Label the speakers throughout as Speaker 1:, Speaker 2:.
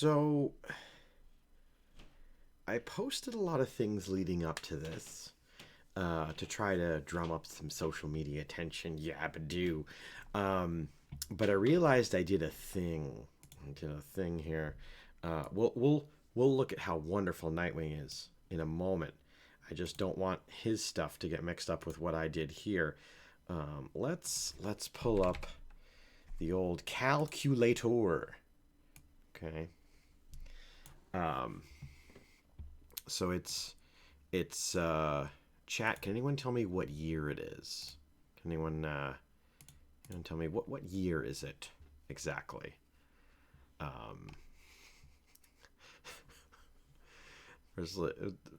Speaker 1: So I posted a lot of things leading up to this to try to drum up some social media attention. Yabba-do. Um, but I realized I did a thing. I did a thing here. We'll look at how wonderful Nightwing is in a moment. I just don't want his stuff to get mixed up with what I did here. Let's pull up the old calculator. Okay. Um, so it's chat. Can anyone tell me what year it is? Can anyone tell me what year is it exactly? Um,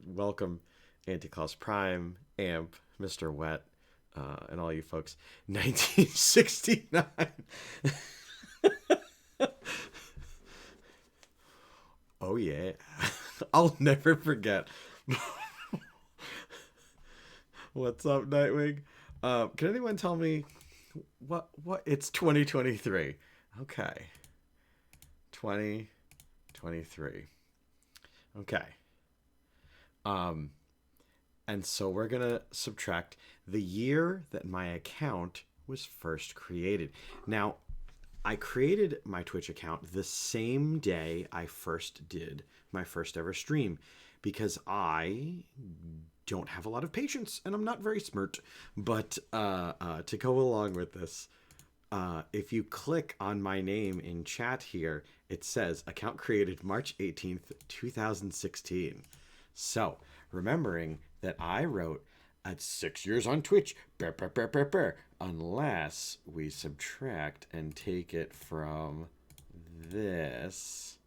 Speaker 1: welcome, Anticlaus Prime, Amp, Mr. Wet, and all you folks. 1969. Oh yeah, I'll never forget. What's up, Nightwing? Can anyone tell me what it's 2023? Okay, 2023. Okay. Um, and so we're gonna subtract the year that my account was first created. Now, I created my Twitch account the same day I first did my first ever stream because I don't have a lot of patience and I'm not very smart. But to go along with this, if you click on my name in chat here, it says account created March 18th, 2016. So, remembering that I wrote at 6 years on Twitch, brr, brr, brr, brr, brr, unless we subtract and take it from this.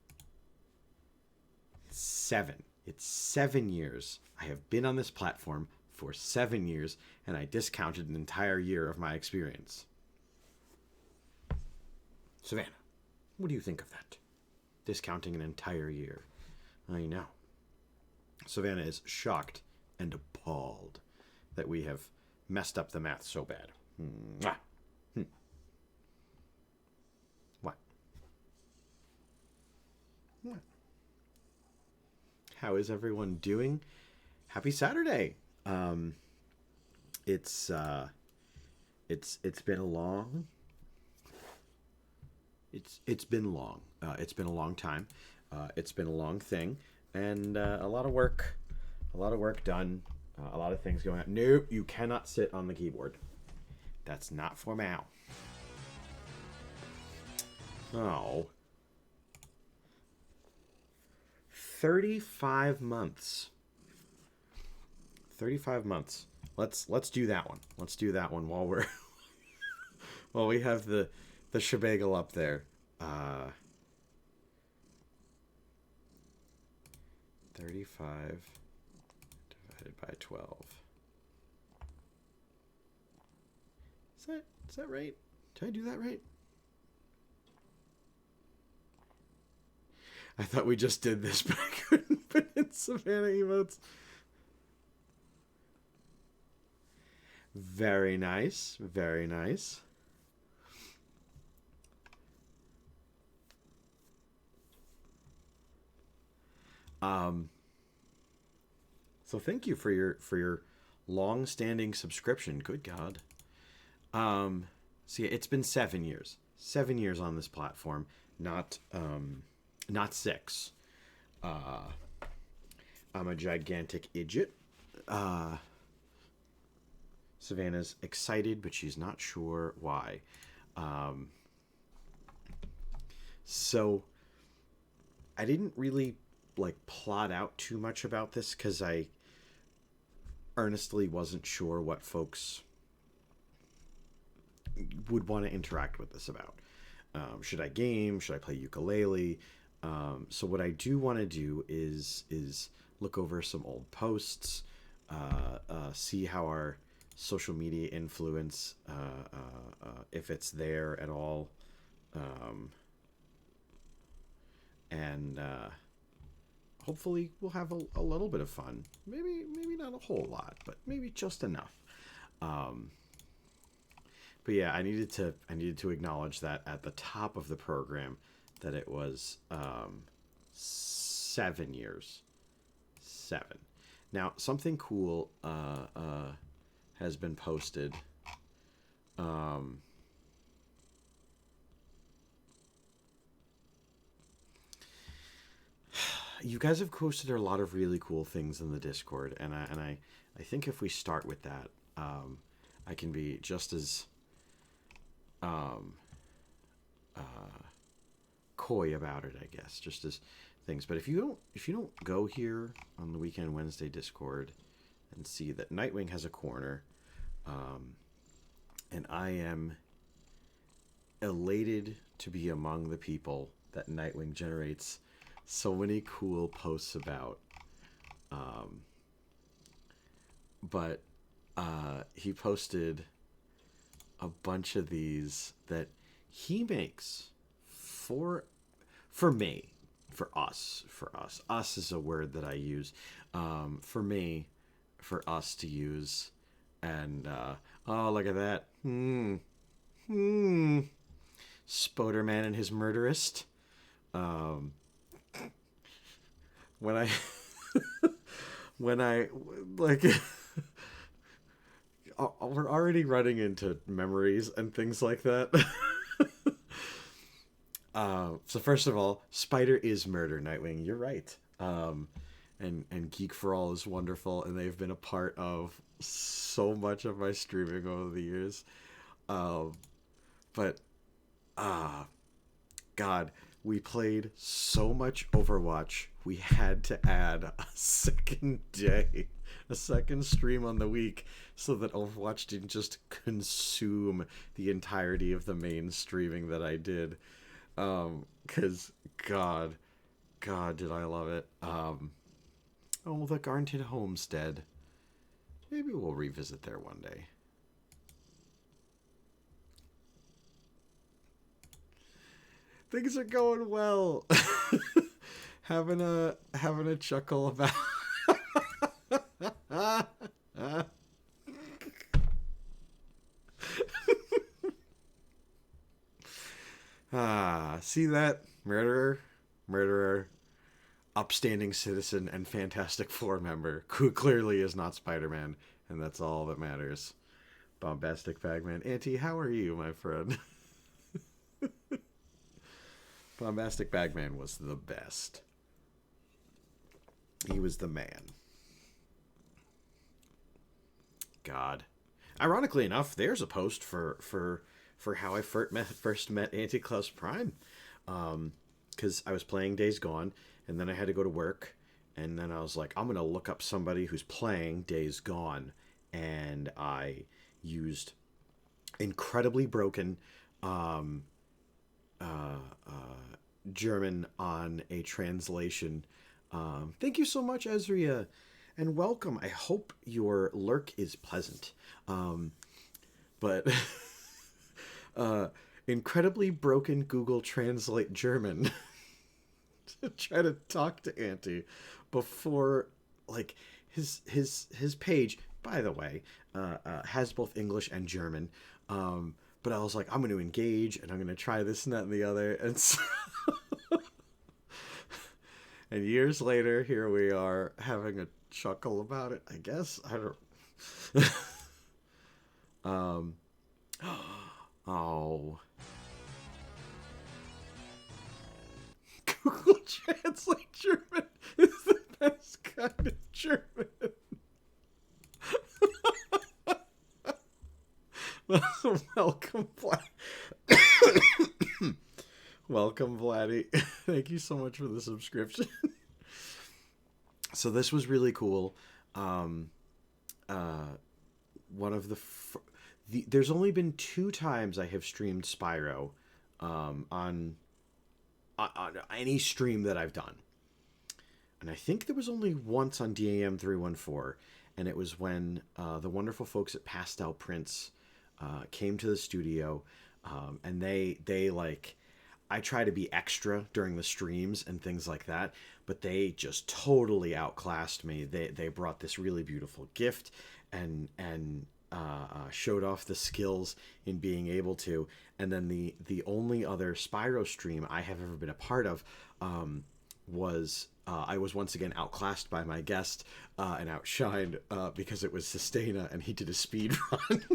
Speaker 1: 7. It's 7 years. I have been on this platform for 7 years, and I discounted an entire year of my experience. Savannah, what do you think of that? Discounting an entire year. I know. Savannah is shocked and appalled that we have messed up the math so bad. Mwah. What? What? How is everyone doing? Happy Saturday. It's been a long. It's been long. It's been a long time. It's been a long thing, and a lot of work. A lot of work done. A lot of things going on. Nope, you cannot sit on the keyboard. That's not for Mal. Oh. 35 months. 35 months. Let's do that one. Let's do that one while we're while we have the shebagle up there. 35 divided by 12. Is that right? Did I do that right? I thought we just did this, but I couldn't put in Savannah emotes. Very nice. Very nice. So thank you for your long-standing subscription. Good God. So yeah, it's been 7 years. 7 years on this platform, not 6. I'm a gigantic idiot. Savannah's excited, but she's not sure why. So I didn't really plot out too much about this because I earnestly wasn't sure what folks would want to interact with this about. Should I game? Should I play ukulele? So what I do want to do is look over some old posts, see how our social media influence, if it's there at all, and hopefully we'll have a little bit of fun. Maybe not a whole lot, but maybe just enough. But yeah, I needed to acknowledge that at the top of the program that it was 7 years. 7. Now, something cool has been posted. Um, you guys have posted a lot of really cool things in the Discord, and I think if we start with that, I can be just as um, coy about it, I guess, just as things. But if you don't go here on the Weekend Wednesday Discord and see that Nightwing has a corner, um, and I am elated to be among the people that Nightwing generates so many cool posts about. Um, but he posted a bunch of these that he makes for me, for us is a word that I use, for me, for us to use. And oh, look at that. Spoderman and his murderist. um when I when I like we're already running into memories and things like that. So first of all, Spider is murder, Nightwing. You're right. And Geek for All is wonderful, and they've been a part of so much of my streaming over the years. Um, but God, we played so much Overwatch. We had to add a second day, a second stream on the week, so that Overwatch didn't just consume the entirety of the main streaming that I did. Cause God, did I love it. Oh, the Garnted Homestead. Maybe we'll revisit there one day. Things are going well. having a chuckle about. See that? Murderer, upstanding citizen, and Fantastic Four member who clearly is not Spider-Man, and that's all that matters. Bombastic Bagman. Auntie, how are you, my friend? Bombastic Bagman was the best. He was the man. God. Ironically enough, there's a post for how I first met Anti-Klaus Prime. Because I was playing Days Gone, and then I had to go to work, and then I was like, I'm going to look up somebody who's playing Days Gone, and I used incredibly broken German on a translation. Thank you so much, Ezria, and welcome. I hope your lurk is pleasant. But incredibly broken Google Translate German to try to talk to Auntie before, like, his page, by the way, has both English and German. But I was like, I'm going to engage, and I'm going to try this and that and the other. And so and years later, here we are having a chuckle about it, I guess. I don't. Oh. Google Translate German is the best kind of German. Welcome, welcome, Vladdy. Thank you so much for the subscription. So this was really cool. One of there's only been 2 times I have streamed Spyro on any stream that I've done. And I think there was only once on DAM 314, and it was when the wonderful folks at Pastel Prince came to the studio, and they like, I try to be extra during the streams and things like that, but they just totally outclassed me. They brought this really beautiful gift and showed off the skills in being able to. And then the only other Spyro stream I have ever been a part of was I was once again outclassed by my guest and outshined because it was Sustaina, and he did a speed run.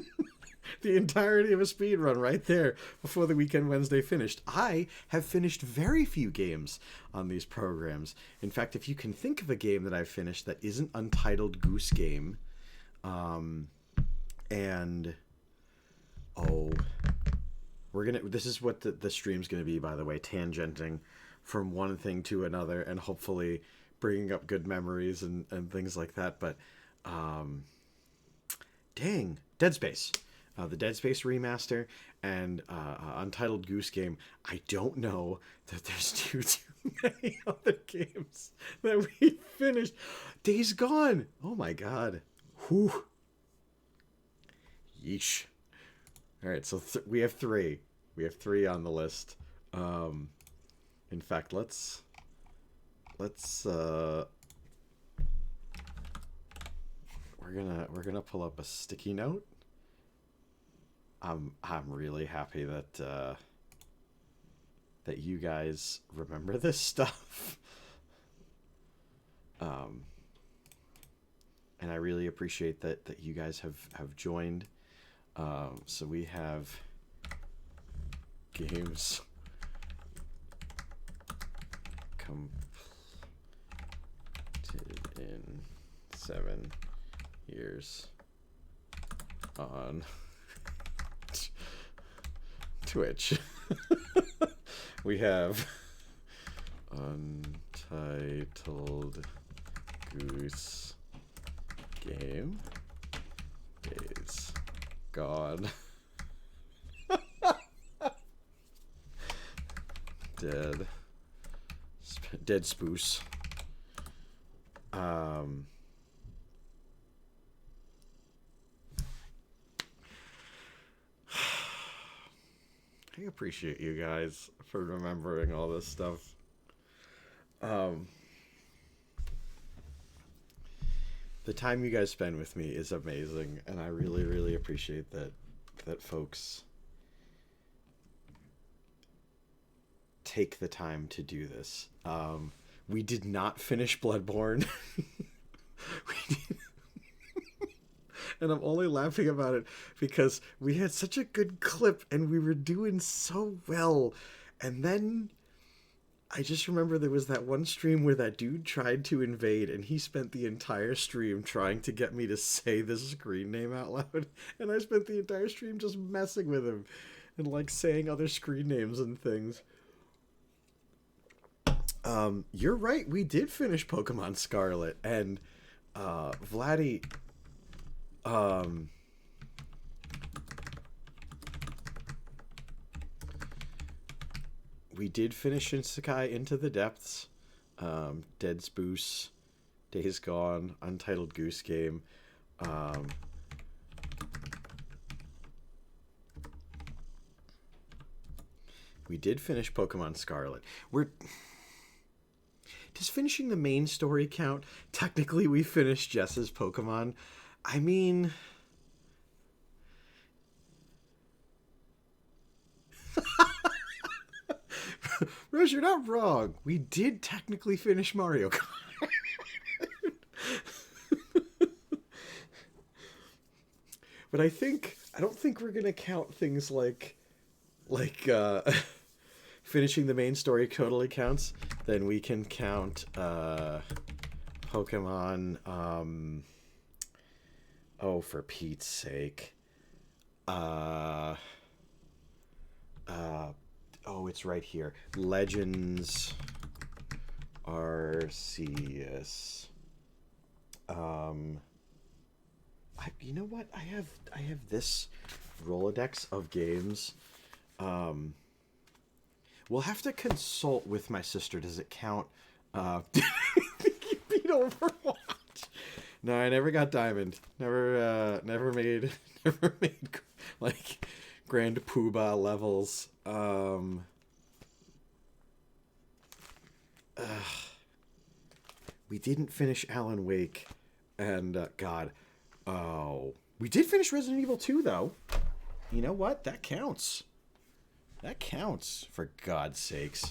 Speaker 1: The entirety of a speed run right there before the Weekend Wednesday finished. I have finished very few games on these programs. In fact, if you can think of a game that I've finished that isn't Untitled Goose Game, and this is what the stream's gonna be, by the way, tangenting from one thing to another, and hopefully bringing up good memories and things like that. But dang, Dead Space. The Dead Space remaster and Untitled Goose Game. I don't know that there's too many other games that we finished. Days Gone. Oh my god. Whew. Yeesh. All right, so we have three. We have three on the list. In fact, let's we're gonna pull up a sticky note. I'm really happy that that you guys remember this stuff. And I really appreciate that you guys have joined. So we have games completed in 7 years on Twitch. We have Untitled Goose Game, Days Gone, Dead Spoos. I appreciate you guys for remembering all this stuff. The time you guys spend with me is amazing, and I really, really appreciate that folks take the time to do this. We did not finish Bloodborne. We did. And I'm only laughing about it because we had such a good clip and we were doing so well. And then I just remember there was that one stream where that dude tried to invade, and he spent the entire stream trying to get me to say this screen name out loud. And I spent the entire stream just messing with him and like saying other screen names and things. You're right. We did finish Pokemon Scarlet, and Vladdy, we did finish Shinsekai Into the Depths, Dead Spoos, Days Gone, Untitled Goose Game. We did finish Pokemon Scarlet. Does finishing the main story count? Technically, we finished Jess's Pokemon. I mean... Rose, you're not wrong. We did technically finish Mario Kart. But I don't think we're gonna count things like finishing the main story totally counts. Then we can count Pokemon. Oh, for Pete's sake. Oh, it's right here. Legends Arceus. You know what? I have this Rolodex of games. We'll have to consult with my sister. Does it count? You beat Overwatch. No, I never got Diamond. Never made like Grand Poobah levels. We didn't finish Alan Wake, and God, we did finish Resident Evil 2 though. You know what? That counts. That counts, for God's sakes.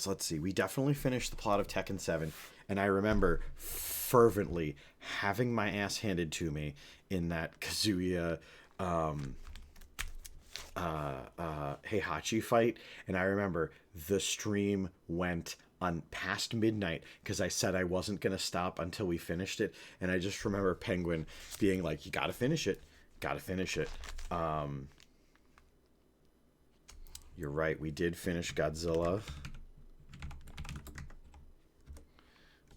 Speaker 1: So let's see. We definitely finished the plot of Tekken 7, and I remember fervently having my ass handed to me in that Kazuya um, Heihachi fight, and I remember the stream went on past midnight because I said I wasn't gonna stop until we finished it, and I just remember Penguin being like, "You gotta finish it, gotta finish it." You're right, we did finish Godzilla.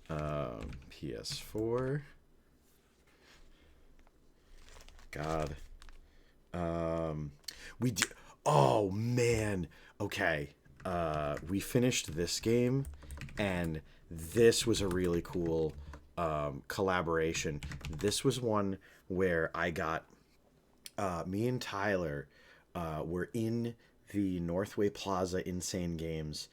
Speaker 1: PS4. God. We did. Oh man. Okay. We finished this game, and this was a really cool collaboration. This was one where I got me and Tyler were in the Northway Plaza Insane Games,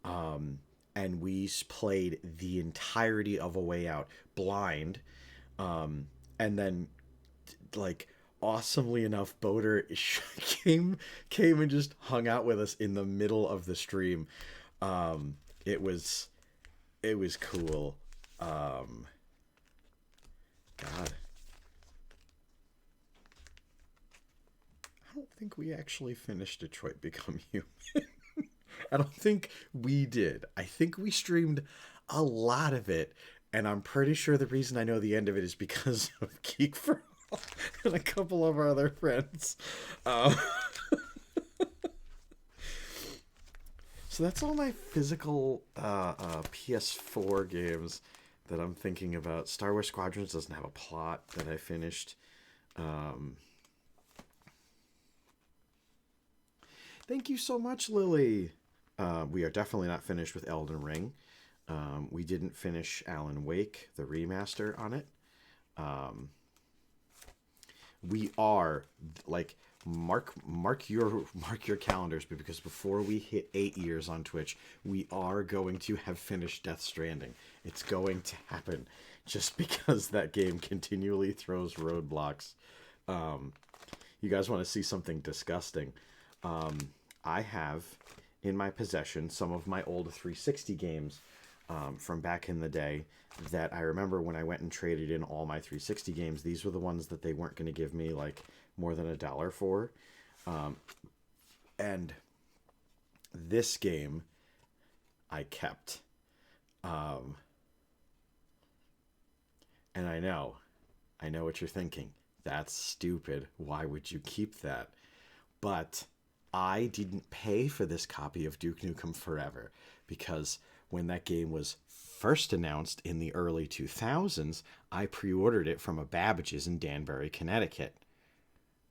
Speaker 1: and we played the entirety of A Way Out blind, and then like awesomely enough, Boater came and just hung out with us in the middle of the stream. It was cool. God, I don't think we actually finished Detroit Become Human. I don't think we did. I think we streamed a lot of it, and I'm pretty sure the reason I know the end of it is because of Geek for All and a couple of our other friends. Um, so that's all my physical PS4 games that I'm thinking about. Star Wars Squadrons doesn't have a plot that I finished. Thank you so much, Lily. We are definitely not finished with Elden Ring. We didn't finish Alan Wake, the remaster on it. We are like mark your calendars, because before we hit 8 years on Twitch, we are going to have finished Death Stranding. It's going to happen, just because that game continually throws roadblocks. You guys want to see something disgusting? I have in my possession some of my old 360 games from back in the day that I remember when I went and traded in all my 360 games. These were the ones that they weren't going to give me like more than $1 for. And this game I kept. And I know what you're thinking. That's stupid. Why would you keep that? But I didn't pay for this copy of Duke Nukem Forever, because when that game was first announced in the early 2000s, I pre-ordered it from a Babbage's in Danbury, Connecticut.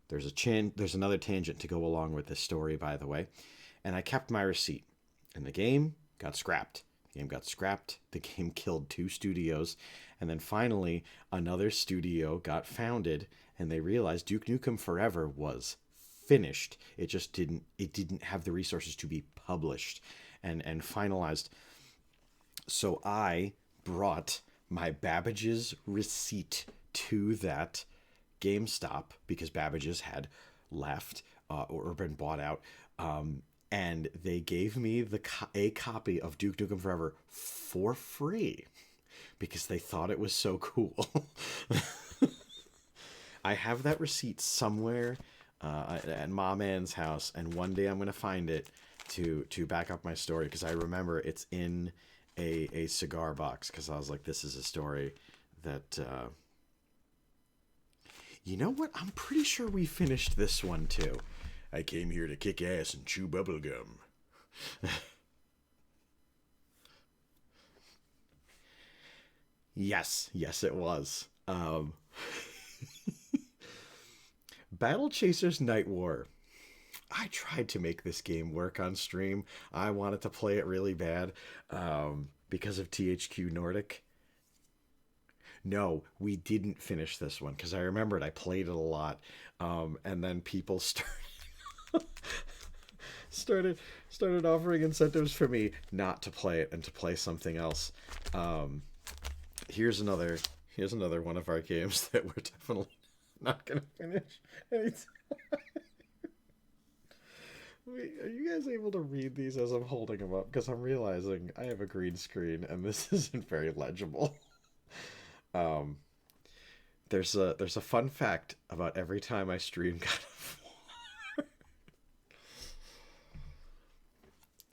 Speaker 1: There's another tangent to go along with this story, by the way. And I kept my receipt, and the game got scrapped. The game killed 2 studios, and then finally another studio got founded, and they realized Duke Nukem Forever was finished. It just didn't have the resources to be published and finalized. So I brought my Babbage's receipt to that GameStop, because Babbage's had left or been bought out, and they gave me a copy of Duke Nukem Forever for free because they thought it was so cool. I have that receipt somewhere at Mom Ann's house, and one day I'm going to find it to back up my story, because I remember it's in a cigar box, because I was like, this is a story that you know what, I'm pretty sure we finished this one too. I came here to kick ass and chew bubblegum. Yes, it was. Battle Chasers Night War. I tried to make this game work on stream. I wanted to play it really bad because of THQ Nordic. No, we didn't finish this one, because I remembered I played it a lot, and then people started offering incentives for me not to play it and to play something else. Here's another one of our games that we're definitely not gonna finish anytime. Are you guys able to read these as I'm holding them up? Because I'm realizing I have a green screen and this isn't very legible. Um, there's a fun fact about every time I stream God of War,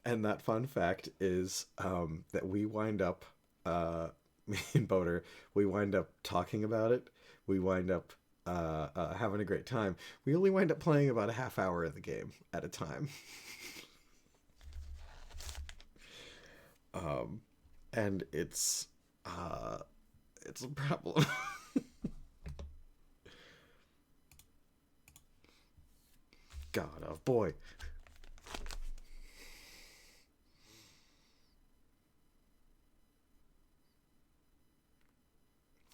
Speaker 1: and that fun fact is that we wind up, me and Boder, we wind up talking about it. We wind up having a great time. We only wind up playing about a half hour of the game at a time. And it's a problem. God of boy.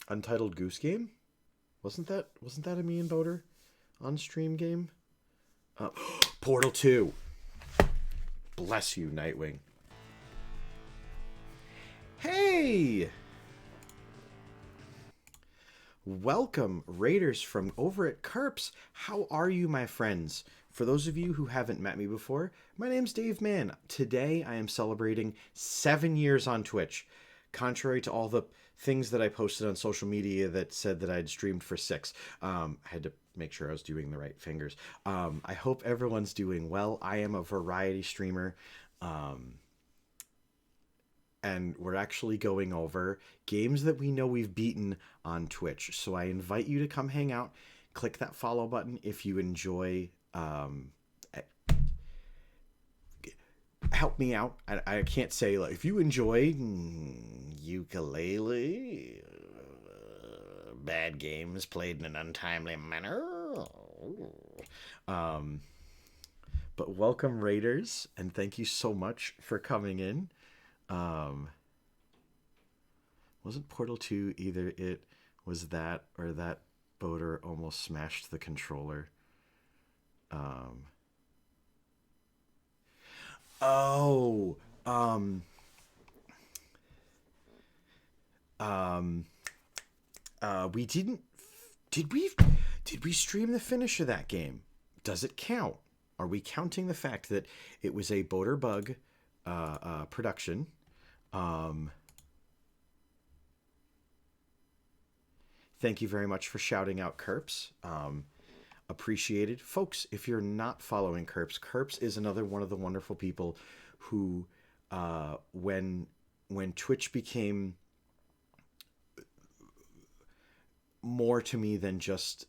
Speaker 1: Untitled Goose Game? Wasn't that a me and Boder on stream game? Uh, Portal 2. Bless you, Nightwing. Hey! Welcome, Raiders from over at Kerps. How are you, my friends? For those of you who haven't met me before, my name's Dave Mann. Today I am celebrating 7 years on Twitch. Contrary to all the things that I posted on social media that said that I'd streamed for 6, I had to make sure I was doing the right fingers. I hope everyone's doing well. I am a variety streamer. And we're actually going over games that we know we've beaten on Twitch. So I invite you to come hang out. Click that follow button if you enjoy. Help me out. I can't say, like, if you enjoy ukulele, bad games played in an untimely manner. But welcome, Raiders, and thank you so much for coming in. Wasn't Portal 2 either it was that or that Boder almost smashed the controller? Oh, we didn't. Did we? Did we stream the finish of that game? Does it count? Are we counting the fact that it was a Boder Bug production? Thank you very much for shouting out Kerps. Appreciated. Folks, if you're not following Kerps, Kerps is another one of the wonderful people who, when Twitch became more to me than just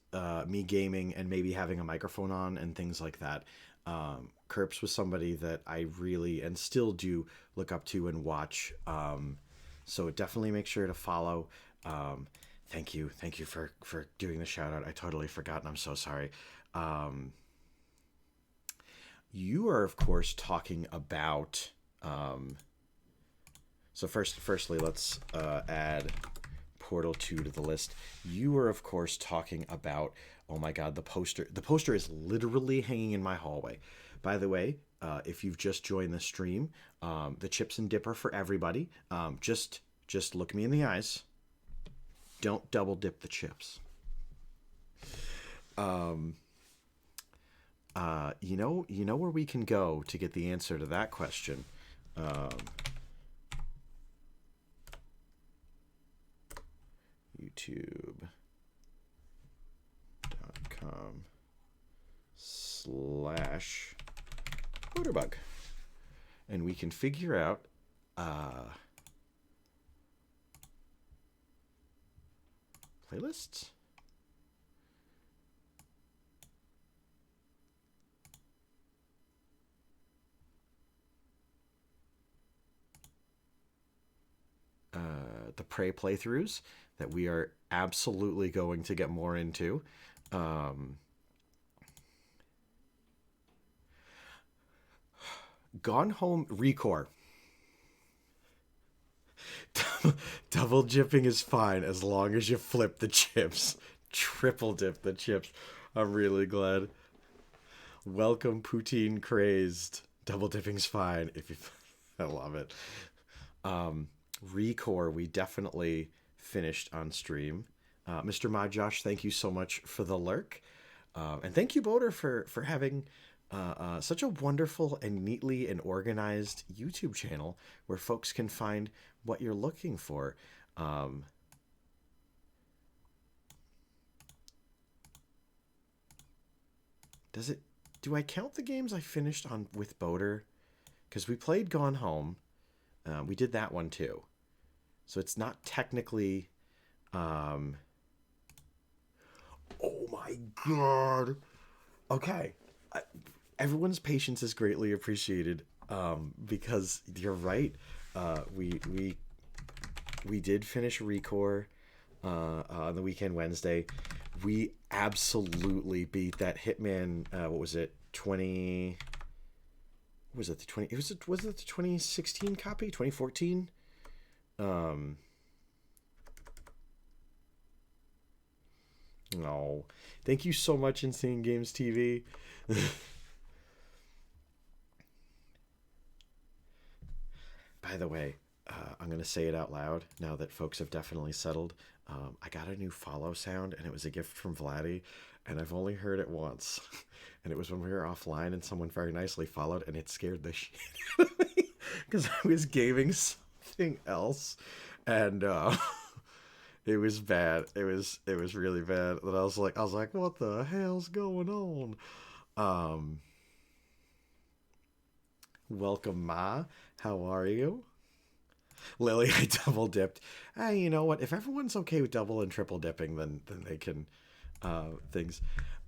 Speaker 1: me gaming and maybe having a microphone on and things like that, Kerps was somebody that I really and still do look up to and watch. So definitely make sure to follow. Thank you for doing the shout out. I totally forgot, and I'm so sorry. You are, of course, talking about. So firstly, let's add Portal 2 to the list. You were, of course, talking about. Oh my God, the poster. The poster is literally hanging in my hallway. By the way, if you've just joined the stream, the chips and dip are for everybody. Just look me in the eyes. Don't double dip the chips. You know where we can go to get the answer to that question. YouTube.com/Boderbug. And we can figure out playlists. The Prey playthroughs that we are absolutely going to get more into. Gone Home Recore. Double dipping is fine as long as you flip the chips. Triple dip the chips. I'm really glad. Welcome, Poutine Crazed. Double dipping's fine if you. I love it. Recore, we definitely finished on stream. Mr. Mod Josh, thank you so much for the lurk. And thank you, Boder, for having Such a wonderful and neatly and organized YouTube channel where folks can find what you're looking for. Um, does it? Do I count the games I finished on with Boater? Because we played Gone Home. We did that one too. So it's not technically. Um, oh my god. Okay. Everyone's patience is greatly appreciated, because you're right. We did finish Recore on the weekend Wednesday. We absolutely beat that Hitman. What was it? 20. Was it the 20? Was it the 2016 copy? 2014. Um. No. Thank you so much, Insane Games TV. By the way, I'm going to say it out loud now that folks have definitely settled. I got a new follow sound, and it was a gift from Vladdy, and I've only heard it once. And it was when we were offline, and someone very nicely followed, and it scared the shit out of me because I was gaming something else, and it was bad. It was really bad. And I was like, what the hell's going on? Um, Welcome, Ma. How are you? Lily, I double dipped. Hey, you know what? If everyone's okay with double and triple dipping, then they can things.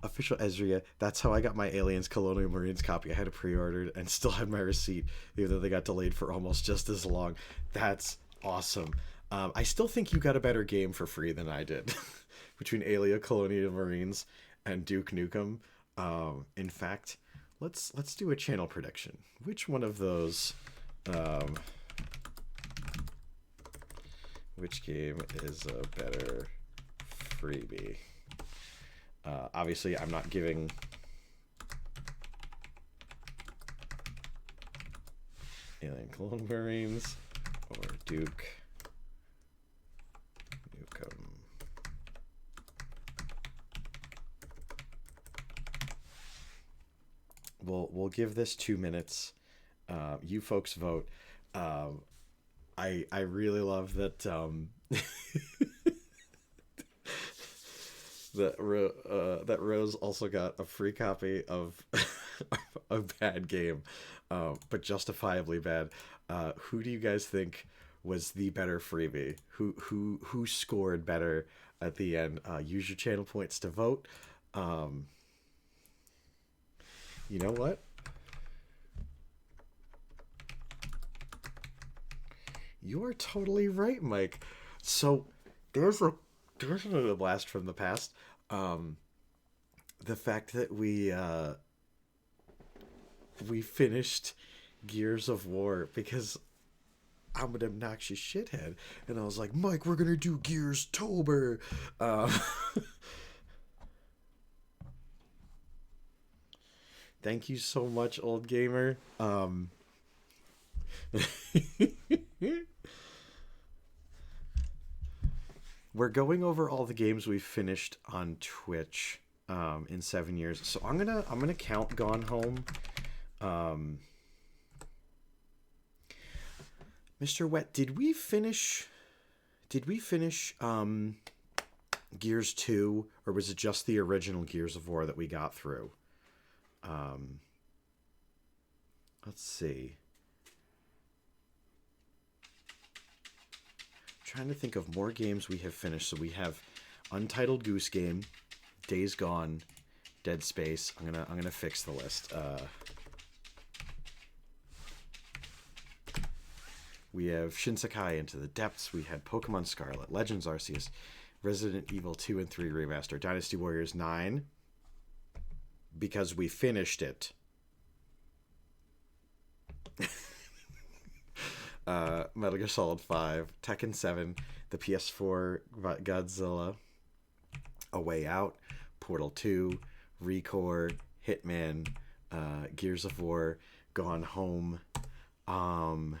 Speaker 1: Official Ezria. That's how I got my Aliens Colonial Marines copy. I had it pre-ordered and still had my receipt, even though they got delayed for almost just as long. That's awesome. I still think you got a better game for free than I did between Alien Colonial Marines and Duke Nukem. In fact, let's do a channel prediction. Which one of those? Um, which game is a better freebie? Obviously, I'm not giving Alien Clone Marines or Duke Nukem. We'll give this 2 minutes. You folks vote. I really love that. That Rose also got a free copy of a bad game, but justifiably bad. Who do you guys think was the better freebie? Who scored better at the end? Use your channel points to vote. Um, you know what? You are totally right, Mike. So there's a there's another blast from the past. Um, the fact that we finished Gears of War because I'm an obnoxious shithead, and I was like, Mike, we're gonna do Gears Tober. Uh, thank you so much, old gamer. We're going over all the games we've finished on Twitch in 7 years. So I'm gonna count Gone Home. Um, Mr. Wet, did we finish Gears 2, or was it just the original Gears of War that we got through? Um, let's see. Trying to think of more games we have finished. So we have Untitled Goose Game, Days Gone, Dead Space. I'm gonna fix the list. We have Shinsekai Into the Depths. We had Pokemon Scarlet, Legends Arceus, Resident Evil 2 and 3 Remaster, Dynasty Warriors 9, because we finished it. Metal Gear Solid 5, Tekken 7, the PS4 Godzilla, A Way Out, Portal 2, Recore, Hitman, Gears of War, Gone Home. Um,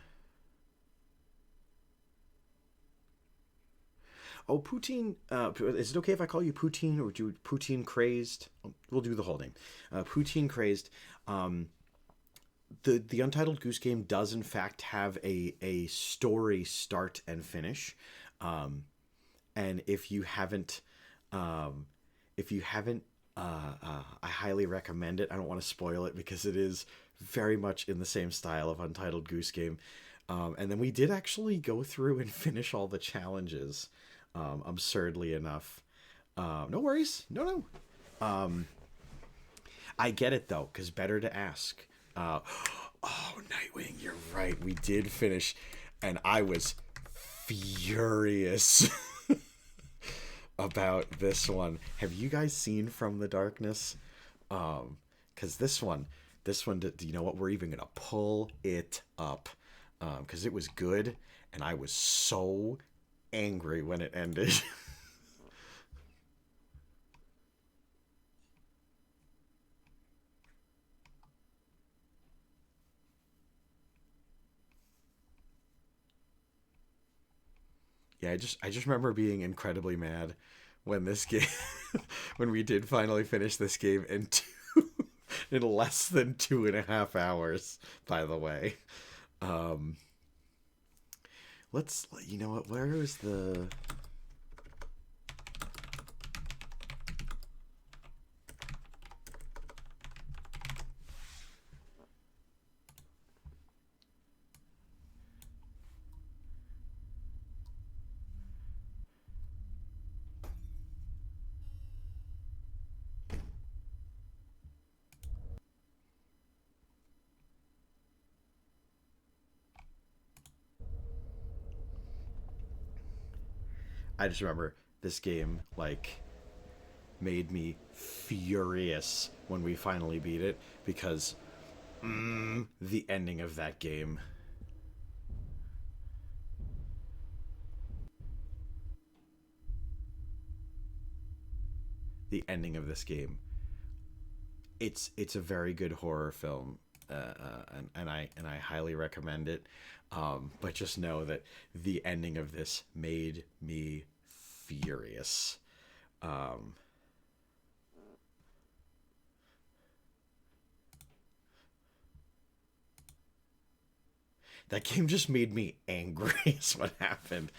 Speaker 1: Oh, poutine. Is it okay if I call you poutine or do poutine crazed? We'll do the whole name. Poutine crazed. Um, the Untitled Goose Game does in fact have a story start and finish, um, and um, if you haven't, I highly recommend it. I don't want to spoil it because it is very much in the same style of Untitled Goose Game. And then we did actually go through and finish all the challenges, absurdly enough. No worries. No, no. I get it though, because better to ask. Uh, oh, Nightwing, you're right. We did finish, and I was furious about this one. Have you guys seen From the Darkness? Because this one, you know what? We're even gonna pull it up, because it was good, and I was so angry when it ended. Yeah, I just remember being incredibly mad when this game when we did finally finish this game in in less than 2.5 hours, by the way. Um let's you know what, where is the I just remember this game like made me furious when we finally beat it because the ending of that game, the ending of this game, it's a very good horror film, and I highly recommend it. But just know that the ending of this made me furious. Um, that game just made me angry. Is what happened.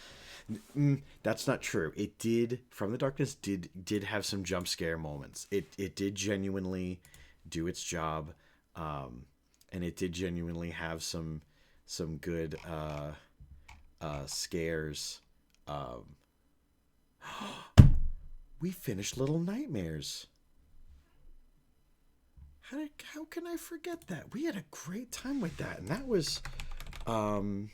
Speaker 1: That's not true. It did. From the Darkness did have some jump scare moments. It did genuinely do its job, um, and it did genuinely have some good scares. Um, we finished Little Nightmares. How can I forget that? We had a great time with that, and that was um,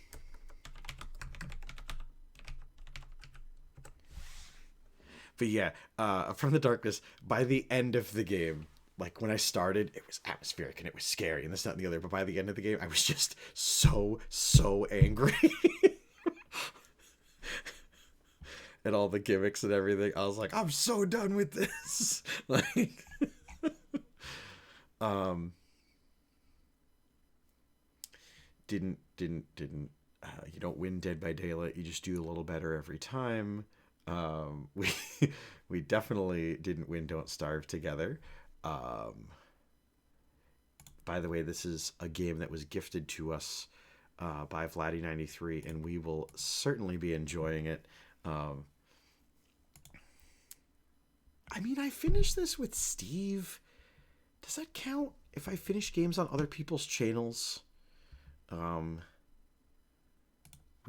Speaker 1: but yeah, From the Darkness. By the end of the game, like when I started, it was atmospheric and it was scary and this, that, and the other. But by the end of the game, I was just so angry at all the gimmicks and everything. I was like, I'm so done with this. Like, um, didn't. You don't win Dead by Daylight. You just do a little better every time. We we definitely didn't win Don't Starve together. Um, by the way, this is a game that was gifted to us by Vladdy93, and we will certainly be enjoying it. Um, I mean, I finished this with Steve. Does that count if I finish games on other people's channels? Um,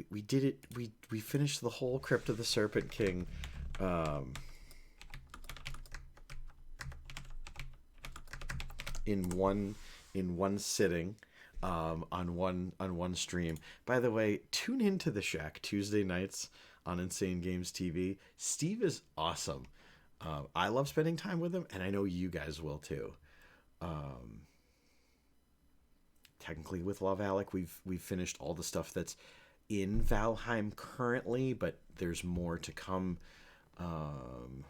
Speaker 1: we did it. We finished the whole Crypt of the Serpent King. Um, in one sitting, on one stream. By the way, tune into the Shack Tuesday nights on Insane Games TV. Steve is awesome. I love spending time with him, and I know you guys will too. Um, Technically, with Love Alec, we've finished all the stuff that's in Valheim currently, but there's more to come. Um,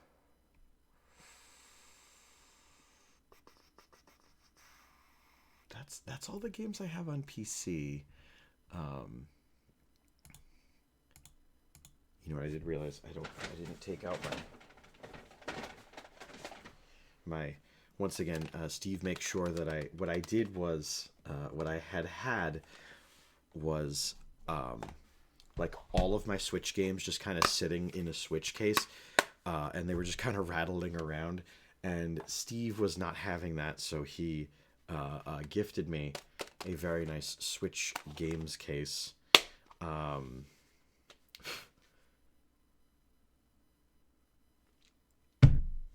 Speaker 1: that's all the games I have on PC. Um, You know what I did realize? I didn't take out my once again, Steve makes sure that what I did was, what I had was, like all of my Switch games just kind of sitting in a Switch case, and they were just kind of rattling around, and Steve was not having that, so he gifted me a very nice Switch games case.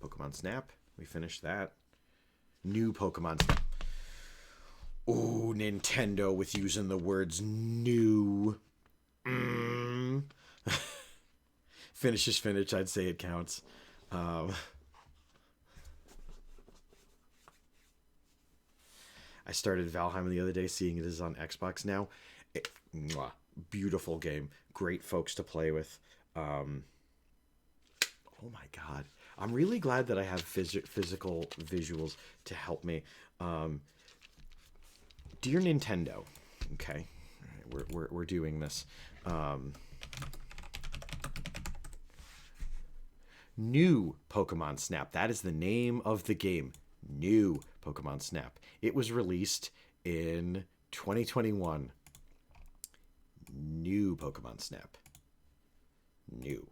Speaker 1: Pokemon Snap, we finished that. New Pokemon Snap. Ooh, Nintendo with using the words new. Finish is finish, I'd say it counts. I started Valheim the other day, seeing it is on Xbox now. Beautiful game. Great folks to play with. Oh my god. I'm really glad that I have physical visuals to help me. Dear Nintendo, okay, all right, we're doing this. New Pokemon Snap. That is the name of the game. New Pokemon Snap. It was released in 2021. New Pokemon Snap. New.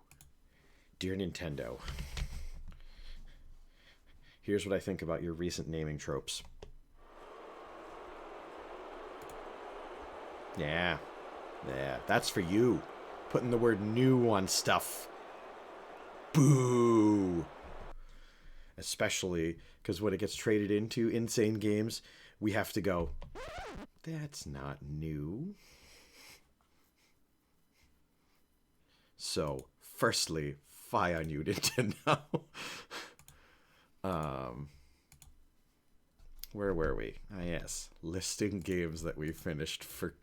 Speaker 1: Dear Nintendo, here's what I think about your recent naming tropes. Yeah, that's for you. Putting the word new on stuff. Boo! Especially because when it gets traded into Insane Games, we have to go, that's not new. So, firstly, fie on you, Nintendo. Where were we? Ah, yes. Listing games that we finished for...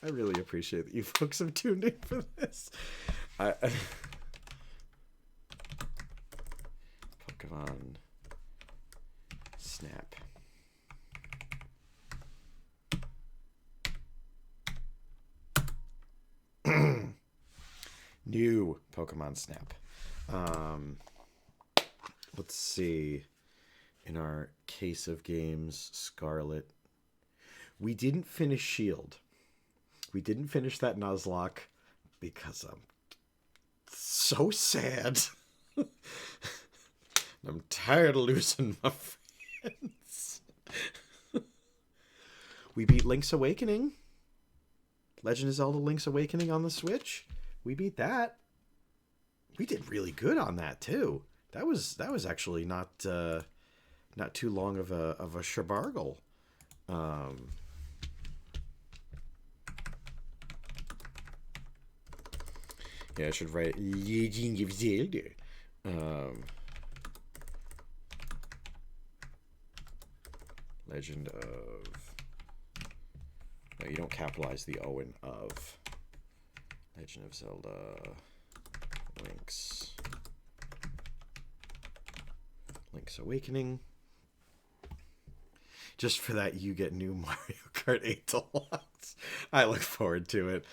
Speaker 1: I really appreciate that you folks have tuned in for this. Pokemon Snap. New Pokemon Snap. Let's see. In our case of games, Scarlet. We didn't finish Shield. We didn't finish that Nuzlocke because I'm so sad. I'm tired of losing my friends. We beat Link's Awakening. Legend of Zelda Link's Awakening on the Switch. We beat that. We did really good on that too. That was actually not too long of a shabargle. Yeah, I should write Legend of Zelda. Legend of... No, you don't capitalize the O in of. Legend of Zelda Link's Awakening. Just for that, you get new Mario Kart 8 Deluxe. I look forward to it.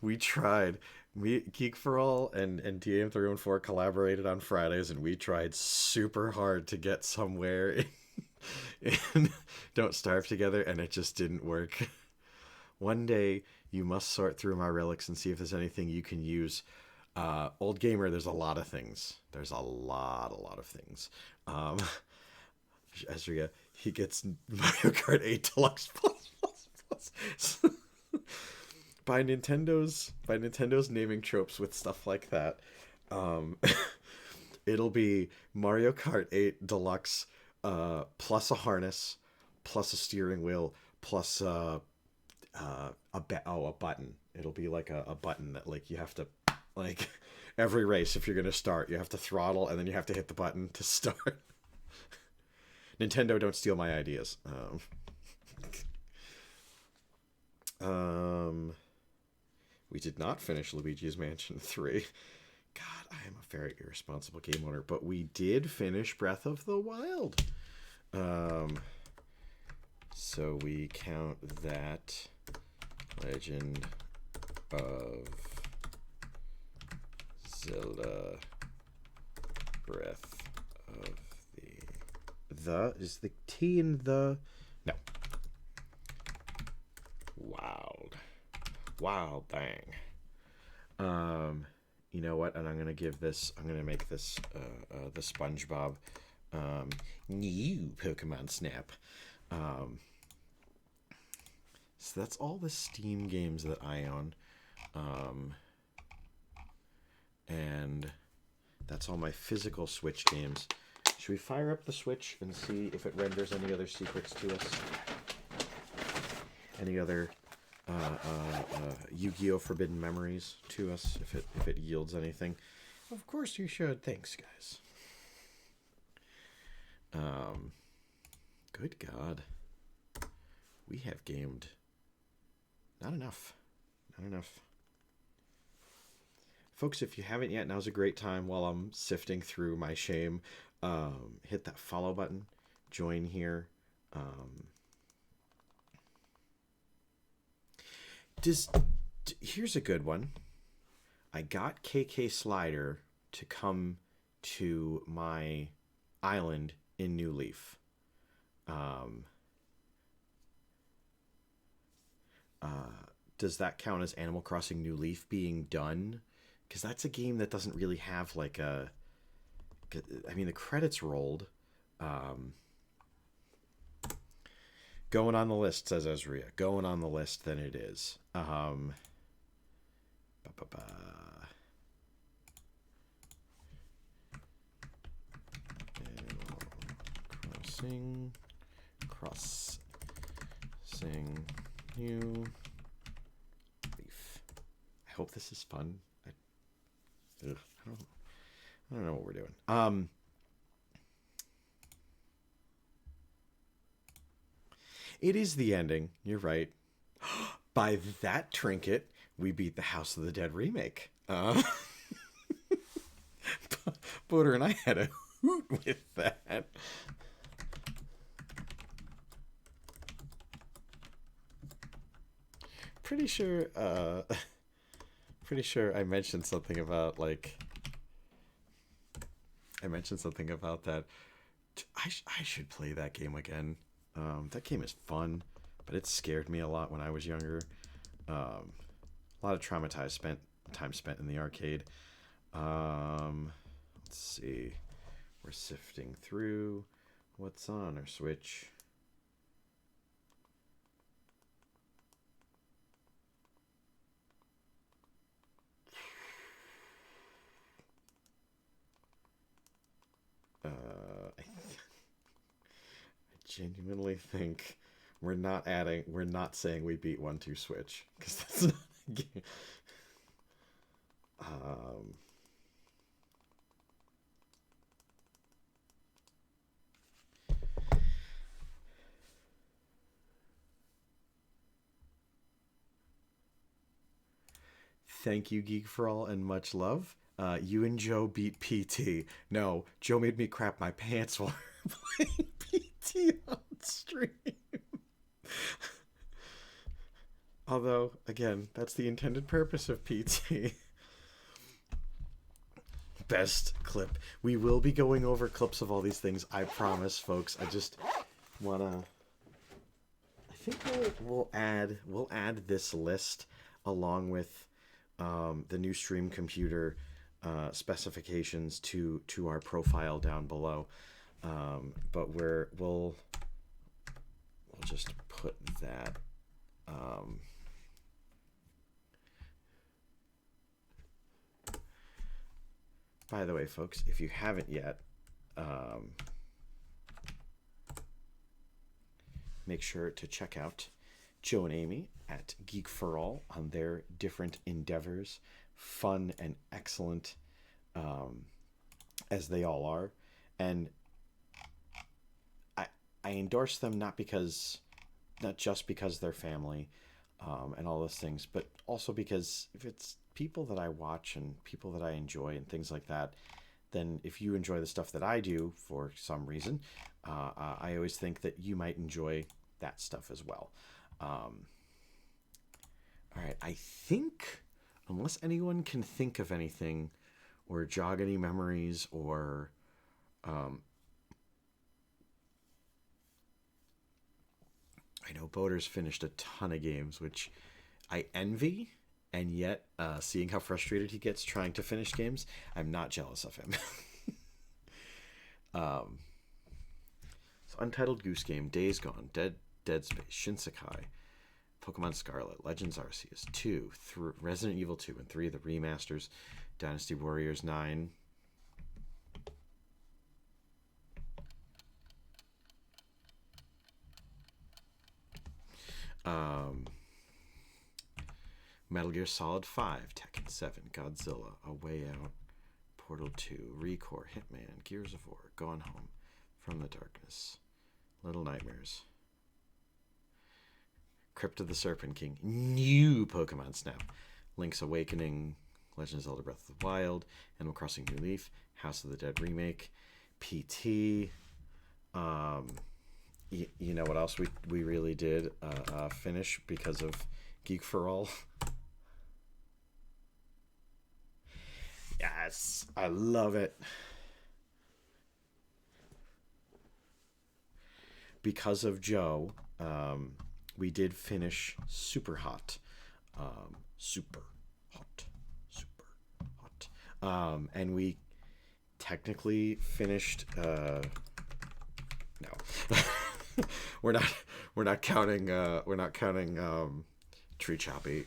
Speaker 1: We tried. Geek for All and TM314 collaborated on Fridays, and we tried super hard to get somewhere in Don't Starve Together, and it just didn't work. One day, you must sort through my relics and see if there's anything you can use. Old Gamer, there's a lot of things. There's a lot of things. Ezria, he gets Mario Kart 8 Deluxe plus. By Nintendo's naming tropes with stuff like that, it'll be Mario Kart 8 Deluxe plus a harness, plus a steering wheel, plus a button. It'll be like a button that like you have to, like, every race, if you're gonna start, you have to throttle and then you have to hit the button to start. Nintendo, don't steal my ideas. We did not finish Luigi's Mansion 3. God, I am a very irresponsible game owner, but we did finish Breath of the Wild. So we count that Legend of Zelda Breath of the is the T in the no. Wild thing. You know what? And I'm gonna make this the SpongeBob new Pokemon Snap. So that's all the Steam games that I own. And that's all my physical Switch games. Should we fire up the Switch and see if it renders any other secrets to us? Any other Yu-Gi-Oh! Forbidden Memories to us, if it yields anything? Of course you should. Thanks, guys. Good God. We have gamed. Not enough. Folks, if you haven't yet, now's a great time while I'm sifting through my shame. Hit that follow button. Join here. Here's a good one. I got KK Slider to come to my island in New Leaf. Does that count as Animal Crossing New Leaf being done? Because that's a game that doesn't really have like a... I mean, the credits rolled. Going on the list, says Ezria. Going on the list, then it is. Animal Crossing New Leaf. I hope this is fun. I don't know what we're doing. It is the ending. You're right. By that trinket, we beat the House of the Dead remake. Boater and I had a hoot with that. Pretty sure I mentioned something about that. I should play that game again. That game is fun, but it scared me a lot when I was younger. A lot of traumatized time spent in the arcade. Let's see. We're sifting through what's on our Switch. I genuinely think we're not saying we beat 1-2 Switch, because that's not a game. Thank you, Geek for All, and much love. You and Joe beat PT. No, Joe made me crap my pants while playing PT on stream. Although, again, that's the intended purpose of PT. Best clip. We will be going over clips of all these things, I promise, folks. I just wanna... I think we'll add this list along with the new stream computer specifications to our profile down below. But we'll just put that by the way, folks, if you haven't yet, make sure to check out Joe and Amy at Geek for All on their different endeavors, fun and excellent as they all are. And I endorse them not just because they're family and all those things, but also because if it's people that I watch and people that I enjoy and things like that, then if you enjoy the stuff that I do for some reason, I always think that you might enjoy that stuff as well. All right, I think, unless anyone can think of anything or jog any memories or um, I know Boater's finished a ton of games, which I envy, and yet, seeing how frustrated he gets trying to finish games, I'm not jealous of him. um, so Untitled Goose Game, Days Gone, Dead Space, Shinsekai, Pokemon Scarlet, Legends Arceus, 2, Resident Evil 2 and 3, the remasters, Dynasty Warriors 9. Um, Metal Gear Solid 5, Tekken 7, Godzilla, A Way Out, Portal 2, Recore, Hitman, Gears of War, Gone Home, From the Darkness, Little Nightmares, Crypt of the Serpent King, new Pokemon Snap, Link's Awakening, Legend of Zelda Breath of the Wild, Animal Crossing New Leaf, House of the Dead Remake, PT. You know what else we really did finish because of Geek for All? Yes, I love it. Because of Joe, we did finish Super Hot. Super hot. Super hot. And we technically finished. No, we're not. We're not counting. We're not counting Tree Choppy.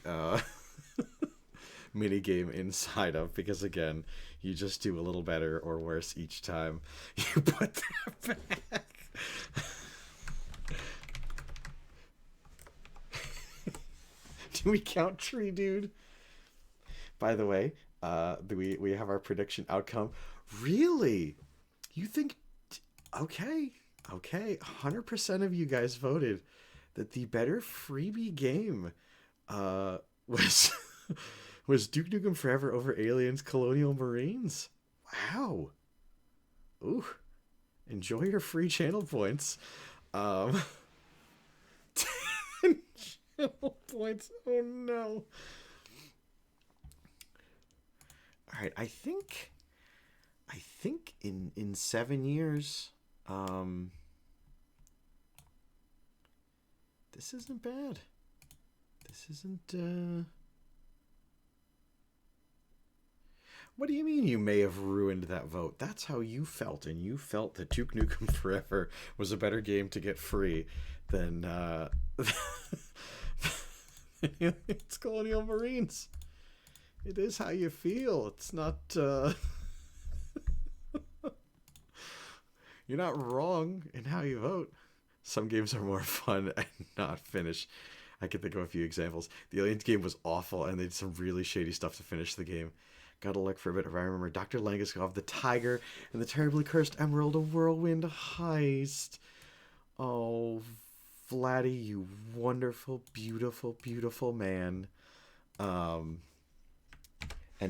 Speaker 1: Mini game inside of, because again, you just do a little better or worse each time you put that back. Do we count Tree Dude? By the way, we have our prediction outcome. Really? You think? Okay, okay. 100% of you guys voted that the better freebie game was was Duke Nukem Forever over Aliens Colonial Marines. Wow. Ooh. Enjoy your free channel points. Um 10 channel points. Oh no. All right, I think in 7 years this isn't bad. This isn't What do you mean you may have ruined that vote? That's how you felt, and you felt that Duke Nukem Forever was a better game to get free than it's Colonial Marines. It is how you feel. It's not. You're not wrong in how you vote. Some games are more fun and not finish. I can think of a few examples. The Aliens game was awful, and they did some really shady stuff to finish the game. Gotta look for a bit if I remember. Dr. Langeskov, the Tiger, and the Terribly Cursed Emerald, a Whirlwind Heist. Oh, Vladdy, you wonderful, beautiful, beautiful man. And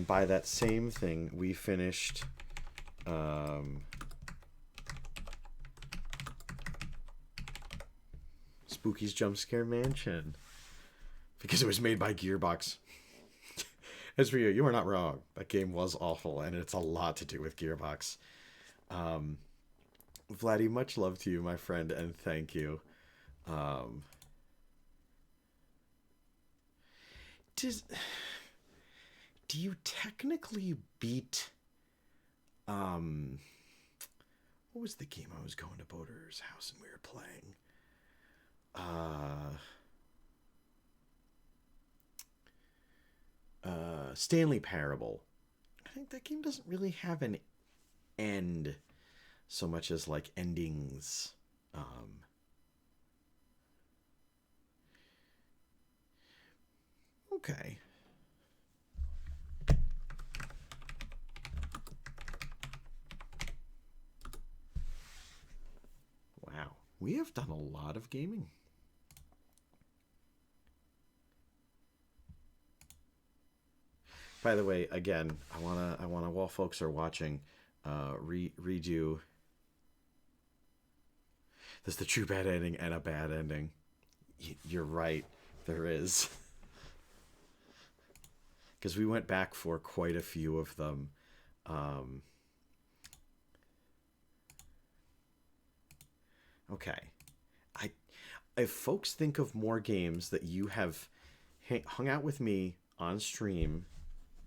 Speaker 1: by that same thing, we finished Spooky's Jump Scare Mansion because it was made by Gearbox. As for you, you are not wrong. That game was awful, and it's a lot to do with Gearbox. Vladdy, much love to you, my friend, and thank you. Does do you technically beat what was the game I was going to Boater's house and we were playing? Stanley Parable. I think that game doesn't really have an end so much as like endings. Okay. Wow. We have done a lot of gaming. By the way, again, I wanna while folks are watching, redo. There's the true bad ending and a bad ending. You're right, there is. because we went back for quite a few of them. Um, okay, I if folks think of more games that you have hung out with me on stream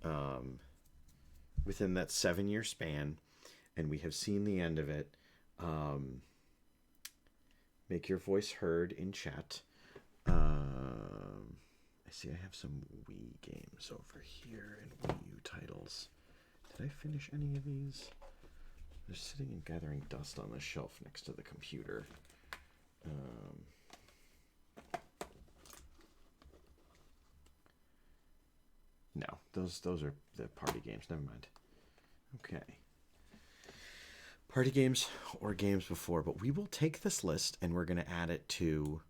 Speaker 1: um, within that 7 year span, and we have seen the end of it, um, make your voice heard in chat. I see I have some Wii games over here and Wii U titles. Did I finish any of these? They're sitting and gathering dust on the shelf next to the computer. No, those are the party games. Never mind. Okay. Party games or games before, but we will take this list and we're going to add it to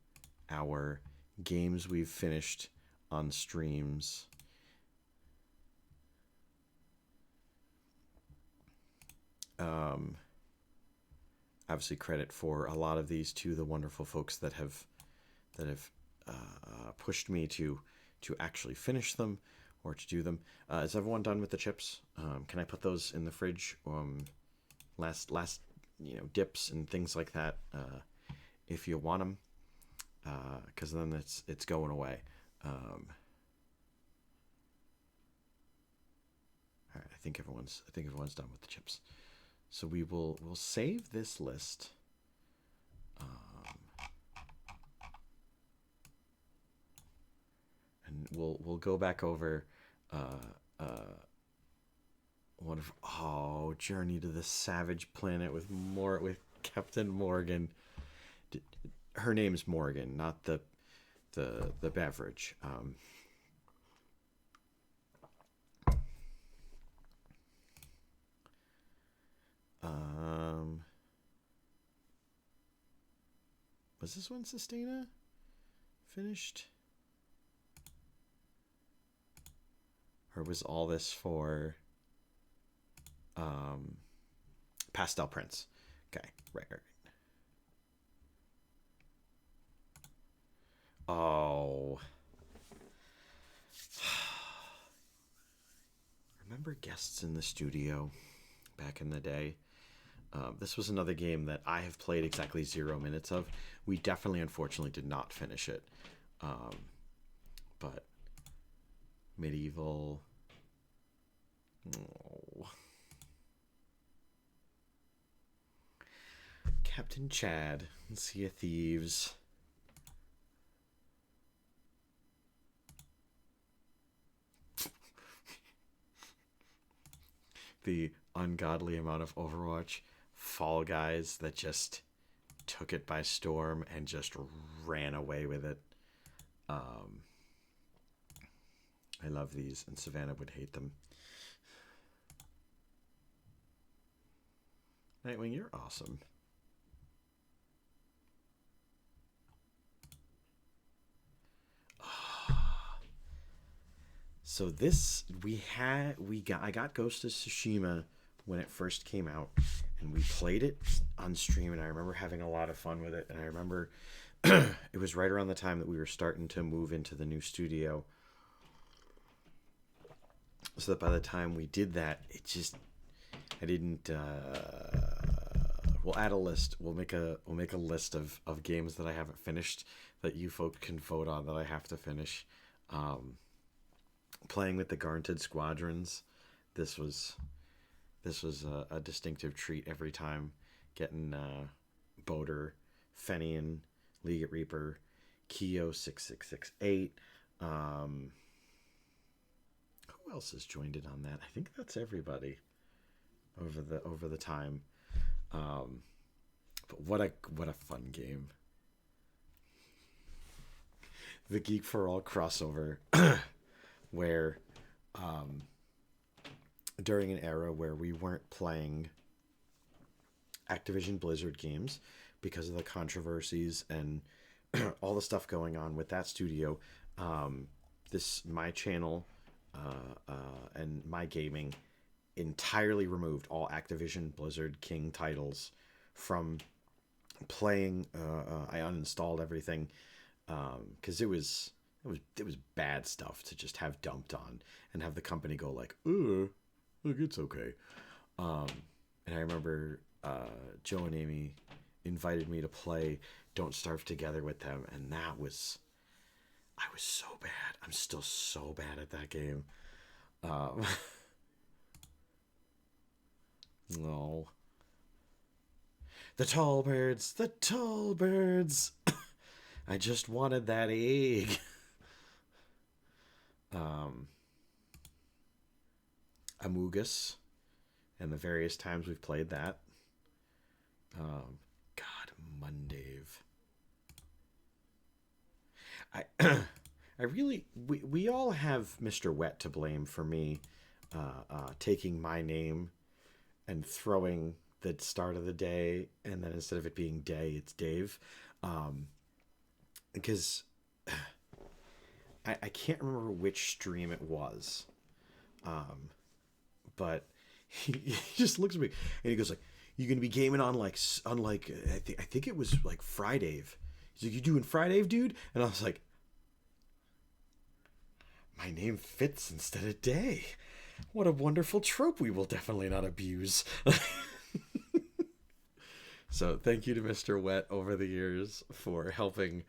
Speaker 1: our games we've finished on streams. Obviously, credit for a lot of these to the wonderful folks that have pushed me to actually finish them or to do them. Is everyone done with the chips? Can I put those in the fridge? Last dips and things like that. If you want them, because then it's going away. All right, I think everyone's done with the chips. So we'll save this list. And we'll go back over one of Journey to the Savage Planet with Captain Morgan. Her name's Morgan, not the beverage. Was this one Sustaina finished? Or was all this for Pastel Prince? Okay, right. Oh. Remember Guests in the Studio back in the day? This was another game that I have played exactly 0 minutes of. We definitely, unfortunately, did not finish it. But Medieval. Oh. Captain Chad and Sea of Thieves. The ungodly amount of Overwatch Fall Guys that just took it by storm and just ran away with it. I love these, and Savannah would hate them. Nightwing, you're awesome. So this I got Ghost of Tsushima when it first came out, and we played it on stream, and I remember having a lot of fun with it. And I remember it was right around the time that we were starting to move into the new studio, so that by the time we did that, I didn't. We'll add a list. We'll make a list of games that I haven't finished that you folks can vote on that I have to finish. Playing with the Garnted Squadrons, this was a distinctive treat every time. Getting Boater, Fenian, League Reaper, Keo 6668. Who else has joined in on that? I think that's everybody over the time. But what a fun game. The Geek for All crossover. Where during an era where we weren't playing Activision Blizzard games because of the controversies and all the stuff going on with that studio, my channel and my gaming entirely removed all Activision Blizzard King titles from playing. I uninstalled everything because it was bad stuff to just have dumped on and have the company go like, look, it's okay. And I remember Joe and Amy invited me to play Don't Starve Together with them, and I was so bad. I'm still so bad at that game. No. The tall birds, the tall birds. I just wanted that egg. Amogus, and the various times we've played that. God, Mundave. I really, we all have Mr. Wet to blame for me taking my name and throwing the start of the day, and then instead of it being day, it's Dave. Because I can't remember which stream it was. But he just looks at me and he goes like, "You gonna be gaming on like I think it was like Friday." He's like, "You doing Friday, dude?" And I was like, "My name fits instead of day. What a wonderful trope we will definitely not abuse." So thank you to Mr. Wet over the years for helping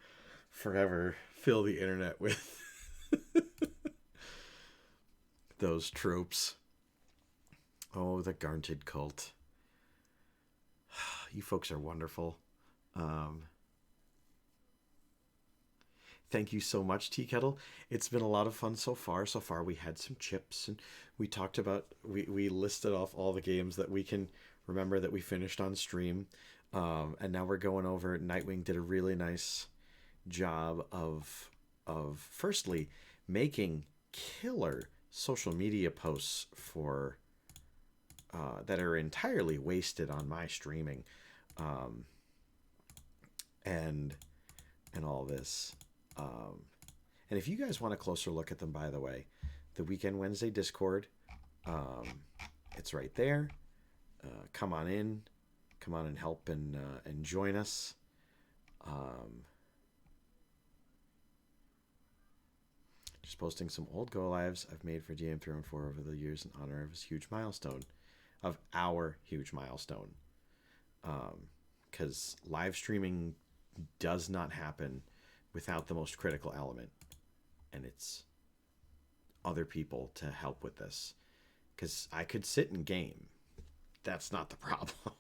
Speaker 1: forever fill the internet with those tropes. Oh, the Garnted Cult. You folks are wonderful. Thank you so much, Tea Kettle. It's been a lot of fun so far. So far, we had some chips, and we talked about, we listed off all the games that we can remember that we finished on stream. And now we're going over. Nightwing did a really nice job of firstly making killer social media posts for that are entirely wasted on my streaming, and all this. And if you guys want a closer look at them, by the way, the Weekend Wednesday Discord, it's right there. Come on in, come on and help and join us. Just posting some old go lives I've made for DM314 over the years in honor of his huge milestone, of our huge milestone. Because live streaming does not happen without the most critical element, and it's other people to help with this. Because I could sit and game. That's not the problem.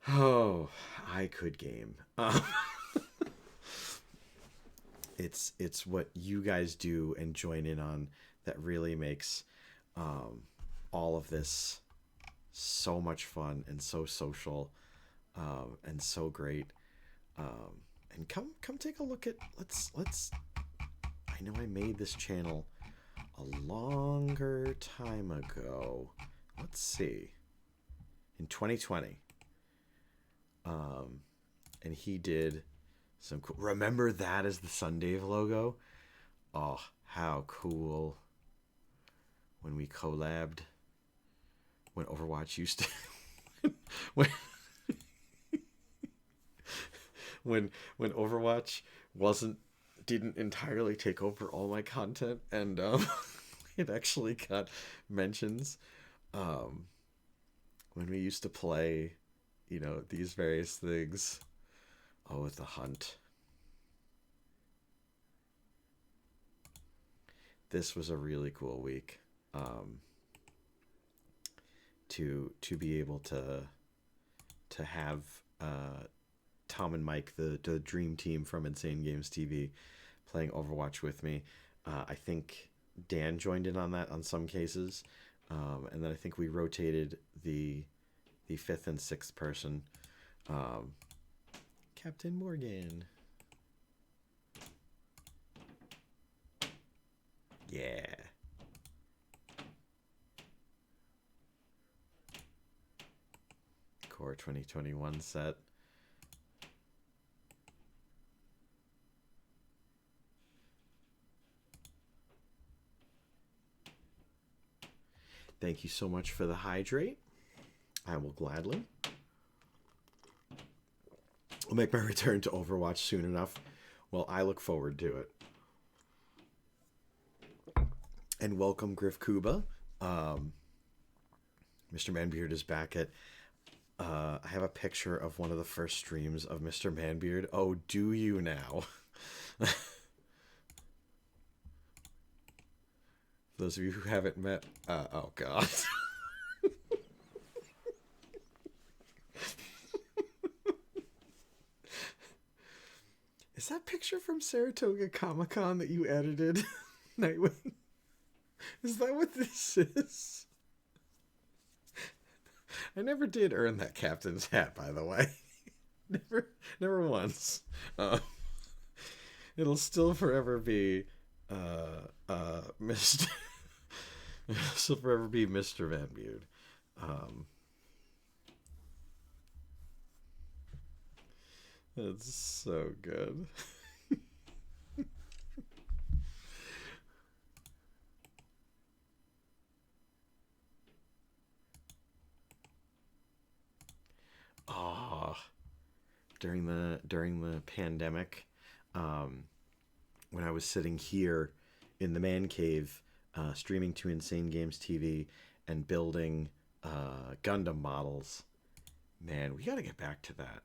Speaker 1: Oh, I could game. It's what you guys do and join in on that really makes all of this so much fun and so social, and so great. And come take a look at let's I know I made this channel a longer time ago. Let's see. In 2020. And he did some cool, remember that as the Sundave logo? Oh, how cool. When we collabed, when Overwatch used to when Overwatch didn't entirely take over all my content, and it actually got mentions when we used to play, these various things. Oh, with the hunt. This was a really cool week. To be able to have Tom and Mike, the dream team from Insane Games TV, playing Overwatch with me. I think Dan joined in on that on some cases, and then I think we rotated the fifth and sixth person. Captain Morgan. Yeah. Core 2021 set. Thank you so much for the hydrate. I will gladly. I'll make my return to Overwatch soon enough Well, I look forward to it. And welcome, Griff Kuba. Um, Mr. Manbeard is back at. I have a picture of one of the first streams of Mr. Manbeard. Oh, do you now? Those of you who haven't met. Oh, God. Is that picture from Saratoga Comic Con that you edited, Nightwing? Is that what this is? I never did earn that captain's hat, by the way. Never once. It'll still forever be, Mr. Still forever be Mr. Van Bude. It's so good. Ah, during the pandemic, when I was sitting here in the man cave, streaming to Insane Games TV and building Gundam models. Man, we got to get back to that.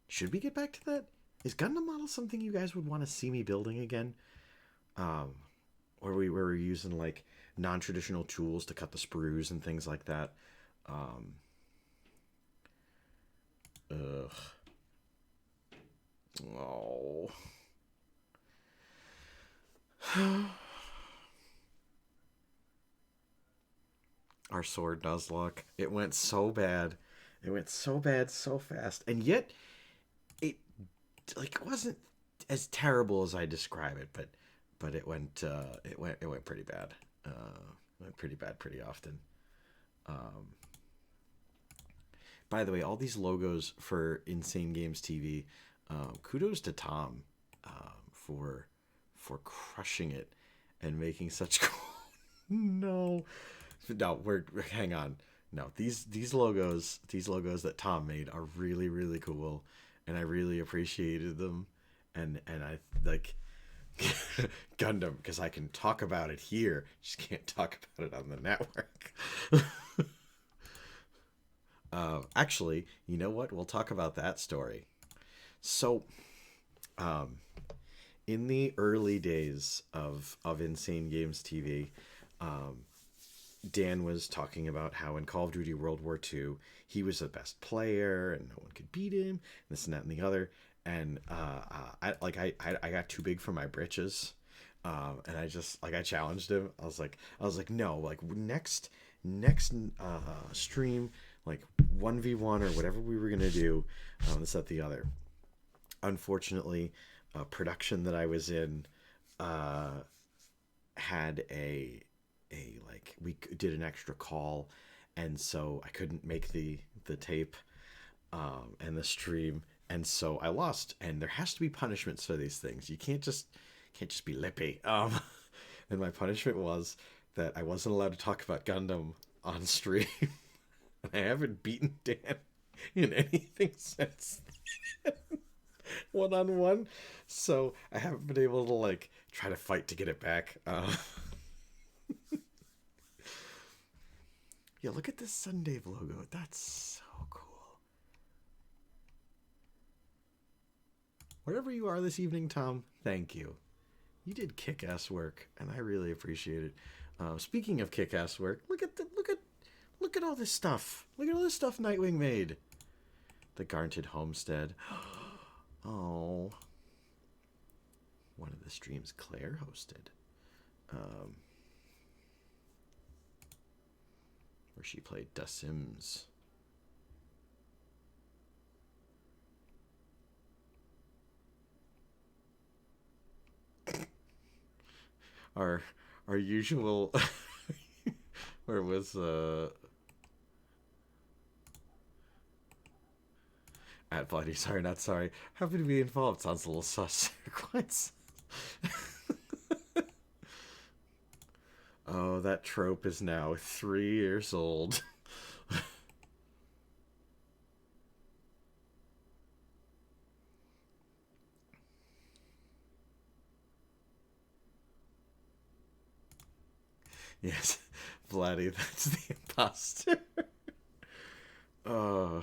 Speaker 1: Should we get back to that? Is Gundam models something you guys would want to see me building again? Um, or we were using like non-traditional tools to cut the sprues and things like that. Um, ugh. Oh. Our sword Nuzlocke. It went so bad. It went so bad so fast. And yet it like wasn't as terrible as I describe it, but it went pretty bad. Went pretty bad pretty often. Um, by the way, all these logos for Insane Games TV, kudos to Tom for crushing it and making such cool. No, no, we're hang on. No, these logos that Tom made are really really cool, and I really appreciated them, and I like Gundam because I can talk about it here, just can't talk about it on the network. Actually, you know what? We'll talk about that story. So, um, in the early days of Insane Games TV, um, Dan was talking about how in Call of Duty World War II, he was the best player and no one could beat him, this and that and the other. And I got too big for my britches, and I just like I challenged him. I was like no, like next stream, like 1v1 or whatever we were gonna do, this that the other. Unfortunately, production that I was in had a like we did an extra call, and so I couldn't make the tape and the stream, and so I lost. And there has to be punishments for these things. You can't just be lippy. And my punishment was that I wasn't allowed to talk about Gundam on stream. And I haven't beaten Dan in anything since one on one, so I haven't been able to like try to fight to get it back. Yeah, look at this Sunday logo. That's so cool. Wherever you are this evening, Tom, thank you. You did kick-ass work, and I really appreciate it. Speaking of kick-ass work, look at all this stuff. Look at all this stuff Nightwing made. The Garnted Homestead. Oh, one of the streams Claire hosted, where she played The Sims. Our our usual where was at Bloody sorry not sorry happy to be involved sounds a little sus. Quite. Oh, that trope is now 3 years old. Yes, Vladdy, that's the imposter. Uh,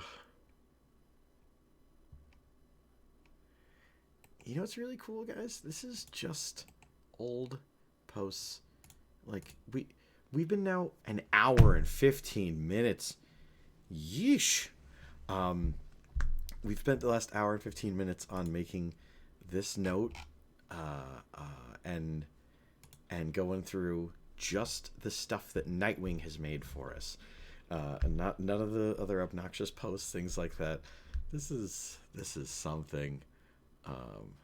Speaker 1: you know what's really cool, guys? This is just old posts. Like we've been now an hour and 15 minutes. Yeesh. Um, we've spent the last hour and 15 minutes on making this note, and going through just the stuff that Nightwing has made for us, and not none of the other obnoxious posts, things like that. This is something. Um,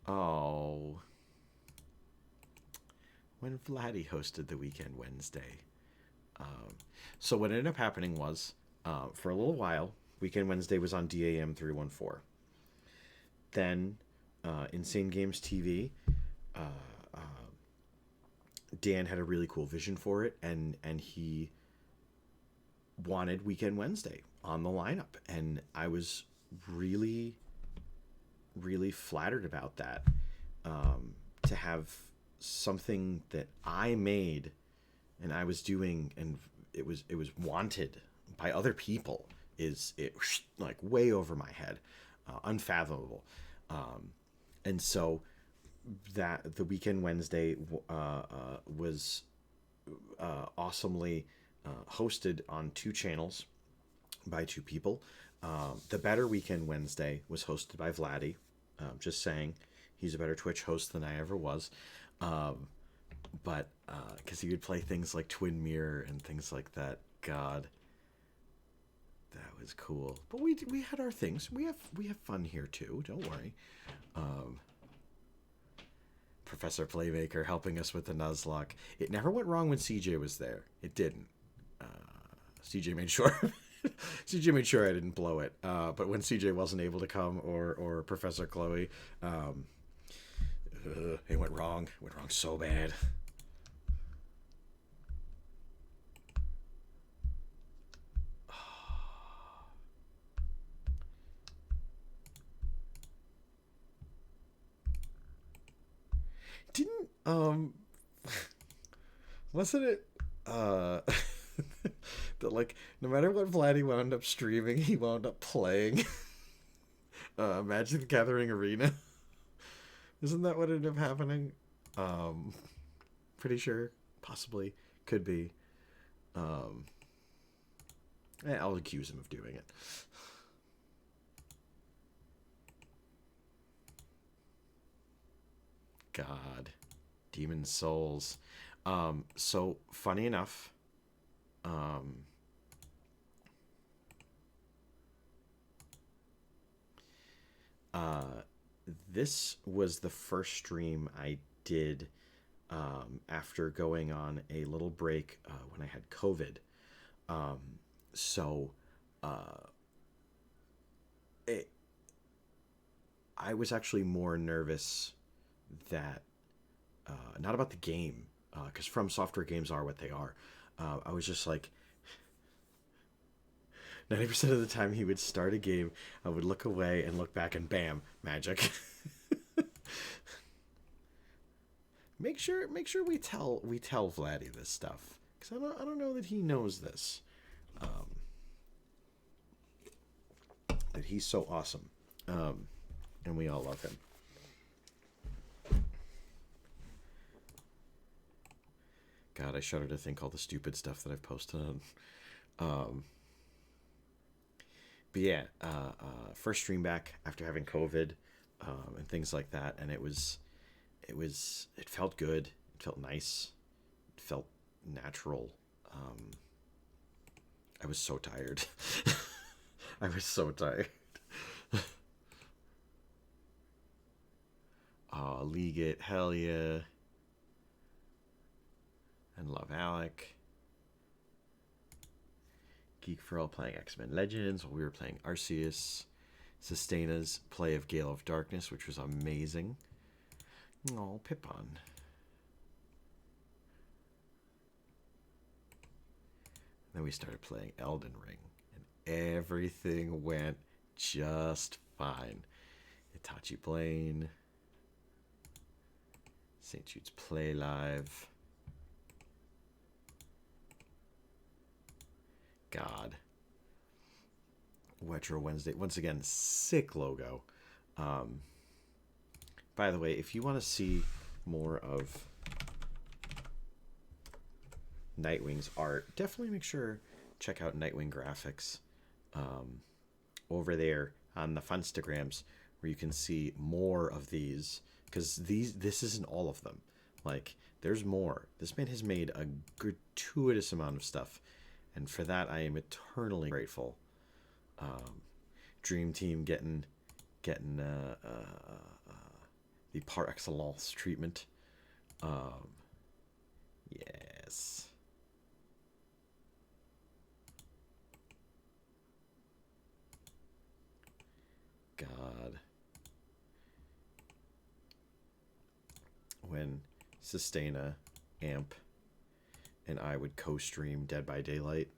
Speaker 1: oh, when Vladdy hosted the Weekend Wednesday. Um, so what ended up happening was, for a little while, Weekend Wednesday was on DAM 314. Then, Insane Games TV, uh, uh, Dan had a really cool vision for it, and he wanted Weekend Wednesday on the lineup, and I was really, really flattered about that. To have something that I made and I was doing, and it was wanted by other people, is it like way over my head, unfathomable. Um, and so that the Weekend Wednesday was awesomely hosted on two channels by two people. The Better Weekend Wednesday was hosted by Vladdy. Just saying, he's a better Twitch host than I ever was. Um, but because he would play things like Twin Mirror and things like that. God, that was cool. But we had our things. We have fun here too. Don't worry. Um, Professor Playmaker helping us with the Nuzlocke. It never went wrong when CJ was there. It didn't. CJ made sure. CJ made sure I didn't blow it. But when CJ wasn't able to come, or Professor Chloe, it went wrong. It went wrong so bad. Didn't wasn't it that, like, no matter what Vladdy wound up streaming, he wound up playing Magic the Gathering Arena? Isn't that what ended up happening? Um, Pretty sure, possibly, could be. Um, I'll accuse him of doing it. God, Demon Souls. So funny enough, um, uh, this was the first stream I did, after going on a little break, when I had COVID. Um, so uh, it, I was actually more nervous that, not about the game, because From Software games are what they are. I was just like, 90% of the time he would start a game, I would look away and look back, and bam, magic. Make sure we tell Vladdy this stuff, because I don't know that he knows this. Um, that he's so awesome, and we all love him. God, I shudder to think all the stupid stuff that I've posted on. Um, but yeah, first stream back after having COVID, and things like that, and it felt good. It felt nice. It felt natural. Um, I was so tired. I was so tired. League it, hell yeah, and love Alec. Geek for All playing X-Men Legends while we were playing Arceus. Sustaina's play of Gale of Darkness, which was amazing. Oh, Pippon. Then we started playing Elden Ring, and everything went just fine. Itachi Blaine, St. Jude's Play Live. God. Retro Wednesday. Once again, sick logo. By the way, if you want to see more of Nightwing's art, definitely make sure check out Nightwing Graphics over there on the Funstagrams, where you can see more of these, because this isn't all of them. Like, there's more. This man has made a gratuitous amount of stuff, and for that I am eternally grateful. Dream Team getting the par excellence treatment. Yes. God. When Sustaina, Amp, and I would co-stream Dead by Daylight.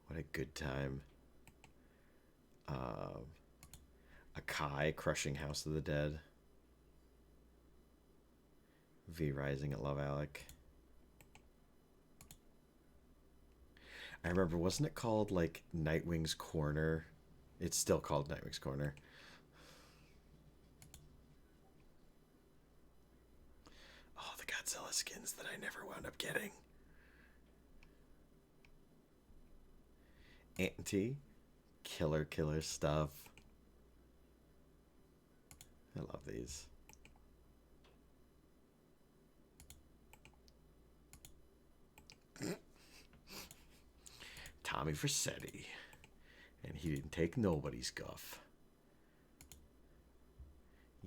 Speaker 1: What a good time. Akai crushing House of the Dead. V Rising at Love Alec. I remember, wasn't it called like Nightwing's Corner? It's still called Nightwing's Corner. Oh, the Godzilla skins that I never wound up getting. Auntie, killer stuff. I love these. Tommy Vercetti. And he didn't take nobody's guff.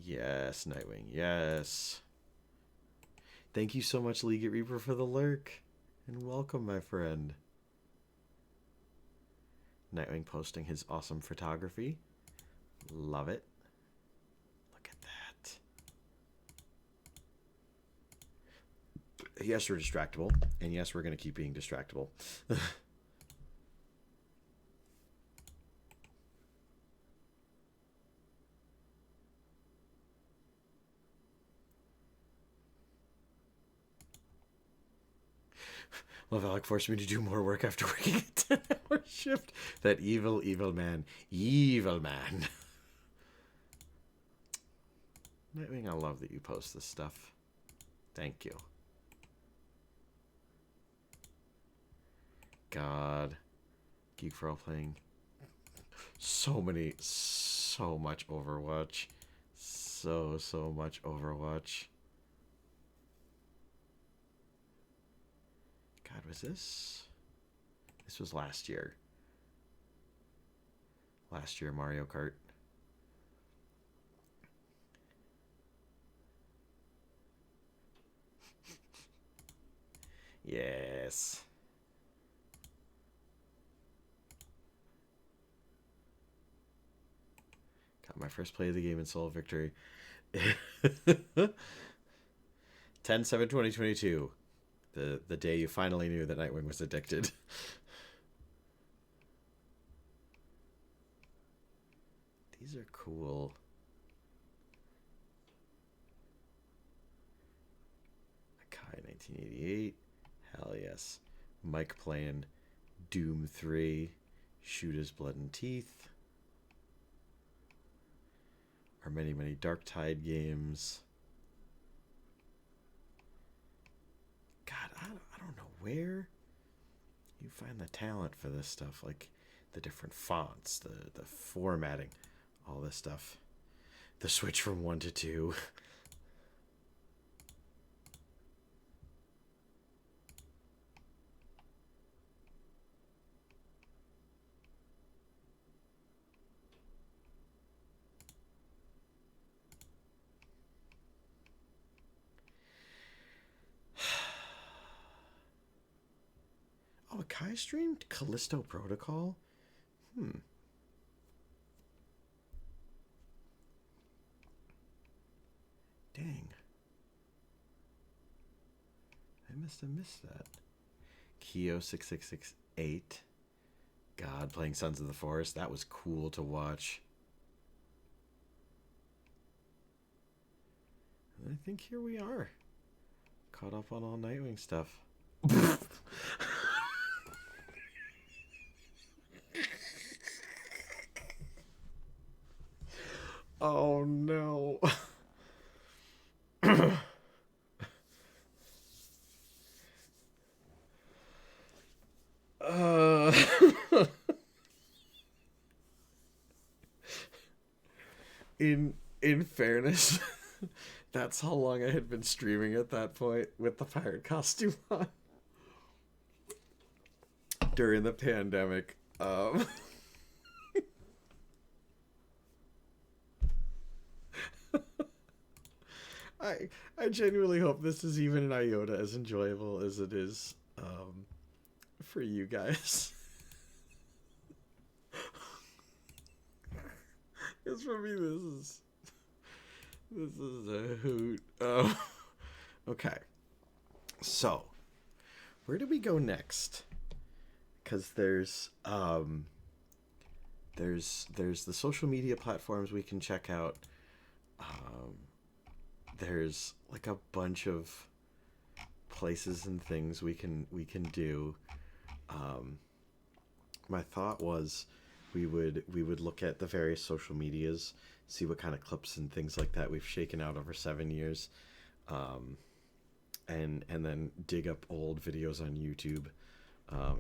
Speaker 1: Yes, Nightwing, yes. Thank you so much, League Reaper, for the lurk. And welcome, my friend. Nightwing posting his awesome photography. Love it. Look at that. Yes, we're distractible. And yes, we're going to keep being distractible. Love Alec forced me to do more work after working a 10-hour shift. That evil man. Evil man. Nightwing, I love that you post this stuff. Thank you. God. Geek for All playing. So much Overwatch. So much Overwatch. God, was this? This was last year. Last year, Mario Kart. Yes. Got my first play of the game in solo victory. 10/7/2022. The day you finally knew that Nightwing was addicted. These are cool. Akai 1988. Hell yes. Mike playing Doom 3. Shoot His Blood and Teeth. Our many Darktide games. God, I don't know where you find the talent for this stuff. Like the different fonts, the formatting, all this stuff. The switch from 1 to 2. Oh, Akai streamed Callisto Protocol? Dang. I must have missed that. Kyo 6668. God, playing Sons of the Forest. That was cool to watch. I think here we are. Caught up on all Nightwing stuff. Oh no. uh, in fairness, that's how long I had been streaming at that point with the pirate costume on during the pandemic. I genuinely hope this is even an iota as enjoyable as it is for you guys. Because for me, this is a hoot. Okay, so where do we go next? Because there's the social media platforms we can check out. There's like a bunch of places and things we can do. My thought was we would look at the various social medias, see what kind of clips and things like that we've shaken out over 7 years, and then dig up old videos on YouTube.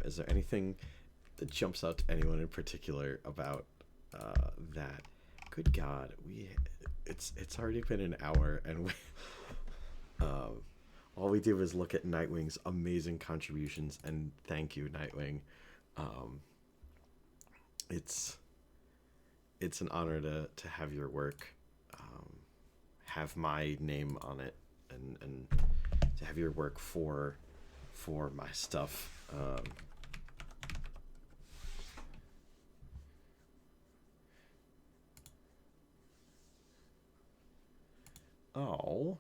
Speaker 1: Is there anything that jumps out to anyone in particular about that? Good God, it's already been an hour, and we, all we did was look at Nightwing's amazing contributions, and thank you, Nightwing. It's an honor to have your work, have my name on it, and to have your work for my stuff. Oh.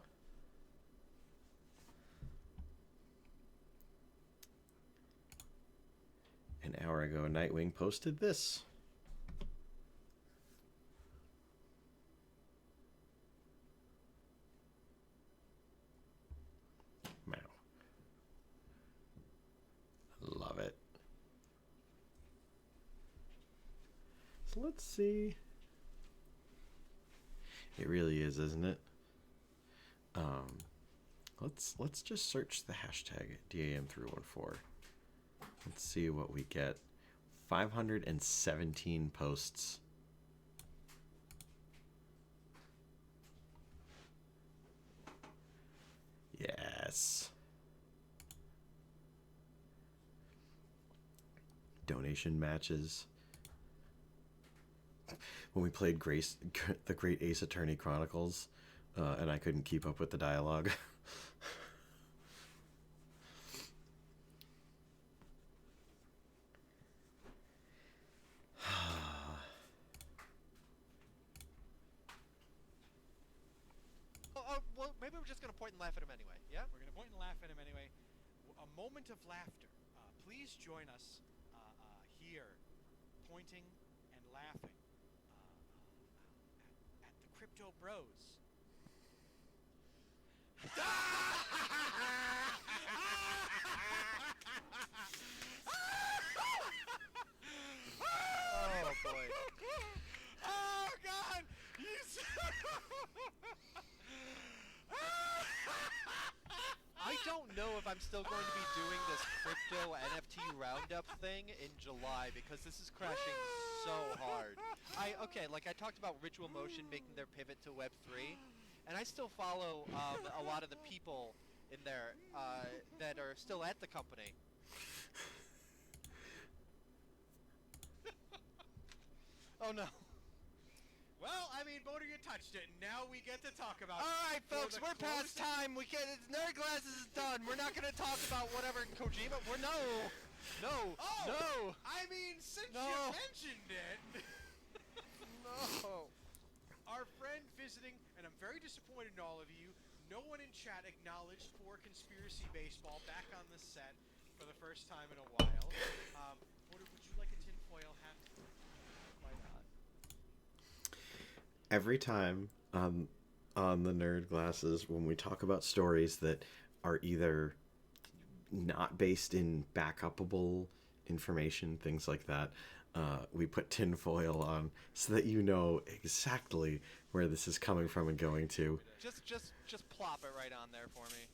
Speaker 1: An hour ago, Nightwing posted this. Wow. Love it. So let's see. It really is, isn't it? Let's just search the hashtag DAM314. Let's see what we get. 517 posts. Yes. Donation matches. When we played the Great Ace Attorney Chronicles, and I couldn't keep up with the dialogue.
Speaker 2: Well, maybe we're just gonna point and laugh at him anyway. Yeah.
Speaker 3: We're going to point and laugh at him anyway. A moment of laughter. Please join us here, pointing and laughing at the Crypto Bros.
Speaker 2: Oh boy.
Speaker 3: Oh God!
Speaker 2: I don't know if I'm still going to be doing this crypto NFT roundup thing in July because this is crashing so hard. Like I talked about Ritual Motion making their pivot to Web3, and I still follow a lot of the people in there that are still at the company. Oh no.
Speaker 3: Well, I mean, Boner, you touched it, and now we get to talk about.
Speaker 2: All right, folks, we're past time. We can't. Nerd Glasses is done. We're not going to talk about whatever Kojima. No.
Speaker 3: Oh, I mean, since you mentioned it.
Speaker 2: No.
Speaker 3: Our friend visiting, and I'm very disappointed in all of you. No one in chat acknowledged for Conspiracy Baseball back on the set for the first time in a while. Boner, would you like a tinfoil hat?
Speaker 2: Why not?
Speaker 1: Every time on the nerd glasses when we talk about stories that are either not based in backupable information, things like that. We put tinfoil on so that you know exactly where this is coming from and going to.
Speaker 2: Just plop it right on there for me.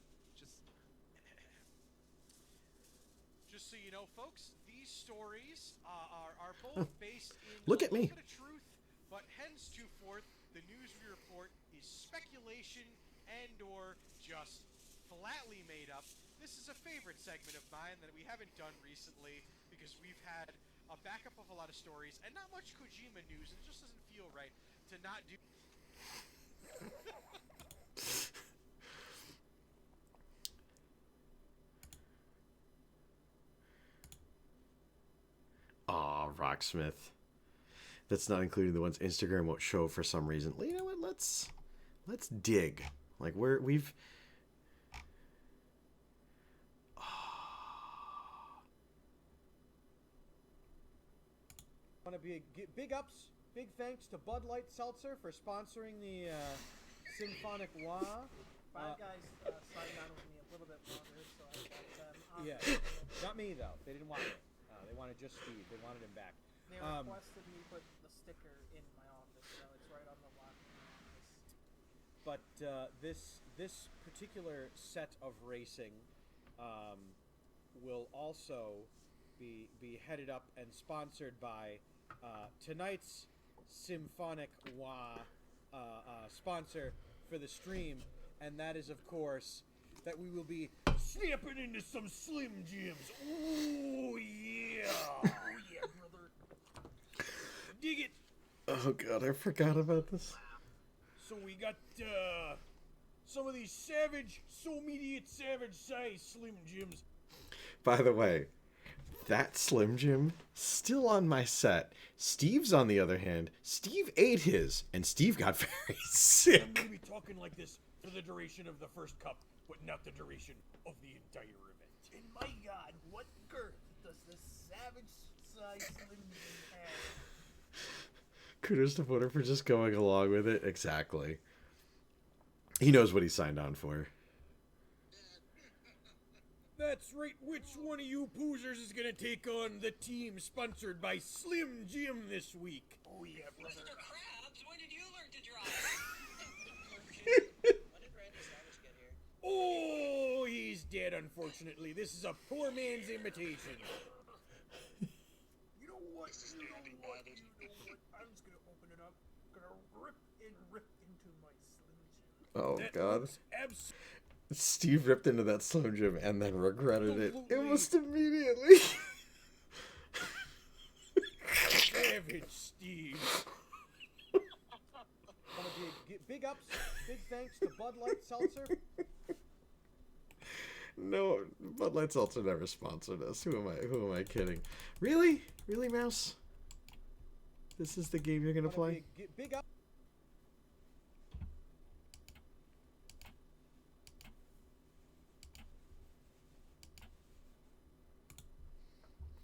Speaker 3: Just so you know, folks, these stories are both based in
Speaker 1: Look
Speaker 3: a
Speaker 1: at me.
Speaker 3: little bit of truth, but henceforth, the news we report is speculation and/or just flatly made up. This is a favorite segment of mine that we haven't done recently because we've had a backup of a lot of stories and not much Kojima news. It just doesn't feel right to not do.
Speaker 1: Aw, Rocksmith. That's not including the ones Instagram won't show for some reason. You know what? Let's dig. Like we've.
Speaker 4: Want to be big ups, big thanks to Bud Light Seltzer for sponsoring the Symphonic Wah.
Speaker 5: Five Guys signed on with me a little bit longer, so I got them on.
Speaker 4: Yeah, not me though. They didn't want it. They wanted just Steve. They wanted him back.
Speaker 5: They requested me put the sticker in my office, so it's right on the lock in my office.
Speaker 4: But this particular set of racing will also be headed up and sponsored by tonight's Symphonic Wah sponsor for the stream, and that is, of course, that we will be snapping into some Slim Jims. Oh yeah! Oh yeah, brother! Dig it!
Speaker 1: Oh god, I forgot about this.
Speaker 4: So we got some of these savage, so immediate savage size Slim Jims.
Speaker 1: By the way, that Slim Jim still on my set. Steve's on the other hand. Steve ate his, and Steve got very
Speaker 4: I'm
Speaker 1: sick.
Speaker 4: gonna be talking like this for the duration of the first cup, but not the duration of the entire event.
Speaker 5: And my God, what girth does this savage-sized Slim Jim have?
Speaker 1: Kudos to Footer for just going along with it. Exactly. He knows what he signed on for.
Speaker 4: That's right. Which one of you poozers is gonna take on the team sponsored by Slim Jim this week?
Speaker 5: Oh yeah, brother.
Speaker 6: Mr. Krabs, when did you learn to drive? When did Randy Savage get here?
Speaker 4: Oh, he's dead, unfortunately. This is a poor man's imitation.
Speaker 5: You know what? You know what? I'm just gonna open it up. Gonna rip into my Slim Jim.
Speaker 1: Oh
Speaker 4: That
Speaker 1: god.
Speaker 4: looks
Speaker 1: Steve ripped into that Slim Jim and then regretted it
Speaker 4: Absolutely.
Speaker 1: almost immediately.
Speaker 4: savage, Steve. Want to big ups, big thanks to Bud Light Seltzer.
Speaker 1: No, Bud Light Seltzer never sponsored us. Who am I kidding? Really? Really, Mouse? This is the game you're gonna play?
Speaker 4: Big up.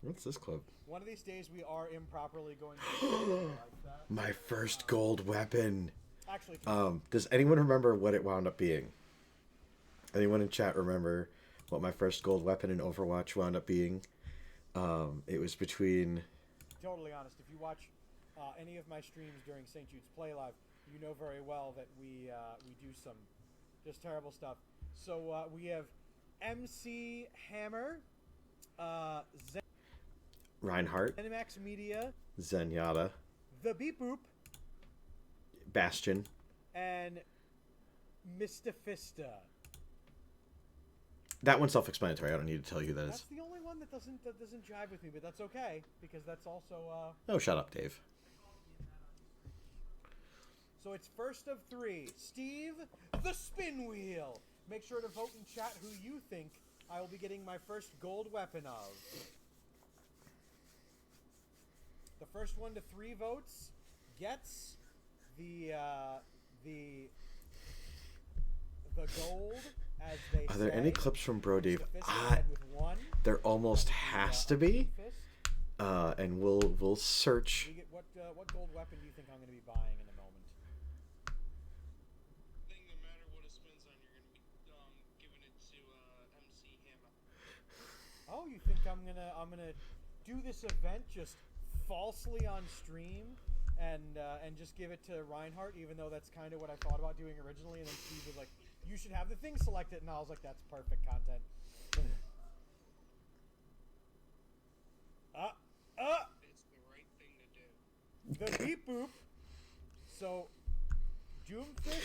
Speaker 1: What's this club?
Speaker 4: One of these days we are improperly going to like that.
Speaker 1: My first gold weapon.
Speaker 4: Actually,
Speaker 1: Does anyone remember what it wound up being? Anyone in chat remember what my first gold weapon in Overwatch wound up being? It was between...
Speaker 4: totally honest, if you watch any of my streams during St. Jude's Play Live, you know very well that we do some just terrible stuff. So we have MC Hammer,
Speaker 1: Reinhardt,
Speaker 4: Zenimax Media,
Speaker 1: Zenyatta,
Speaker 4: The Beep Boop,
Speaker 1: Bastion.
Speaker 4: and Mr. Fista.
Speaker 1: That one's self-explanatory. I don't need to tell you who that
Speaker 4: That's
Speaker 1: is.
Speaker 4: the only one that doesn't jive with me, but that's okay because that's also
Speaker 1: Oh, shut up, Dave.
Speaker 4: so it's first of three. Steve, the spin wheel. Make sure to vote in chat who you think I will be getting my first gold weapon of. The first one to 3 votes gets the gold, as they
Speaker 1: Are there
Speaker 4: say.
Speaker 1: any clips from Bro Dave?
Speaker 4: Mr. Fist led with 1.
Speaker 1: There almost has to be.
Speaker 4: Fist.
Speaker 1: And we'll search.
Speaker 4: We get what gold weapon do you think I'm going to be buying in a moment?
Speaker 6: The
Speaker 4: I'm gonna do this event just falsely on stream and just give it to Reinhardt, even though that's kind of what I thought about doing originally. And then Steve was like, "You should have the thing selected," and I was like, "That's perfect content."
Speaker 6: It's the right thing to do.
Speaker 4: The beep boop. So, Doomfist.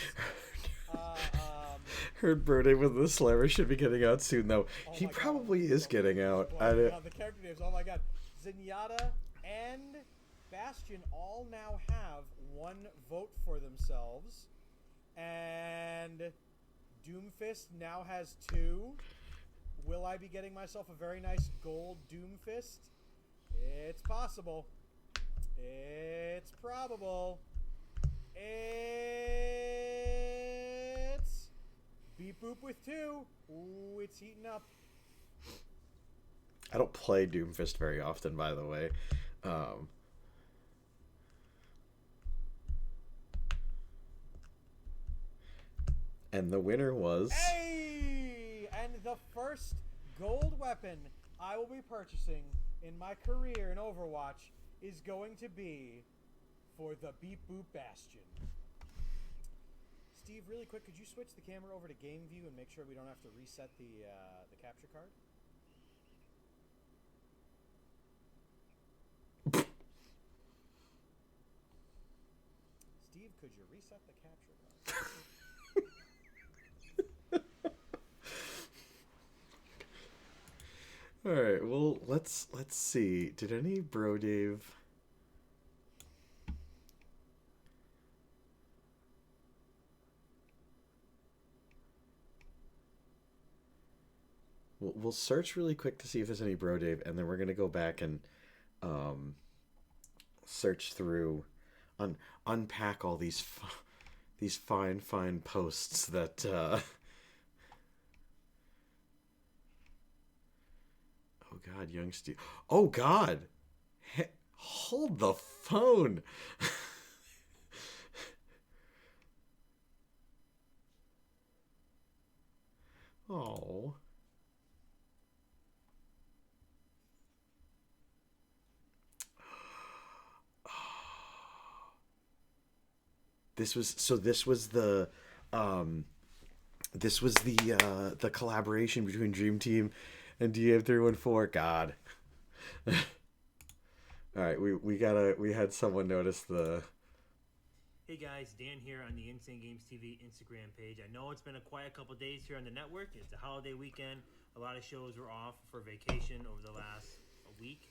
Speaker 1: Heard Brody with the Slammer should be getting out soon, though.
Speaker 4: Oh
Speaker 1: He
Speaker 4: my God.
Speaker 1: probably is getting out.
Speaker 4: Boy,
Speaker 1: I don't-
Speaker 4: the character names. Oh my God. Zenyatta and Bastion all now have 1 vote for themselves, and Doomfist now has 2. Will I be getting myself a very nice gold Doomfist? It's possible. It's probable. It's beep boop with 2. Ooh, it's heating up.
Speaker 1: I don't play Doomfist very often, by the way. And the winner was...
Speaker 4: Hey! And the first gold weapon I will be purchasing in my career in Overwatch is going to be for the Beep Boop Bastion. Steve, really quick, could you switch the camera over to game view and make sure we don't have to reset the capture card? Steve, could you reset the capture card?
Speaker 1: All right, well, let's see. Did any Bro Dave... We'll search really quick to see if there's any Bro Dave, and then we're gonna go back and search through, unpack all these fine posts that. Oh God, young Steve. Oh God, hold the phone. Oh. This was the collaboration between Dream Team and DM314. God. All right, we had someone notice the...
Speaker 7: Hey guys, Dan here on the Insane Games TV Instagram page. I know it's been a quiet couple days here on the network. It's a holiday weekend. A lot of shows were off for vacation over the last week.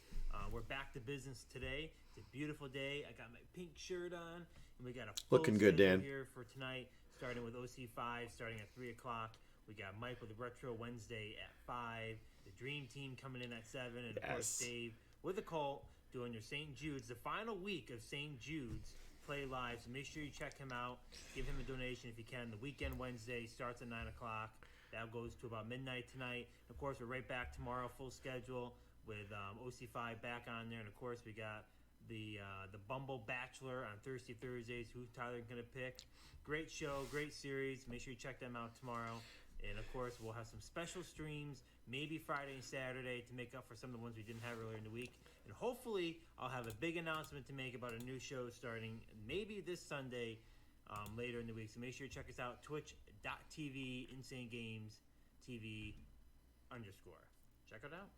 Speaker 7: We're back to business today. It's a beautiful day. I got my pink shirt on, and we got a full
Speaker 1: Looking good,
Speaker 7: schedule
Speaker 1: Dan.
Speaker 7: here for tonight, starting with OC5, starting at 3 o'clock. We got Mike with the Retro Wednesday at 5. The Dream Team coming in at 7, and of course
Speaker 1: Yes.
Speaker 7: Dave with the Cult doing your St. Jude's, the final week of St. Jude's Play Live. So make sure you check him out. Give him a donation if you can. The weekend Wednesday starts at 9 o'clock. That goes to about midnight tonight. Of course, we're right back tomorrow, full schedule with OC5 back on there, and of course we got the Bumble Bachelor on Thursdays. Who Tyler's gonna pick? Great show, great series. Make sure you check them out tomorrow. And of course, we'll have some special streams, maybe Friday and Saturday, to make up for some of the ones we didn't have earlier in the week. And hopefully, I'll have a big announcement to make about a new show starting maybe this Sunday, later in the week. So make sure you check us out, twitch.tv, Insane Games TV _. Check it out.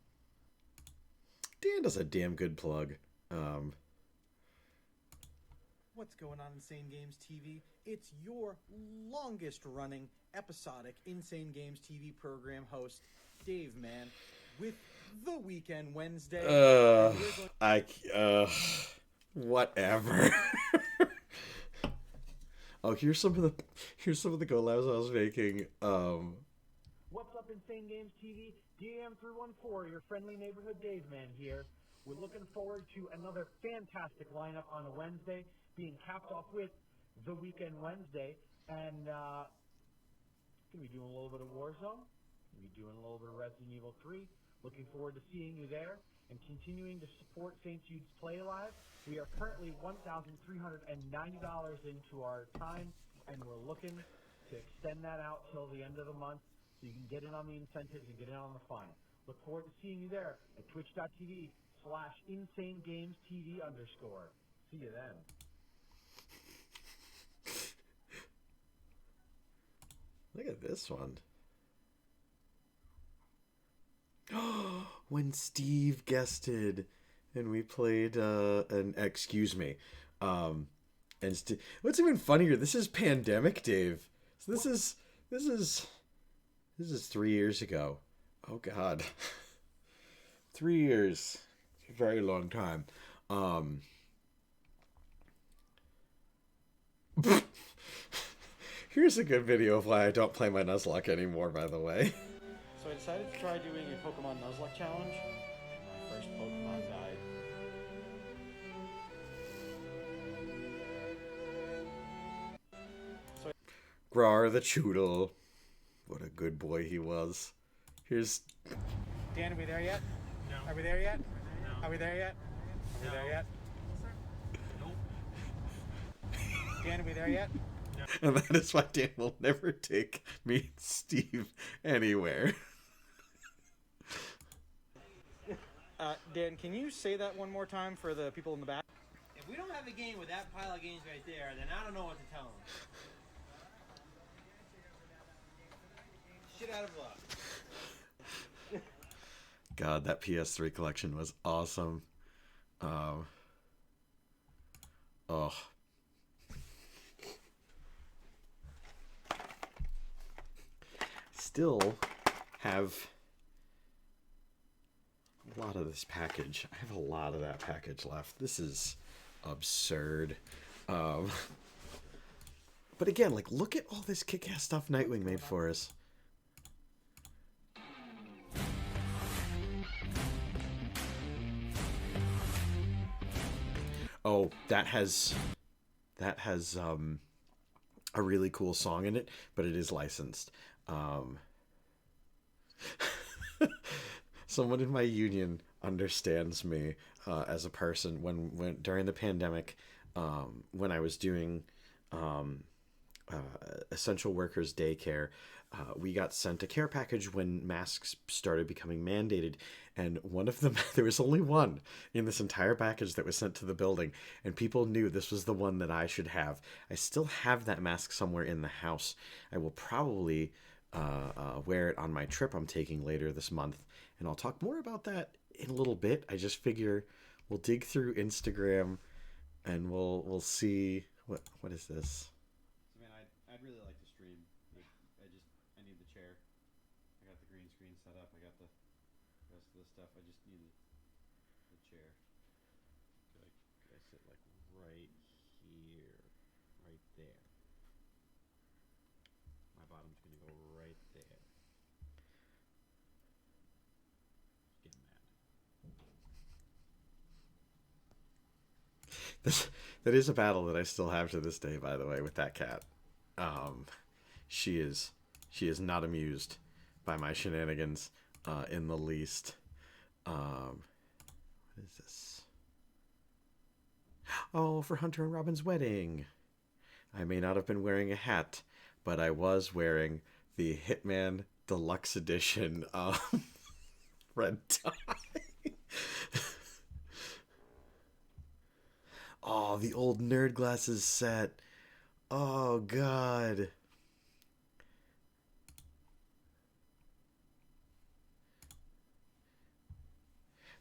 Speaker 1: Dan does a damn good plug.
Speaker 4: What's going on, Insane Games TV? It's your longest running episodic Insane Games TV program host, Dave Man, with the Weekend Wednesday. And we're going-
Speaker 1: Whatever. Oh, here's some of the go lives I was making.
Speaker 8: What's up, Insane Games TV? DM314, your friendly neighborhood Dave Man here. We're looking forward to another fantastic lineup on a Wednesday, being capped off with the Weekend Wednesday, and gonna be doing a little bit of Warzone. Gonna be doing a little bit of Resident Evil 3. Looking forward to seeing you there and continuing to support St. Jude's Play Live. We are currently $1,390 into our time, and we're looking to extend that out till the end of the month so you can get in on the incentives and get in on the fun. Look forward to seeing you there at twitch.tv/InsaneGamesTV_. See you then.
Speaker 1: Look at this one. When Steve guested and we played excuse me. And what's even funnier, this is Pandemic Dave. So this is 3 years ago. Oh god. 3 years. A very long time. Here's a good video of why I don't play my Nuzlocke anymore, by the way.
Speaker 4: So I decided to try doing a Pokemon Nuzlocke challenge. My first Pokemon died.
Speaker 1: Grar the Choodle. What a good boy he was. Here's...
Speaker 4: Dan, are we there yet?
Speaker 7: No.
Speaker 4: Are we there yet?
Speaker 7: No.
Speaker 4: Are we there yet? Are we there yet?
Speaker 7: Nope.
Speaker 4: Dan, are we there yet?
Speaker 1: And that is why Dan will never take me and Steve anywhere.
Speaker 4: Dan, can you say that one more time for the people in the back?
Speaker 7: If we don't have a game with that pile of games right there, then I don't know what to tell them. Shit out of luck.
Speaker 1: God, that PS3 collection was awesome. Oh. Still have a lot of this package. I have a lot of that package left. This is absurd. But again, like, look at all this kick-ass stuff Nightwing made for us. Oh, that has a really cool song in it, but it is licensed. Someone in my union understands me as a person. When during the pandemic, when I was doing essential workers daycare, we got sent a care package when masks started becoming mandated, and one of them, there was only one in this entire package that was sent to the building, and people knew this was the one that I should have. I still have that mask somewhere in the house. I will probably wear it on my trip I'm taking later this month, and I'll talk more about that in a little bit. I just figure we'll dig through Instagram and we'll see what is this.
Speaker 9: So man, I'd really like to stream. I need the chair. I got the green screen set up. I got the rest of the stuff. I just need the chair. Could I sit like right here, right there? My bottom's gonna go right there. Just getting mad.
Speaker 1: That is a battle that I still have to this day, by the way, with that cat. She is not amused by my shenanigans in the least. What is this? Oh, for Hunter and Robin's wedding. I may not have been wearing a hat, but I was wearing the Hitman Deluxe Edition red tie. Oh, the old Nerd Glasses set. Oh, God.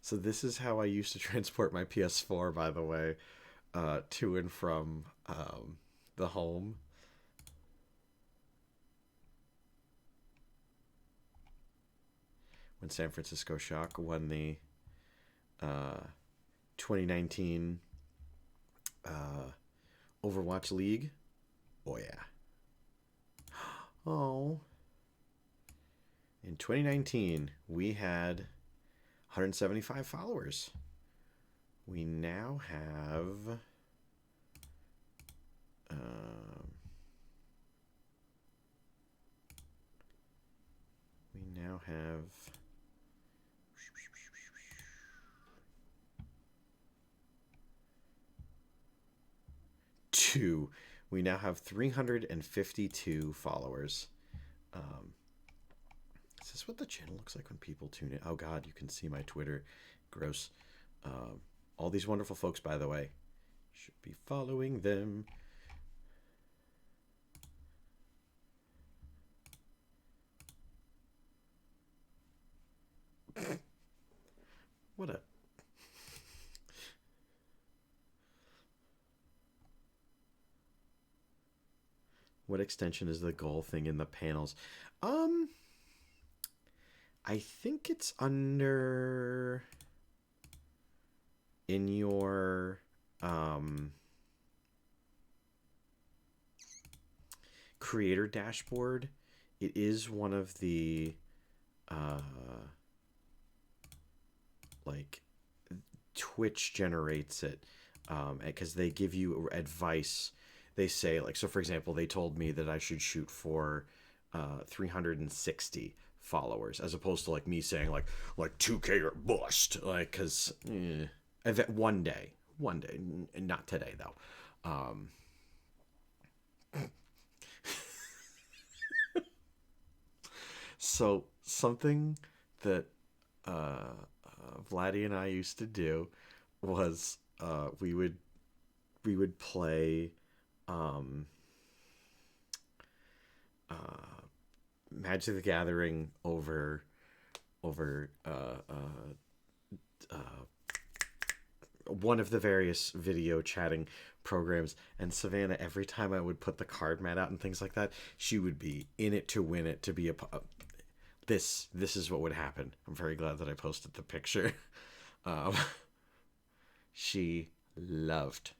Speaker 1: So this is how I used to transport my PS4, by the way, to and from the home. When San Francisco Shock won the 2019 Overwatch League. Oh yeah. Oh. In 2019, we had 175 followers. We now have we now have 352 followers. This this what the channel looks like when people tune in? Oh God, you can see my Twitter. Gross. All these wonderful folks, by the way, should be following them. What a... What extension is the goal thing in the panels? I think it's under... in your... creator dashboard. It is one of the... like Twitch generates it because they give you advice. They say, like, so for example, they told me that I should shoot for 360 followers as opposed to like me saying like 2K or bust, like, because one day, and not today though. So something that Vladdy and I used to do was we would play Magic the Gathering over one of the various video chatting programs, and Savannah, every time I would put the card mat out and things like that, she would be in it to win it, to be this is what would happen. I'm very glad that I posted the picture. She loved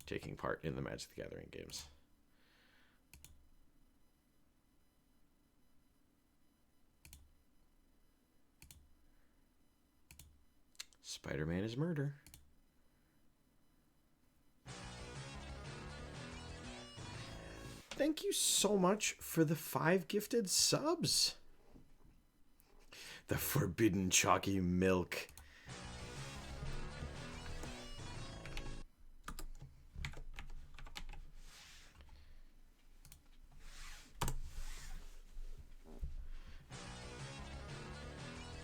Speaker 1: taking part in the Magic the Gathering games. Spider-Man is murder. Thank you so much for the 5 gifted subs. The forbidden chalky milk.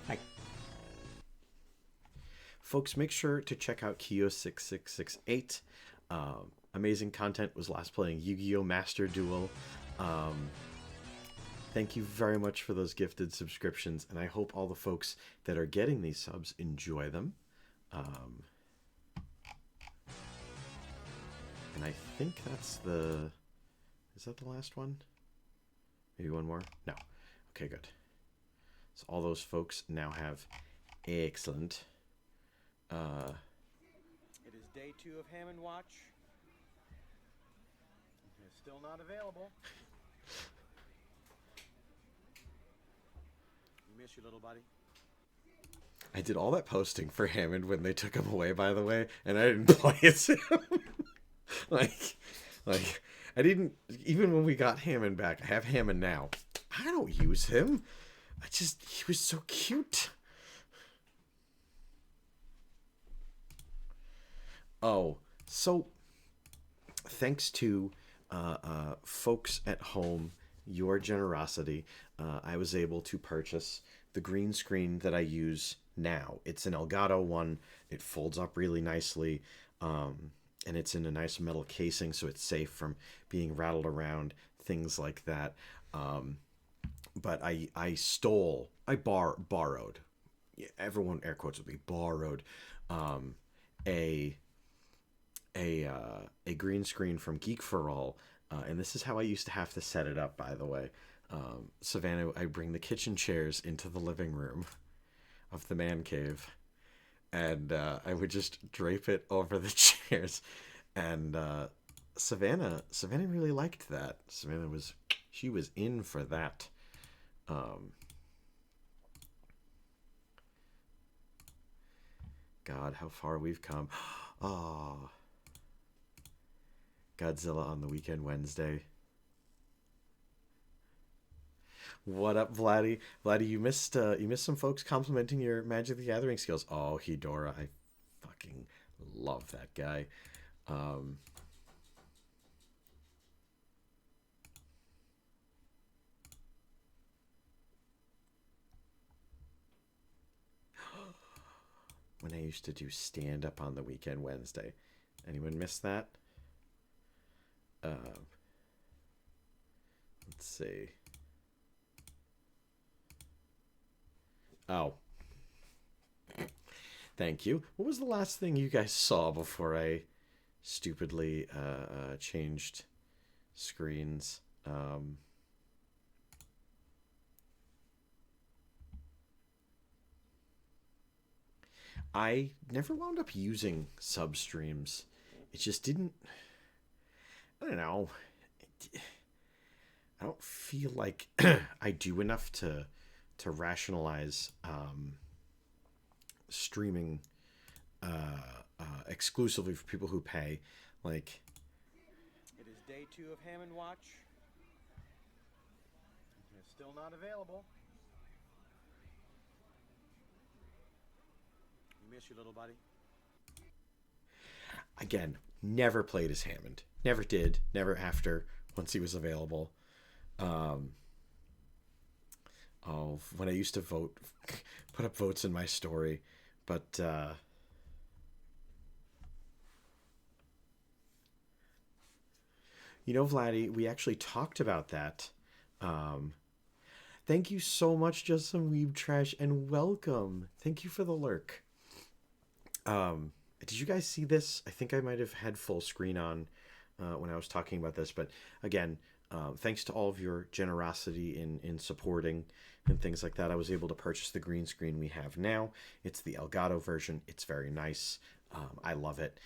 Speaker 1: Hi. Folks, make sure to check out Kyo6668. Amazing content. Was last playing Yu-Gi-Oh! Master Duel. Thank you very much for those gifted subscriptions, and I hope all the folks that are getting these subs enjoy them. And I think that's the... Is that the last one? Maybe one more? No. Okay, good. So all those folks now have excellent...
Speaker 4: It is day 2 of Hammond Watch. It's still not available. We miss you, little buddy.
Speaker 1: I did all that posting for Hammond when they took him away, by the way, and I didn't play as him. like, I didn't, even when we got Hammond back, I have Hammond now. I don't use him. He was so cute. Oh, so thanks to folks at home, your generosity, I was able to purchase the green screen that I use now. It's an Elgato one. It folds up really nicely, and it's in a nice metal casing, so it's safe from being rattled around, things like that. But I borrowed, everyone air quotes with me, borrowed a green screen from Geek for All, and this is how I used to have to set it up, by the way. Savannah, I bring the kitchen chairs into the living room of the man cave, and I would just drape it over the chairs, and Savannah really liked that. She was in for that. God, how far we've come. Oh, Godzilla on the Weekend Wednesday. What up, Vladdy? Vladdy, you missed some folks complimenting your Magic the Gathering skills. Oh, Hedora, I fucking love that guy. when I used to do stand up on the Weekend Wednesday. Anyone miss that? Let's see. Oh. Thank you. What was the last thing you guys saw before I stupidly changed screens? I never wound up using sub streams. It just didn't. I don't know. I don't feel like I do enough to rationalize streaming exclusively for people who pay. Like,
Speaker 4: It is day 2 of Ham and Watch. It's still not available. We miss you, little buddy.
Speaker 1: again, never played as Hammond. Never did. Never after. Once he was available. When I used to vote, put up votes in my story, but you know, Vladdy, we actually talked about that. Thank you so much, Just Some Weeb Trash, and welcome. Thank you for the lurk. Did you guys see this? I think I might have had full screen on when I was talking about this, but again, thanks to all of your generosity in supporting and things like that, I was able to purchase the green screen we have now. It's the Elgato version. It's very nice. I love it.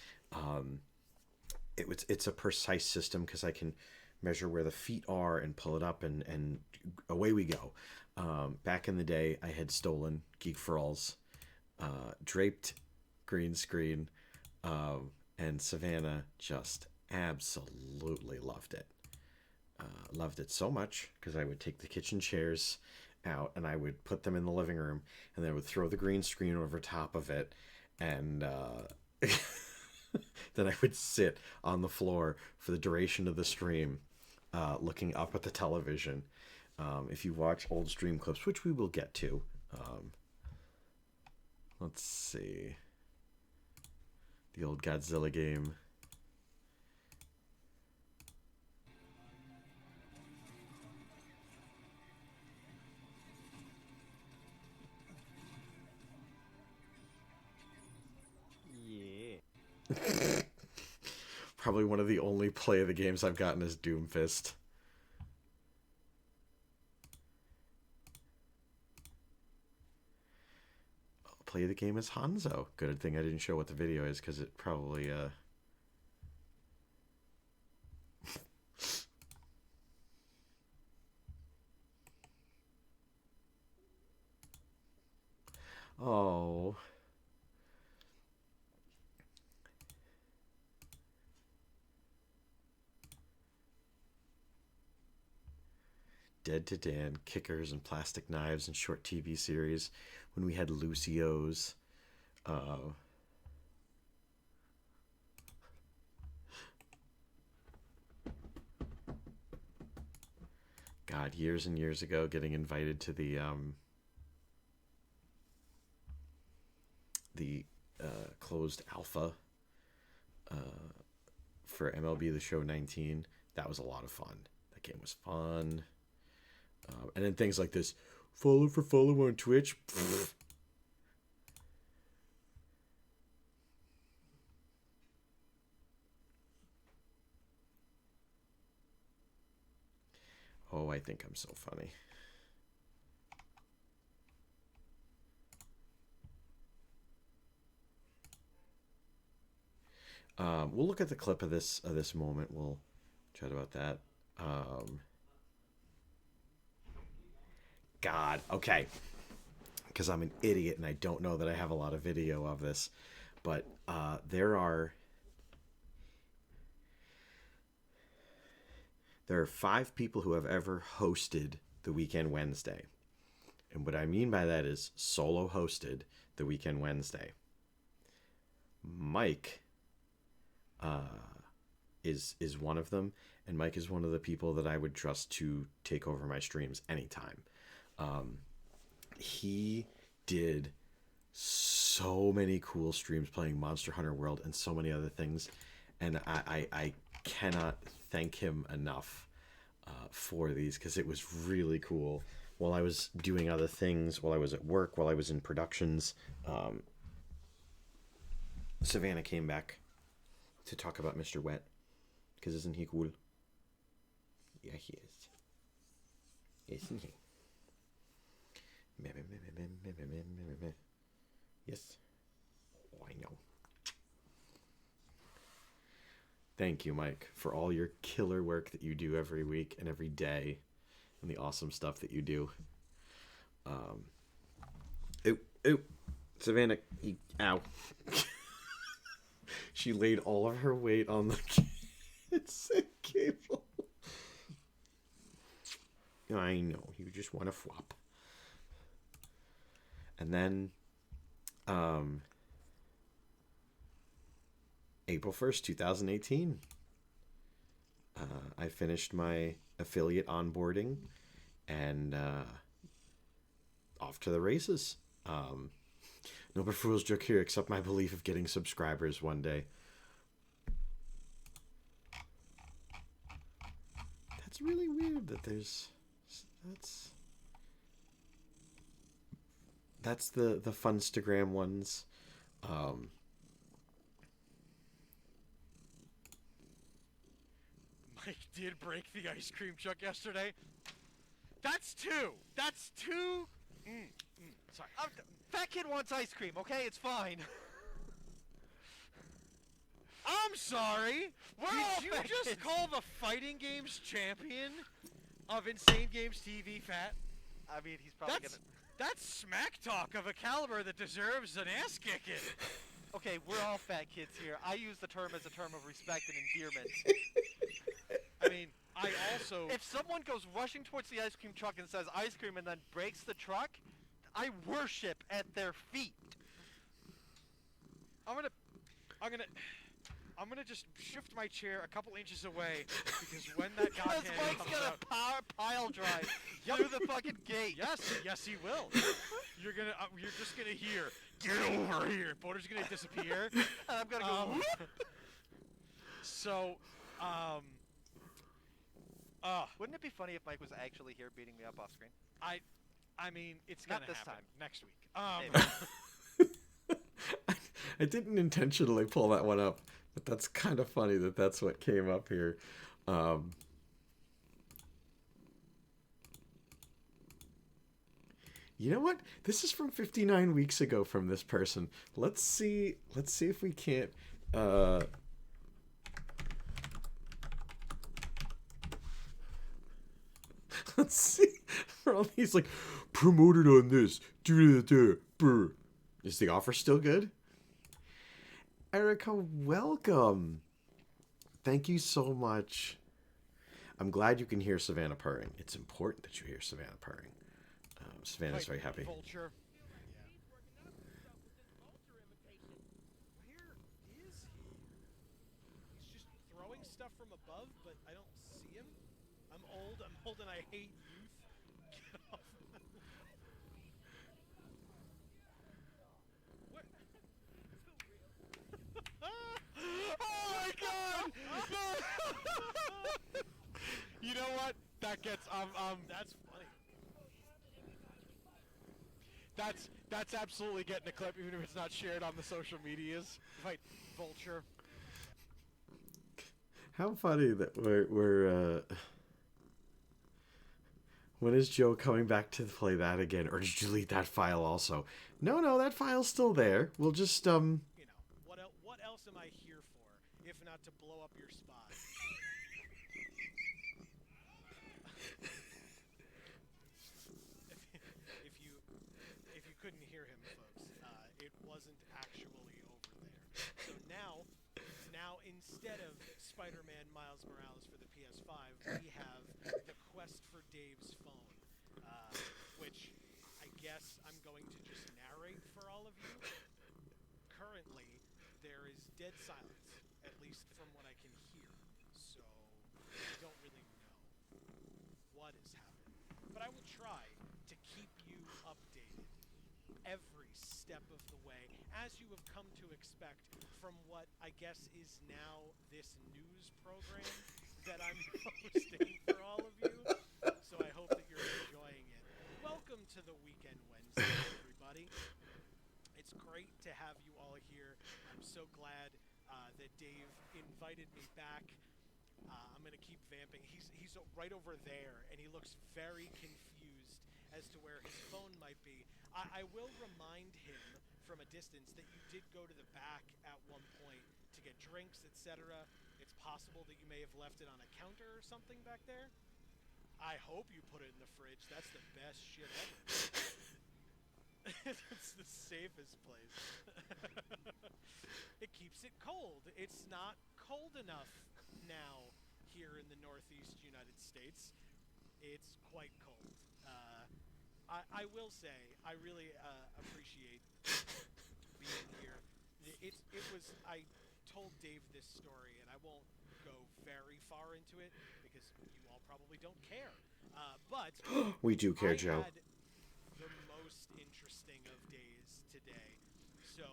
Speaker 1: It's a precise system because I can measure where the feet are and pull it up, and away we go. Back in the day, I had stolen Geek for All's draped green screen, and Savannah just absolutely loved it. Loved it so much because I would take the kitchen chairs out and I would put them in the living room, and then I would throw the green screen over top of it, and then I would sit on the floor for the duration of the stream, looking up at the television. If you watch old stream clips, which we will get to, let's see, the old Godzilla game. Probably one of the only play of the games I've gotten is Doomfist. I'll play the game as Hanzo. Good thing I didn't show what the video is, because it probably oh. Dead to Dan, kickers and plastic knives and short TV series when we had Lucio's. God, years and years ago, getting invited to the closed alpha for MLB The Show 19. That was a lot of fun. That game was fun. And then things like this, follow on Twitch. Pfft. Oh, I think I'm so funny. We'll look at the clip of this moment. We'll chat about that. God, okay. Because I'm an idiot and I don't know that I have a lot of video of this. But there are 5 people who have ever hosted the Weekend Wednesday. And what I mean by that is solo hosted the Weekend Wednesday. Mike is one of them. And Mike is one of the people that I would trust to take over my streams anytime. He did so many cool streams playing Monster Hunter World and so many other things, and I cannot thank him enough for these, because it was really cool. While I was doing other things, while I was at work, while I was in productions, Savannah came back to talk about Mr. Wet, because isn't he cool? Yeah, he is. Isn't he? Yes. Oh, I know. Thank you, Mike, for all your killer work that you do every week and every day, and the awesome stuff that you do. Savannah, ow. She laid all of her weight on the headset cable. I know, you just want to flop. And then, April 1st, 2018, I finished my affiliate onboarding and off to the races. No Fool's joke here, except my belief of getting subscribers one day. That's really weird that there's... That's the Funstagram ones.
Speaker 3: Mike did break the ice cream truck yesterday. That's two. That's two. Sorry.
Speaker 2: Fat kid wants ice cream, okay? It's fine.
Speaker 3: I'm sorry.
Speaker 2: We're all
Speaker 3: Did you
Speaker 2: fat
Speaker 3: just
Speaker 2: kids.
Speaker 3: call the Fighting Games champion of Insane Games TV fat?
Speaker 2: I mean, he's probably
Speaker 3: That's smack talk of a caliber that deserves an ass kicking.
Speaker 2: Okay, we're all fat kids here. I use the term as a term of respect and endearment.
Speaker 3: I mean, I also...
Speaker 2: If someone goes rushing towards the ice cream truck and says ice cream and then breaks the truck, I worship at their feet.
Speaker 3: I'm gonna just shift my chair a couple inches away, because when that
Speaker 2: Because
Speaker 3: godhand
Speaker 2: Mike's
Speaker 3: comes
Speaker 2: gonna
Speaker 3: out...
Speaker 2: pile drive through the fucking gate.
Speaker 3: Yes, he will. You're just gonna hear, "Get over here." Border's gonna disappear.
Speaker 2: And I'm gonna go, whoop.
Speaker 3: So,
Speaker 2: Wouldn't it be funny if Mike was actually here beating me up off screen?
Speaker 3: I mean, it's
Speaker 2: Not
Speaker 3: gonna
Speaker 2: this
Speaker 3: happen
Speaker 2: time.
Speaker 3: next week.
Speaker 2: Maybe.
Speaker 1: I didn't intentionally pull that one up, but that's kind of funny that that's what came up here. You know what? This is from 59 weeks ago from this person. Let's see if we can't let's see. For all these, like, promoted on this. Is the offer still good? Erica, welcome. Thank you so much. I'm glad you can hear Savannah purring. It's important that you hear Savannah purring. Savannah's very happy.
Speaker 3: Vulture. Where is he? He's just throwing stuff from above, but I don't see him. I'm old, and I hate youth. Get off. What? Oh my god! You know what? That gets that's funny. That's absolutely getting a clip, even if it's not shared on the social medias. Fight Vulture.
Speaker 1: How funny that we're when is Joe coming back to play that again, or did you delete that file also? No, that file's still there. We'll just
Speaker 3: You know, what else am I here for, if not to blow up your spot? if you couldn't hear him, folks, it wasn't actually over there. So now instead of Spider-Man Miles Morales for the PS5, we have the Quest for Dave's phone, which I guess I'm going to just narrate for all of you. Currently, there is dead silence, at least from what I can hear. So I don't really know what is happening. But I will try to keep you updated every step step of the way, as you have come to expect from what I guess is now this news program that I'm hosting for all of you. So I hope that you're enjoying it. Welcome to the Weekend Wednesday, everybody. It's great to have you all here. I'm so glad that Dave invited me back. I'm going to keep vamping. He's right over there, and he looks very confused as to where his phone might be. I will remind him from a distance that you did go to the back at one point to get drinks, etc. It's possible that you may have left it on a counter or something back there. I hope you put it in the fridge. That's the best shit ever. It's the safest place. It keeps it cold. It's not cold enough now here in the Northeast United States. It's quite cold. I will say I really appreciate being here. I told Dave this story, and I won't go very far into it because you all probably don't care. But
Speaker 1: We do care, Joe.
Speaker 3: had the most interesting of days today. So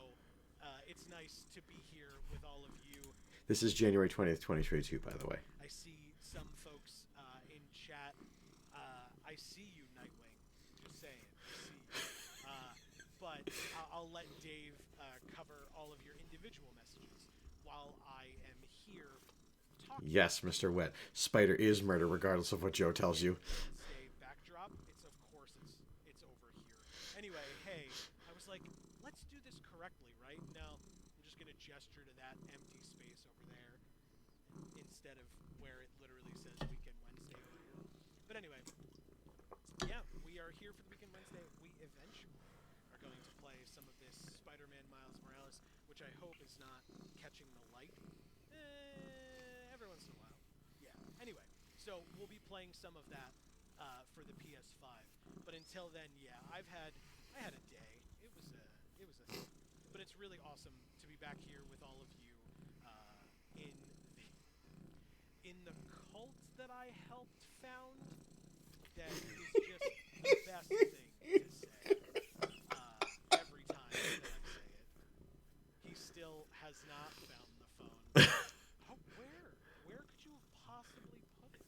Speaker 3: it's nice to be here with all of you.
Speaker 1: This is January 20th, 2022, by the way.
Speaker 3: I see some folks in chat. I see you, Nightwing. Just saying. I see you. But I'll let Dave cover all of your individual messages while I am here talking.
Speaker 1: Yes, Mr. Wet. Spider is murder, regardless of what Joe tells you.
Speaker 3: Say backdrop. It's over here. Anyway, hey, I was like, let's do this correctly, right? No, I'm just gonna gesture to that empty space over there instead of where it literally says Weekend Wednesday over here. But anyway, yeah, we are here for the Weekend Wednesday. We eventually are going to play some of this Spider-Man Miles Morales, which I hope is not catching the light. Every once in a while. Yeah. Anyway, so we'll be playing some of that for the PS5. But until then, yeah, I had a day. It was a thing. But it's really awesome to be back here with all of you in the cult that I helped found. That is just the best thing to say every time that I say it. He still has not found the phone. Oh, where could you have possibly put it?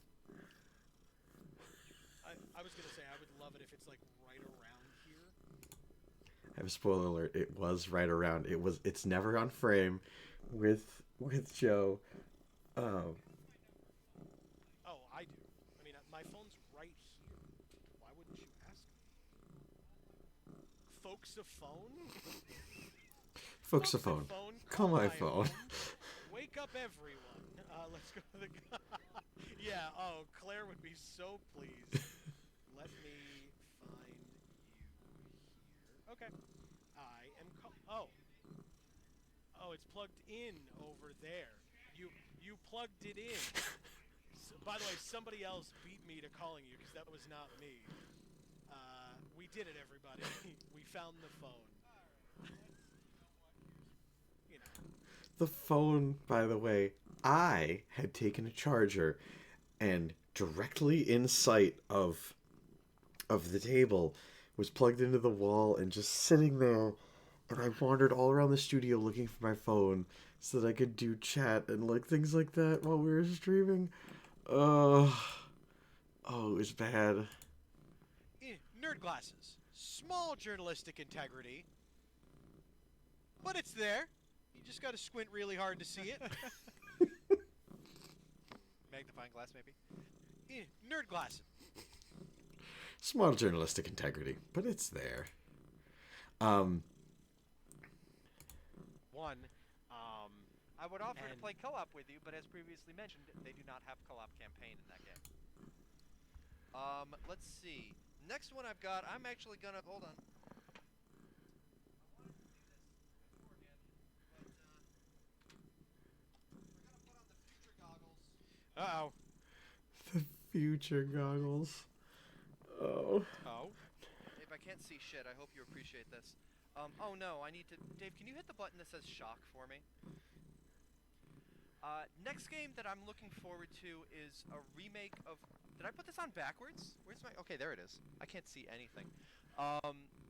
Speaker 3: I was gonna say I would love it if it's like right around here.
Speaker 1: I have a spoiler alert. It was right around. It's never on frame with Joe.
Speaker 3: Oh, I do. I mean, my phone's right here. Why wouldn't you ask me? Folks a phone?
Speaker 1: Folks a phone. Call my phone.
Speaker 3: Wake up, everyone. Let's go to the... Yeah, oh, Claire would be so pleased. Let me find you here. Okay. I am Oh, it's plugged in over there. You plugged it in. By the way, somebody else beat me to calling you because that was not me. We did it, everybody. We found the phone. You know.
Speaker 1: The phone, by the way, I had taken a charger, and directly in sight of the table was plugged into the wall and just sitting there. And I wandered all around the studio looking for my phone so that I could do chat and like things like that while we were streaming. Oh, it was bad.
Speaker 3: Nerd glasses. Small journalistic integrity. But it's there. You just gotta squint really hard to see it. Magnifying glass, maybe. Nerd glasses.
Speaker 1: Small journalistic integrity, but it's there.
Speaker 2: I would offer to play co-op with you, but as previously mentioned, they do not have co-op campaign in that game. Let's see. Next one I've got, I'm actually gonna hold on. Uh-oh.
Speaker 1: The future goggles. Oh.
Speaker 2: Oh. If I can't see shit, I hope you appreciate this. Oh no, I need to... Dave, can you hit the button that says shock for me? Next game that I'm looking forward to is a remake of. Did I put this on backwards? Where's my? Okay, there it is. I can't see anything.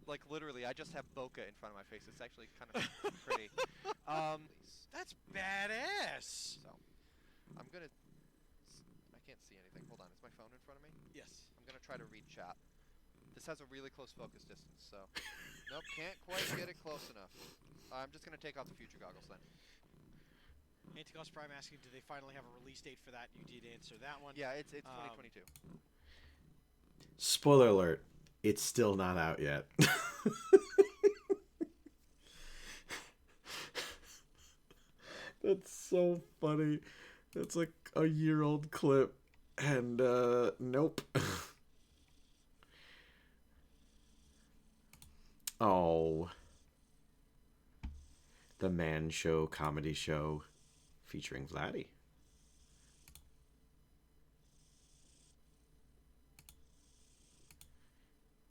Speaker 2: Like literally, I just have bokeh in front of my face. It's actually kind of pretty.
Speaker 3: That's badass.
Speaker 2: So, I'm gonna. I can't see anything. Hold on, is my phone in front of me?
Speaker 3: Yes.
Speaker 2: I'm gonna try to read chat. This has a really close focus distance, so nope, can't quite get it close enough. I'm just gonna take off the future goggles then.
Speaker 3: Anticos Prime asking, do they finally have a release date for that? You did answer that one.
Speaker 2: Yeah, it's 2022.
Speaker 1: Spoiler alert, it's still not out yet. That's so funny. It's like a year-old clip, and nope. Oh. The Man Show comedy show featuring Vladdy.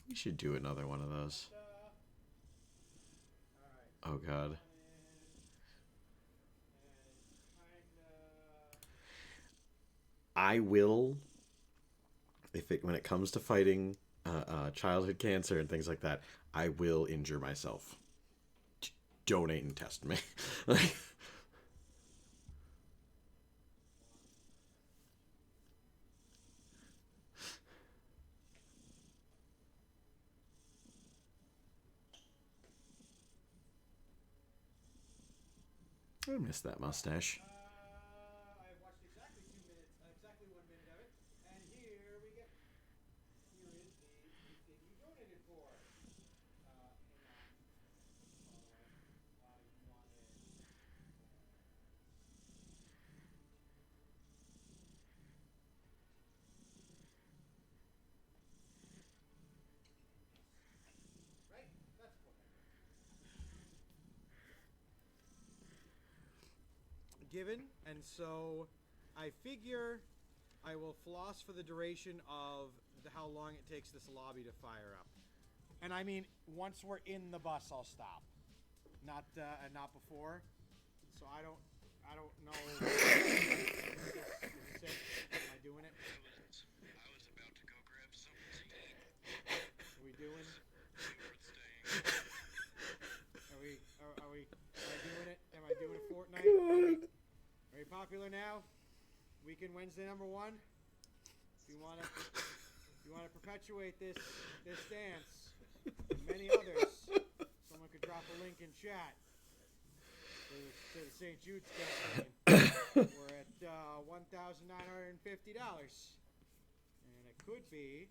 Speaker 1: We should do another one of those. Oh god. I will, when it comes to fighting childhood cancer and things like that, I will injure myself. Donate and test me. I miss that mustache.
Speaker 4: I've watched exactly 2 minutes, exactly 1 minute of it, and here we go. Here is the thing you donated for. Hang on. You wanted. Right? That's what I did. Given, and so I figure I will floss for the duration of how long it takes this lobby to fire up. And I mean, once we're in the bus, I'll stop. Not before. So I don't know. Is this it? Am I doing it?
Speaker 10: I was about to go grab something to eat.
Speaker 4: Are we doing? Are we doing it? Am I doing Fortnite?
Speaker 1: God.
Speaker 4: Are you popular now? Weekend Wednesday #1. If you wanna perpetuate this dance, and many others, someone could drop a link in chat to the St. Jude's campaign. We're at $1,950, and it could be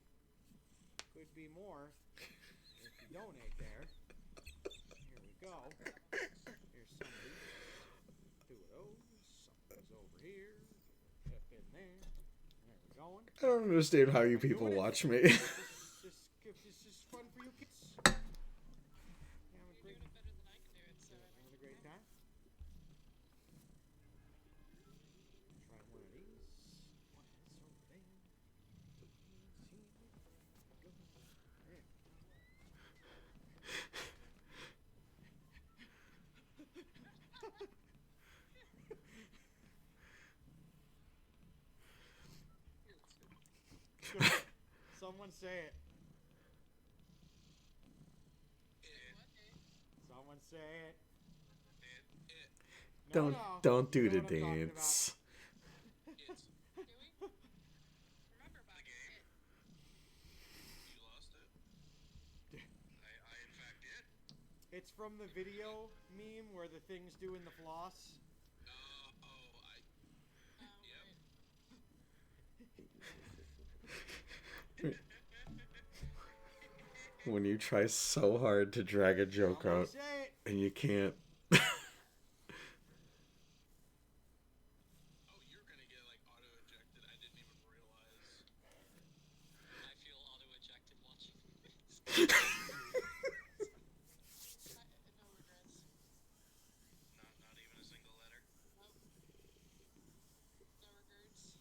Speaker 4: more if you donate there. Here we go. Here's somebody. 2 of those. Something's over here. Up in there. There we going.
Speaker 1: I don't understand how you people watch me.
Speaker 4: This is fun for you kids. Having a great time. Try one of these. One is over there. 2 is here. Go. There. Someone say it. Someone say it. No,
Speaker 1: Don't do
Speaker 4: you
Speaker 1: the
Speaker 4: know what I'm talking
Speaker 1: dance.
Speaker 10: Remember about the game? You lost it. I in fact did.
Speaker 4: It's from the video meme where the thing's doing the floss.
Speaker 1: When you try so hard to drag a joke out and you can't.
Speaker 10: Oh, you're gonna get like auto ejected. I didn't even realize.
Speaker 6: I feel auto ejected watching this. No regrets.
Speaker 10: Not even a single letter.
Speaker 6: Nope. No regrets.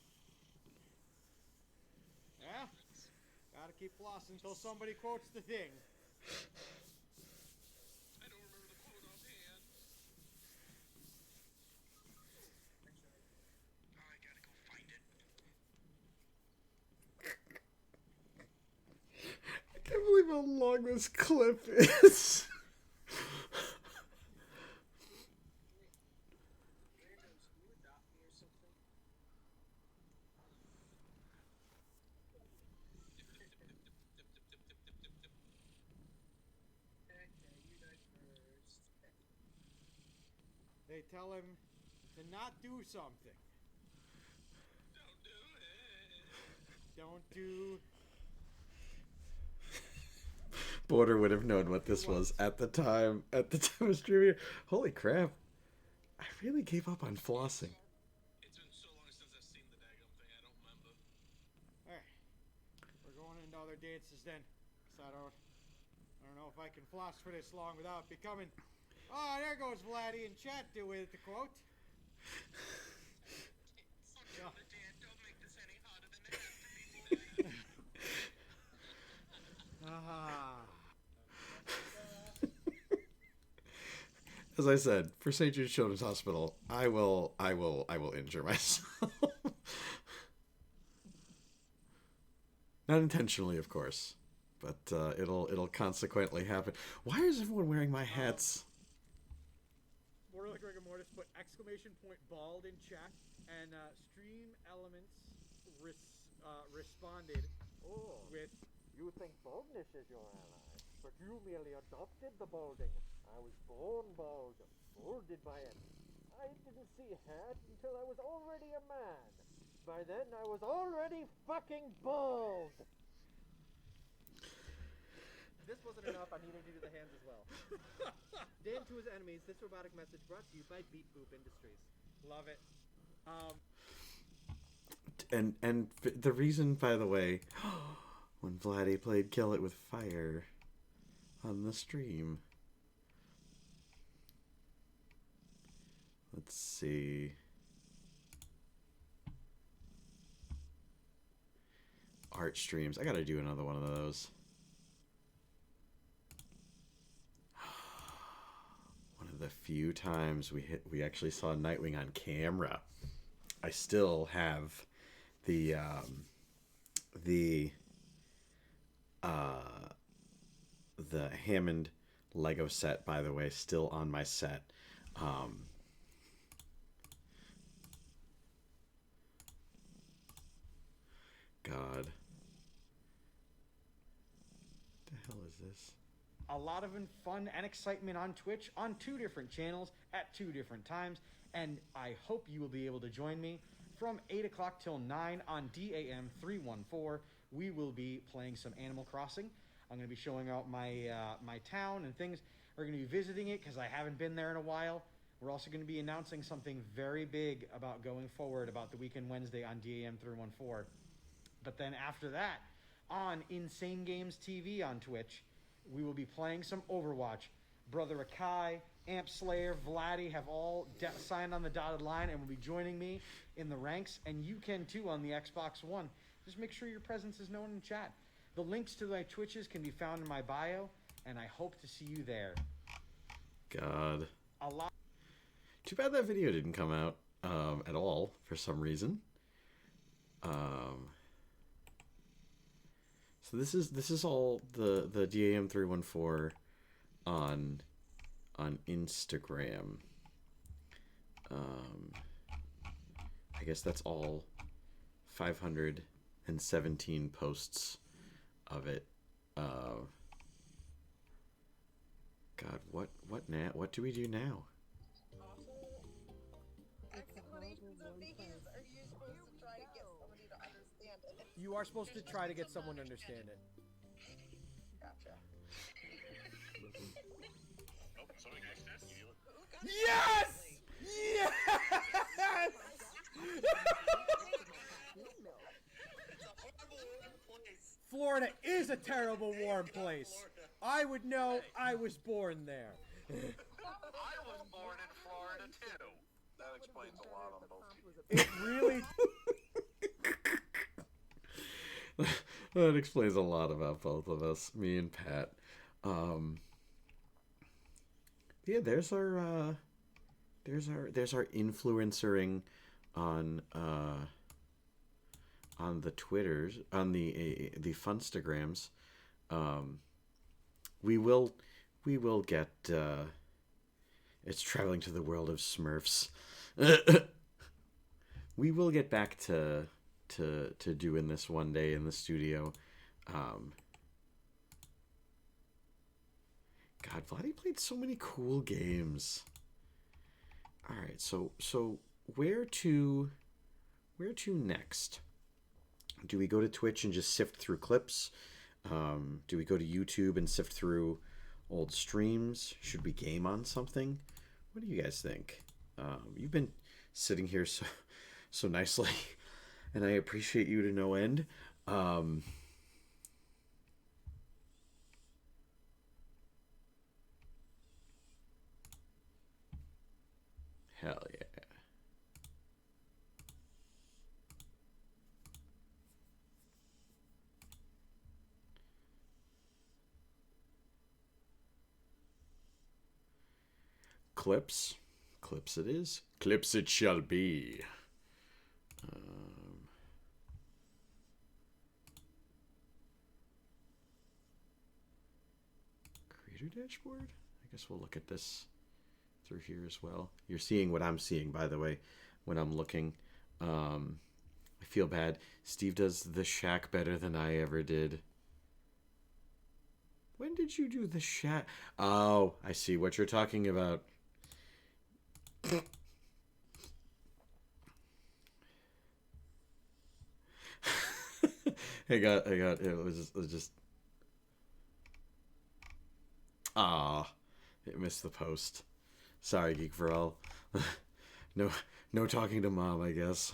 Speaker 4: Yeah. Gotta keep flossing until somebody quotes the thing.
Speaker 10: I don't remember the quote offhand.
Speaker 1: time how long this clip is.
Speaker 4: They tell him to not do something. Don't do.
Speaker 1: Border would have known what this was at the time of streaming. Holy crap. I really gave up on flossing.
Speaker 10: It's been so long since I've seen the daggum thing, I don't remember.
Speaker 4: Alright. We're going into other dances then. 'Cause I don't know if I can floss for this long without becoming. Oh, there goes Vladdy in chat with the quote.
Speaker 10: Don't make this any harder than it has to be.
Speaker 1: As I said, for St. Jude Children's Hospital, I will injure myself. Not intentionally, of course, but it'll consequently happen. Why is everyone wearing my hats?
Speaker 4: Mortal Rigor Mortis put exclamation point bald in chat, and Stream Elements responded with,
Speaker 11: "You think baldness is your ally, but you merely adopted the balding. I was born bald, molded by it. I didn't see hat until I was already a man. By then, I was already fucking bald."
Speaker 12: This wasn't enough. I needed to do the hands as well. Dan to his enemies. This robotic message brought to you by Beat Boop Industries.
Speaker 4: Love it.
Speaker 1: And the reason, by the way, when Vladdy played Kill It with Fire on the stream. Let's see. Art streams. I gotta do another one of those. One of the few times we actually saw Nightwing on camera. I still have the Hammond Lego set, by the way, still on my set. God. The hell is this?
Speaker 4: A lot of fun and excitement on Twitch on 2 different channels at 2 different times, and I hope you will be able to join me from 8 o'clock till 9 on DAM 314. We will be playing some Animal Crossing. I'm going to be showing out my my town and things. We're going to be visiting it because I haven't been there in a while. We're also going to be announcing something very big about going forward about the Weekend Wednesday on DAM 314. But then after that, on Insane Games TV on Twitch, we will be playing some Overwatch. Brother Akai, Amp Slayer, Vladdy have all signed on the dotted line and will be joining me in the ranks, and you can too on the Xbox One. Just make sure your presence is known in chat. The links to my Twitches can be found in my bio, and I hope to see you there.
Speaker 1: God.
Speaker 4: A lot.
Speaker 1: Too bad that video didn't come out at all for some reason. So this is all the DAM 314 on Instagram. I guess that's all 517 posts of it. God, what now? What do we do now?
Speaker 6: Explanations of these. Are you supposed to try to get somebody to understand it?
Speaker 4: You are supposed to try to get someone to understand it.
Speaker 6: Gotcha.
Speaker 10: Nope, somebody got that. You do it.
Speaker 4: Yes! Yes! Florida is a terrible warm place. I would know. I was born there.
Speaker 10: I was born in Florida too. That explains a lot on both of you.
Speaker 4: It really.
Speaker 1: That explains a lot about both of us, me and Pat. Yeah, there's our influencering on the Twitters, on the Funstagrams. we will get. It's traveling to the world of Smurfs. We will get back to doing this one day in the studio. God, Vladdy played so many cool games. All right, so where to next? Do we go to Twitch and just sift through clips? Do we go to YouTube and sift through old streams? Should we game on something? What do you guys think? You've been sitting here so nicely, and I appreciate you to no end. Hell yeah. Clips it is. Clips it shall be. Creator dashboard? I guess we'll look at this through here as well. You're seeing what I'm seeing, by the way, when I'm looking. I feel bad. Steve does the Shack better than I ever did. When did you do the Shack? Oh, I see what you're talking about. I got it was just it missed the post. Sorry, Geek for All. No talking to mom, I guess.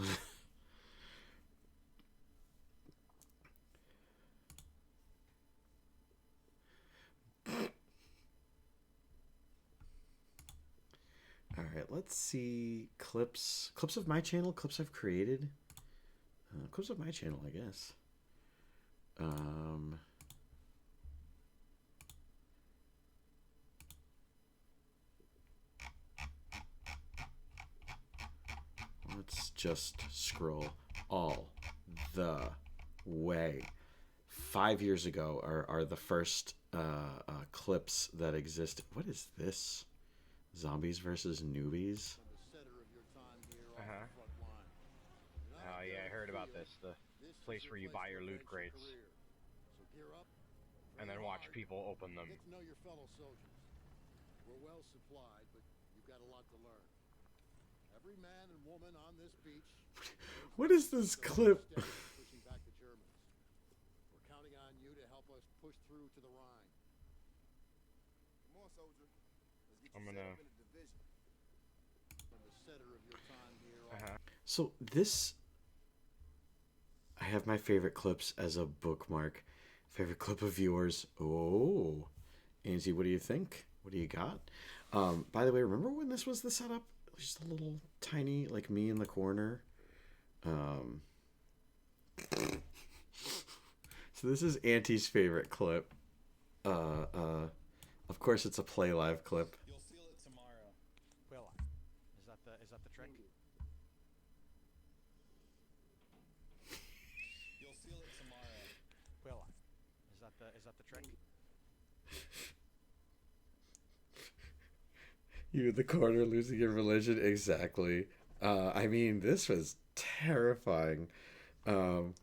Speaker 1: All right, let's see clips of my channel, clips I've created. Clips of my channel, I guess. Let's just scroll all the way. 5 years ago are the first clips that exist. What is this? Zombies versus newbies?
Speaker 13: Uh-huh. Oh yeah, I heard about this. The place where you buy your loot crates. And then watch people open them.
Speaker 14: Get to know your fellow soldiers. We're well supplied, but you've got a lot to learn. Every man and woman on this beach.
Speaker 1: What is this clip?
Speaker 14: Pushing back the Germans. We're counting on you to help us push through to the Rhine. Come on, soldier. Let's get
Speaker 13: I'm
Speaker 14: you
Speaker 13: gonna.
Speaker 14: set up in a division. From the center of your time here.
Speaker 1: So this, I have my favorite clips as a bookmark. Favorite clip of yours. Oh, Angie, what do you think? What do you got? By the way, remember when this was the setup? Just a little tiny, like me in the corner. So this is Auntie's favorite clip. Of course, it's a Play Live clip.
Speaker 3: You'll feel it tomorrow. Will I? Is that the trick? You'll feel it tomorrow. Will I? Is that the trick?
Speaker 1: You in the corner losing your religion? Exactly. I mean, this was terrifying. You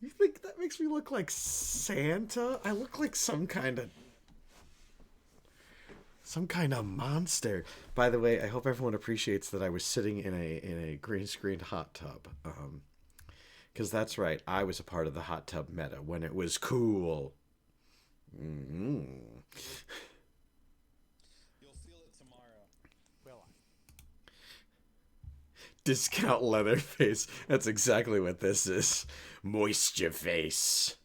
Speaker 1: think that makes me look like Santa? I look like some kind of monster. By the way, I hope everyone appreciates that I was sitting in a green screened hot tub. Because that's right, I was a part of the hot tub meta when it was cool. Mm-hmm. Discount Leatherface. That's exactly what this is. Moisture face.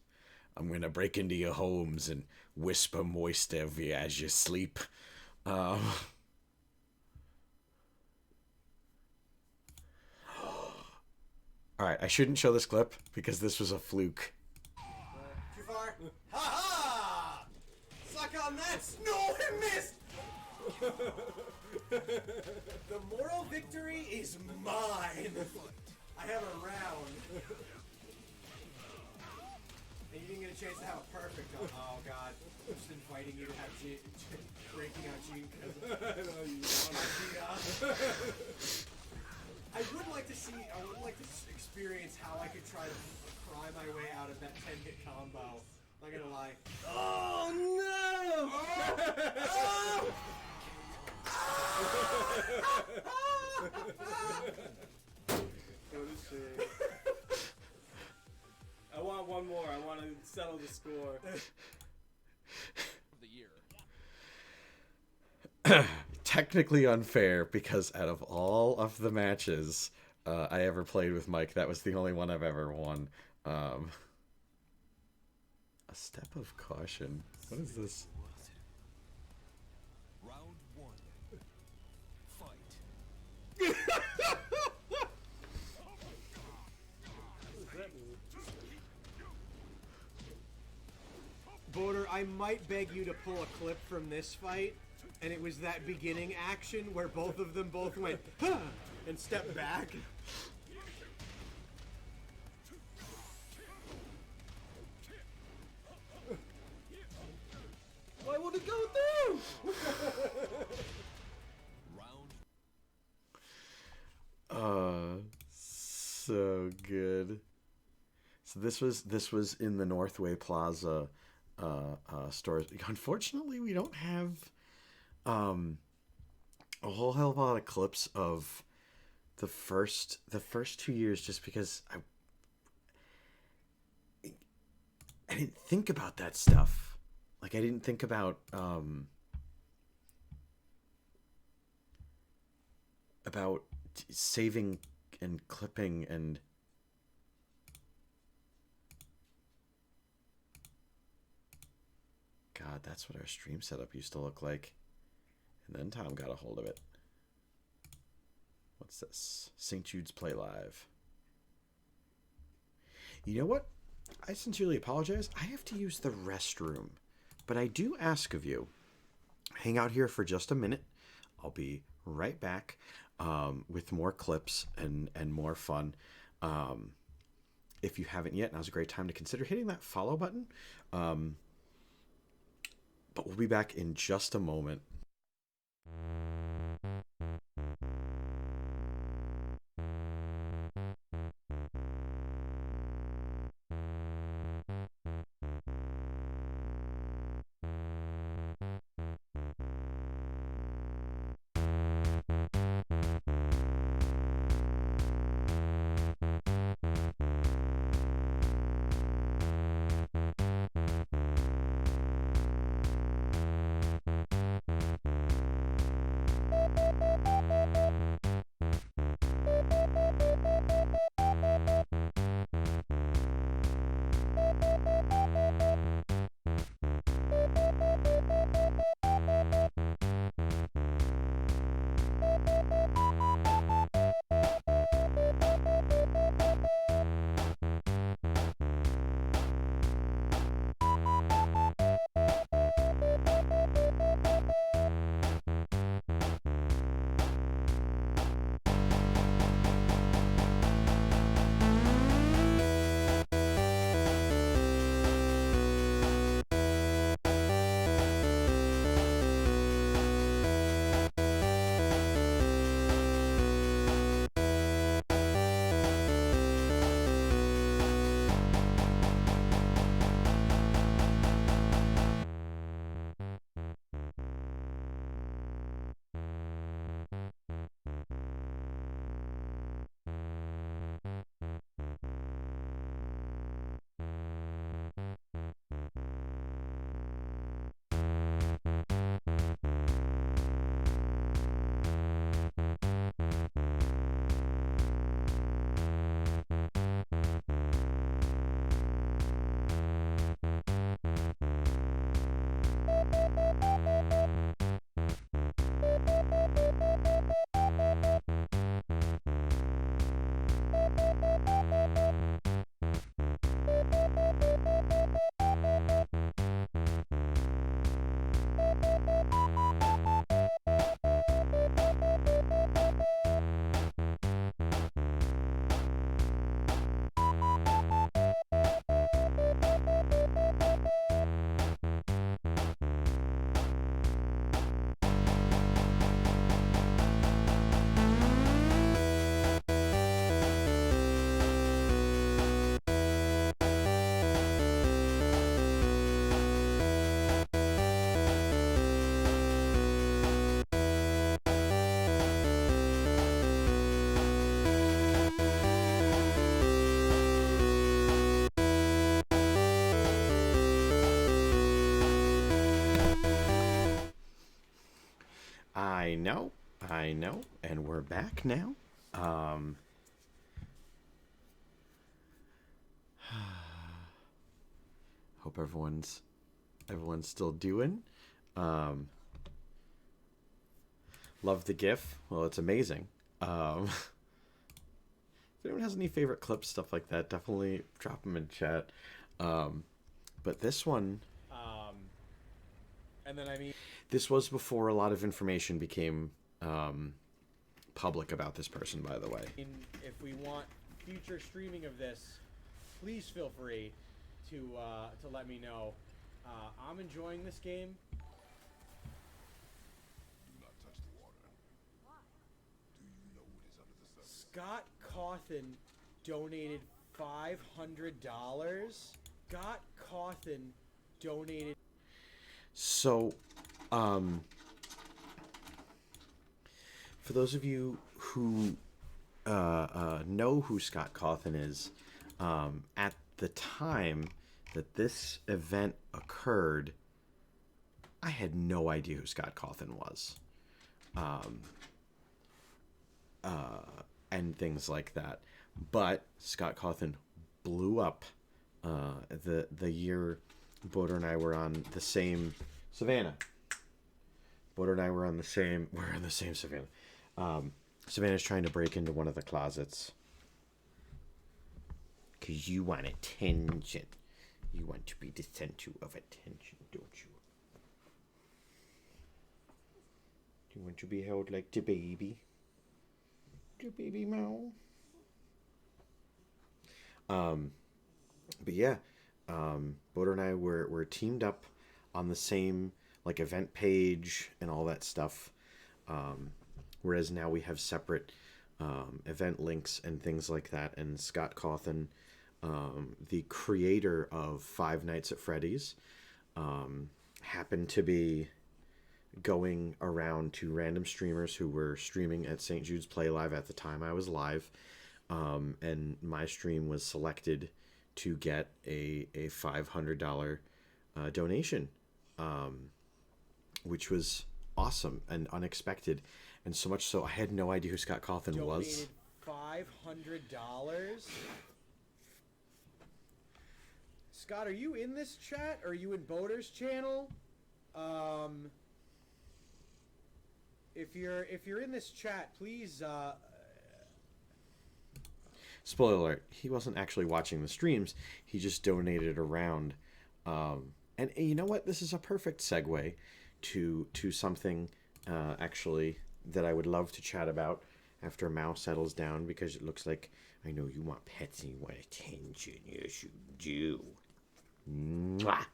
Speaker 1: I'm gonna break into your homes and whisper moist over you as you sleep. Alright, I shouldn't show this clip because this was a fluke.
Speaker 15: Too far? Ha ha! Suck on that! No, it missed! The moral victory is mine. I have a round. And you didn't get a chance to have a perfect. Oh God! I'm just inviting you to have breaking out Gene because I would like to see. I would like to experience how I could try to pry my way out of that 10-hit combo. I'm not gonna lie.
Speaker 16: Oh no! What a shame. I want one more. I want to settle the score.
Speaker 3: Of the year.
Speaker 1: Technically unfair because out of all of the matches I ever played with Mike, that was the only one I've ever won. A step of caution. What is this?
Speaker 17: Round 1. Fight.
Speaker 15: Border, I might beg you to pull a clip from this fight, and it was that beginning action where both of them both went huh, and stepped back.
Speaker 16: Why would it go through?
Speaker 1: So good. So this was in the Northway Plaza stores. Unfortunately, we don't have a whole hell of a lot of clips of the first 2 years, just because I didn't think about that stuff. Like, I didn't think about saving and clipping and God, that's what our stream setup used to look like. And then Tom got a hold of it. What's this? St. Jude's Play Live. You know what? I sincerely apologize. I have to use the restroom. But I do ask of you, hang out here for just a minute. I'll be right back with more clips and more fun. If you haven't yet, now's a great time to consider hitting that follow button. But we'll be back in just a moment. know, and we're back now. Hope everyone's still doing. Love the GIF. Well, it's amazing. If anyone has any favorite clips, stuff like that, definitely drop them in chat. But this one,
Speaker 4: and then I mean,
Speaker 1: this was before a lot of information became public about this person, by the way.
Speaker 4: if we want future streaming of this, please feel free to let me know. I'm enjoying this game. Scott Cawthon donated $500. Scott Cawthon donated.
Speaker 1: So, for those of you who know who Scott Cawthon is, at the time that this event occurred, I had no idea who Scott Cawthon was. And things like that. But Scott Cawthon blew up the year Boder and I were on the same Savannah. Boder and I were on the same Savannah. Savannah's trying to break into one of the closets. Because you want attention. You want to be the center of attention, don't you? Do you want to be held like the baby? The baby Mao. But yeah, Boder and I were teamed up on the same like event page and all that stuff. Whereas now we have separate event links and things like that. And Scott Cawthon, the creator of Five Nights at Freddy's, happened to be going around to random streamers who were streaming at St. Jude's Play Live at the time I was live. And my stream was selected to get a $500 donation, which was awesome and unexpected. And so much so I had no idea who Scott Cawthon was.
Speaker 4: $500. Scott, are you in this chat? Or are you in Boder's channel? If you're in this chat, please.
Speaker 1: Spoiler alert: he wasn't actually watching the streams. He just donated around. And you know what? This is a perfect segue to something actually that I would love to chat about after Mao settles down, because it looks like I know you want pets and you want attention. Yes, you do. Mwah.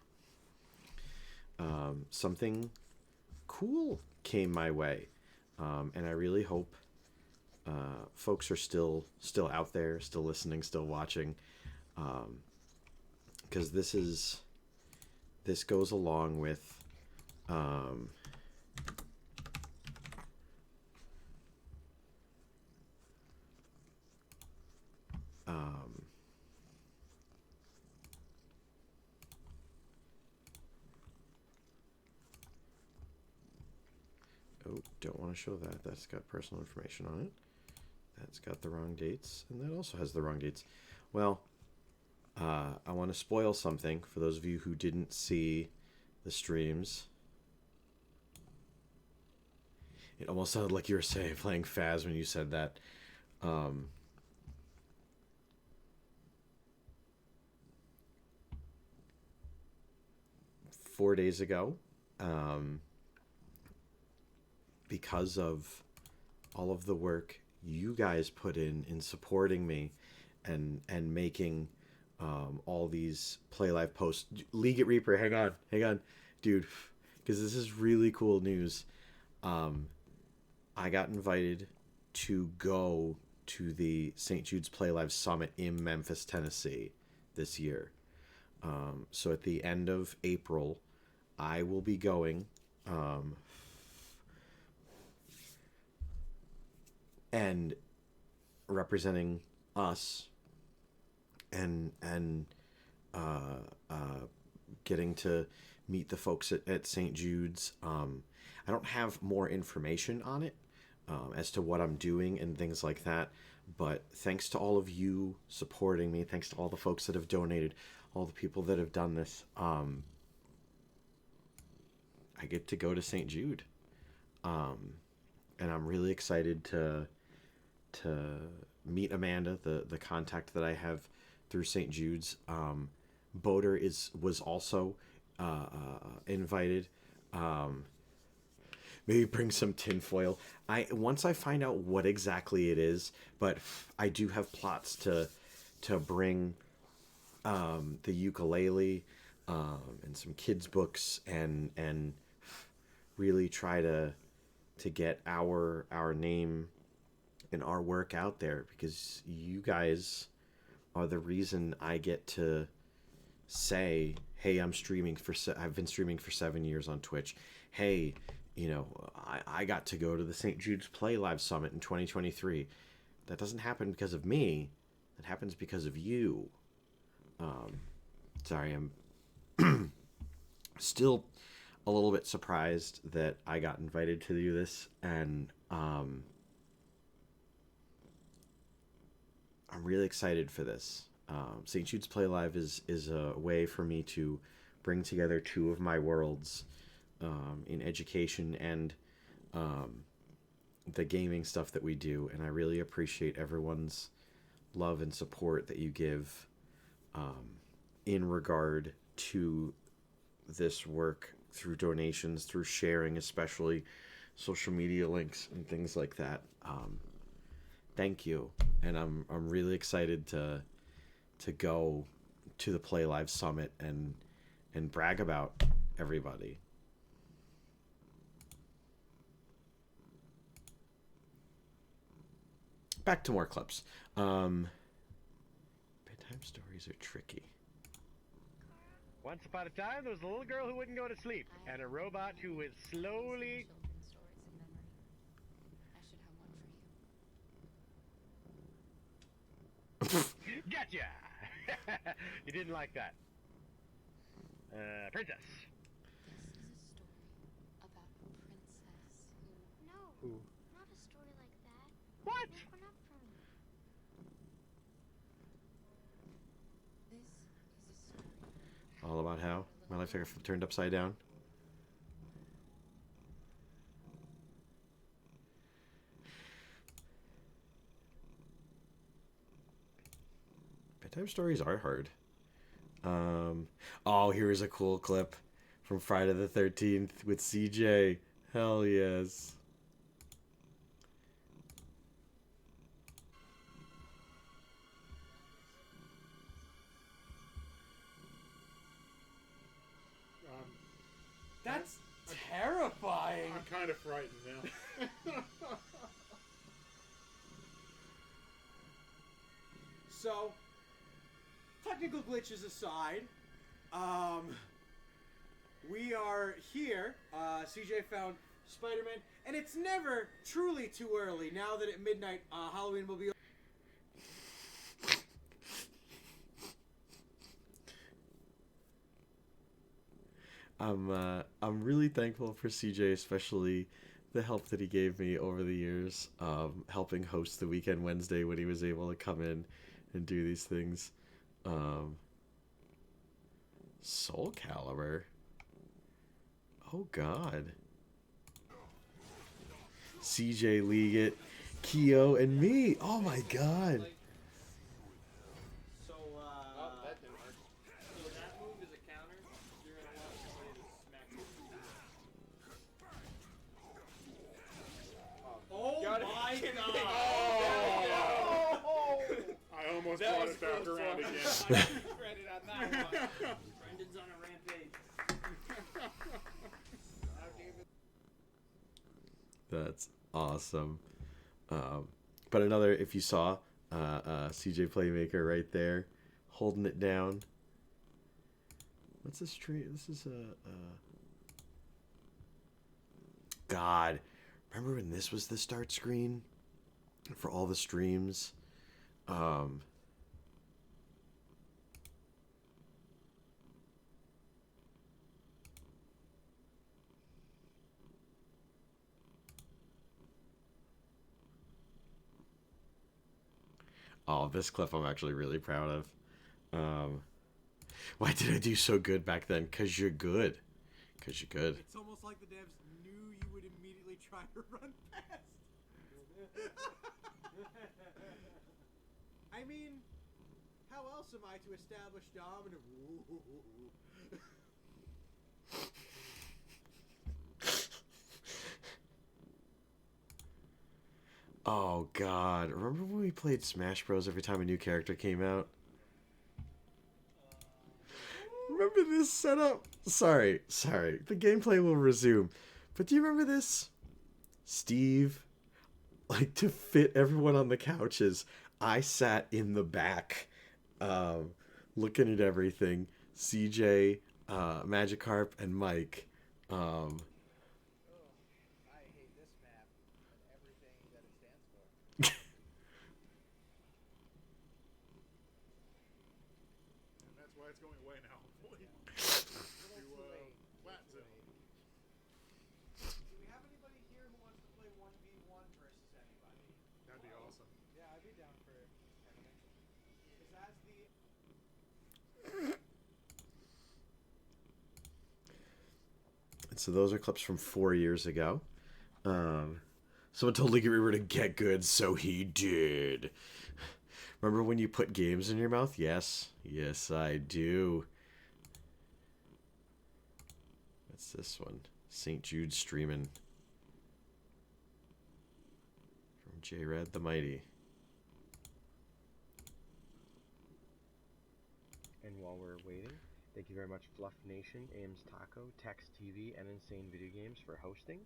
Speaker 1: Something cool came my way, and I really hope folks are still out there, still listening, still watching, because this goes along with oh, don't want to show that. That's got personal information on it. That's got the wrong dates, and that also has the wrong dates. Well, I want to spoil something for those of you who didn't see the streams. It almost sounded like you were playing Faz when you said that. 4 days ago, because of all of the work you guys put in supporting me and making all these Play Live posts. League at Reaper, hang on, dude, because this is really cool news. I got invited to go to the St. Jude's Play Live Summit in Memphis, Tennessee this year. So at the end of April, I will be going and representing us and getting to meet the folks at St. Jude's. I don't have more information on it as to what I'm doing and things like that. But thanks to all of you supporting me, thanks to all the folks that have donated, all the people that have done this, I get to go to St. Jude. And I'm really excited to meet Amanda, the contact that I have through St. Jude's. Boater was also invited. Maybe bring some tinfoil. Once I find out what exactly it is, but I do have plots to bring the ukulele and some kids books and really try to get our name and our work out there, because you guys are the reason I get to say, hey, I've been streaming for 7 years on Twitch. Hey, I got to go to the St. Jude's Play Live Summit in 2023. That doesn't happen because of me. That happens because of you. Sorry, I'm still a little bit surprised that I got invited to do this, and I'm really excited for this. St. Jude's Play Live is a way for me to bring together two of my worlds in education and the gaming stuff that we do, and I really appreciate everyone's love and support that you give in regard to this work, through donations, through sharing, especially social media links and things like that. Thank you, and I'm really excited to go to the Play Live Summit and brag about everybody. Back to more clips. Bedtime stories are tricky.
Speaker 13: Once upon a time, there was a little girl who wouldn't go to sleep, and a robot who would slowly... Gotcha! You didn't like that. Princess.
Speaker 18: No,
Speaker 13: Who?
Speaker 18: not a story like that.
Speaker 13: What?
Speaker 18: Look one up for me.
Speaker 1: All about how my life got turned upside down. Bedtime stories are hard. Oh, here's a cool clip from Friday the 13th with CJ. Hell yes.
Speaker 15: That's terrifying.
Speaker 19: I'm kind of frightened now.
Speaker 15: So, technical glitches aside, we are here. CJ found Spider-Man, and it's never truly too early. Now that at midnight, Halloween will be.
Speaker 1: I'm really thankful for CJ, especially the help that he gave me over the years, helping host the Weekend Wednesday when he was able to come in and do these things. Soul Calibur. Oh God. CJ Leggett, Keo, and me. Oh my God.
Speaker 16: So, that didn't work. So that move is a counter. You're gonna want somebody to smack you.
Speaker 15: Oh
Speaker 16: Got it.
Speaker 15: my
Speaker 16: Kidding.
Speaker 15: God.
Speaker 19: I almost
Speaker 16: That
Speaker 19: brought
Speaker 16: was
Speaker 19: it back
Speaker 16: close
Speaker 19: around
Speaker 16: one.
Speaker 19: again.
Speaker 16: I give you credit on that one. Brendan's on a rampage.
Speaker 1: That's awesome. But another, if you saw CJ Playmaker right there, holding it down. What's this tree? This is God. Remember when this was the start screen for all the streams? Oh, this clip I'm actually really proud of. Why did I do so good back then? Because you're good. Because you're good.
Speaker 15: It's almost like the devs knew you would immediately try to run past. I mean, how else am I to establish dominance?
Speaker 1: Oh god, remember when we played Smash Bros every time a new character came out? Remember this setup? Sorry. The gameplay will resume. But do you remember this? Steve, like, to fit everyone on the couches, I sat in the back, looking at everything. CJ, Magikarp, and Mike.
Speaker 4: I hate this map and everything that it stands for.
Speaker 19: And that's why it's going away now. Hopefully. Platinum.
Speaker 15: Do we have anybody here who wants to play 1v1 versus anybody?
Speaker 19: That'd be awesome.
Speaker 4: Yeah, I'd be down for tournament.
Speaker 15: Because as the...
Speaker 1: So those are clips from 4 years ago. Someone told League Reaver to get good, so he did. Remember when you put games in your mouth? Yes. Yes, I do. What's this one? St. Jude streaming. From J-Red the Mighty.
Speaker 13: And while we're waiting, thank you very much, Fluff Nation, Ames Taco, Tex TV, and Insane Video Games for hosting.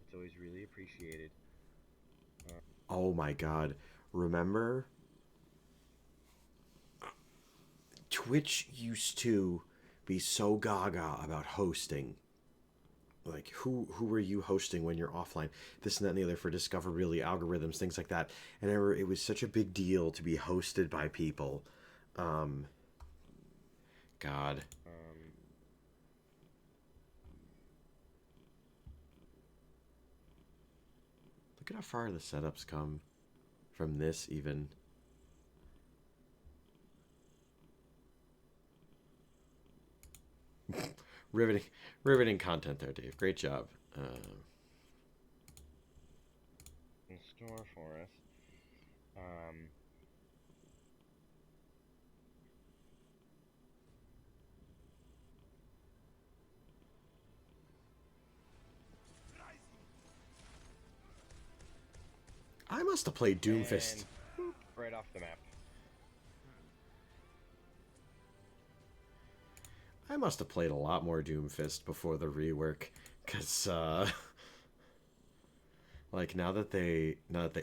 Speaker 13: It's always really appreciated.
Speaker 1: Oh my god. Remember? Twitch used to be so gaga about hosting. Like, who are you hosting when you're offline? This and that and the other for discoverability, algorithms, things like that. And I remember it was such a big deal to be hosted by people. God. Look at how far the setups come from this even. riveting content there, Dave. Great job.
Speaker 13: In store for us.
Speaker 1: I must have played Doomfist.
Speaker 13: And right off the map.
Speaker 1: I must have played a lot more Doomfist before the rework, cause like now that they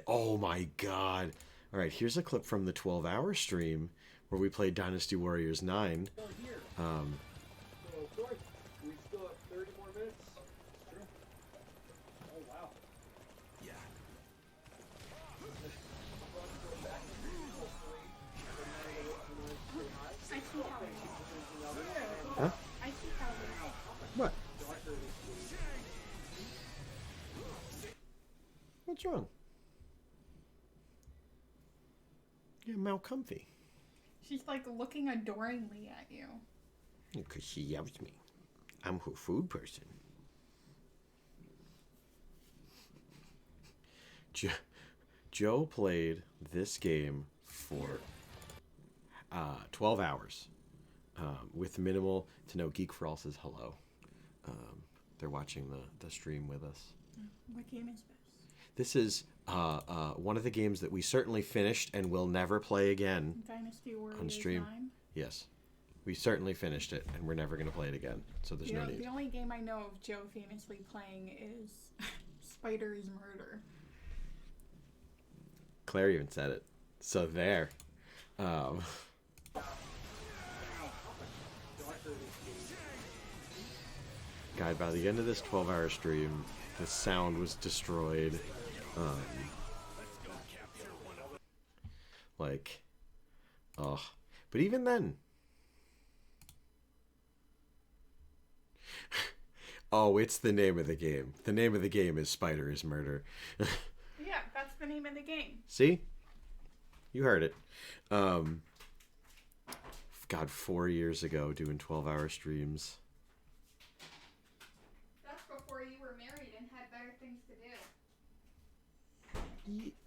Speaker 1: oh my god! All right, here's a clip from the 12-hour stream where we played Dynasty Warriors 9.
Speaker 5: So, of course, we still have 30 more minutes. Sure. Oh, wow.
Speaker 17: Yeah.
Speaker 18: I see how it is.
Speaker 1: Huh?
Speaker 18: I see how it is.
Speaker 1: What? What's wrong? You're malcomfy.
Speaker 20: She's like looking adoringly at you.
Speaker 1: Because she yells me. I'm her food person. Joe played this game for 12 hours with minimal to no. Geek for All says hello. They're watching the stream with us.
Speaker 20: What game is this?
Speaker 1: This is one of the games that we certainly finished and will never play again.
Speaker 20: Dynasty Warriors
Speaker 1: on stream.
Speaker 20: 9?
Speaker 1: Yes. We certainly finished it, and we're never going to play it again, so there's no need.
Speaker 20: The only game I know of Joe famously playing is Spider's Murder.
Speaker 1: Claire even said it. So there. God, by the end of this 12-hour stream, the sound was destroyed. Like, oh. But even then... Oh, it's the name of the game. The name of the game is Spider is Murder.
Speaker 20: Yeah, that's the name of the game.
Speaker 1: See? You heard it. God, 4 years ago, doing 12-hour streams.
Speaker 20: That's before you were married and had better things to do.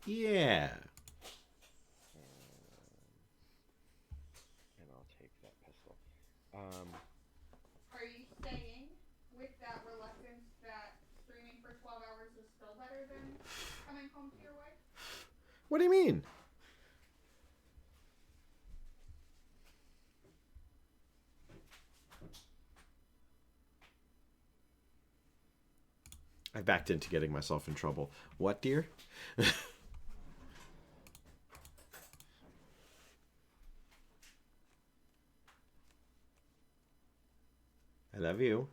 Speaker 1: Yeah.
Speaker 13: And I'll take that pistol.
Speaker 20: Are you saying, with that reluctance, that streaming for 12 hours is still better than coming home to your wife?
Speaker 1: What do you mean? I backed into getting myself in trouble. What, dear? I love you.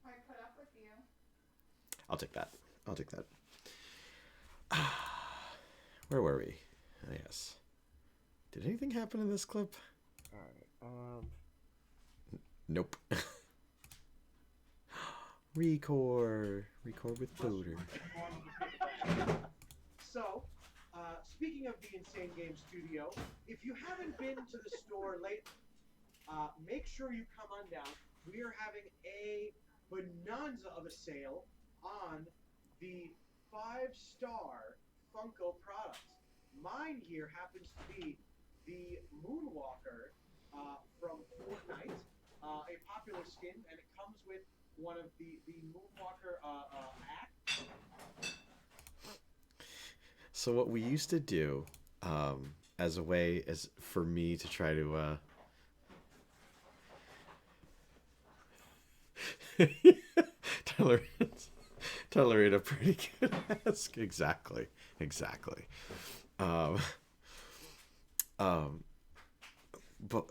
Speaker 20: I put up with you.
Speaker 1: I'll take that. I'll take that. Where were we? Oh, yes. Did anything happen in this clip?
Speaker 13: Alright,
Speaker 1: Nope. Record with Boater.
Speaker 8: So, speaking of the Insane Game Studio, if you haven't been to the store lately, make sure you come on down. We are having a bonanza of a sale on the 5-star Funko products. Mine here happens to be the Moonwalker from Fortnite, a popular skin, and it comes with one of the Moonwalker act.
Speaker 1: So what we used to do, as a way as for me to try to tolerate a pretty good ask. Exactly. But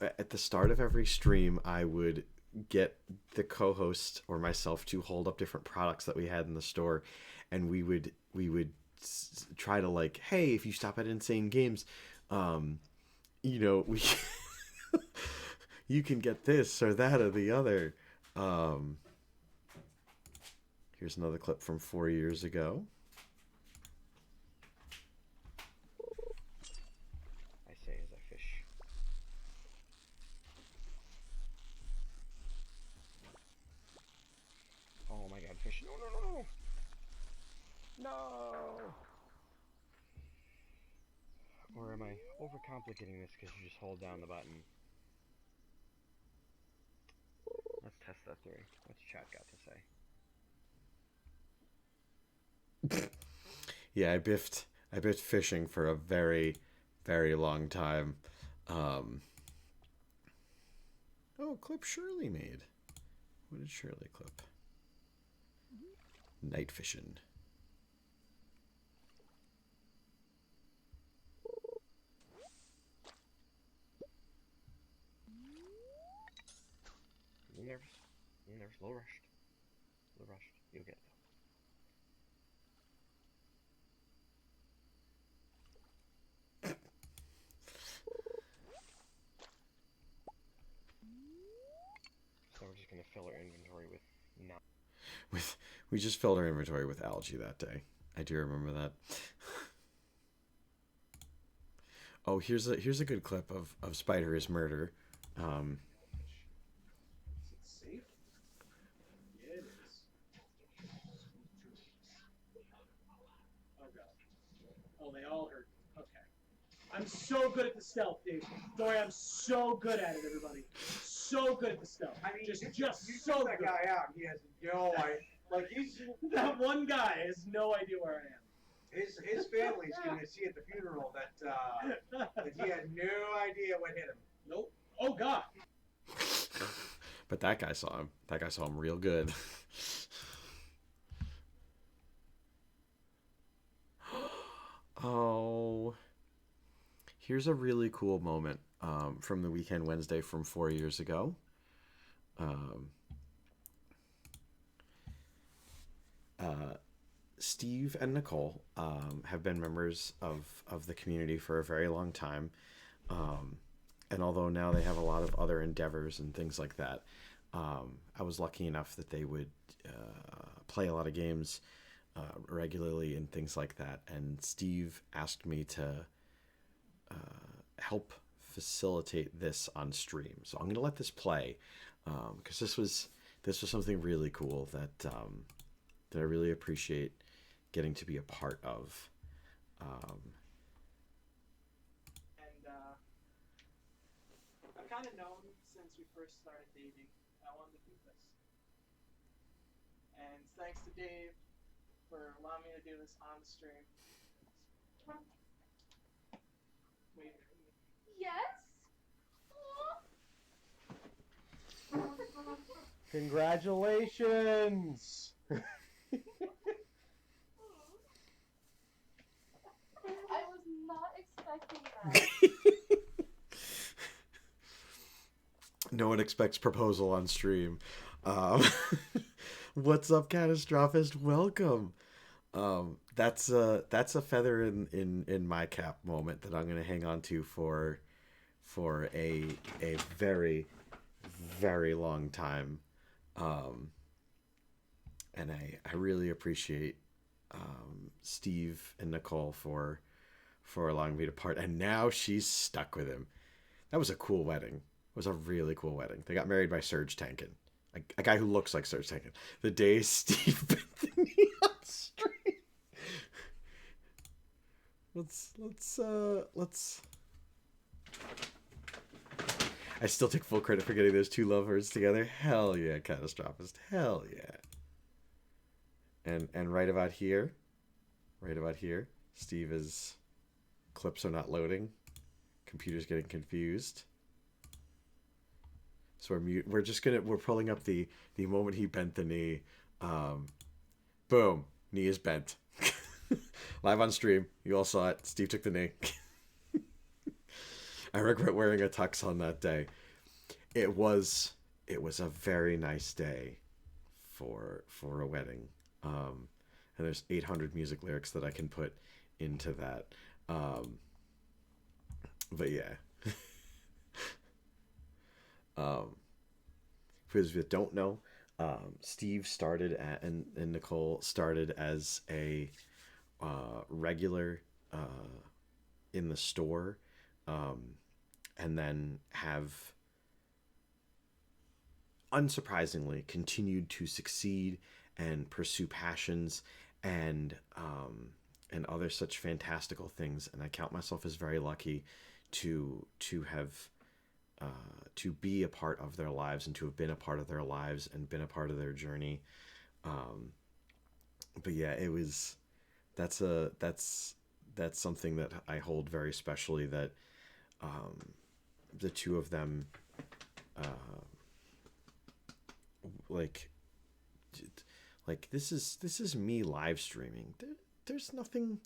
Speaker 1: at the start of every stream, I would get the co-host or myself to hold up different products that we had in the store, and we would try to, like, hey, if you stop at Insane Games, you know, we you can get this or that or the other. Here's another clip from 4 years ago.
Speaker 13: I say as I fish. Oh my god, fish. No. Or am I overcomplicating this because you just hold down the button? Let's test that theory. What's chat got to say?
Speaker 1: Yeah, I biffed fishing for a very, very long time. Oh, clip Shirley made. What did Shirley clip? Night fishing.
Speaker 13: Nervous. A little rushed. You'll get it though. So we're just gonna fill our inventory with
Speaker 1: We just filled our inventory with algae that day. I do remember that. Oh, here's a good clip of Spider is Murder.
Speaker 8: Is it safe? Yeah, it is. Oh god. Oh, they all hurt. Okay. I'm so good at the stealth, dude. Don't worry, I'm so good at it, everybody. So good at the stealth. I mean, just
Speaker 5: you
Speaker 8: so
Speaker 5: that
Speaker 8: good.
Speaker 5: guy out. He has no idea. Like
Speaker 8: That one guy has no idea where I am.
Speaker 5: his family's going to see at the funeral that he had no idea what hit him.
Speaker 8: Nope. Oh god.
Speaker 1: But that guy saw him. That guy saw him real good. Oh. Here's a really cool moment from the Weekend Wednesday from 4 years ago. Steve and Nicole have been members of the community for a very long time. And although now they have a lot of other endeavors and things like that, I was lucky enough that they would play a lot of games regularly and things like that. And Steve asked me to help facilitate this on stream. So I'm going to let this play because this was something really cool that I really appreciate getting to be a part of.
Speaker 8: And I've kind of known since we first started dating I wanted to do this. And thanks to Dave for allowing me to do this on stream. Wait.
Speaker 18: Yes?
Speaker 13: Congratulations!
Speaker 18: I was not expecting that.
Speaker 1: No one expects proposal on stream. What's up, Catastrophist? Welcome. That's a feather in my cap moment that I'm gonna hang on to for a very, very long time. And I really appreciate Steve and Nicole for allowing me to part. And now she's stuck with him. That was a cool wedding. It was a really cool wedding. They got married by Serge Tankin, a guy who looks like Serge Tankin. The day Steve bent the knee on stream. Let's. I still take full credit for getting those two lovers together. Hell yeah, Catastrophist. Hell yeah. And right about here, Steve is. Clips are not loading. Computer's getting confused. So we're pulling up the moment he bent the knee. Boom, knee is bent. Live on stream, you all saw it. Steve took the knee. I regret wearing a tux on that day. It was a very nice day for a wedding. And there's 800 music lyrics that I can put into that. But yeah. For those that don't know, Steve started and Nicole started as a regular in the store, and then have unsurprisingly continued to succeed and pursue passions and other such fantastical things. And I count myself as very lucky to have to be a part of their lives and to have been a part of their lives and been a part of their journey. But yeah, that's something that I hold very specially, that the two of them like this is me live streaming. There's nothing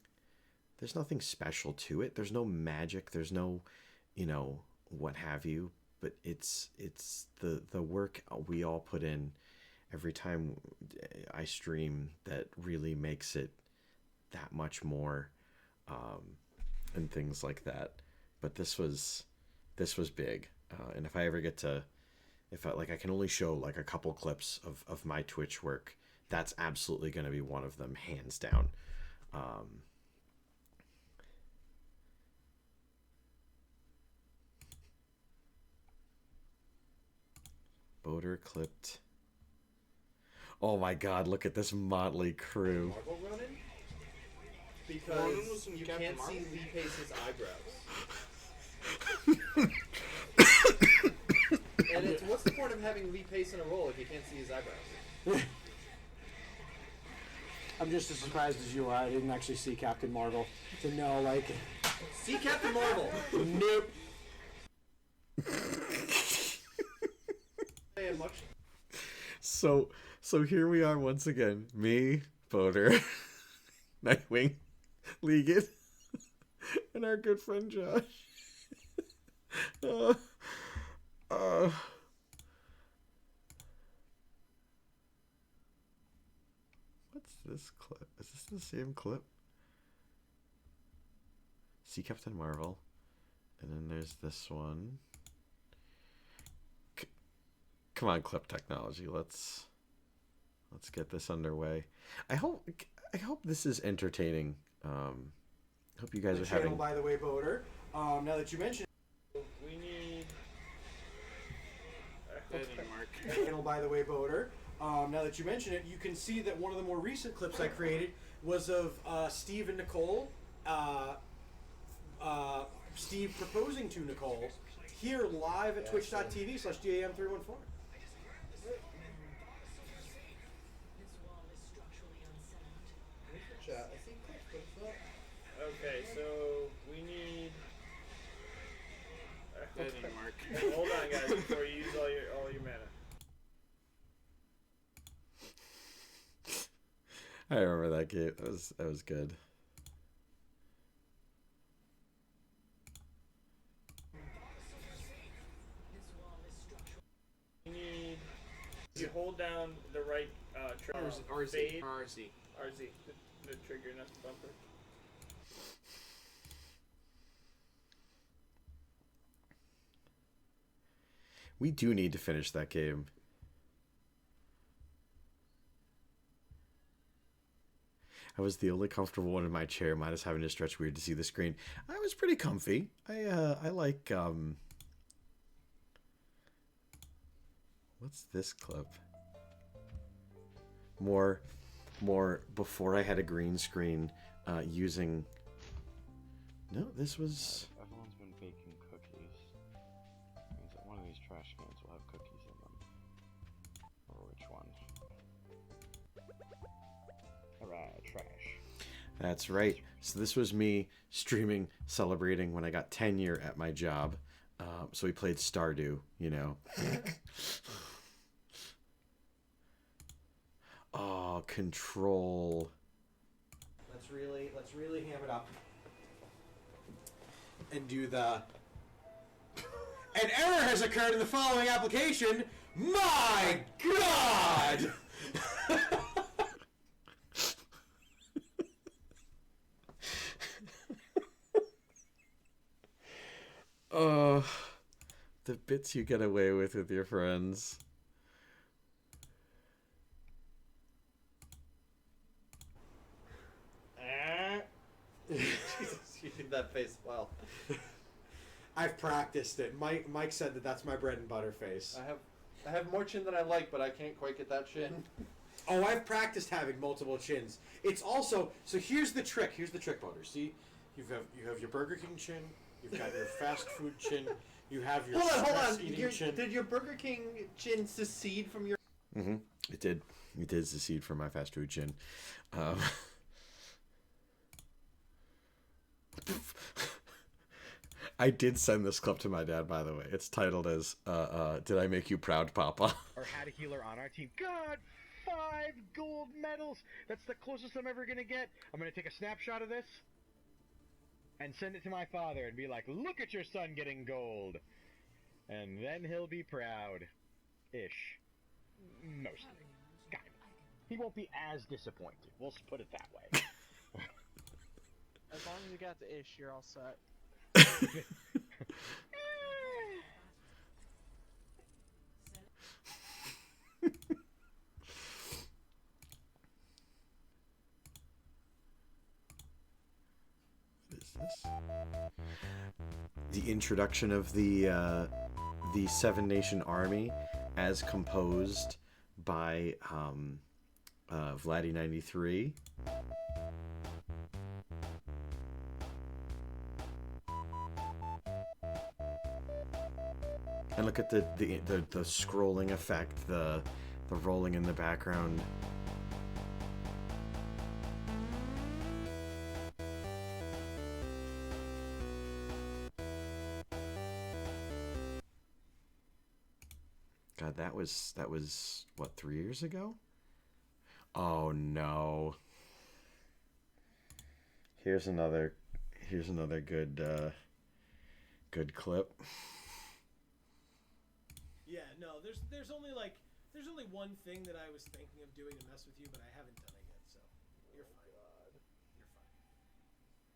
Speaker 1: special to it. There's no magic. There's no, what have you. But it's the work we all put in every time I stream that really makes it that much more, and things like that. But this was big. And if I ever get to, I can only show like a couple clips of my Twitch work, that's absolutely going to be one of them, hands down. Boater clipped. Oh my god, look at this motley crew.
Speaker 12: Marble running? Because you can't see Lee Pace's eyebrows. And what's the point of having Lee Pace in a role if you can't see his eyebrows?
Speaker 15: I'm just as surprised as you are. I didn't actually see Captain Marvel to know, like...
Speaker 12: See Captain Marvel!
Speaker 15: Nope.
Speaker 1: So here we are once again. Me, Boater, Nightwing, Legan, and our good friend Josh. What's this clip? Is this the same clip? See Captain Marvel. And then there's this one. Come on, clip technology. Let's get this underway. I hope I hope this is entertaining. Hope you guys
Speaker 15: The
Speaker 1: are
Speaker 15: channel,
Speaker 1: having.
Speaker 15: by the way, Boater. Now that you mention
Speaker 16: We need a hidden mark.
Speaker 15: channel, by the way, Boater. Now that you mention it, you can see that one of the more recent clips I created was of Steve and Nicole. Steve proposing to Nicole here live at twitch.tv/DAM314.
Speaker 16: Okay, so we need a hidden mark. Hold on, guys, before you use all your mana.
Speaker 1: I remember that game. That was good.
Speaker 16: You need. You hold down the right
Speaker 12: RZ.
Speaker 16: fade.
Speaker 12: RZ.
Speaker 16: RZ. The trigger, not the bumper.
Speaker 1: We do need to finish that game. I was the only comfortable one in my chair, minus having to stretch weird to see the screen. I was pretty comfy. I like what's this clip? More before I had a green screen using. No, this was.
Speaker 13: Everyone's been baking cookies. Means that one of these trash cans will have cookies in them. Or which one? Alright, trash.
Speaker 1: That's right. So this was me streaming, celebrating when I got tenure at my job. So we played Stardew, you know. Oh, Control.
Speaker 15: Let's really ham it up. And do the... An error has occurred in the following application. My God!
Speaker 1: The bits you get away with your friends.
Speaker 12: Jesus, you did that face well.
Speaker 15: I've practiced it. Mike said that that's my bread and butter face.
Speaker 12: I have more chin than I like, but I can't quite get that chin.
Speaker 15: Oh, I've practiced having multiple chins. It's also so. Here's the trick. Here's the trick, Butter. See, you have your Burger King chin. You've got your fast food chin. You have your
Speaker 12: Hold
Speaker 15: stress
Speaker 12: on.
Speaker 15: eating chin.
Speaker 12: Did your Burger King chin secede from your?
Speaker 1: Mm-hmm. It did. It did secede from my fast food chin. I did send this clip to my dad, by the way. It's titled as "Did I Make You Proud, Papa?"
Speaker 8: Or had a healer on our team. God, 5 gold medals. That's the closest I'm ever gonna get. I'm gonna take a snapshot of this and send it to my father and be like, "Look at your son getting gold," and then he'll be proud, ish, mostly. Kind of. He won't be as disappointed. We'll put it that way.
Speaker 21: As long as you got the ish, you're all set.
Speaker 1: What is this? The introduction of the Seven Nation Army, as composed by Vladdy93. And look at the scrolling effect, the rolling in the background. God, that was what, 3 years ago? Oh no. Here's another good clip.
Speaker 15: Yeah, no, there's only one thing that I was thinking of doing to mess with you, but I haven't done it yet, so you're fine. You're fine.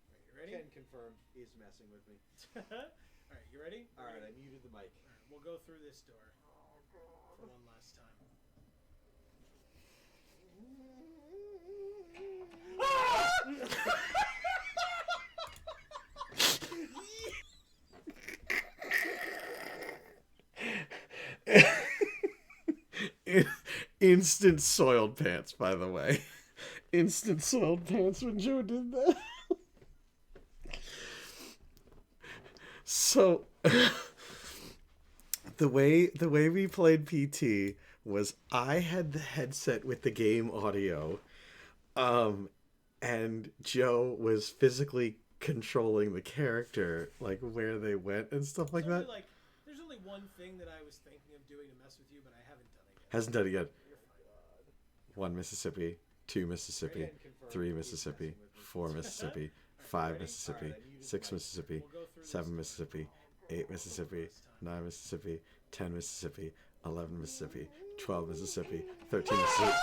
Speaker 15: Alright, you ready?
Speaker 12: Can confirm he's messing with me.
Speaker 15: Alright, you ready?
Speaker 12: Alright, I muted the mic.
Speaker 15: Alright, we'll go through this door for one last time.
Speaker 1: Instant soiled pants, by the way. Instant soiled pants when Joe did that. So the way we played PT was I had the headset with the game audio, and Joe was physically controlling the character, like where they went and stuff like that.
Speaker 4: There's only one thing that I was thinking of doing to mess with you, but I haven't done it yet.
Speaker 1: Hasn't done it yet. 1 Mississippi, 2 Mississippi, 3 Mississippi, 4 Mississippi, 5 Mississippi, 6 Mississippi, 7 Mississippi, 8 Mississippi, 9 Mississippi, 10 Mississippi, 11 Mississippi, 12 Mississippi, 13 Mississippi.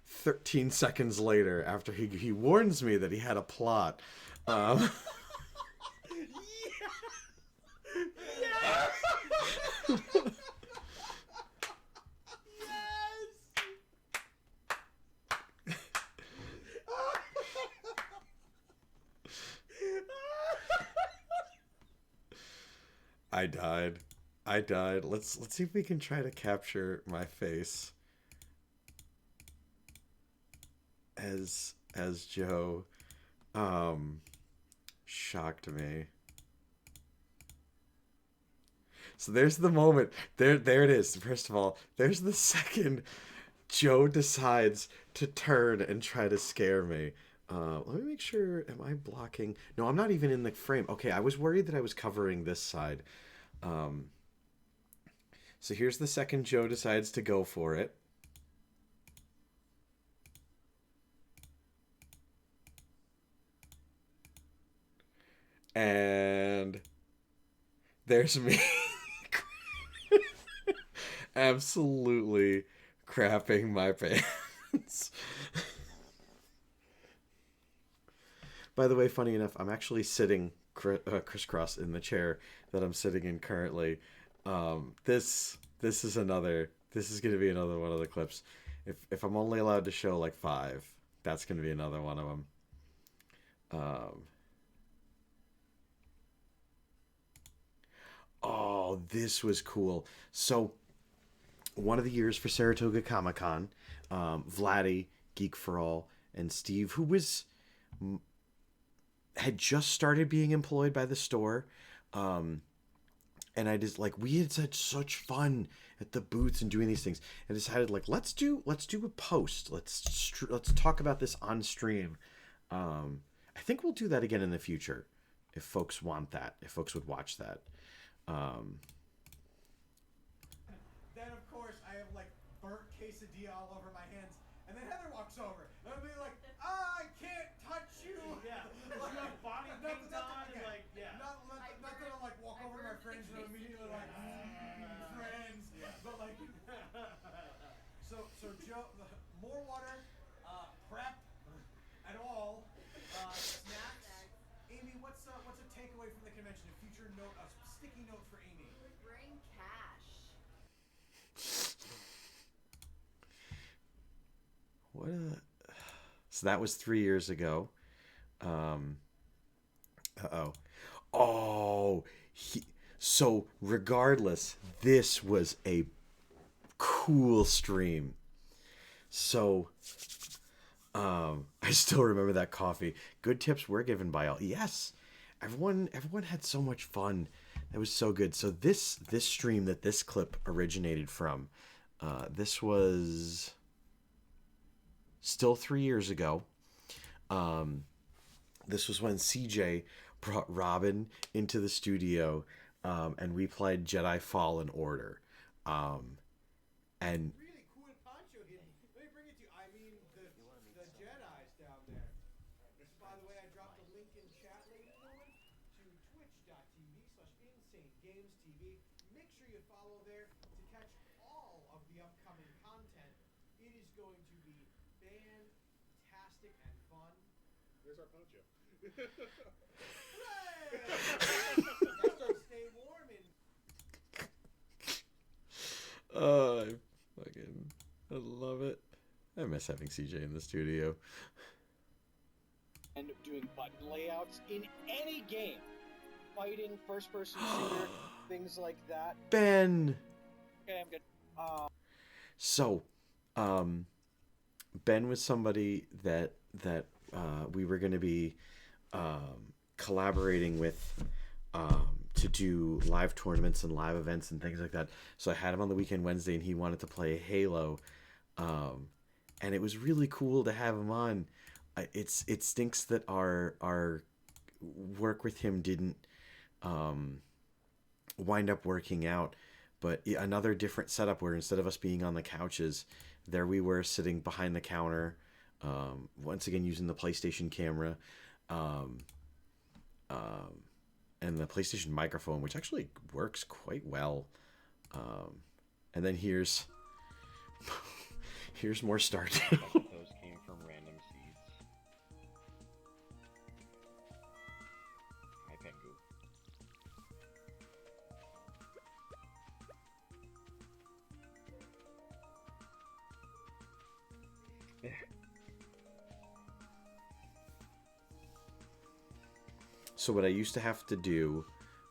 Speaker 1: 13 seconds later, after he warns me that he had a plot, I died. Let's see if we can try to capture my face as Joe shocked me. So there's the moment. There it is. First of all, there's the second Joe decides to turn and try to scare me. Let me make sure, am I blocking? No, I'm not even in the frame. Okay, I was worried that I was covering this side. So here's the second Joe decides to go for it. And there's me. Absolutely crapping my pants. By the way, funny enough, I'm actually sitting crisscross in the chair that I'm sitting in currently. This is going to be another one of the clips. If I'm only allowed to show like 5, that's going to be another one of them. Oh, this was cool. So one of the years for Saratoga Comic-Con, Vladdy, Geek for All, and Steve, who had just started being employed by the store, and I just we had such fun at the booths and doing these things, and decided let's do a post. Let's talk about this on stream. I think we'll do that again in the future if folks want that. If folks would watch that.
Speaker 15: Then of course I have burnt quesadilla all over my hands, and then Heather walks over, and I'll be like, I can't touch you.
Speaker 4: Yeah, you have body paint on and
Speaker 15: Not that I'll walk over to my friends and immediately friends, but so Joe, more water, prep, at all, snacks. Amy, what's a takeaway from the convention? A future note, a sticky note for Amy.
Speaker 20: Bring cash.
Speaker 1: So that was 3 years ago. So regardless, this was a cool stream. So I still remember that coffee. Good tips were given by all. Yes, everyone had so much fun. That was so good. So this stream that this clip originated from, this was still 3 years ago. This was when CJ brought Robin into the studio, and we played Jedi Fallen Order. And
Speaker 15: Really cool poncho here. Let me bring it to you. I mean, the Jedi's down there. By the way, I dropped a link in chat, ladies and gentlemen, to twitch.tv/InsaneGamesTV. Make sure you follow there to catch all of the upcoming content. It is going to be fantastic and fun.
Speaker 19: There's our poncho.
Speaker 15: Stay warm and
Speaker 1: I love it. I miss having CJ in the studio.
Speaker 8: and doing button layouts in any game. Fighting, first-person shooter, things like that.
Speaker 1: Ben.
Speaker 8: Okay, I'm good.
Speaker 1: So, Ben was somebody that we were going to be collaborating with to do live tournaments and live events and things like that. So I had him on the weekend Wednesday, and he wanted to play Halo, and it was really cool to have him on. It stinks that our work with him didn't wind up working out, but another different setup where instead of us being on the couches, there we were sitting behind the counter, once again using the PlayStation camera, and the PlayStation microphone, which actually works quite well. And then here's more Stardew.
Speaker 13: Those came from random seeds. Hi, Pengu.
Speaker 1: So what I used to have to do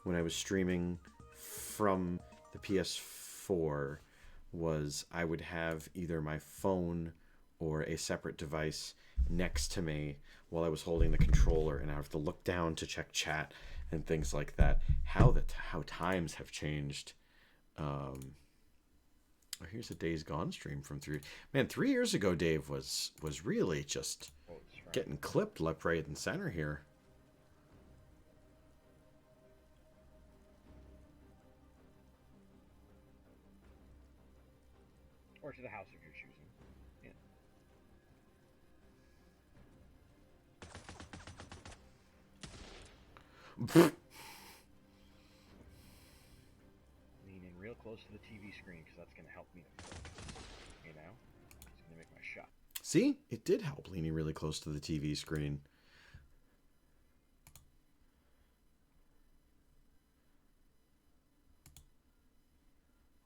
Speaker 1: when I was streaming from the PS4 was I would have either my phone or a separate device next to me while I was holding the controller, and I have to look down to check chat and things like that. How times have changed. Oh, here's a Days Gone stream from 3 years ago. Dave was really just getting clipped left, right, and center here.
Speaker 13: Or to the house if you're choosing. Yeah. Lean in real close to the TV screen because that's going to help me. You know? It's going to make my shot.
Speaker 1: See? It did help leaning really close to the TV screen.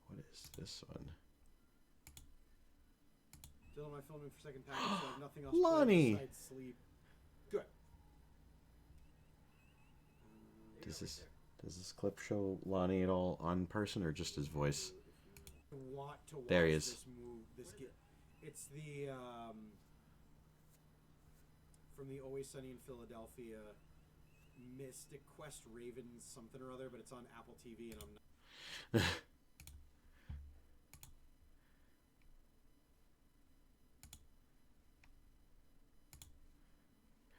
Speaker 1: What is this one?
Speaker 15: Still am I filming for second package, so I have nothing else
Speaker 1: Lonnie!
Speaker 15: planned besides sleep. Good.
Speaker 1: Does this clip show Lonnie at all on person or just his voice?
Speaker 15: Want to watch
Speaker 1: There he is.
Speaker 15: This move, it's the from the Always Sunny in Philadelphia Mystic Quest Raven something or other, but it's on Apple TV and I'm not.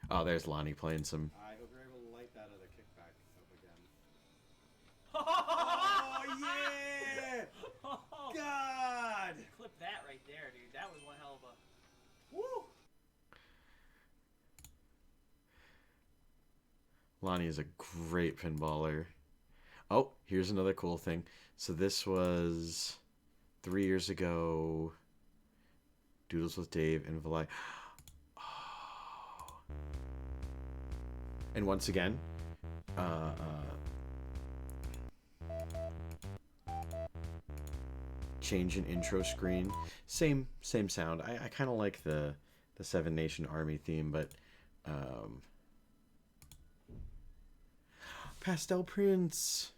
Speaker 1: Oh, there's Lonnie playing some.
Speaker 9: I hope you're able to light that other kickback up again.
Speaker 4: Oh yeah! God!
Speaker 16: Clip that right there, dude. That was one hell of a.
Speaker 4: Woo!
Speaker 1: Lonnie is a great pinballer. Oh, here's another cool thing. So this was 3 years ago. Doodles with Dave and Valai. And once again, change an intro screen. Same sound. I kind of like the Seven Nation Army theme, but Pastel Prince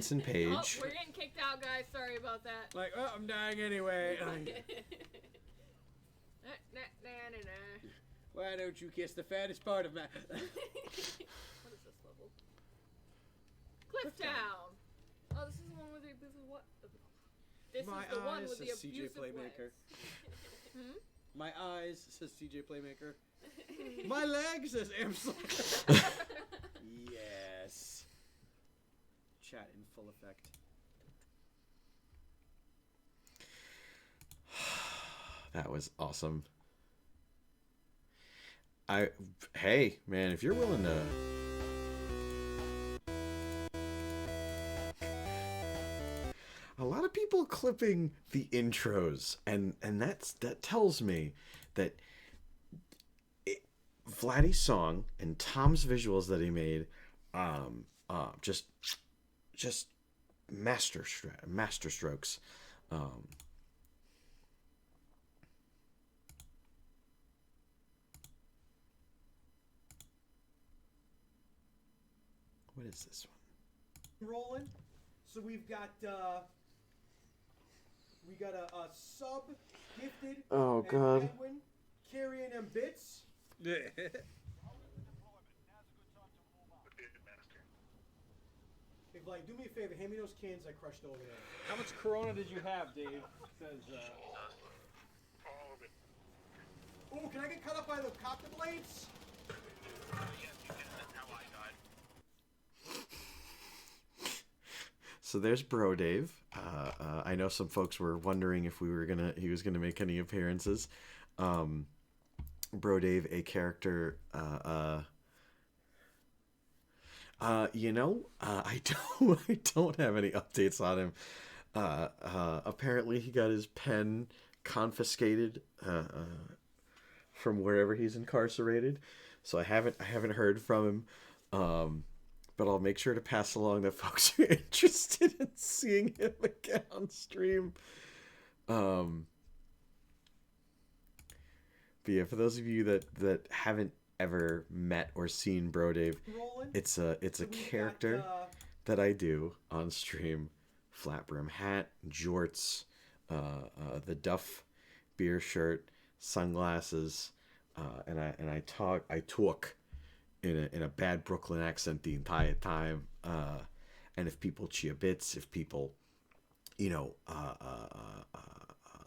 Speaker 1: and Paige.
Speaker 7: Oh, we're getting kicked out, guys. Sorry about that.
Speaker 4: Like, oh, I'm dying anyway. Why don't you kiss the fattest part of my...
Speaker 7: What is this level? Clifftown. Oh, this is the one with the abusive what? This
Speaker 4: My
Speaker 7: is the one
Speaker 4: eyes,
Speaker 7: with the
Speaker 4: says CJ
Speaker 7: abusive
Speaker 4: Playmaker.
Speaker 7: Hmm?
Speaker 4: My eyes, says CJ Playmaker. My legs, says Amsel. Yes. Chat in full effect.
Speaker 1: That was awesome. Hey, man, if you're willing to... A lot of people clipping the intros, and that tells me that Vladdy's song and Tom's visuals that he made, just master strokes. What is this one?
Speaker 4: Rolling. So we've got a sub gifted.
Speaker 1: Oh,
Speaker 4: and
Speaker 1: God.
Speaker 4: Penguin carrying them bits. Hey, Vlad, do me a favor. Hand me those cans I crushed over there.
Speaker 2: How much Corona did you have, Dave? Says.
Speaker 4: Oh, can I get cut up by the copter blades?
Speaker 1: So there's Bro Dave. I know some folks were wondering if he was gonna make any appearances. Bro Dave, a character. I don't have any updates on him. Apparently he got his pen confiscated from wherever he's incarcerated, so I haven't heard from him. But I'll make sure to pass along that folks are interested in seeing him again on stream. But yeah, for those of you that haven't ever met or seen Bro Dave, it's a character that I do on stream. Flat brim hat, jorts, the Duff beer shirt, sunglasses, and I talk in a bad Brooklyn accent the entire time. And if people cheer bits, if people,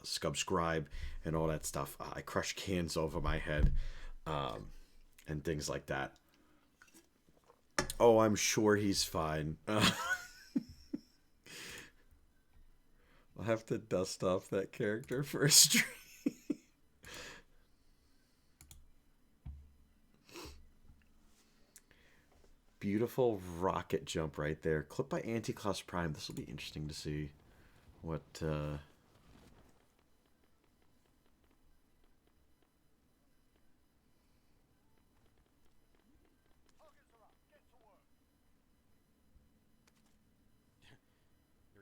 Speaker 1: subscribe and all that stuff, I crush cans over my head, and things like that. Oh, I'm sure he's fine. I'll have to dust off that character for a stream. Beautiful rocket jump right there. Clip by Anti-Class Prime. This will be interesting to see what...
Speaker 3: You're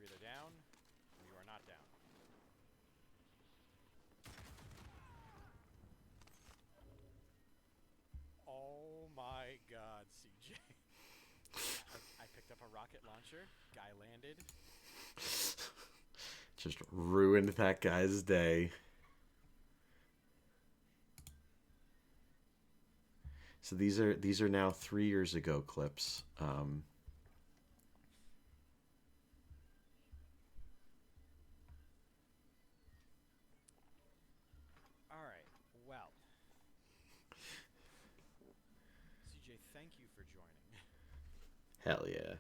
Speaker 3: either down or you are not down. Oh my god, CJ. I picked up a rocket launcher. Guy landed.
Speaker 1: Just ruined that guy's day. So these are now 3 years ago clips.
Speaker 3: Alright, well. CJ, thank you for joining.
Speaker 1: Hell yeah.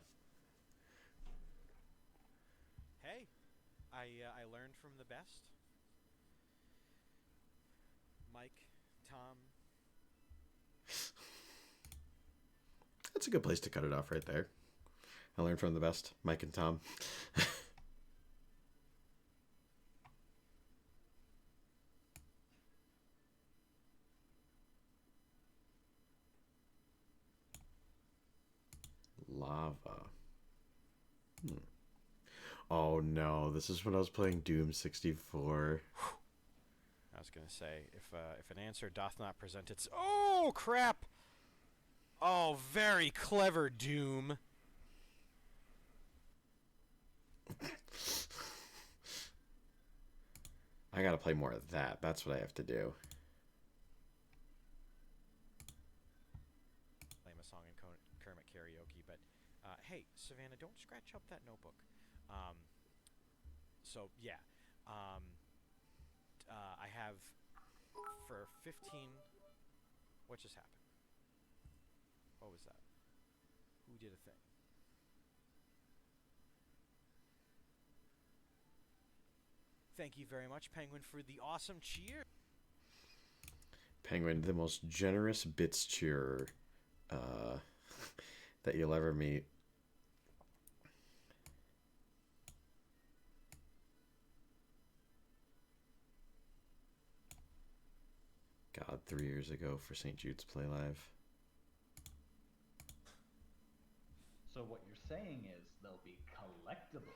Speaker 3: Hey, I learned from the best. Mike, Tom.
Speaker 1: That's a good place to cut it off right there. I learned from the best, Mike and Tom. Lava. Oh no, this is when I was playing Doom 64.
Speaker 3: I was gonna say, if an answer doth not present its... Oh, crap! Oh, very clever, Doom.
Speaker 1: I gotta play more of that. That's what I have to do.
Speaker 3: Claim a song in Kermit karaoke, but hey, Savannah, don't scratch up that notebook. So yeah, I have for 15. What just happened? What was that? Who did a thing? Thank you very much, Penguin, for the awesome cheer.
Speaker 1: Penguin, the most generous bits cheerer that you'll ever meet. God, 3 years ago for St. Jude's Play Live.
Speaker 22: So what you're saying is they'll be collectible.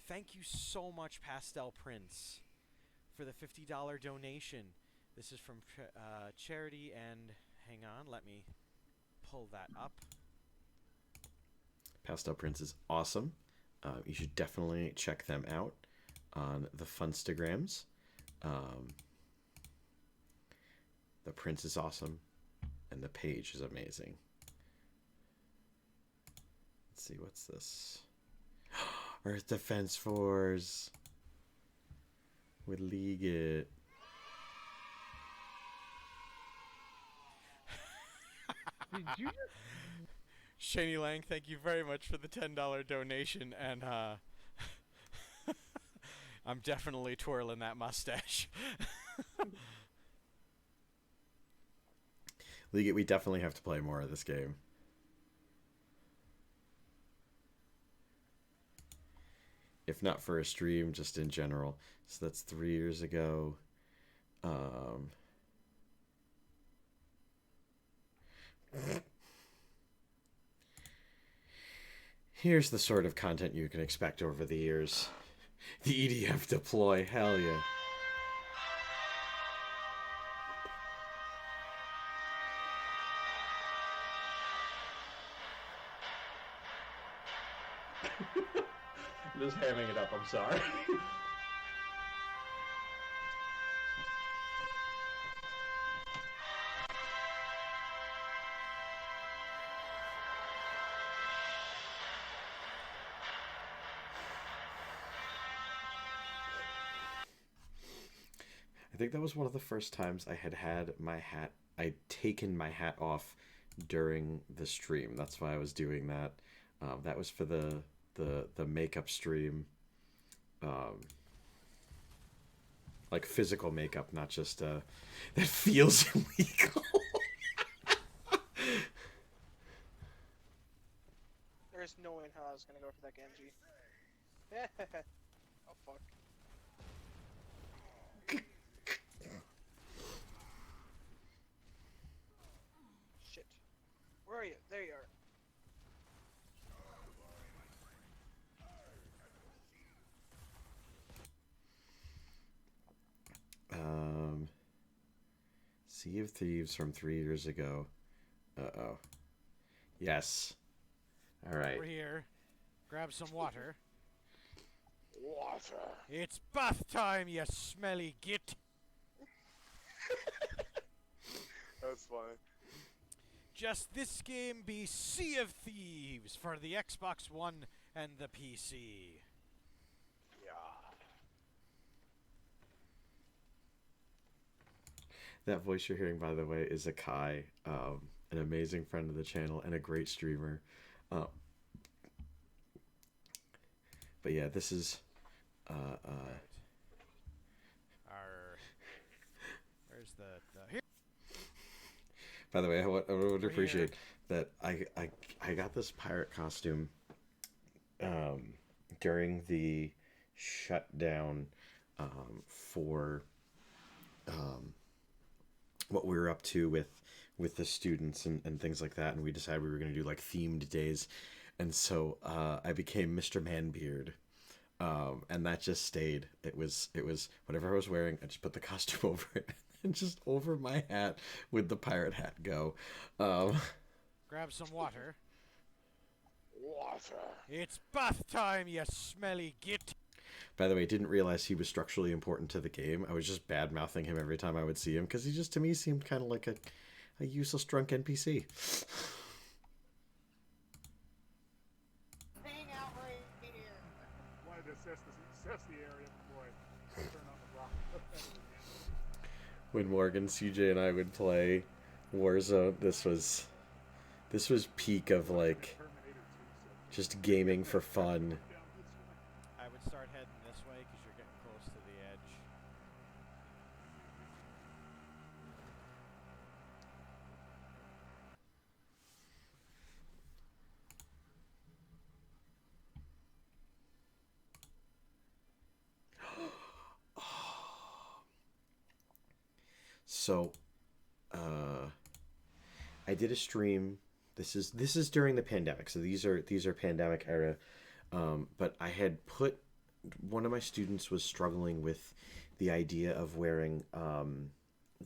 Speaker 3: Thank you so much, Pastel Prince, for the $50 donation. This is from Charity and hang on, let me pull that up.
Speaker 1: Pastel Prince is awesome. You should definitely check them out on the Funstagrams. The Prince is awesome, and the page is amazing. Let's see, what's this? Earth Defense Force with League.
Speaker 21: Did you just...
Speaker 3: Shani Lang, thank you very much for the $10 donation, and I'm definitely twirling that mustache.
Speaker 1: League, we definitely have to play more of this game. If not for a stream, just in general. So that's 3 years ago. Here's the sort of content you can expect over the years. The EDF deploy, hell yeah.
Speaker 6: Just hamming it up, I'm sorry.
Speaker 1: I think that was one of the first times I had my hat, I'd taken my hat off during the stream. That's why I was doing that. That was for the makeup stream. Like physical makeup, not just that feels illegal.
Speaker 21: There's no way in hell I was gonna go for that Genji. Oh fuck. Shit. Where are you? There you are.
Speaker 1: Sea of Thieves from 3 years ago. Uh-oh. Yes. All right.
Speaker 3: Over here. Grab some water.
Speaker 14: Water.
Speaker 3: It's bath time, you smelly git.
Speaker 14: That's funny.
Speaker 3: Just this game be Sea of Thieves for the Xbox One and the PC.
Speaker 1: That voice you're hearing, by the way, is Akai, an amazing friend of the channel and a great streamer. But yeah, this is...
Speaker 3: Where's the here?
Speaker 1: By the way, I would appreciate that I got this pirate costume during the shutdown for what we were up to with the students and things like that, and we decided we were going to do like themed days, and so I became Mr. Manbeard, and that just stayed. It was whatever I was wearing, I just put the costume over it and just over my hat with the pirate hat go.
Speaker 3: Grab some water.
Speaker 14: Water.
Speaker 3: It's bath time, you smelly git.
Speaker 1: By the way, didn't realize he was structurally important to the game. I was just bad-mouthing him every time I would see him, because he just, to me, seemed kind of like a useless drunk NPC.
Speaker 5: Hang out right here.
Speaker 19: Wanted to assess the area before I turn on the rock.
Speaker 1: When Morgan, CJ, and I would play Warzone, this was peak of like just gaming for fun.
Speaker 3: I would start heading this way because you're getting close to the edge.
Speaker 1: So, I did a stream. This is during the pandemic, so these are pandemic era. But I had put, one of my students was struggling with the idea of wearing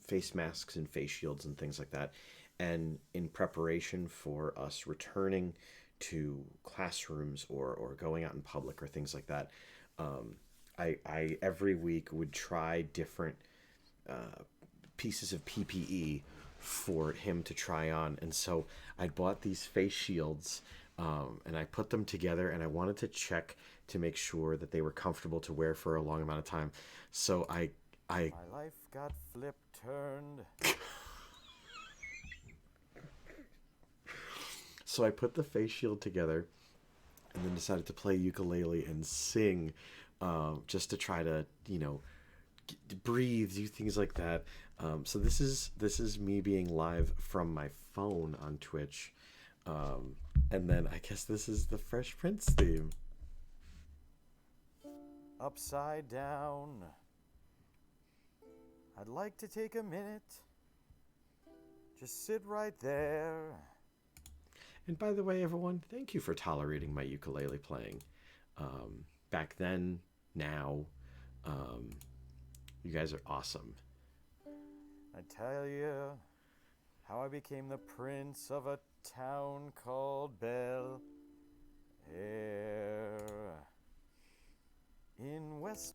Speaker 1: face masks and face shields and things like that, And in preparation for us returning to classrooms or going out in public or things like that, I every week would try different pieces of PPE for him to try on. And so I bought these face shields, and I put them together, and I wanted to check to make sure that they were comfortable to wear for a long amount of time. So I
Speaker 10: My life got flip-turned.
Speaker 1: So I put the face shield together and then decided to play ukulele and sing, just to try to, breathe, do things like that. So this is me being live from my phone on Twitch. And then I guess this is the Fresh Prince theme.
Speaker 10: Upside down. I'd like to take a minute. Just sit right there.
Speaker 1: And by the way, everyone, thank you for tolerating my ukulele playing. Back then, now, you guys are awesome.
Speaker 10: I tell you how I became the prince of a town called Bel Air in West.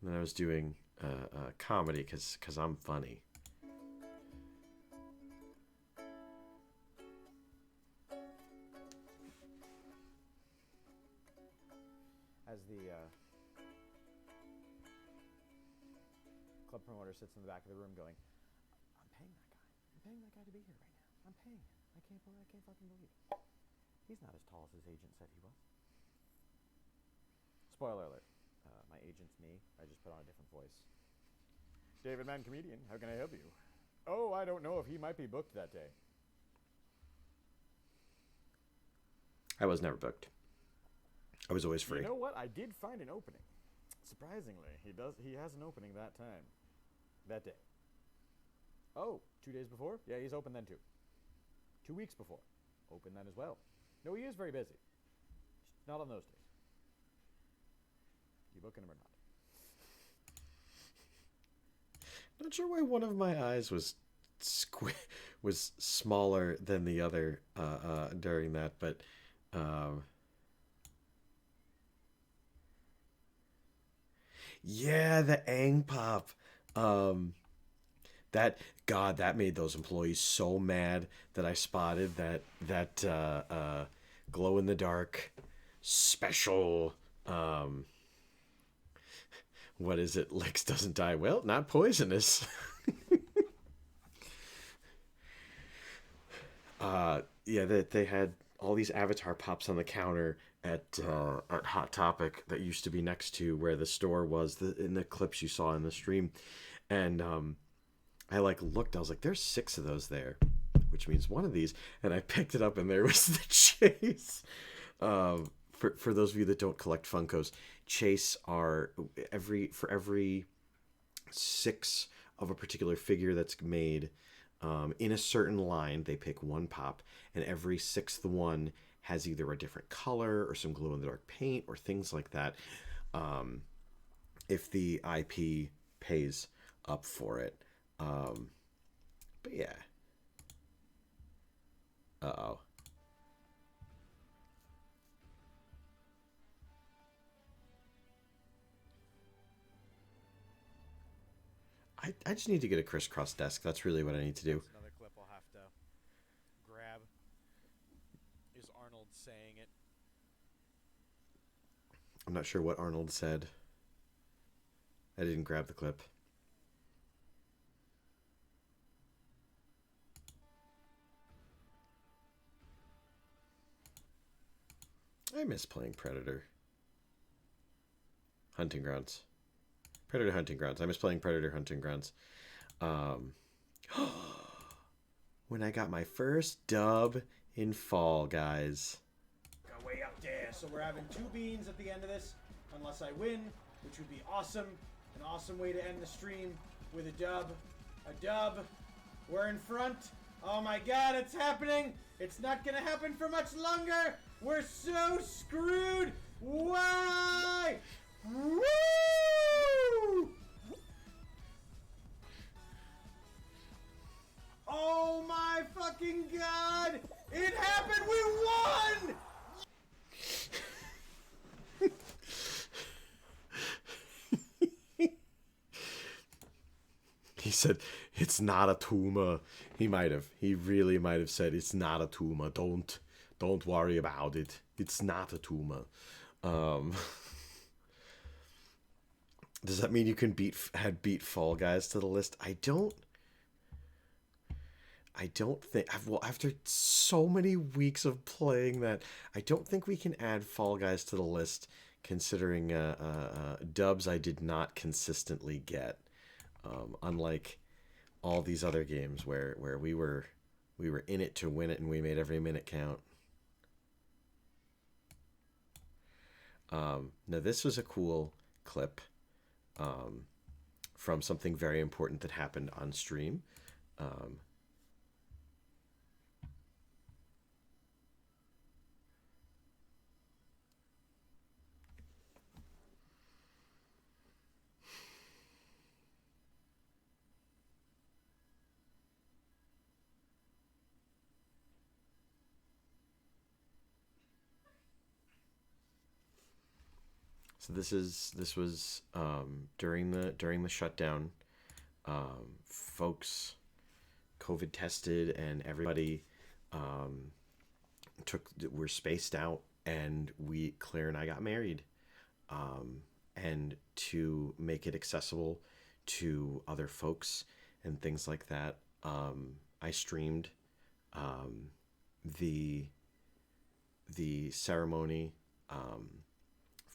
Speaker 1: And then I was doing comedy because I'm funny.
Speaker 4: As the club promoter sits in the back of the room going, I'm paying that guy. I'm paying that guy to be here right now. I'm paying him. I can't fucking believe it. He's not as tall as his agent said he was. Spoiler alert. My agent's me. I just put on a different voice.
Speaker 10: David Mann, comedian. How can I help you? Oh, I don't know if he might be booked that day.
Speaker 1: I was never booked. I was always free.
Speaker 10: You know what? I did find an opening. Surprisingly, he has an opening that time. That day. Oh, 2 days before? Yeah, he's open then too. 2 weeks before. Open then as well. No, he is very busy. Just not on those days. You booking him or not?
Speaker 1: Not sure why one of my eyes was smaller than the other during that, but yeah, the Aang pop. That made those employees so mad that I spotted that glow in the dark special. What is it? Licks doesn't die. Well, not poisonous. Yeah, they had all these Avatar pops on the counter at Hot Topic that used to be next to where the store was, in the clips you saw in the stream. And I looked, I was like, there's 6 of those there, which means one of these. And I picked it up and there was the Chase. For those of you that don't collect Funkos, Chase are for every 6 of a particular figure that's made in a certain line, they pick one pop, and every 6th one has either a different color or some glow-in-the-dark paint or things like that, if the IP pays up for it. But yeah. Uh-oh. I just need to get a crisscross desk. That's really what I need to do.
Speaker 4: That's another clip I'll have to grab. Is Arnold saying it?
Speaker 1: I'm not sure what Arnold said. I didn't grab the clip. I miss playing Predator. Hunting Grounds. Predator Hunting Grounds. I miss playing Predator Hunting Grounds. When I got my first dub in Fall, guys.
Speaker 4: Got way up there. So we're having 2 beans at the end of this, unless I win, which would be awesome. An awesome way to end the stream with a dub. A dub. We're in front. Oh my god, it's happening. It's not gonna happen for much longer. We're so screwed. Why? Woo!
Speaker 15: fucking god! It happened! We won!
Speaker 1: He said, "It's not a tumor." He might have. He really might have said, "It's not a tumor. Don't worry about it. It's not a tumor." Does that mean you can beat Fall Guys to the list? I don't think. Well, after so many weeks of playing that, I don't think we can add Fall Guys to the list, considering dubs I did not consistently get. Unlike all these other games where we were in it to win it and we made every minute count. Now this was a cool clip from something very important that happened on stream. So this was during the shutdown. Folks COVID tested and everybody were spaced out, and Claire and I got married. And to make it accessible to other folks and things like that, I streamed the ceremony.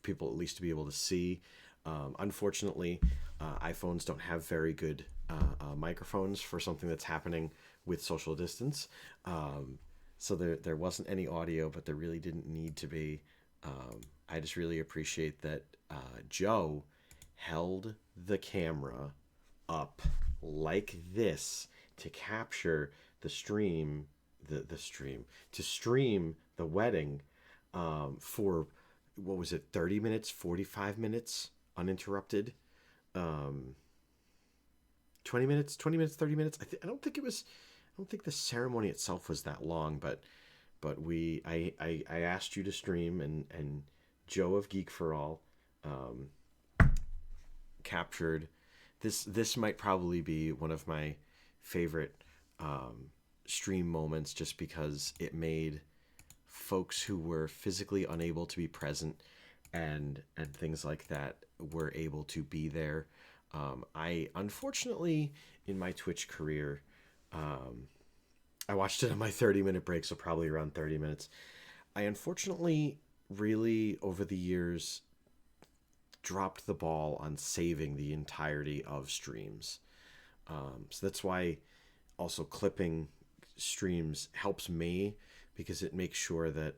Speaker 1: People at least to be able to see. Unfortunately, iPhones don't have very good microphones for something that's happening with social distance. So there wasn't any audio, but there really didn't need to be. I just really appreciate that Joe held the camera up like this to capture the stream, to stream the wedding for, what was it, 30 minutes, 45 minutes uninterrupted, 20 minutes, 30 minutes. I don't think the ceremony itself was that long, but I asked you to stream, and Joe of Geek for All captured this might probably be one of my favorite stream moments, just because it made folks who were physically unable to be present and things like that were able to be there. I unfortunately, in my Twitch career, I watched it on my 30-minute break, so probably around 30 minutes. I unfortunately really, over the years, dropped the ball on saving the entirety of streams. So that's why also clipping streams helps me, because it makes sure that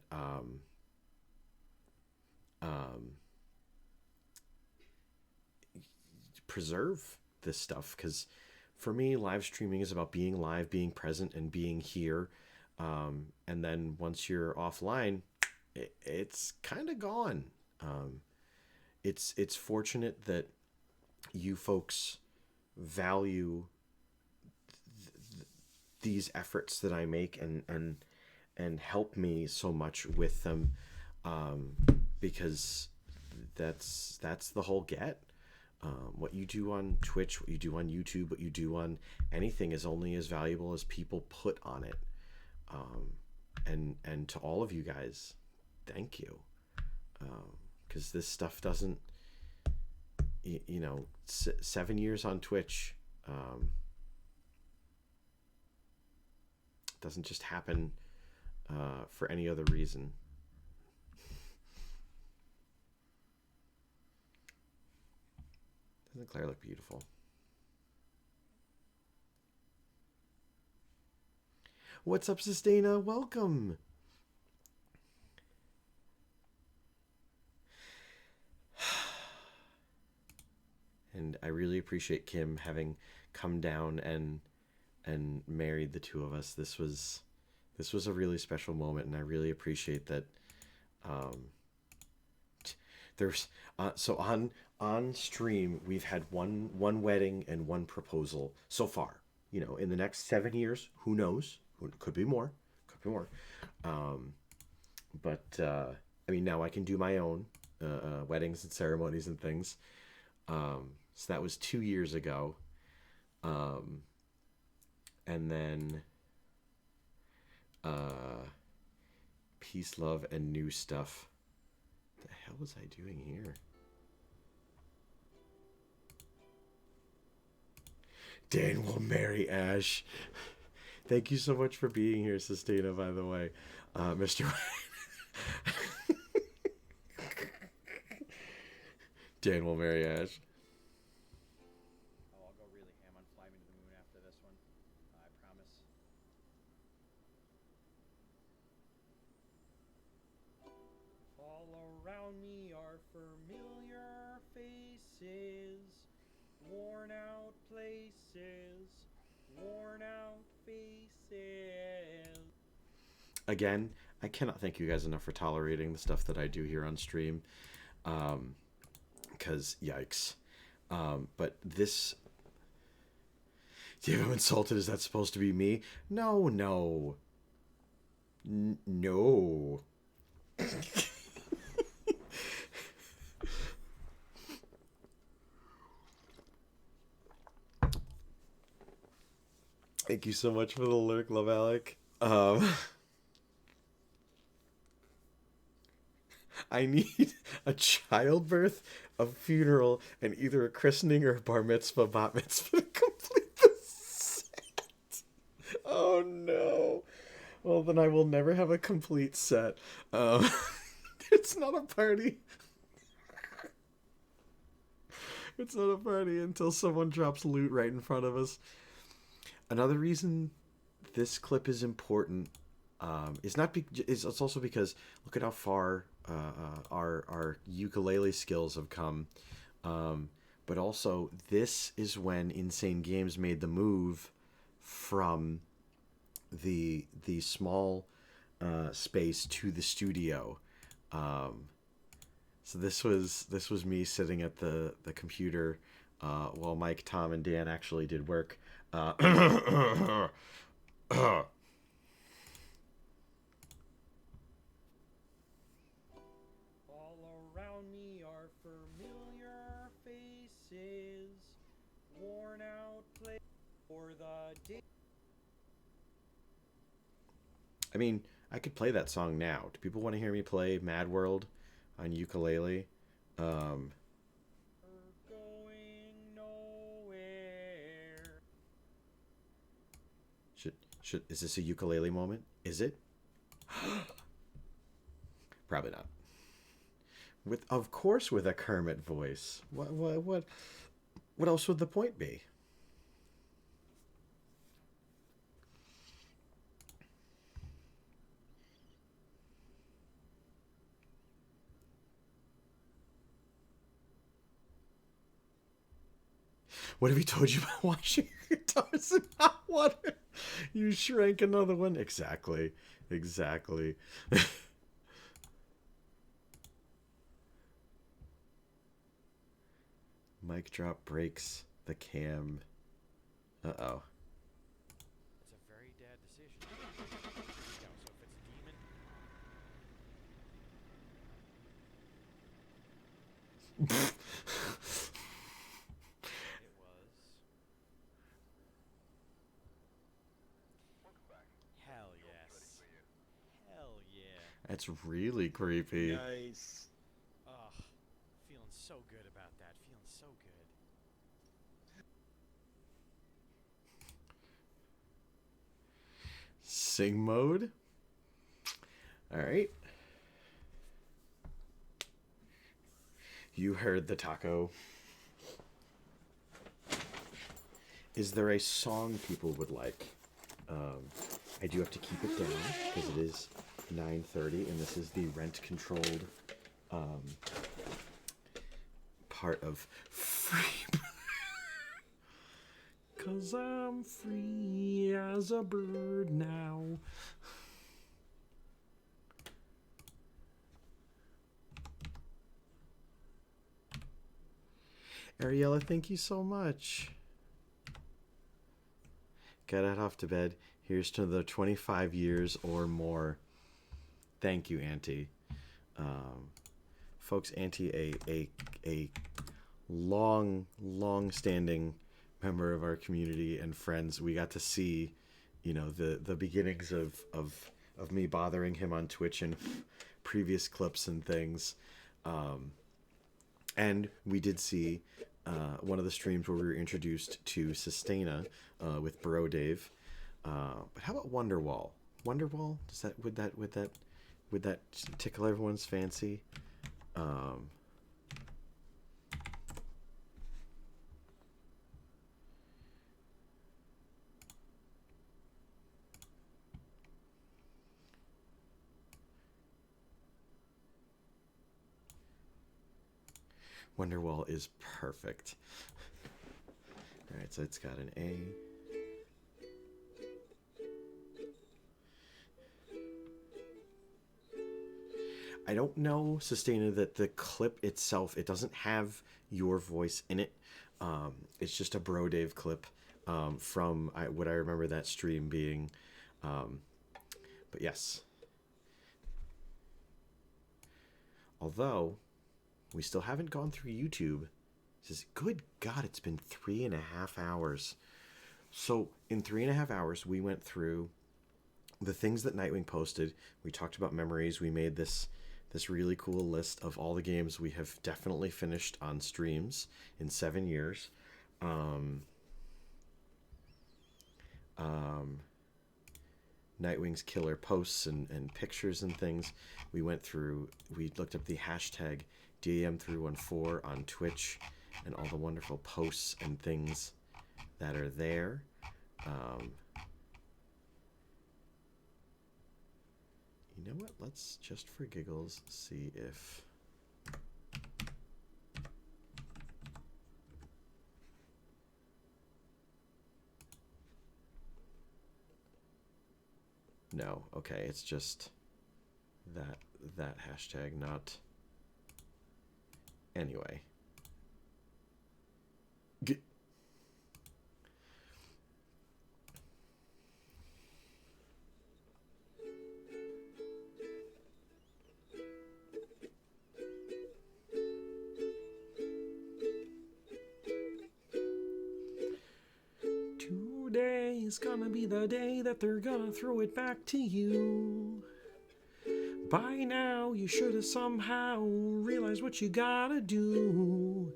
Speaker 1: preserve this stuff, because for me, live streaming is about being live, being present, and being here. And then once you're offline, it's kind of gone. It's fortunate that you folks value these efforts that I make and help me so much with them, because that's the whole get. What you do on Twitch, what you do on YouTube, what you do on anything is only as valuable as people put on it. And to all of you guys, thank you. Because this stuff doesn't, 7 years on Twitch, doesn't just happen for any other reason. Doesn't Claire look beautiful? What's up, Sustaina? Welcome. And I really appreciate Kim having come down and married the two of us. This was a really special moment, and I really appreciate that. There's so on stream we've had one wedding and one proposal so far. In the next 7 years, who knows? Could be more. Could be more. But I mean, now I can do my own weddings and ceremonies and things. So that was 2 years ago. And then peace, love, and new stuff. What the hell was I doing here? Dan will marry Ash. Thank you so much for being here, Sustina, by the way. Mr. Dan will marry Ash.
Speaker 4: Oh, I'll go really ham on Fly Me to the Moon after this one. I promise. All around me are familiar faces, worn out places, worn out faces.
Speaker 1: Again, I cannot thank you guys enough for tolerating the stuff that I do here on stream. Because, yikes. But this... Do you have insulted? Is that supposed to be me? No, no. No. Thank you so much for the lurk, Love Alec. I need a childbirth, a funeral, and either a christening or a bar mitzvah, bat mitzvah to complete the set. Oh no. Well, then I will never have a complete set. It's not a party. It's not a party until someone drops loot right in front of us. Another reason this clip is important is not it's also because look at how far our ukulele skills have come, but also this is when Insane Games made the move from the small space to the studio. So this was me sitting at the computer while Mike, Tom, and Dan actually did work. All
Speaker 4: around me are familiar faces, worn out places for the day.
Speaker 1: I mean, I could play that song now. Do people want to hear me play Mad World on ukulele? Is this a ukulele moment? Is it? Probably not. Of course, with a Kermit voice. What else would the point be? What have he told you about washing your guitars in hot water? You shrank another one. Exactly. Mic drop breaks the cam. Uh-oh.
Speaker 4: It's a very bad decision. So if it's a demon...
Speaker 1: That's really creepy.
Speaker 4: Nice. Ugh, feeling so good about that. Feeling so good.
Speaker 1: Sing mode. All right. You heard the taco. Is there a song people would like? I do have to keep it down because it is 9:30, and this is the rent-controlled part of free. 'Cause I'm free as a bird now. Ariella, thank you so much. Gotta head off to bed. Here's to the 25 years or more. Thank you, Auntie. Folks, Auntie, a long-standing member of our community and friends. We got to see, the beginnings of me bothering him on Twitch and previous clips and things. And we did see one of the streams where we were introduced to Sustaina with Bro Dave. But how about Wonderwall? Wonderwall? Would that tickle everyone's fancy? Wonderwall is perfect. Alright, so it's got an A. I don't know, Sustaina, that the clip itself, it doesn't have your voice in it. It's just a Bro Dave clip from what I remember that stream being. But yes. Although, we still haven't gone through YouTube. It says, good God, it's been 3.5 hours. So, in 3.5 hours, we went through the things that Nightwing posted. We talked about memories. We made this really cool list of all the games we have definitely finished on streams in 7 years. Nightwing's killer posts and pictures and things. We looked up the hashtag DAM314 on Twitch and all the wonderful posts and things that are there. You know what? Let's just for giggles see if... No, okay, it's just that hashtag, not... Anyway. 'Today is gonna be the day that they're gonna throw it back to you. By now, you should have somehow realized what you gotta do.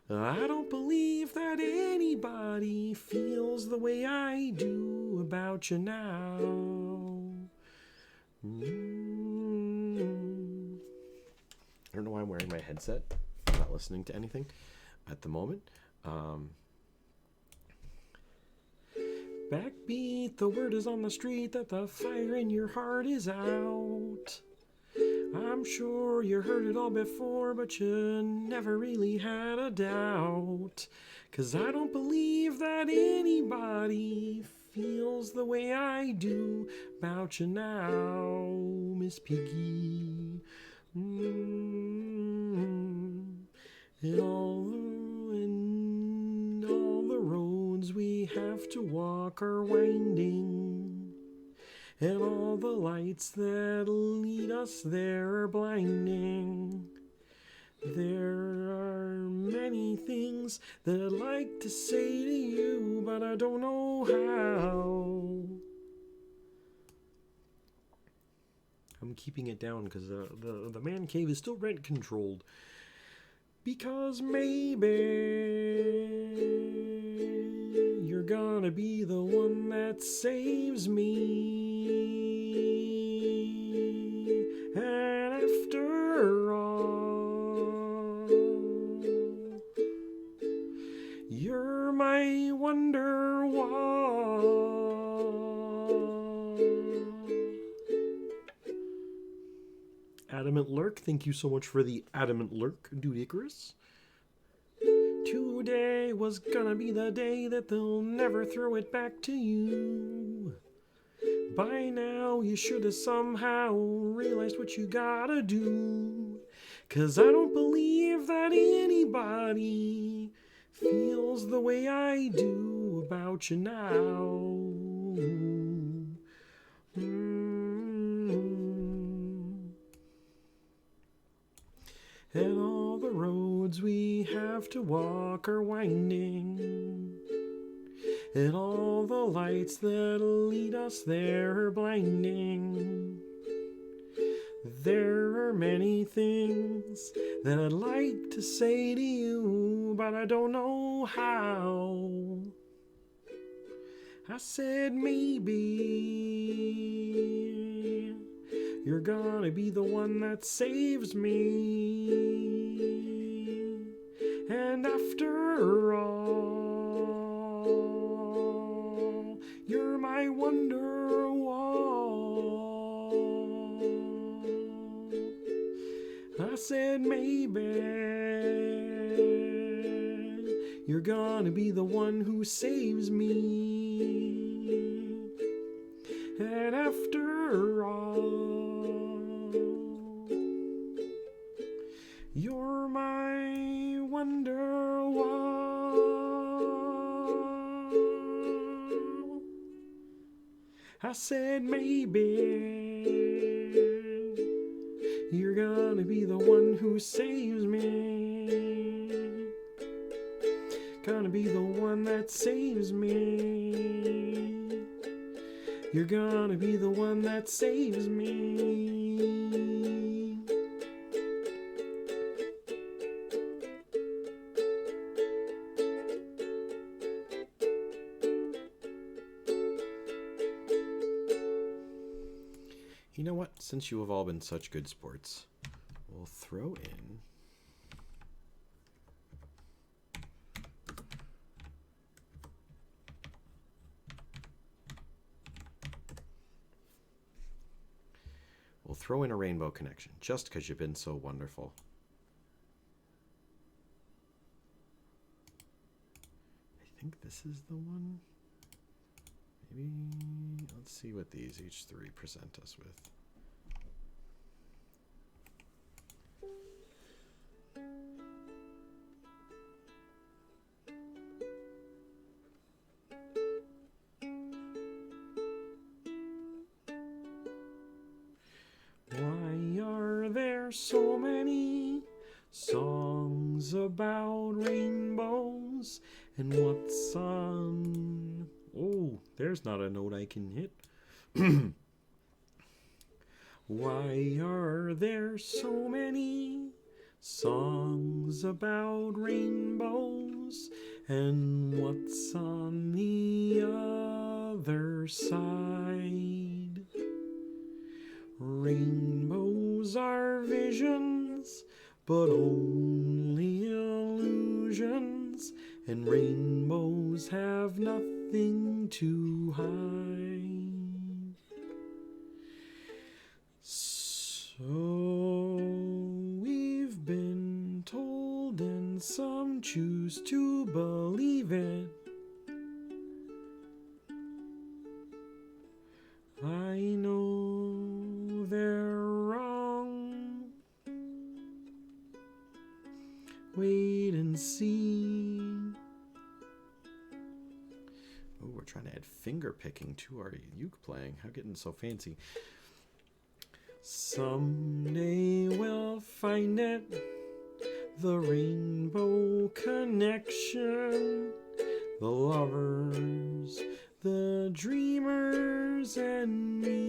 Speaker 1: I don't believe that anybody feels the way I do about you now. I don't know why I'm wearing my headset. I'm not listening to anything at the moment. Backbeat, the word is on the street that the fire in your heart is out. I'm sure you heard it all before, but you never really had a doubt. 'Cause I don't believe that anybody feels the way I do about you now, Miss Piggy. And all the roads we have to walk are winding, and all the lights that lead us there are blinding. There are many things that I'd like to say to you, but I don't know how. I'm keeping it down because the man cave is still rent controlled. Because maybe you're gonna be the one that saves me. And after all, you're my Wonderwall. Adamant Lurk, thank you so much for the Adamant Lurk, Dude Icarus. Today was gonna be the day that they'll never throw it back to you. By now you should have somehow realized what you gotta do. 'Cause I don't believe that anybody feels the way I do about you now. have to walk are winding, and all the lights that lead us there are blinding. There are many things that I'd like to say to you, but I don't know how. I said maybe you're gonna be the one that saves me. And after all, you're my wonder wall. I said maybe you're gonna be the one who saves me. And after all, you're my wonder wall. I said maybe you're gonna be the one who saves me. Gonna be the one that saves me. You're gonna be the one that saves me. You know what? Since you have all been such good sports, we'll throw in a Rainbow Connection, just because you've been so wonderful. I think this is the one. Maybe, let's see what these each three present us with. Why are there so many songs about rainbows? And what's on... Oh, there's not a note I can hit. Why are there so many songs about rainbows? And what's on the other side? Rainbows are visions, but only illusions, and rainbows have nothing to hide. So we've been told, and some choose to believe it. I know they're wrong. Wait and see. Oh, we're trying to add finger picking to our uke playing. How getting so fancy? Someday we'll find it, the Rainbow Connection, the lovers, the dreamers, and me.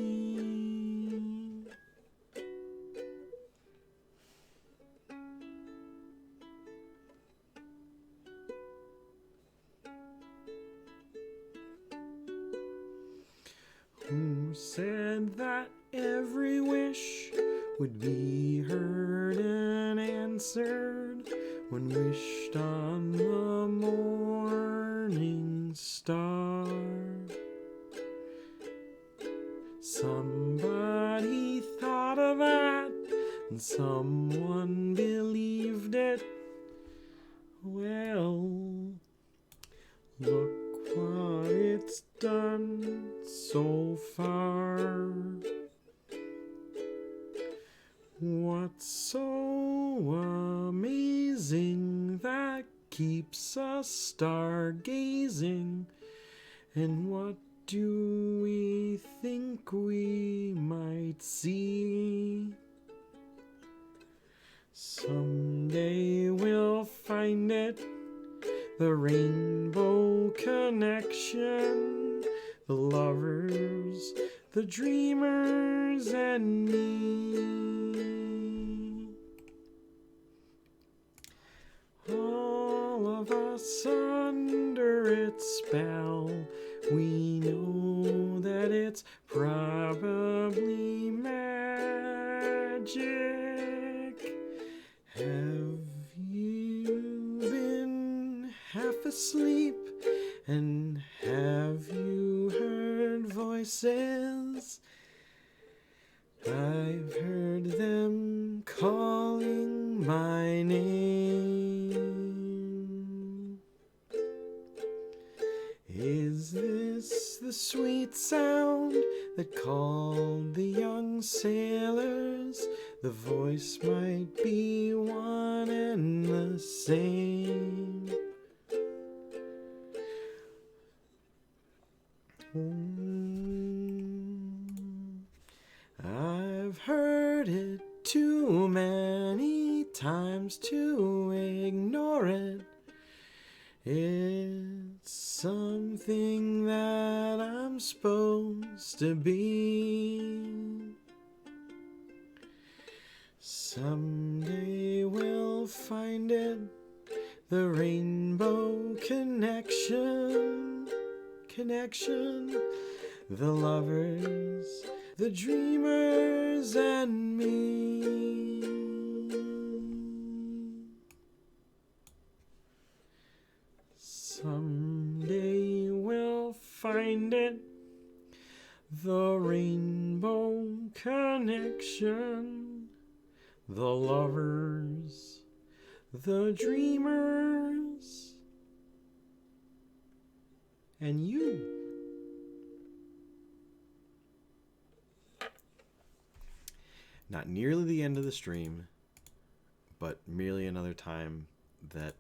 Speaker 1: Who said that every wish would be heard and answered when wished on the morning star? Somebody thought of that, and someone believed it. Well, look what it's done so far. What's so amazing that keeps us stargazing? And what do we think we might see? Someday we'll find find it. The rainbow connection, the lovers, the dreamers, and me. All of us under its spell, we know that it's probably magic. Have you been half asleep, and have you heard voices? I've heard them calling my name. Is this the sweet sound that called the young sailors? The voice might be one and the same. I've heard it too many times to ignore it. It's something that I'm supposed to be. Someday we'll find it, the rainbow connection, the lovers, the dreamers, and me. Someday we'll find it, the rainbow connection, the lovers, the dreamers, and you. Not nearly the end of the stream, but merely another time that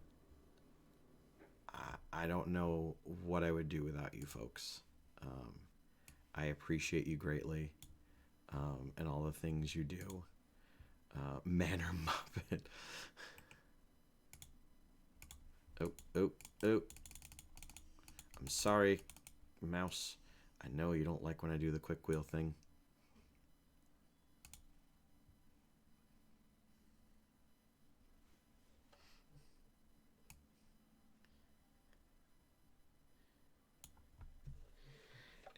Speaker 1: I don't know what I would do without you folks. I appreciate you greatly, and all the things you do. Manor Muppet. Oh. I'm sorry, Mouse. I know you don't like when I do the quick wheel thing.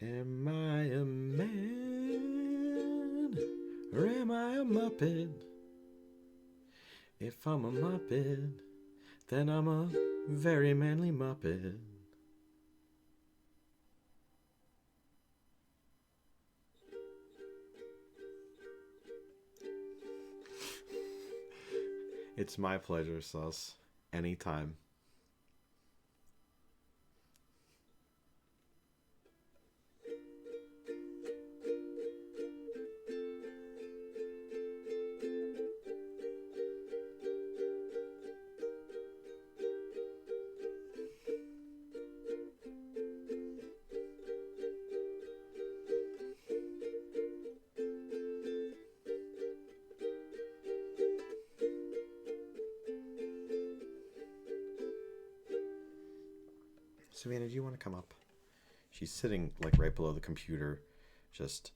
Speaker 1: Am I a man, or am I a Muppet? If I'm a Muppet, then I'm a very manly Muppet. It's my pleasure, Sus. Anytime. Savannah, do you want to come up? She's sitting like right below the computer, just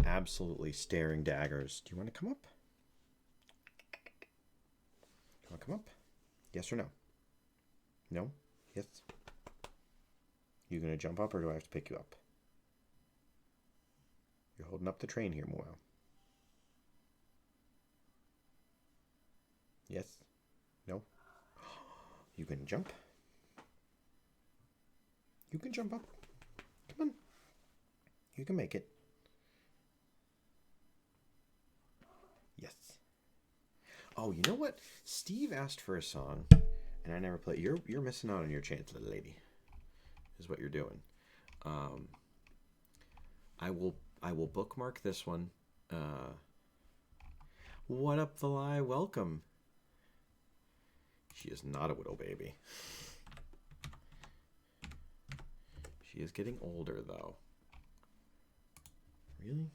Speaker 1: absolutely staring daggers. Do you want to come up? You want to come up? Yes or no? No? Yes? You gonna jump up or do I have to pick you up? You're holding up the train here, Moel. Yes? No? You gonna jump? You can jump up. Come on. You can make it. Yes. Oh, you know what? Steve asked for a song, and I never played. You're missing out on your chance, little lady. Is what you're doing. I will bookmark this one. What up, the lie? Welcome. She is not a widow baby. She is getting older, though. Really?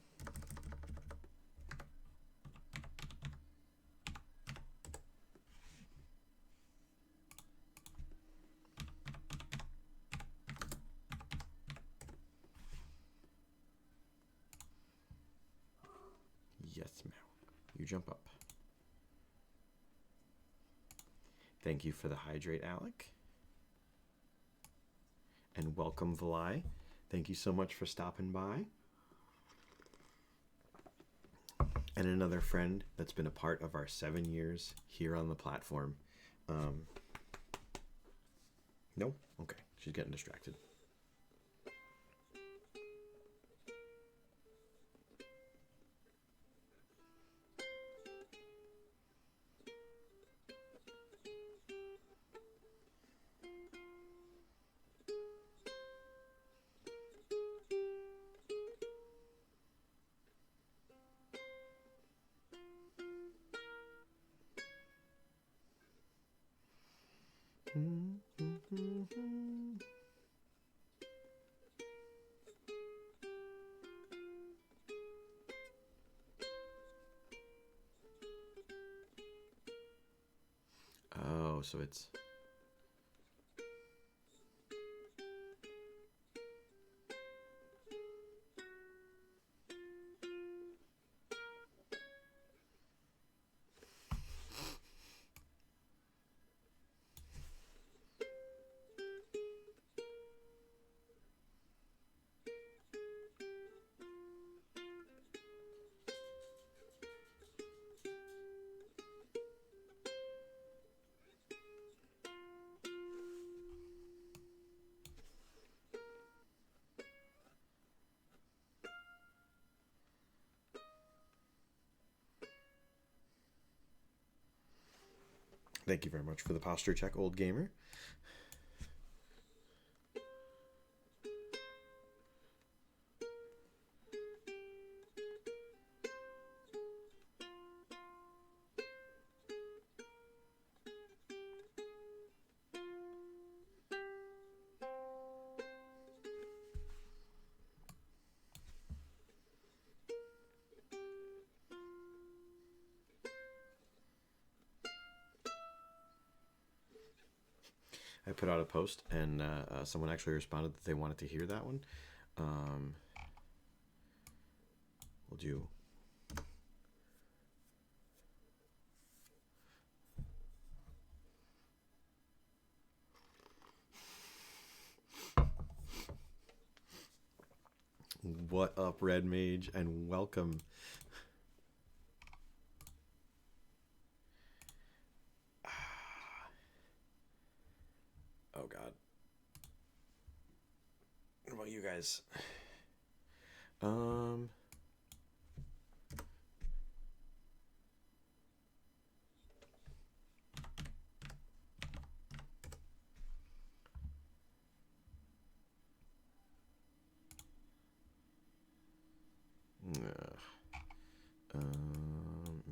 Speaker 1: Yes, ma'am. You jump up. Thank you for the hydrate, Alec. And welcome, Vlai. Thank you so much for stopping by. And another friend that's been a part of our 7 years here on the platform. No? Okay. She's getting distracted. Oh, so it's... Thank you very much for the posture check, old gamer. I put out a post, and someone actually responded that they wanted to hear that one. We'll do... What up, Red Mage, and welcome. Oh God. What about you guys?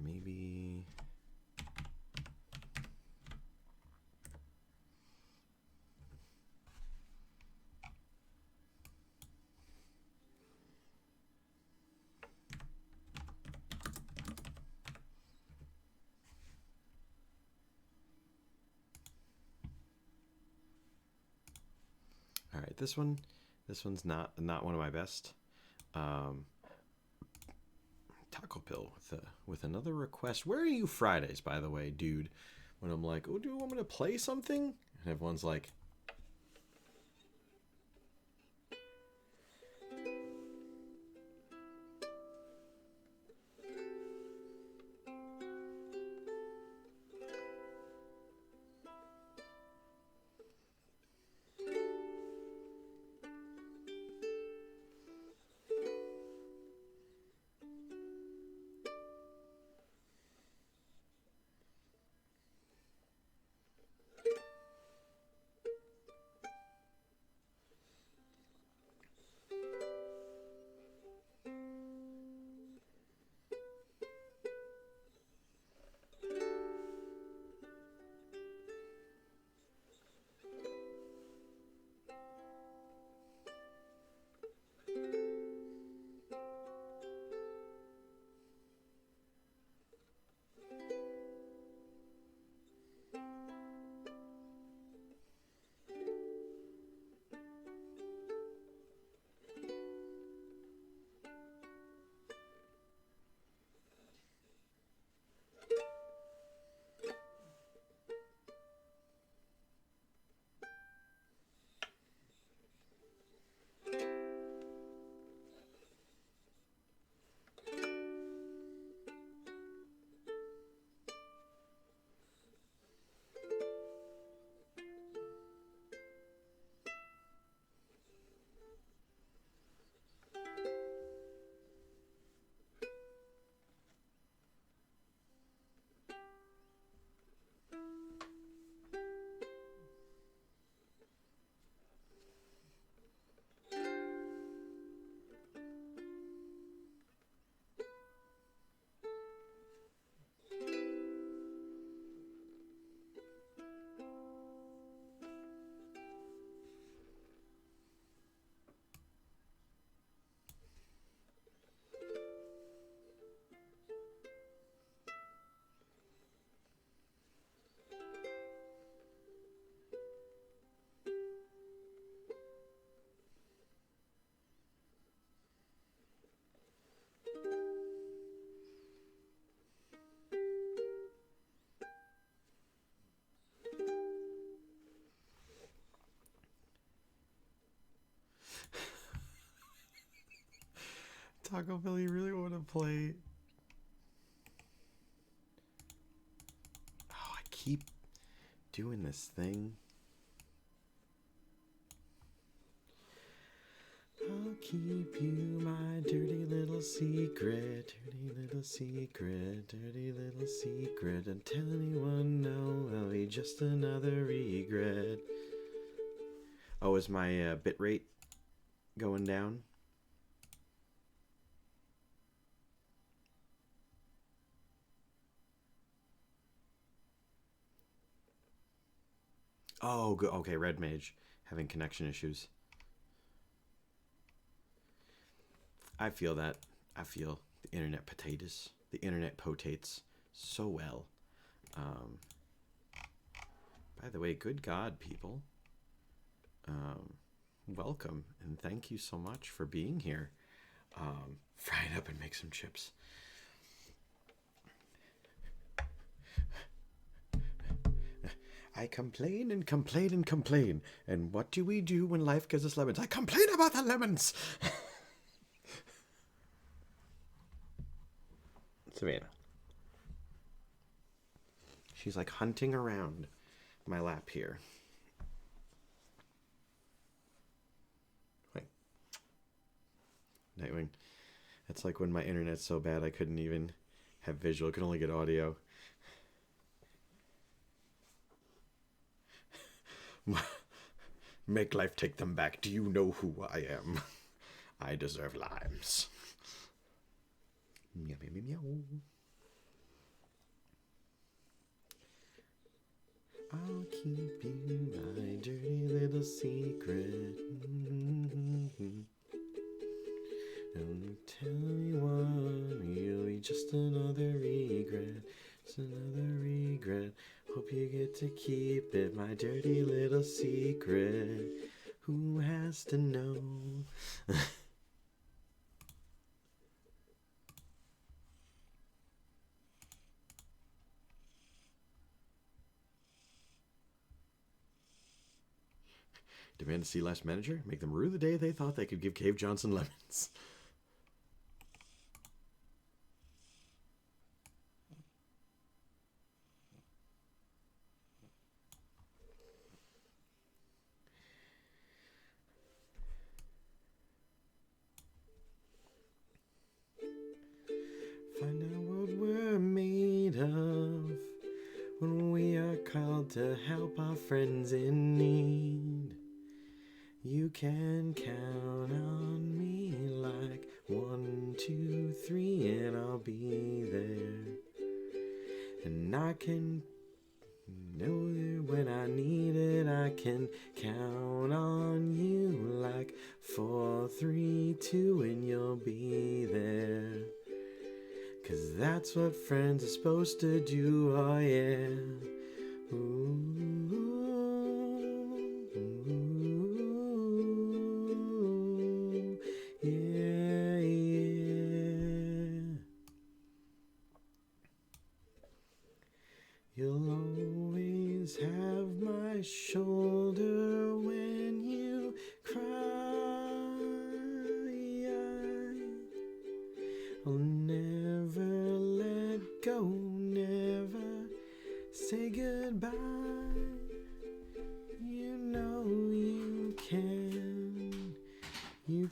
Speaker 1: Maybe... All right, this one's not one of my best. Taco Pill with another request. Where are you Fridays, by the way, dude? When I'm like, oh, do you want me to play something? And everyone's like, Taco Bell, you really want to play? Oh, I keep doing this thing. I'll keep you my dirty little secret, dirty little secret. Don't tell anyone, no, I'll be just another regret. Oh, is my bit rate going down? Oh, good. Okay, Red Mage having connection issues. I feel that. I feel the internet potatoes, the internet potates so well. By the way, good God, people. Welcome and thank you so much for being here. Fry it up and make some chips. I complain and complain and complain. And what do we do when life gives us lemons? I complain about the lemons. Savannah. She's like hunting around my lap here. Wait. Nightwing. That's like when my internet's so bad I couldn't even have visual. I could only get audio. Make life take them back. Do you know who I am? I deserve limes. Meow, meow, meow, meow. I'll keep you my dirty little secret. Don't tell anyone, you'll be just another regret. It's another regret. Hope you get to keep it, my dirty little secret. Who has to know? Demand to see last manager? Make them rue the day they thought they could give Cave Johnson lemons. Find out what we're made of when we are called to help our friends in need. You can count on me like 1, 2, 3, and I'll be there. And I can know that when I need it, I can count on you like 4, 3, 2, and you'll be there. 'Cause that's what friends are supposed to do, oh yeah. Ooh, yeah, yeah. You'll always have my shoulder when you cry. I'll never let go, never say goodbye. You know you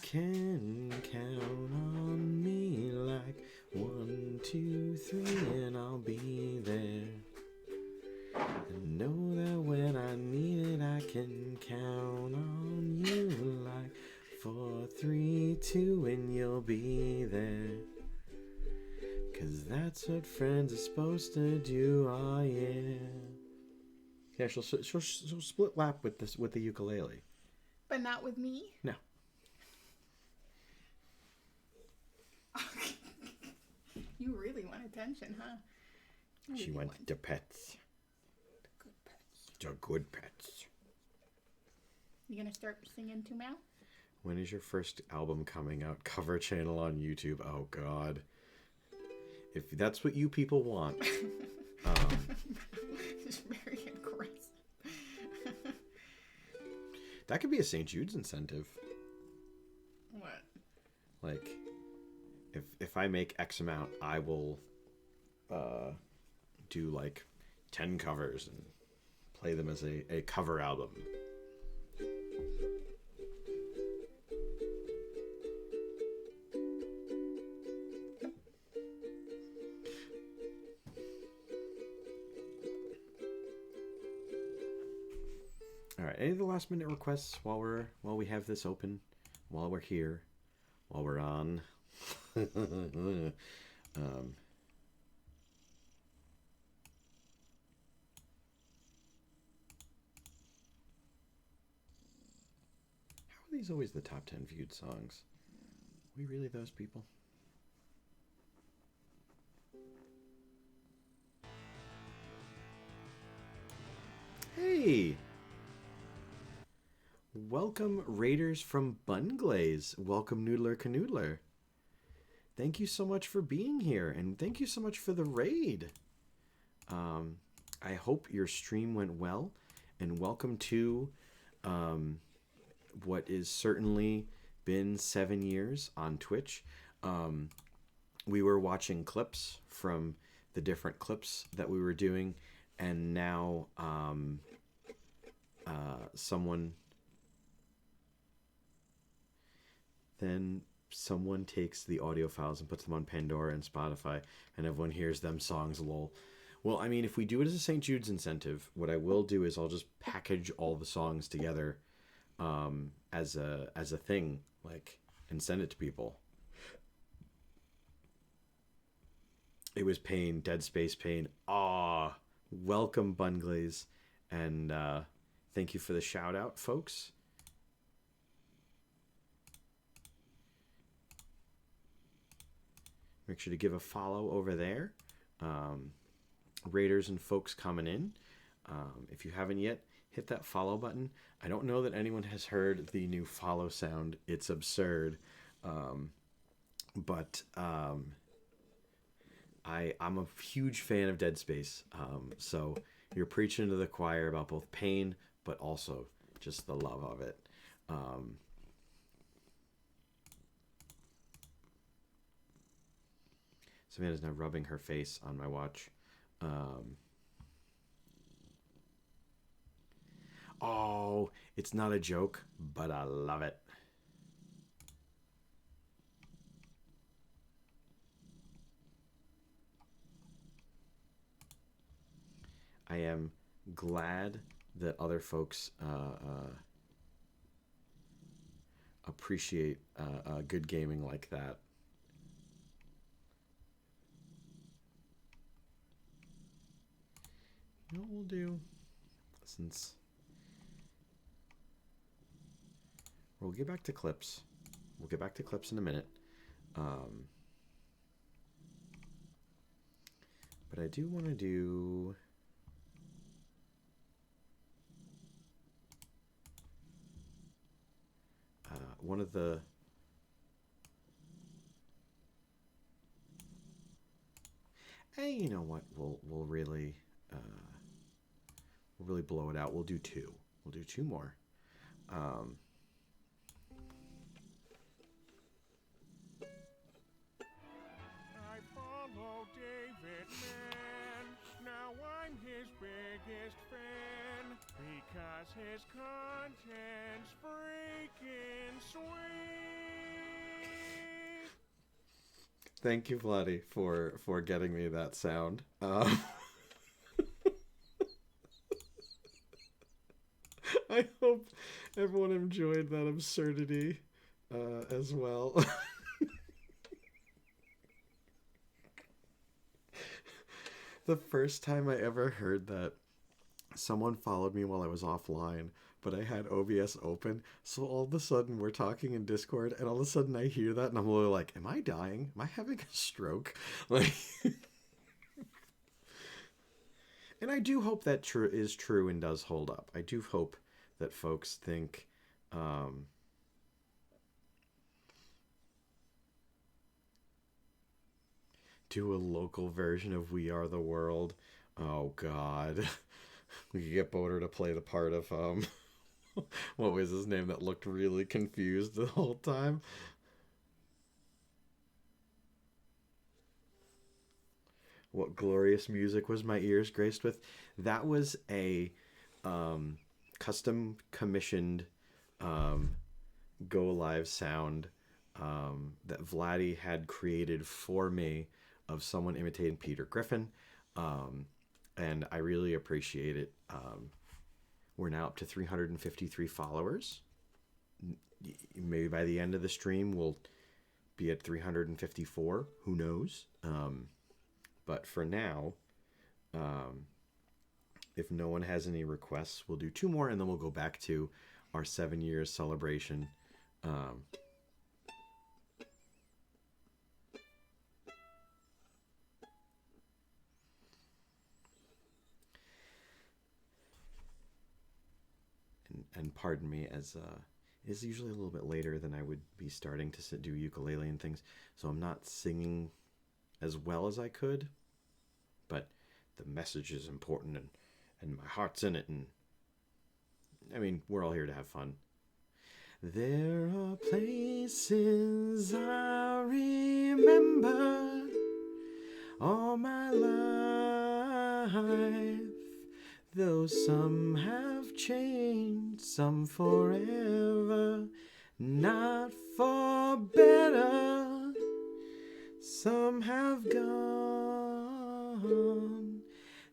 Speaker 1: can count on me like 1, 2, 3, and I'll be there. And know that when I need it, I can count on you like 4, 3, 2, and you'll be there. 'Cause that's what friends are supposed to do, oh yeah. Yeah, she'll split lap with this with the ukulele.
Speaker 11: But not with me?
Speaker 1: No.
Speaker 11: You really want attention, huh? You
Speaker 1: She
Speaker 11: really
Speaker 1: wants
Speaker 11: want
Speaker 1: the pets.
Speaker 11: good pets.
Speaker 1: The good pets.
Speaker 11: You gonna start singing too, Mal?
Speaker 1: When is your first album coming out? Cover channel on YouTube. Oh God. If that's what you people want.
Speaker 11: It's very aggressive.
Speaker 1: That could be a St. Jude's incentive.
Speaker 11: What?
Speaker 1: Like, if I make X amount, I will do like 10 covers and play them as a cover album. All right, any of the last minute requests while we have this open, while we're here, while we're on? How are these always the top 10 viewed songs? Are we really those people? Hey! Welcome, Raiders from Bunglaze. Welcome, Noodler Canoodler. Thank you so much for being here, and thank you so much for the raid. I hope your stream went well, and welcome to what is certainly been 7 years on Twitch. We were watching clips from the different clips that we were doing, and now someone takes the audio files and puts them on Pandora and Spotify, and everyone hears them songs, lol. Well, I mean, if we do it as a St. Jude's incentive, what I will do is I'll just package all the songs together as a thing, like, and send it to people. It was Pain, Dead Space Pain. Ah, welcome, Bunglaze, and thank you for the shout out, folks. Make sure to give a follow over there. Raiders and folks coming in. If you haven't yet, hit that follow button. I don't know that anyone has heard the new follow sound. It's absurd. But I'm a huge fan of Dead Space. So you're preaching to the choir about both pain, but also just the love of it. Savannah's now rubbing her face on my watch. Oh, it's not a joke, but I love it. I am glad that other folks appreciate good gaming like that. You know what we'll do? Since we'll get back to clips. We'll get back to clips in a minute. But I do want to do one of the hey, you know what? We'll really blow it out. We'll do two. We'll do two more.
Speaker 17: I follow David Mann. Now I'm his biggest fan because his content's freaking sweet.
Speaker 1: Thank you, Vladdy, for getting me that sound. I hope everyone enjoyed that absurdity as well. The first time I ever heard that, someone followed me while I was offline, but I had OBS open, so all of a sudden we're talking in Discord, and all of a sudden I hear that, and I'm really like, am I dying? Am I having a stroke? Like, and I do hope that is true and does hold up. I do hope that folks think do a local version of We Are the World. Oh God. We could get Boder to play the part of what was his name that looked really confused the whole time? What glorious music was my ears graced with? That was a custom commissioned Go Live sound that Vladdy had created for me of someone imitating Peter Griffin. And I really appreciate it. We're now up to 353 followers. Maybe by the end of the stream, we'll be at 354. Who knows? But for now, if no one has any requests, we'll do 2 more and then we'll go back to our 7 years celebration. And pardon me, as it is usually a little bit later than I would be starting to do ukulele and things, so I'm not singing as well as I could, but the message is important and my heart's in it, and I mean, we're all here to have fun. There are places I remember all my life, though some have changed, some forever, not for better. Some have gone,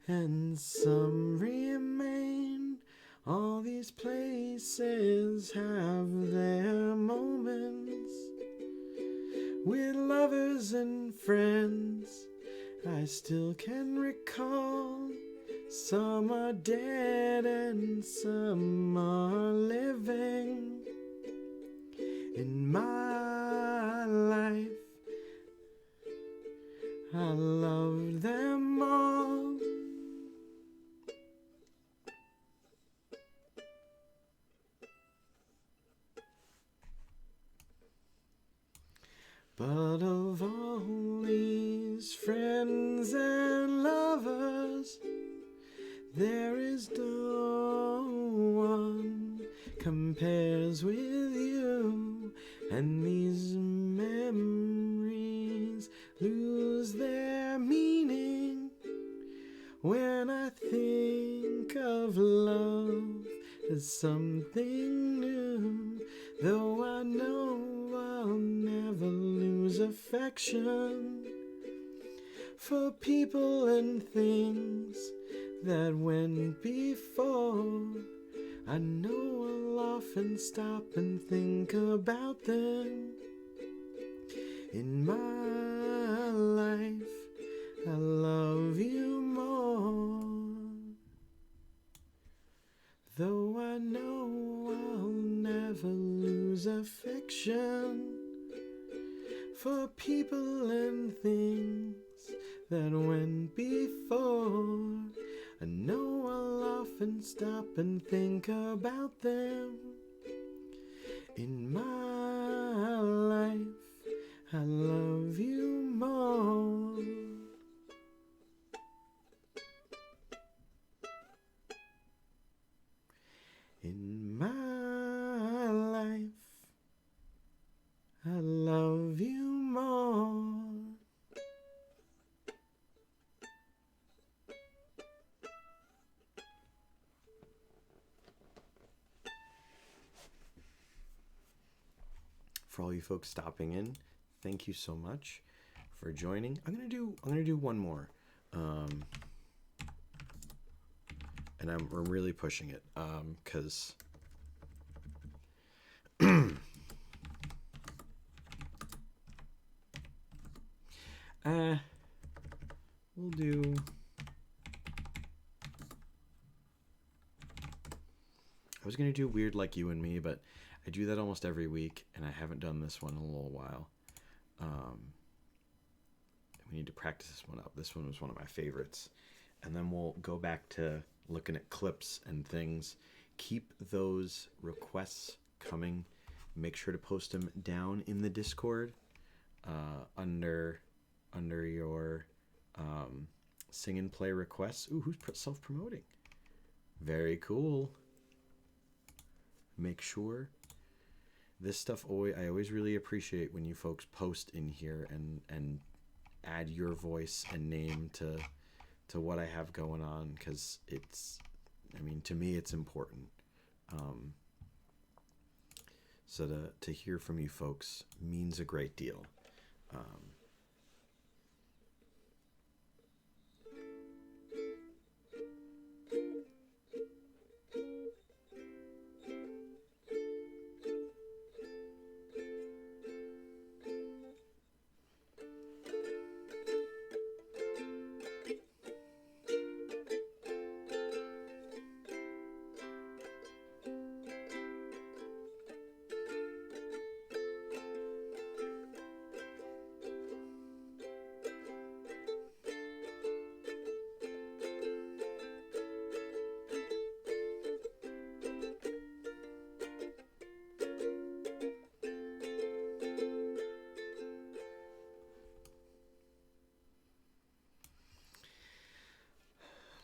Speaker 1: and some remain. All these places have their moments with lovers and friends. I still can recall. Some are dead and some are living. In my life, I loved them all. But of all these friends and lovers, there is no one compares with you, and these memories lose their meaning when I think of love as something new. Though I know I'll never lose affection for people and things that went before. I know I'll often stop and think about them. In my life, I love you more. Though I know I'll never lose affection for people and things that went before. I know I'll often stop and think about them. In my life, I love you more. In my life, I love you more. For all you folks stopping in, thank you so much for joining. I'm gonna do one more, and I'm really pushing it because we'll do. I was gonna do Weird Like You and Me, but I do that almost every week, and I haven't done this one in a little while. We need to practice this one up. This one was one of my favorites. And then we'll go back to looking at clips and things. Keep those requests coming. Make sure to post them down in the Discord under your sing and play requests. Ooh, who's self-promoting? Very cool. Make sure. This stuff I always really appreciate when you folks post in here and add your voice and name to what I have going on, because I mean, to me, it's important. So to hear from you folks means a great deal.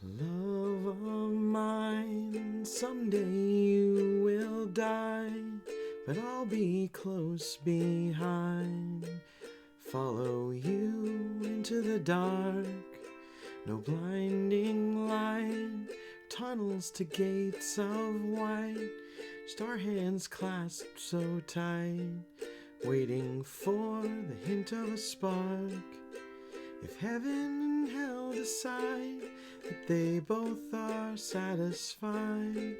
Speaker 1: Love of mine, someday you will die, but I'll be close behind. Follow you into the dark, no blinding light, tunnels to gates of white, just our hands clasped so tight, waiting for the hint of a spark. If heaven and hell decide that they both are satisfied,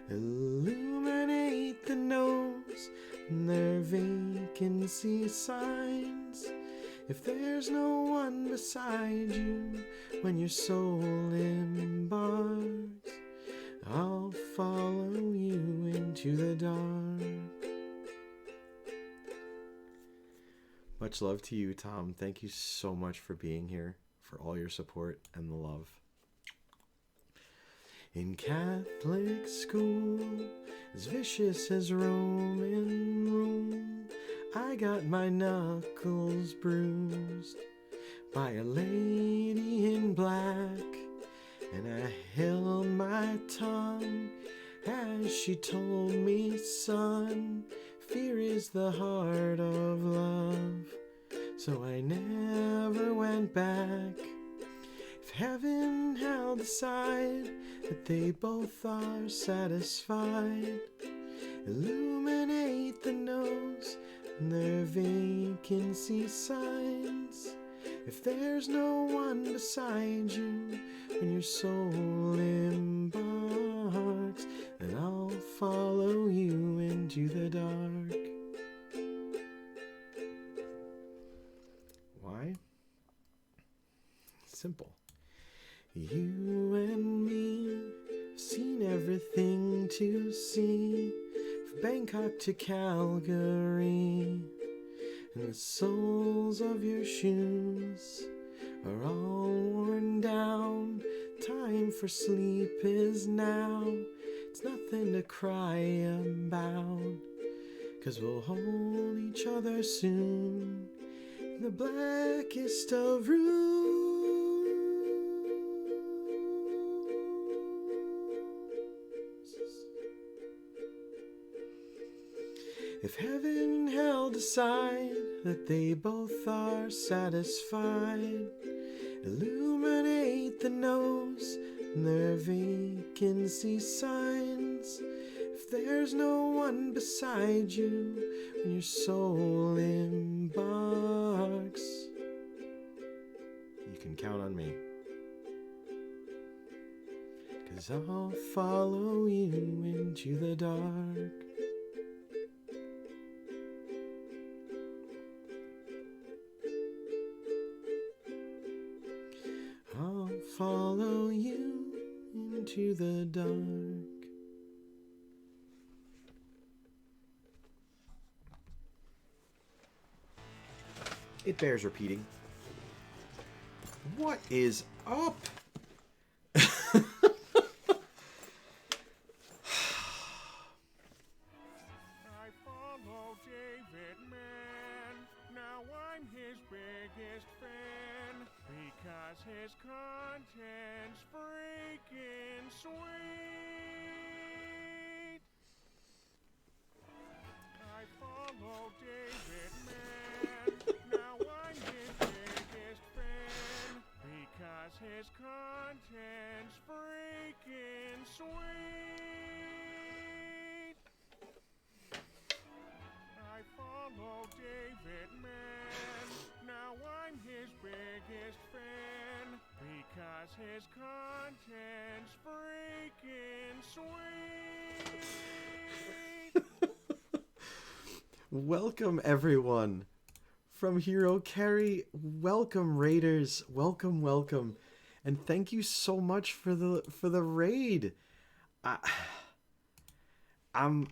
Speaker 1: illuminate the nose and their vacancy signs. If there's no one beside you when your soul embarks, I'll follow you into the dark. Much love to you, Tom. Thank you so much for being here, for all your support and the love. In Catholic school, as vicious as Roman rule, I got my knuckles bruised by a lady in black, and I held my tongue as she told me, son, fear is the heart of love. So I never went back. If heaven and hell decide that they both are satisfied, illuminate the nose and their vacancy signs. If there's no one beside you when your soul embarks, then I'll follow you into the dark. Why? Simple. You and me have seen everything to see, from Bangkok to Calgary, and the soles of your shoes are all worn down. Time for sleep is now. It's nothing to cry about, 'cause we'll hold each other soon in the blackest of rooms. If heaven and hell decide that they both are satisfied, illuminate the nose and their vacancy signs. If there's no one beside you when your soul embarks, you can count on me, 'cause I'll follow you into the dark. I'll follow you into the dark. It bears repeating. What is up?
Speaker 17: I follow David Mann. Now I'm his biggest fan because his content's freaking sweet. I follow David Mann. Now I'm his biggest Because his content's freaking sweet.
Speaker 1: Welcome everyone from Hero Carry. Welcome Raiders. Welcome, welcome. And thank you so much for the raid. I'm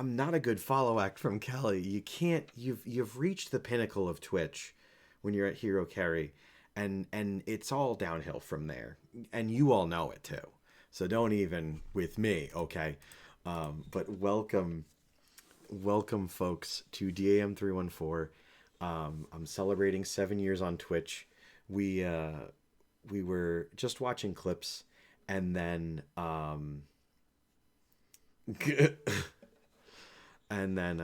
Speaker 1: not a good follow act from Kelly. You can't. You've reached the pinnacle of Twitch when you're at Hero Carry, and it's all downhill from there. And you all know it too. So don't even with me, okay? But welcome, folks, to DAM 314. I'm celebrating 7 years on Twitch. We were just watching clips, and then and then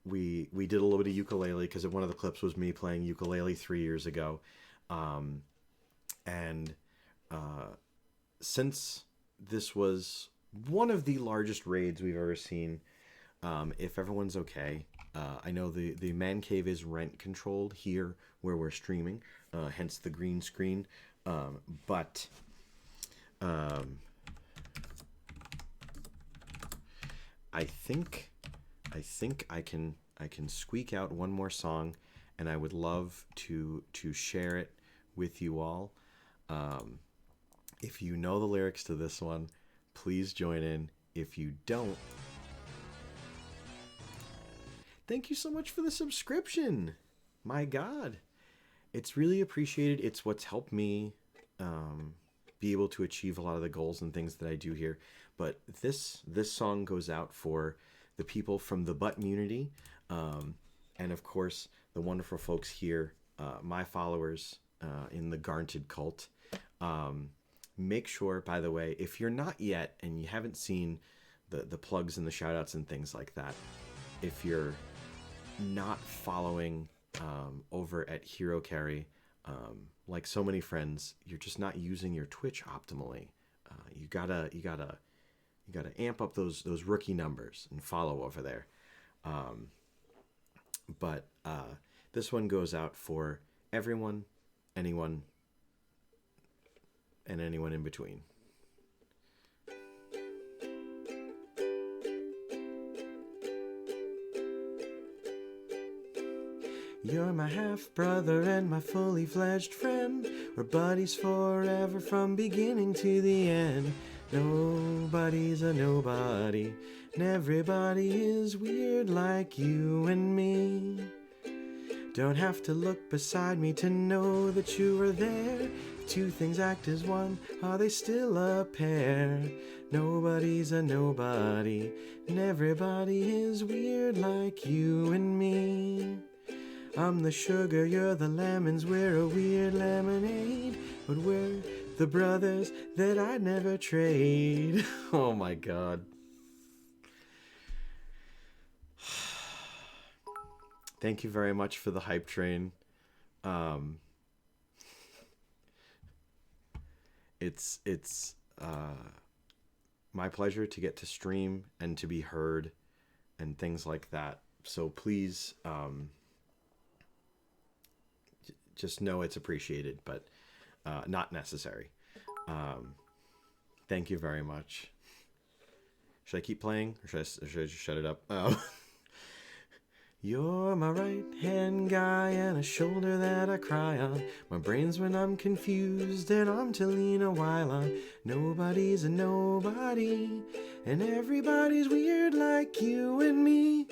Speaker 1: we did a little bit of ukulele because one of the clips was me playing ukulele 3 years ago, and since this was one of the largest raids we've ever seen, if everyone's okay, I know the man cave is rent controlled here where we're streaming, hence the green screen, but I think I can squeak out one more song, and I would love to share it with you all. If you know the lyrics to this one, please join in. If you don't, thank you so much for the subscription. My God, it's really appreciated. It's what's helped me be able to achieve a lot of the goals and things that I do here. But this song goes out for the people from the Butt Community, and of course the wonderful folks here, my followers in the Garnted cult. Make sure, by the way, if you're not yet and you haven't seen the plugs and the shout outs and things like that, if you're not following over at Hero Carry, like so many friends, you're just not using your Twitch optimally. You gotta amp up those rookie numbers and follow over there. But this one goes out for everyone, anyone, and anyone in between. You're my half-brother and my fully fledged friend. We're buddies forever from beginning to the end. Nobody's a nobody, and everybody is weird like you and me. Don't have to look beside me to know that you were there. If two things act as one, are they still a pair? Nobody's a nobody, and everybody is weird like you and me. I'm the sugar, you're the lemons, we're a weird lemonade, but we're the brothers that I'd never trade. Oh my God. Thank you very much for the hype train. It's my pleasure to get to stream and to be heard and things like that. So please, just know it's appreciated, but not necessary. Thank you very much. Should I keep playing, or should I just shut it up? Oh. You're my right-hand guy and a shoulder that I cry on. My brain's when I'm confused and I'm to lean a while on. Nobody's a nobody, and everybody's weird like you and me.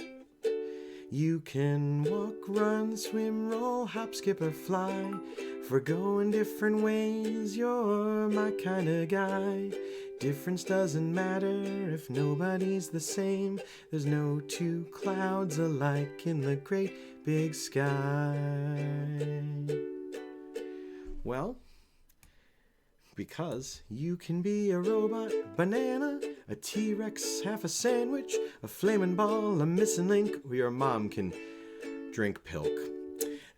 Speaker 1: You can walk, run, swim, roll, hop, skip, or fly. If we're going different ways, you're my kind of guy. Difference doesn't matter if nobody's the same. There's no two clouds alike in the great big sky. Well, because you can be a robot, banana, a T-Rex, half a sandwich, a flaming ball, a missing link, or your mom can drink pilk.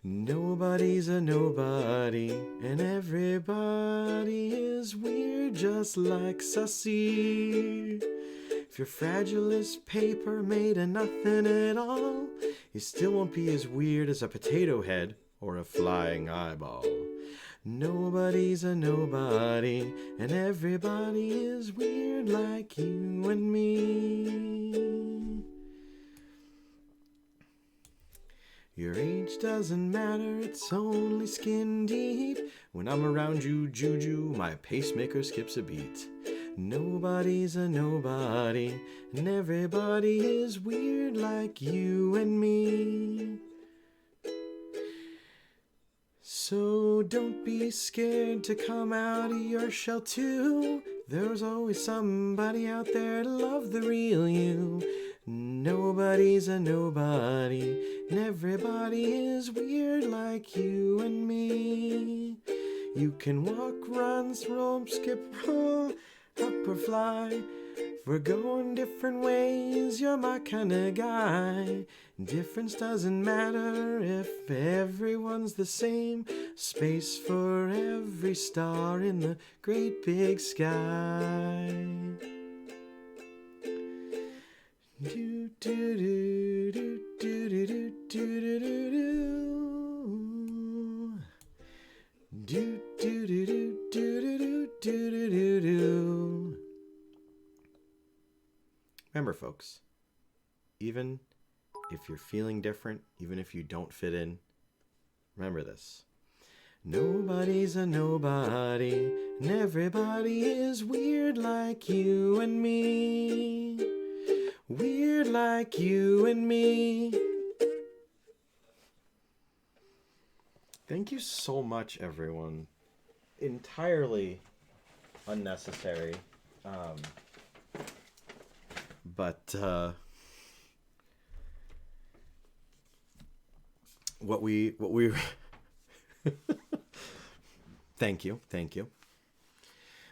Speaker 1: Nobody's a nobody, and everybody is weird just like Sussy. If you're fragile as paper made of nothing at all, you still won't be as weird as a potato head or a flying eyeball. Nobody's a nobody, and everybody is weird like you and me. Your age doesn't matter, it's only skin deep. When I'm around you, Juju, my pacemaker skips a beat. Nobody's a nobody, and everybody is weird like you and me. So don't be scared to come out of your shell too. There's always somebody out there to love the real you. Nobody's a nobody, and everybody is weird like you and me. You can walk, run, roam, skip, roll, hop or fly. We're going different ways, you're my kind of guy. Difference doesn't matter if everyone's the same. Space for every star in the great big sky. Do do do do do do do do do do do do do do do do do do. Remember, folks, even if you're feeling different, even if you don't fit in, remember this. Nobody's a nobody, and everybody is weird like you and me. Weird like you and me. Thank you so much, everyone. Entirely unnecessary. But what we thank you.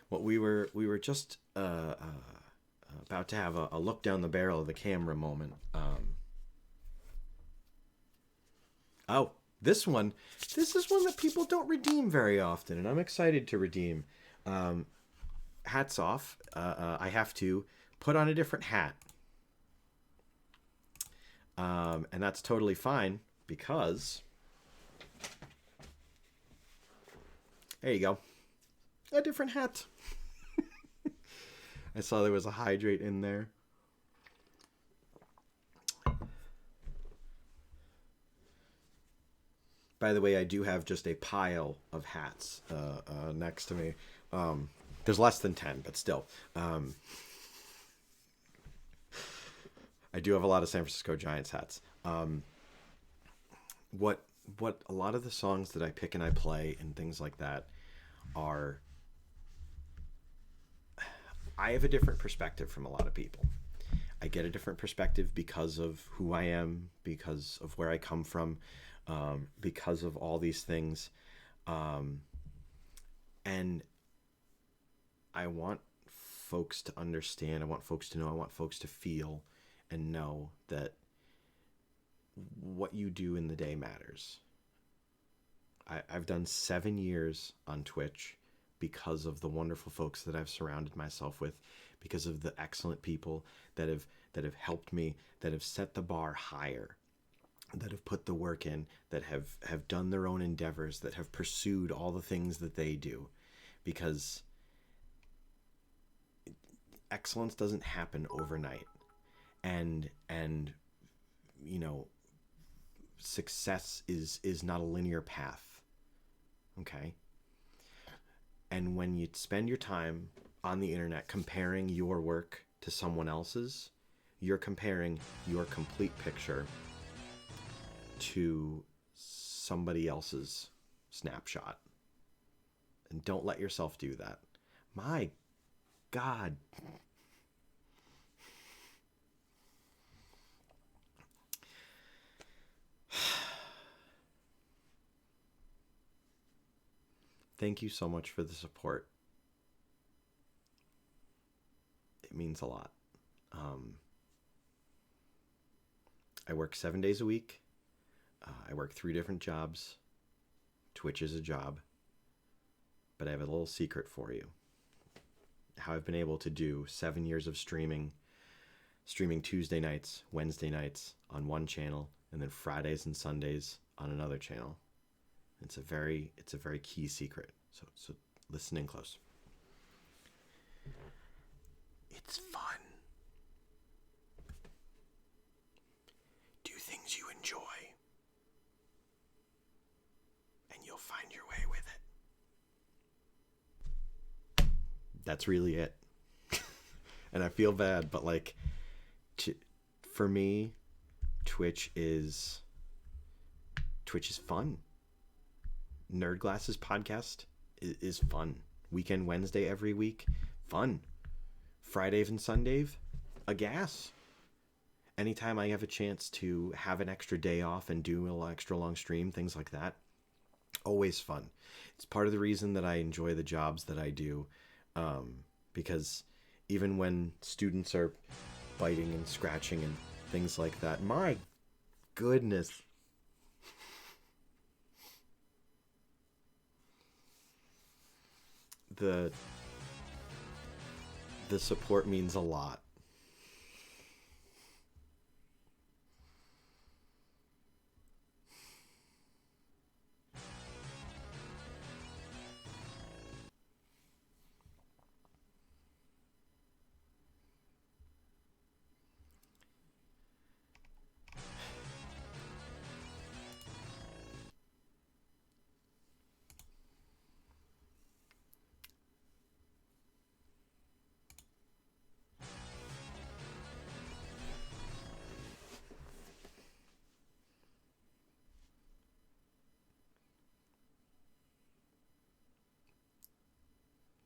Speaker 1: What we were just about to have a look down the barrel of the camera moment. Oh, this is one that people don't redeem very often, and I'm excited to redeem. Hats off. I have to put on a different hat. And that's totally fine because there you go. A different hat. I saw there was a hydrate in there. By the way, I do have just a pile of hats next to me. There's less than 10, but still. I do have a lot of San Francisco Giants hats. What a lot of the songs that I pick and I play and things like that are... I have a different perspective from a lot of people. I get a different perspective because of who I am, because of where I come from, because of all these things. And I want folks to understand, I want folks to know, I want folks to feel and know that what you do in the day matters. I've done 7 years on Twitch because of the wonderful folks that I've surrounded myself with, because of the excellent people that have helped me, that have set the bar higher, that have put the work in, that have done their own endeavors, that have pursued all the things that they do. Because excellence doesn't happen overnight. And you know, success is not a linear path. Okay? And when you spend your time on the internet comparing your work to someone else's, you're comparing your complete picture to somebody else's snapshot. And don't let yourself do that. My God. Thank you so much for the support. It means a lot. I work 7 days a week. I work 3 different jobs. Twitch is a job. But I have a little secret for you. How I've been able to do 7 years of streaming Tuesday nights, Wednesday nights on one channel, and then Fridays and Sundays on another channel. It's a very key secret. So listen in close. It's fun. Do things you enjoy, and you'll find your way with it. That's really it. And I feel bad, but like, for me, Twitch is fun. Nerd Glasses podcast is fun. Weekend Wednesday every week, fun. Fridays and Sundays, a gas. Anytime I have a chance to have an extra day off and do an extra long stream, things like that, always fun. It's part of the reason that I enjoy the jobs that I do, because even when students are biting and scratching and things like that, my goodness. The support means a lot.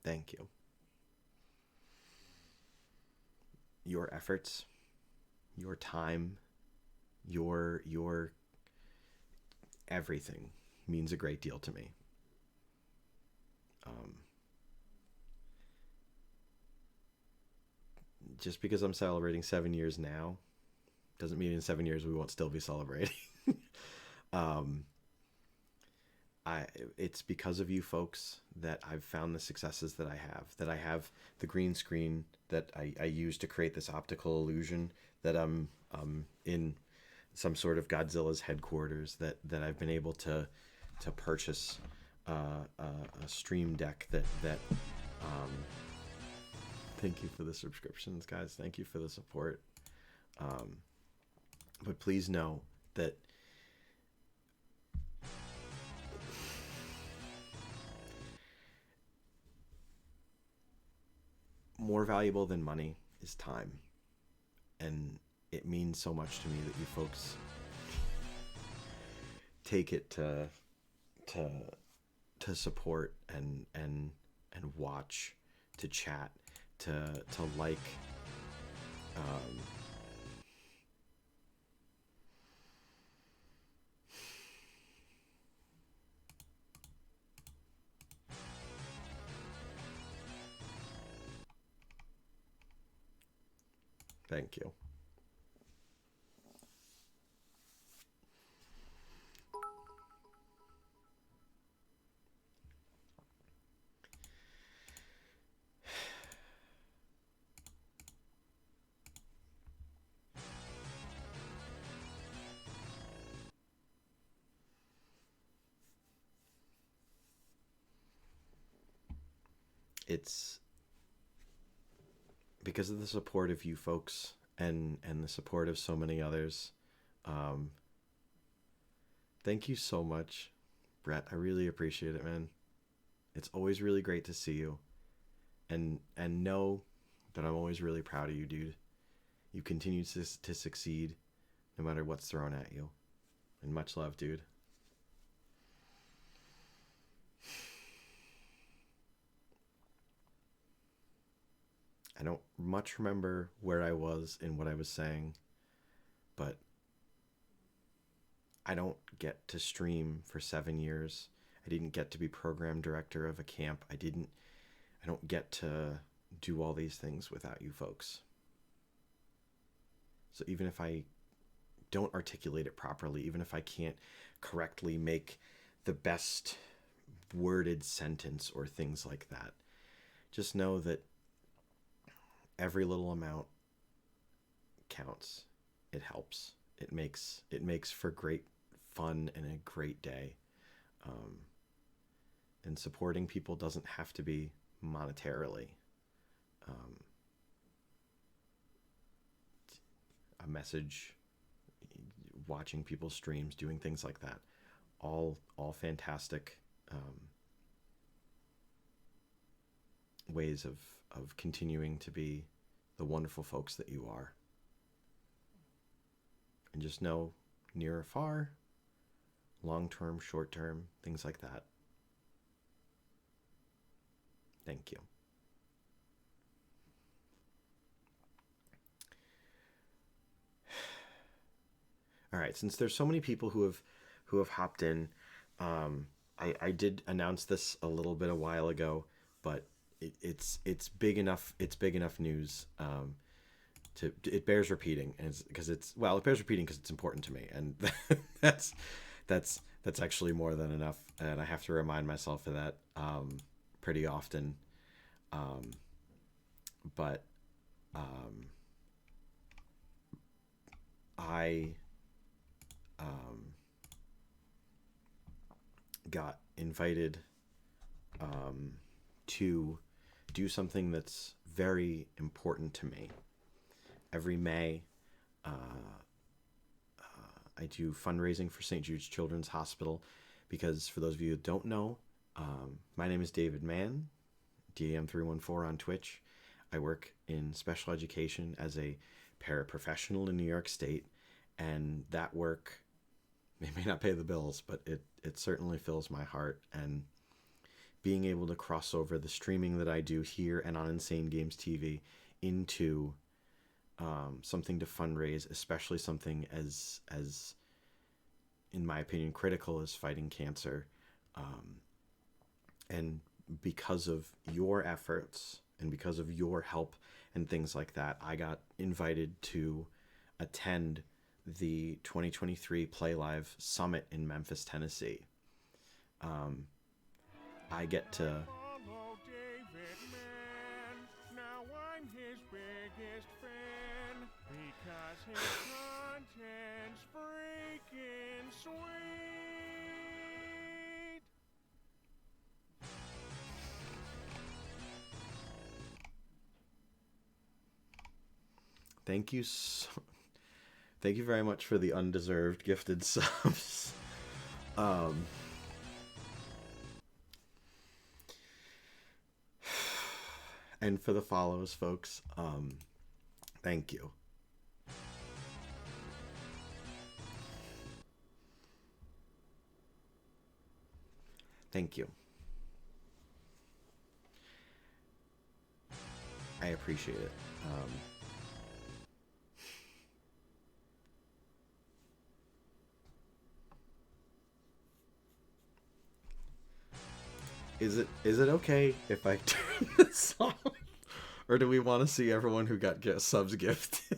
Speaker 1: Thank you. Your efforts, your time, your everything means a great deal to me. Just because I'm celebrating 7 years now doesn't mean in 7 years we won't still be celebrating. It's because of you folks that I've found the successes that I have the green screen that I use to create this optical illusion, that I'm in some sort of Godzilla's headquarters, that I've been able to purchase a stream deck that thank you for the subscriptions, guys. Thank you for the support. But please know that more valuable than money is time. And it means so much to me that you folks take it to support and watch, to chat, to like. Thank you. It's because of the support of you folks and the support of so many others. Thank you so much, Brett. I really appreciate it, man. It's always really great to see you, and know that I'm always really proud of you, dude. You continue to succeed no matter what's thrown at you. And much love, dude. I don't much remember where I was in what I was saying, but I don't get to stream for 7 years. I didn't get to be program director of a camp. I don't get to do all these things without you folks. So even if I don't articulate it properly, even if I can't correctly make the best worded sentence or things like that, just know that every little amount counts. It helps. It makes for great fun and a great day. And supporting people doesn't have to be monetarily. A message, watching people's streams, doing things like that, all fantastic ways of continuing to be the wonderful folks that you are. And just know, near or far, long term, short term, things like that. Thank you. All right, since there's so many people who have hopped in, I did announce this a little bit a while ago, but it's big enough. It's big enough news. It bears repeating, and it bears repeating because it's important to me, and that's actually more than enough, and I have to remind myself of that pretty often. But I got invited to do something that's very important to me. Every May, I do fundraising for St. Jude's Children's Hospital because, for those of you who don't know, my name is David Mann, DAM314 on Twitch. I work in special education as a paraprofessional in New York State, and that work, it may not pay the bills, but it certainly fills my heart. And being able to cross over the streaming that I do here and on Insane Games TV into something to fundraise, especially something as in my opinion critical as fighting cancer, and because of your efforts and because of your help and things like that, I got invited to attend the 2023 Play Live Summit in Memphis, Tennessee. I get to
Speaker 17: Follow David Mann. Now I'm his biggest fan because his content's freaking sweet.
Speaker 1: Thank you very much for the undeserved gifted subs. And for the follows, folks, thank you. Thank you. I appreciate it. Is it okay if I turn this on? Or do we want to see everyone who got subs gifted?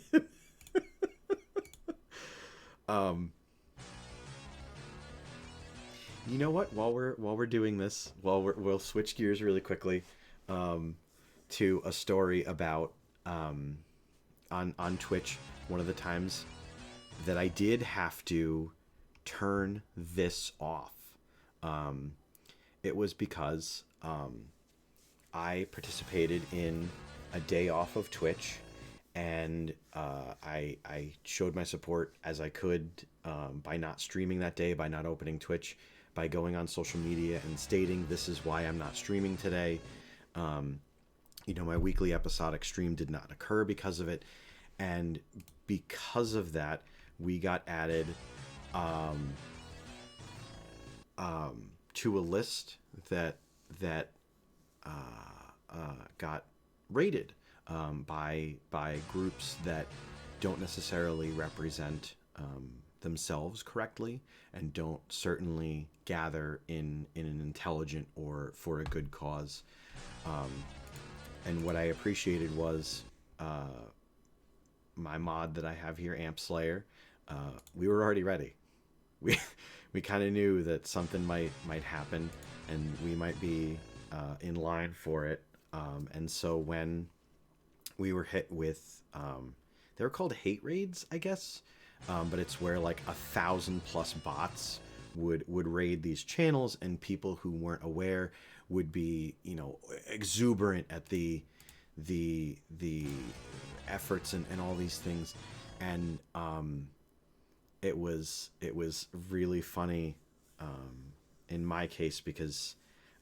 Speaker 1: You know what? While we're doing this, we'll switch gears really quickly to a story about on Twitch. One of the times that I did have to turn this off. It was because I participated in a day off of Twitch, and I showed my support as I could by not streaming that day, by not opening Twitch, by going on social media and stating this is why I'm not streaming today. My weekly episodic stream did not occur because of it, and because of that, we got added to a list that got rated by groups that don't necessarily represent themselves correctly and don't certainly gather in an intelligent or for a good cause. And what I appreciated was my mod that I have here, Amp Slayer. We were already ready. We kind of knew that something might happen and we might be in line for it. And so when we were hit with, they were called hate raids, I guess. But it's where like 1,000+ bots would raid these channels, and people who weren't aware would be, you know, exuberant at the efforts and all these things. And it was really funny in my case, because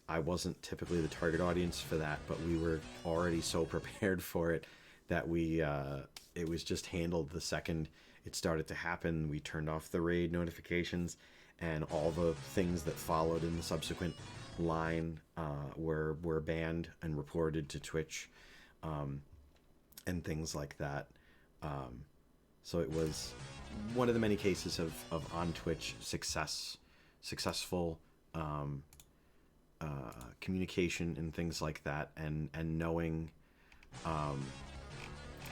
Speaker 1: I wasn't typically the target audience for that, but we were already so prepared for it that it was just handled the second it started to happen. We turned off the raid notifications, and all the things that followed in the subsequent line were banned and reported to Twitch, and things like that. So it was one of the many cases of on Twitch successful communication and things like that, and knowing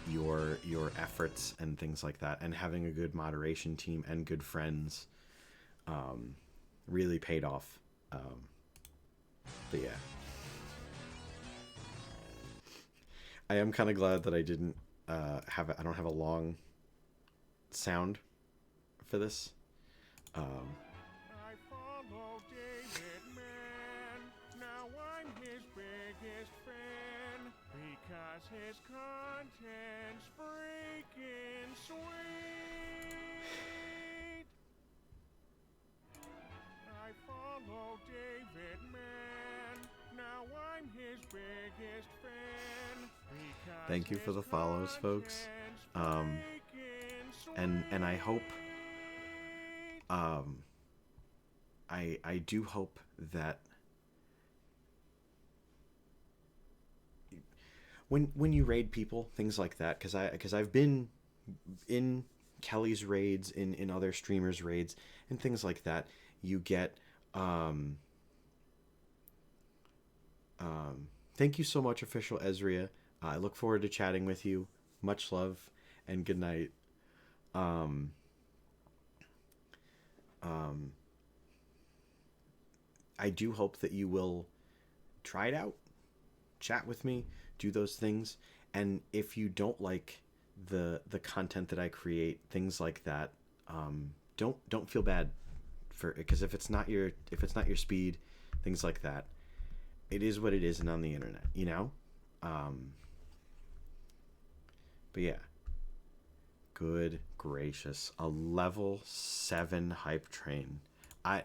Speaker 1: your efforts and things like that, and having a good moderation team and good friends really paid off. But yeah, I am kind of glad that I didn't I don't have a long sound for this.
Speaker 17: I follow David Mann. Now I'm his biggest fan because his content's freaking sweet. I follow David Mann. Now I'm his biggest fan because
Speaker 1: Thank you for the follows, folks. And I hope I do hope that when you raid people, things like that, because I've been in Kelly's raids, in other streamers' raids, and things like that, you get thank you so much, Official Ezria. I look forward to chatting with you. Much love and good night. I do hope that you will try it out, chat with me, do those things, and if you don't like the content that I create, things like that, don't feel bad for, because if it's not your speed, things like that, it is what it is, and on the internet, you know. But yeah, good gracious, a level 7 hype train. I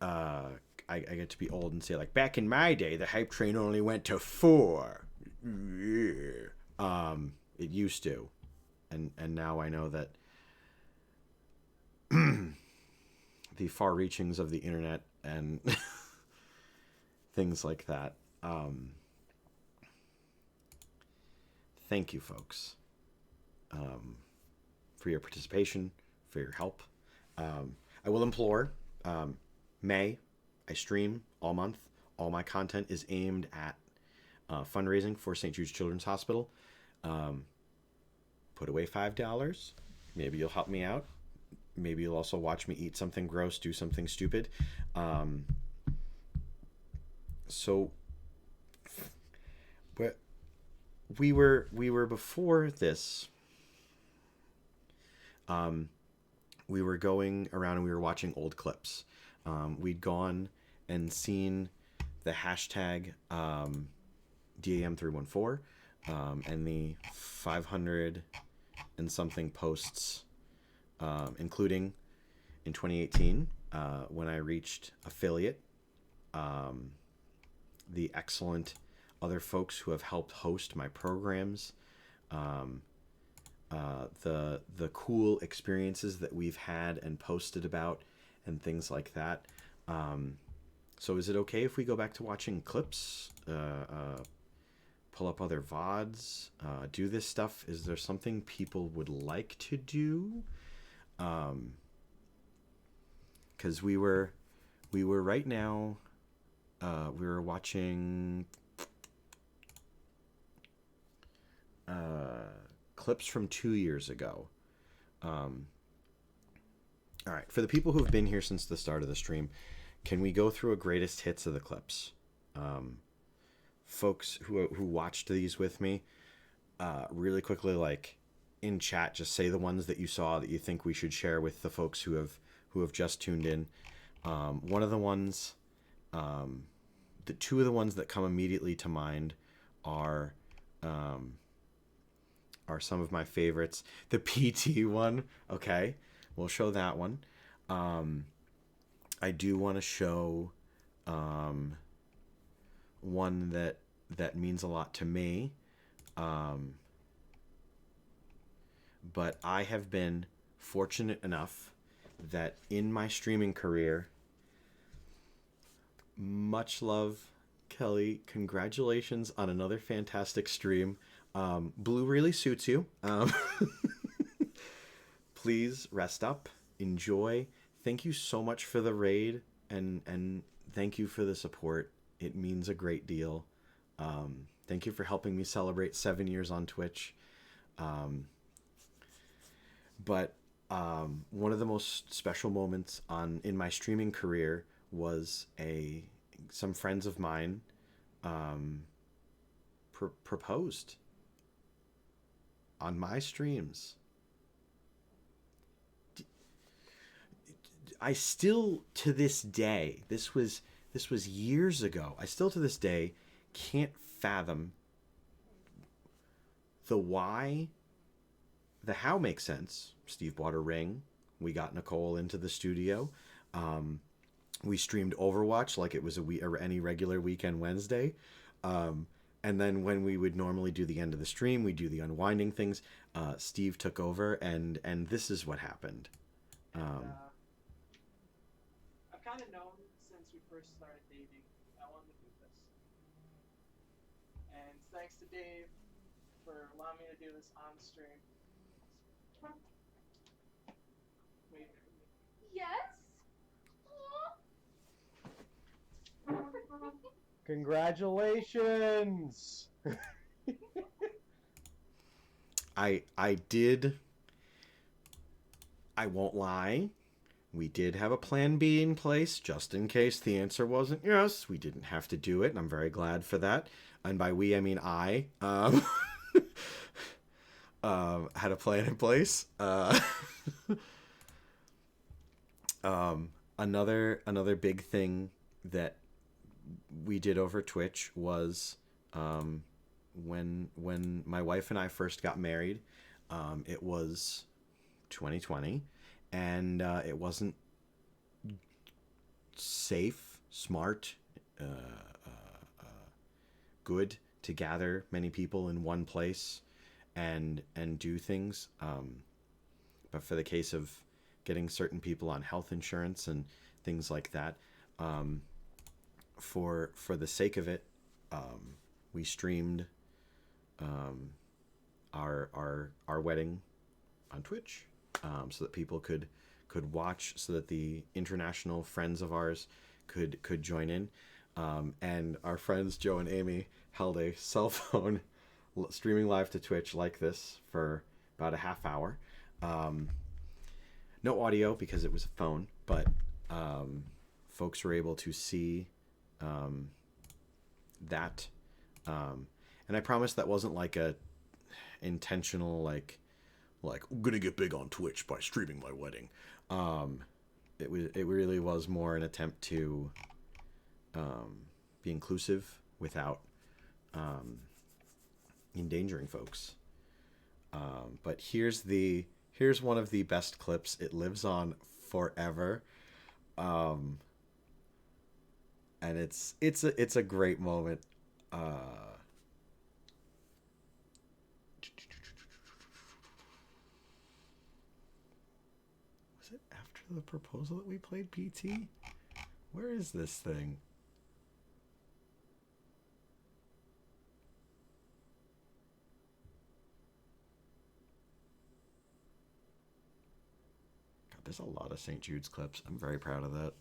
Speaker 1: get to be old and say, like, back in my day, the hype train only went to 4. It used to, and now I know that the far reachings of the internet and things like that. Thank you, folks, for your participation, for your help. I will implore, May, I stream all month. All my content is aimed at fundraising for St. Jude's Children's Hospital. Put away $5. Maybe you'll help me out. Maybe you'll also watch me eat something gross, do something stupid. So, but we were before this. We were going around and we were watching old clips. We'd gone and seen the hashtag DAM314 and the 500 and something posts, including in 2018 when I reached affiliate. The excellent other folks who have helped host my programs, the cool experiences that we've had and posted about, and things like that. So is it okay if we go back to watching clips, pull up other VODs, do this stuff? Is there something people would like to do? Because we were right now, we were watching clips from 2 years ago. All right, for the people who have been here since the start of the stream, can we go through a greatest hits of the clips? Folks who watched these with me, really quickly, like in chat, just say the ones that you saw that you think we should share with the folks who who have just tuned in. One of the ones, the two of the ones that come immediately to mind are some of my favorites. The PT one, okay, we'll show that one. I do want to show one that means a lot to me. But I have been fortunate enough that in my streaming career, much love, Kelly. Congratulations on another fantastic stream. Blue really suits you. Please rest up, enjoy. Thank you so much for the raid, and thank you for the support. It means a great deal. Thank you for helping me celebrate 7 years on Twitch. But one of the most special moments in my streaming career was some friends of mine proposed on my streams. I still, to this day, this was years ago, I still to this day can't fathom the why. The how makes sense. Steve bought a ring. We got Nicole into the studio. We streamed Overwatch like it was any regular weekend Wednesday. And then when we would normally do the end of the stream, we do the unwinding things. Steve took over, and this is what happened.
Speaker 16: I've kind of known since we first started dating I wanted to do this. And thanks to Dave for allowing me to do this on stream. Wait.
Speaker 20: Yes?
Speaker 13: Congratulations!
Speaker 1: I won't lie. We did have a plan B in place just in case the answer wasn't yes. We didn't have to do it, and I'm very glad for that. And by we, I mean I had a plan in place. Another big thing that we did over Twitch was when my wife and I first got married. It was 2020, and it wasn't safe, smart, good to gather many people in one place and do things. But for the case of getting certain people on health insurance and things like that, for the sake of it, we streamed our wedding on Twitch, so that people could watch, so that the international friends of ours could join in. And our friends Joe and Amy held a cell phone streaming live to Twitch like this for about a half hour. No audio because it was a phone, but folks were able to see that. And I promise that wasn't like a intentional like I'm gonna get big on Twitch by streaming my wedding. It really was more an attempt to be inclusive without endangering folks. But here's one of the best clips. It lives on forever. And it's a great moment. Was it after the proposal that we played PT? Where is this thing? There's a lot of St. Jude's clips. I'm very proud of that.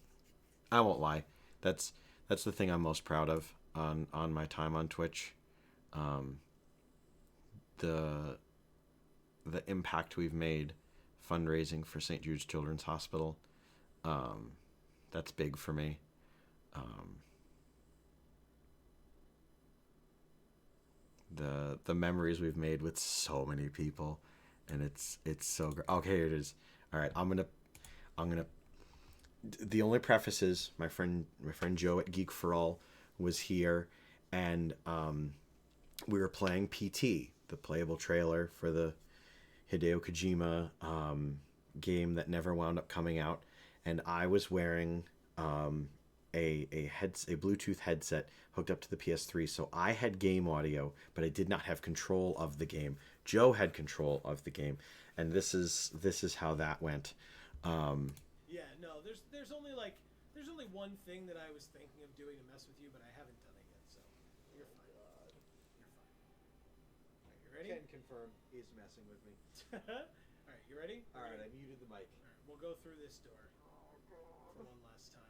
Speaker 1: I won't lie. That's the thing I'm most proud of on my time on Twitch. The impact we've made fundraising for St. Jude's Children's Hospital. That's big for me. The memories we've made with so many people, and it's so great. Okay, here it is. All right, I'm gonna the only preface is my friend Joe at Geek for All was here, and we were playing PT, the playable trailer for the Hideo Kojima game that never wound up coming out, and I was wearing a Bluetooth headset hooked up to the PS3, so I had game audio, but I did not have control of the game. Joe had control of the game, and this is how that went.
Speaker 12: Yeah, no, there's only one thing that I was thinking of doing to mess with you, but I haven't done it yet, so you're fine. You're fine. Alright, you ready?
Speaker 4: Can confirm he's messing with me.
Speaker 12: Alright, you ready?
Speaker 4: Alright, I muted the mic.
Speaker 12: Alright, we'll go through this door for one last time.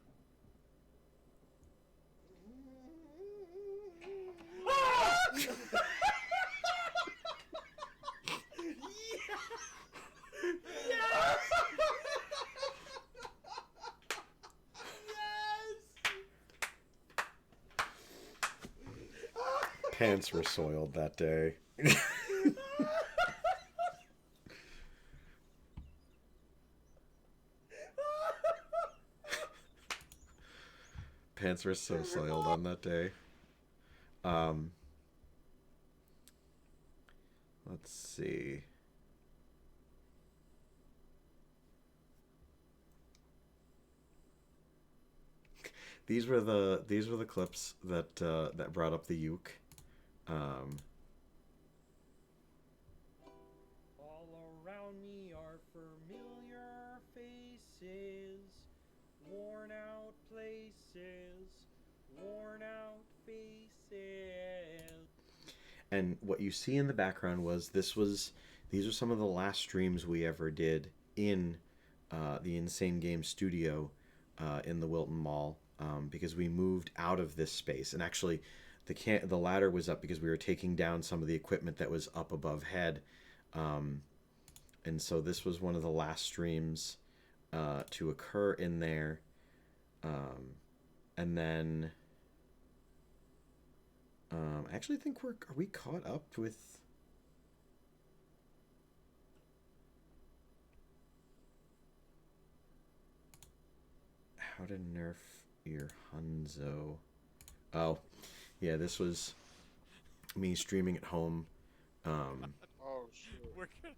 Speaker 1: Pants were soiled that day. Pants were so soiled on that day. Let's see. These were the clips that that brought up the uke.
Speaker 4: All around me are familiar faces, worn out places, worn out faces.
Speaker 1: And what you see in the background these are some of the last streams we ever did in the Insane Game Studio in the Wilton Mall, because we moved out of this space, and actually the ladder was up because we were taking down some of the equipment that was up above head, and so this was one of the last streams to occur in there, and then I actually think are we caught up with how to nerf your Hanzo. Oh, yeah, this was me streaming at home.
Speaker 14: Oh shit.
Speaker 2: We're gonna...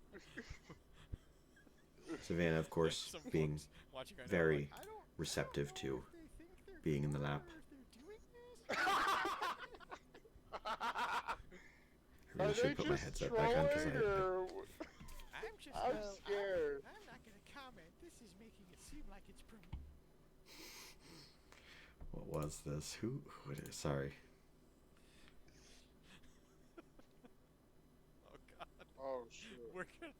Speaker 1: Savannah, of course,
Speaker 2: Some
Speaker 1: being
Speaker 2: folks watching right now are
Speaker 1: very
Speaker 2: like,
Speaker 1: receptive to being in the lap. I really should put my headset back on because
Speaker 14: I'm scared.
Speaker 3: I'm not gonna comment. This is making it seem like it's
Speaker 1: What was this? Who it is? Sorry.
Speaker 2: Oh god.
Speaker 14: Oh shit.
Speaker 2: We're gonna...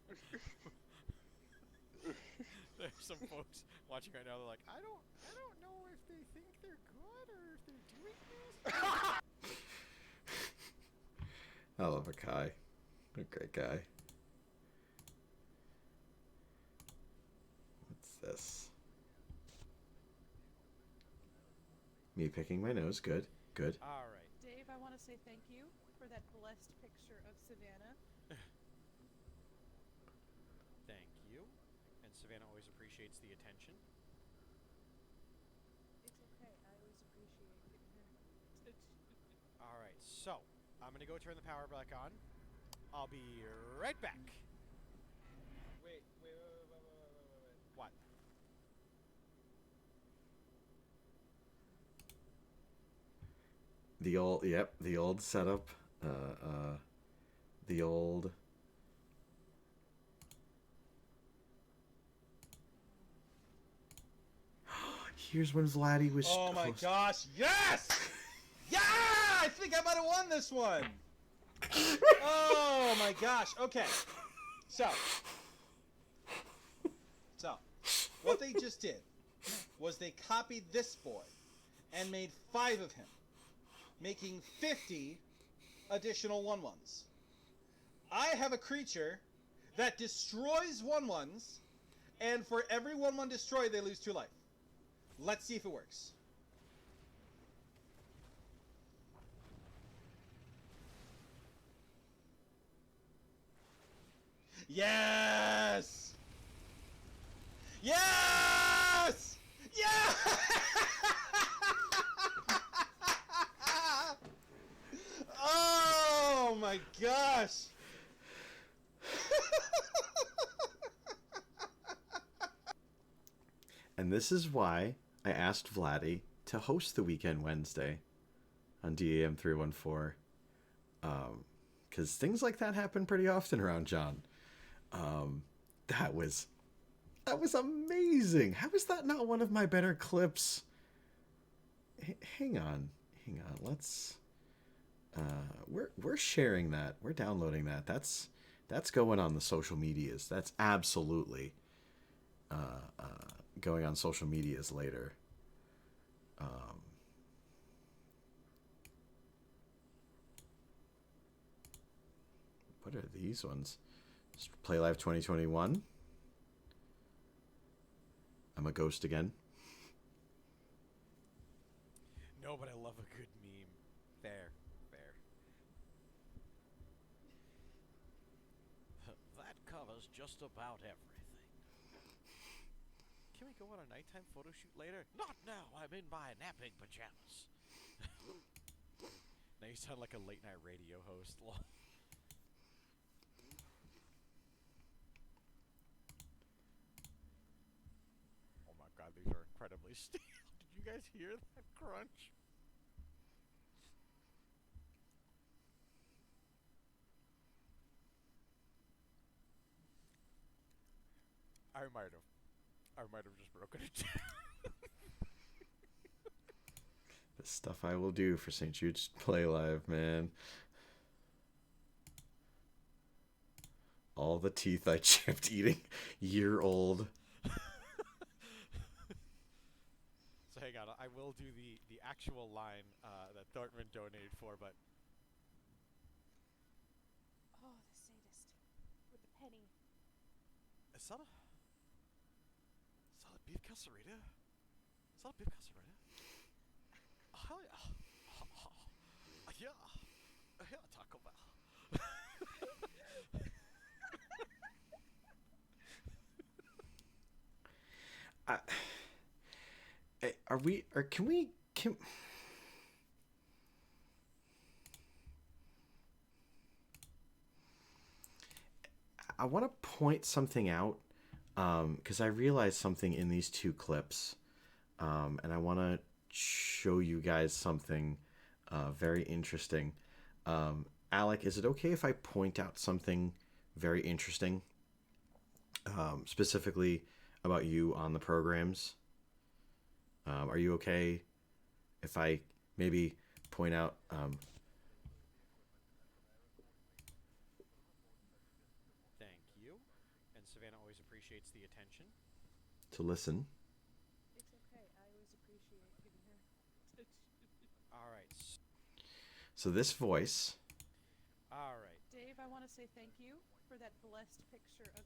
Speaker 2: There's some folks watching right now. They're like,
Speaker 3: I don't know if they think they're good or if they're doing this.
Speaker 1: I love Akai. A great guy. What's this? Me picking my nose. Good. Good.
Speaker 2: all right.
Speaker 18: Dave, I want to say thank you for that blessed picture of Savannah.
Speaker 3: Thank you. And Savannah always appreciates the attention.
Speaker 18: It's okay. I always appreciate giving her attention.
Speaker 3: All right, so I'm gonna go turn the power back on. I'll be right back.
Speaker 2: Wait.
Speaker 3: What?
Speaker 1: The old setup. The old. Here's when Vladdy was.
Speaker 4: Oh my gosh! Yes! Yeah! I think I might have won this one. Oh my gosh! Okay, so what they just did was they copied this boy and made 5 of him, making 50 additional 1/1s. I have a creature that destroys 1/1s, and for every 1/1 destroyed, they lose 2 life. Let's see if it works. Yes! Yes! Yes!
Speaker 3: my gosh!
Speaker 1: And this is why I asked Vladdy to host the Weekend Wednesday on DAM 314. Because things like that happen pretty often around John. That was amazing. How is that not one of my better clips? Hang on. Let's. We're sharing that. We're downloading that. That's going on the social medias. That's absolutely going on social medias later. What are these ones? Play Live 2021. I'm a ghost again.
Speaker 2: No, but I love a good meme. Fair. That covers just about everything. Can we go on a nighttime photo shoot later? Not now. I'm in my napping pajamas. Now you sound like a late night radio host. Oh my god, these are incredibly stale. Did you guys hear that crunch? I might have just broken it down.
Speaker 1: The stuff I will do for St. Jude's Play Live, man. All the teeth I chipped eating year-old.
Speaker 2: So hang on, I will do the actual line that Dortmund donated for, but...
Speaker 18: Oh, the sadist. With the penny.
Speaker 2: Is that a beef casserita? Is that a beef casserita? Oh, hell yeah. Yeah, Taco Bell.
Speaker 1: Can I want to point something out, because I realized something in these two clips, and I want to show you guys something very interesting. Alec, is it okay if I point out something very interesting, specifically about you on the programs? Are you okay if I maybe point out...
Speaker 2: Thank you. And Savannah always appreciates the attention.
Speaker 1: to listen?
Speaker 18: It's okay. I always appreciate giving her attention.
Speaker 2: Alright.
Speaker 1: So this voice...
Speaker 2: Alright.
Speaker 18: Dave, I want to say thank you for that blessed picture of...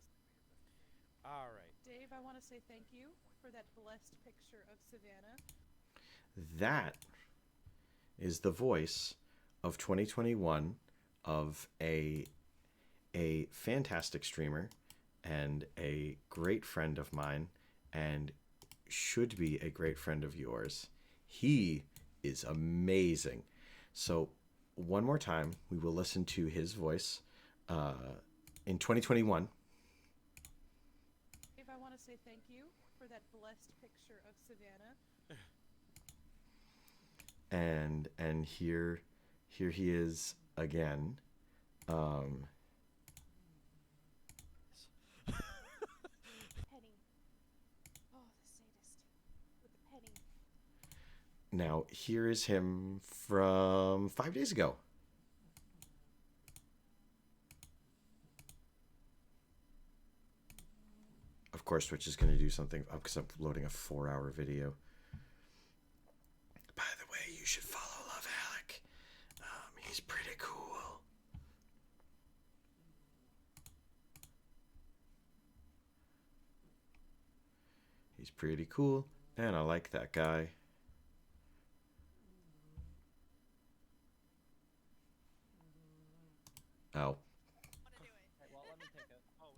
Speaker 2: Alright.
Speaker 18: Dave, I want to say thank you for that blessed picture of Savannah.
Speaker 1: That is the voice of 2021 of a fantastic streamer and a great friend of mine, and should be a great friend of yours. He is amazing. So one more time, we will listen to his voice in 2021.
Speaker 18: Dave, I want to say thank you for that blessed picture of Savannah.
Speaker 1: And here he is again.
Speaker 18: Penny. Oh, the sadist. With the penny.
Speaker 1: Now, here is him from 5 days ago. Of course, Twitch is going to do something because I'm loading a 4-hour video. By the way, you should follow Love Alec. He's pretty cool. He's pretty cool, and I like that guy. Oh.
Speaker 8: Well, let me take it. Oh,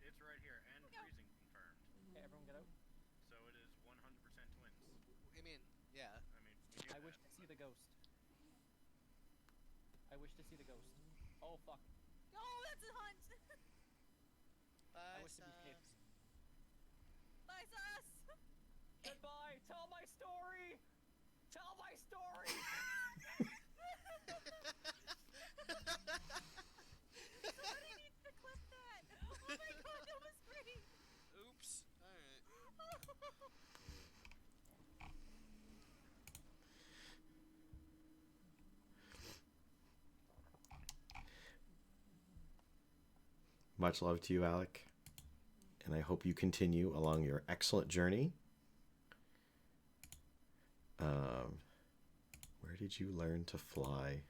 Speaker 8: it's right here, and freezing confirmed.
Speaker 22: Okay, everyone get out.
Speaker 8: So it is 100% twins.
Speaker 9: I mean, yeah.
Speaker 8: I mean, we knew
Speaker 22: I
Speaker 8: that.
Speaker 22: wish to see the ghost. I wish to see the ghost.
Speaker 8: Oh fuck.
Speaker 18: Oh, that's a hunt.
Speaker 8: I wish to be safe.
Speaker 18: Bye, Sus.
Speaker 8: Goodbye. Tell my story. Tell my story.
Speaker 18: Somebody needs to clip that. Oh my god, that was great.
Speaker 7: Oops. Alright.
Speaker 1: Much love to you, Alec. And I hope you continue along your excellent journey. Where did you learn to fly?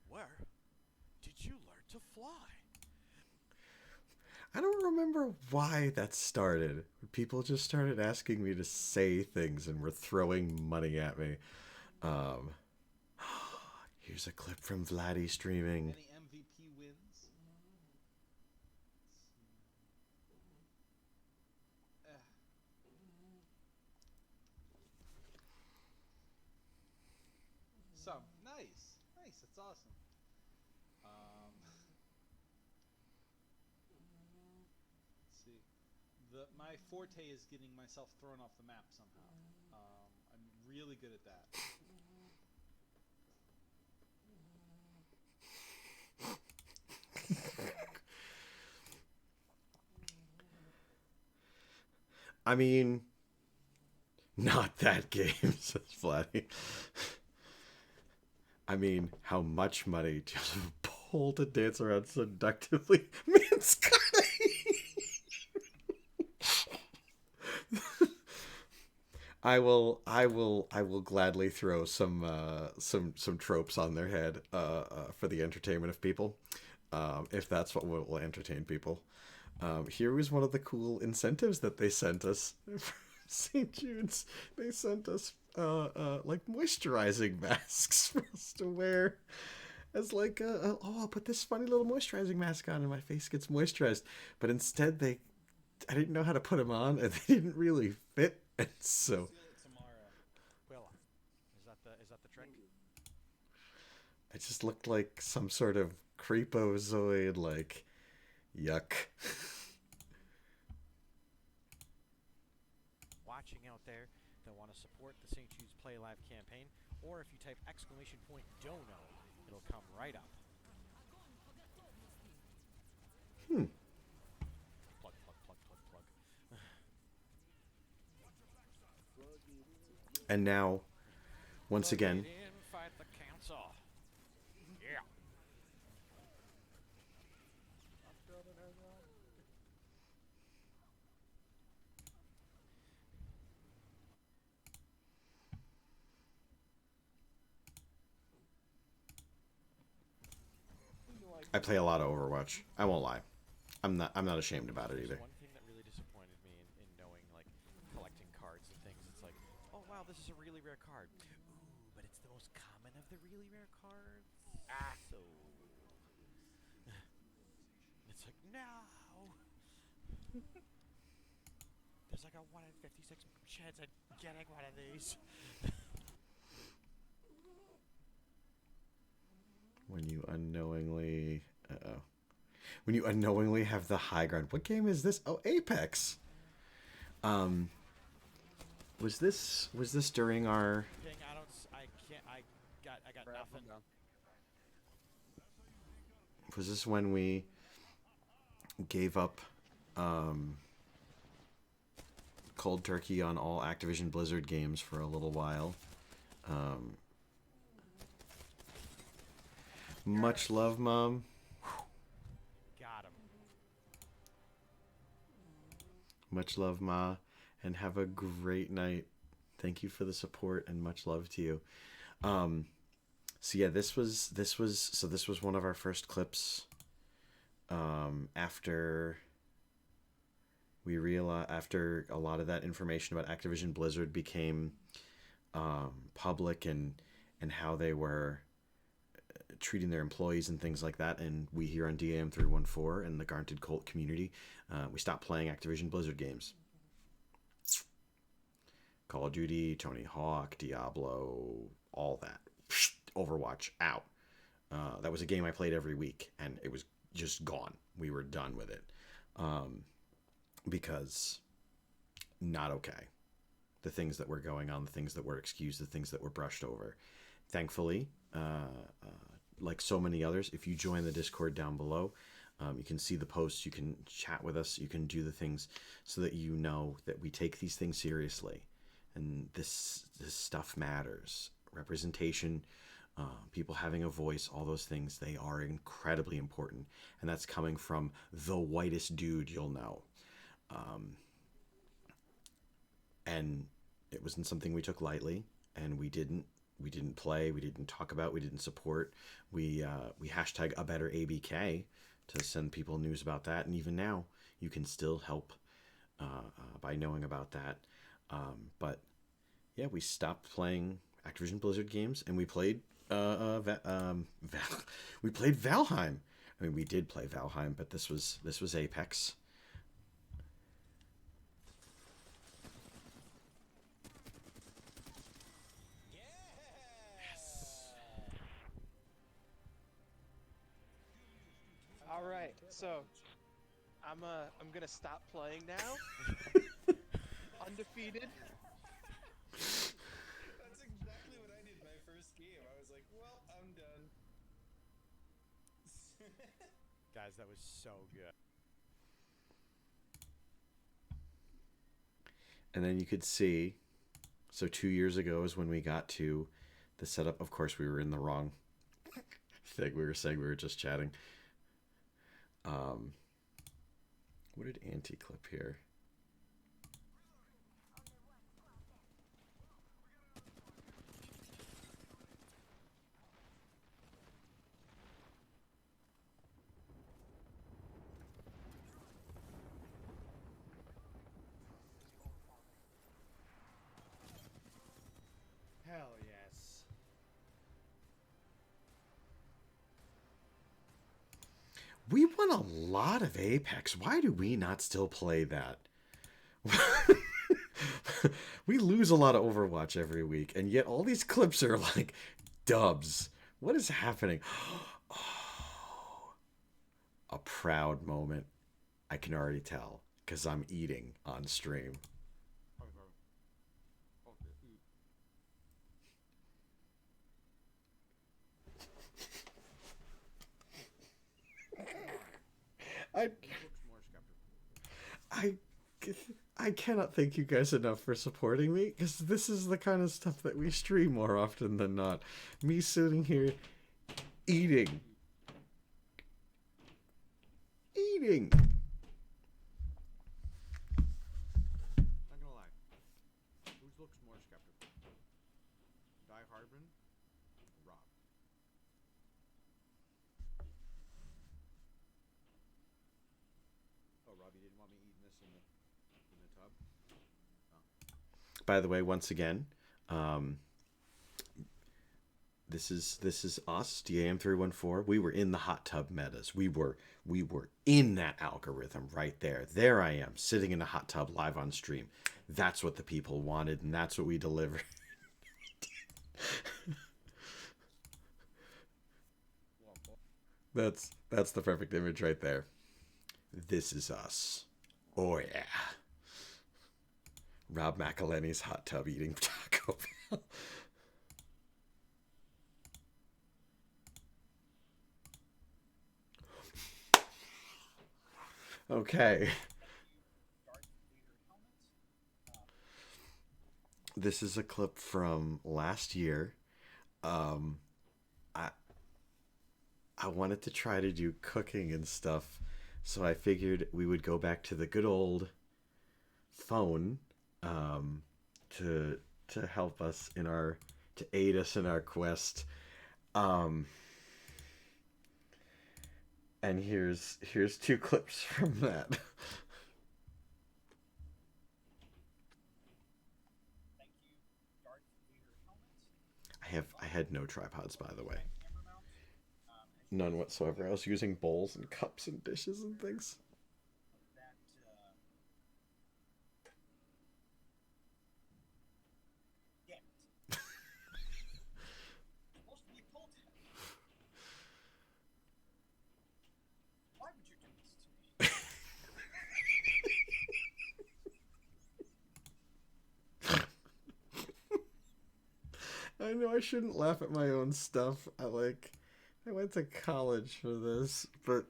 Speaker 2: Where did you learn to fly?
Speaker 1: I don't remember why that started. People just started asking me to say things and were throwing money at me. Here's a clip from Vladdy streaming.
Speaker 9: Any MVP wins? Some. Nice. Nice. That's awesome. Let's see. My forte is getting myself thrown off the map somehow. I'm really good at that.
Speaker 1: I mean, not that game, says Vladdy. I mean, how much money to pull to dance around seductively? Man, Scotty! I will gladly throw some tropes on their head for the entertainment of people, if that's what will entertain people. Here was one of the cool incentives that they sent us from St. Jude's. They sent us like moisturizing masks for us to wear as like I'll put this funny little moisturizing mask on and my face gets moisturized. But instead I didn't know how to put them on and they didn't really fit. And so
Speaker 2: Will, is that the trick?
Speaker 1: I just looked like some sort of creepozoid, like yuck.
Speaker 2: Watching out there that want to support the St. Jude's Play Live campaign, or if you type !dono, it'll come right up.
Speaker 1: Hmm.
Speaker 2: Plug.
Speaker 1: And now, once again,
Speaker 2: In, fight the council. Yeah.
Speaker 1: I play a lot of Overwatch. I won't lie. I'm not ashamed about it either.
Speaker 2: One thing that really disappointed me in knowing, like, collecting cards and things, it's like, oh wow, this is a really rare card. Ooh, but it's the most common of the really rare cards. So it's like, no. There's like a 1 in 56 chance at getting one of these.
Speaker 1: When you unknowingly have the high ground. What game is this? Oh, Apex. Was this during our?
Speaker 2: Ping, I got nothing.
Speaker 1: Was this when we gave up cold turkey on all Activision Blizzard games for a little while? Much love, Mom.
Speaker 2: Got him.
Speaker 1: Much love, Ma, and have a great night. Thank you for the support and much love to you. So yeah, this was one of our first clips. After we realized, after a lot of that information about Activision Blizzard became public and how they were treating their employees and things like that, and we here on DAM 314 and the Garnted Colt community, we stopped playing Activision Blizzard games. Call of Duty, Tony Hawk, Diablo, all that. Overwatch, out. That was a game I played every week, and it was just gone. We were done with it because not okay. The things that were going on, the things that were excused, the things that were brushed over. Thankfully, like so many others, if you join the Discord down below, you can see the posts, you can chat with us, you can do the things so that you know that we take these things seriously. And this stuff matters. Representation, people having a voice, all those things, they are incredibly important. And that's coming from the whitest dude you'll know. And it wasn't something we took lightly, and we didn't play, we didn't talk about, we didn't support. We hashtag a better ABK to send people news about that, and even now you can still help by knowing about that. But yeah, we stopped playing Activision Blizzard games, and we played we played Valheim. I mean, we did play Valheim, but this was Apex.
Speaker 2: All right, so I'm gonna stop playing now. Undefeated.
Speaker 16: That's exactly what I did my first game. I was like, well, I'm done.
Speaker 2: Guys, that was so good.
Speaker 1: And then you could see, so 2 years ago is when we got to the setup. Of course, we were in the wrong thing. We were saying we were just chatting. What did Auntie clip here?
Speaker 4: Hell yes.
Speaker 1: We won a lot of Apex. Why do we not still play that? We lose a lot of Overwatch every week, and yet all these clips are like dubs. What is happening? Oh, a proud moment. I can already tell because I'm eating on stream. I cannot thank you guys enough for supporting me, because this is the kind of stuff that we stream more often than not. Me sitting here eating.
Speaker 15: Not gonna lie. Who looks more skeptical? Die Hardman? Rob. Oh, Rob, you didn't want me eating this in the tub? Oh.
Speaker 1: By the way, once again, this is us, DAM314. We were in the hot tub metas. We were in that algorithm right there. There I am, sitting in a hot tub live on stream. That's what the people wanted, and that's what we delivered. That's the perfect image right there. This is us. Oh yeah. Rob McElhenney's hot tub eating Taco Bell. Okay. This is a clip from last year. I wanted to try to do cooking and stuff, so I figured we would go back to the good old phone to help us to aid us in our quest. And here's 2 clips from that. I had no tripods, by the way. None whatsoever. I was using bowls and cups and dishes and things. I know I shouldn't laugh at my own stuff. I went to college for this, but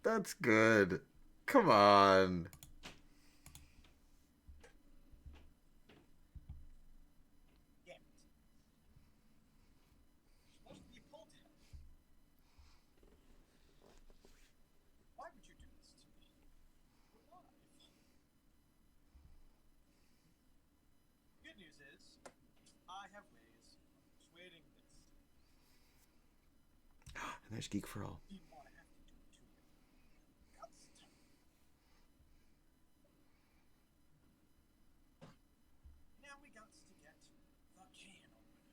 Speaker 1: that's good. Come on.
Speaker 8: Damn it. You're supposed to be pulled in. Why would you do this to me? We're alive. Good news is, I have ways of persuading this.
Speaker 1: And there's Geek for All.
Speaker 8: Didn't want to have to do it to you. Guts. Now we got to get the can open.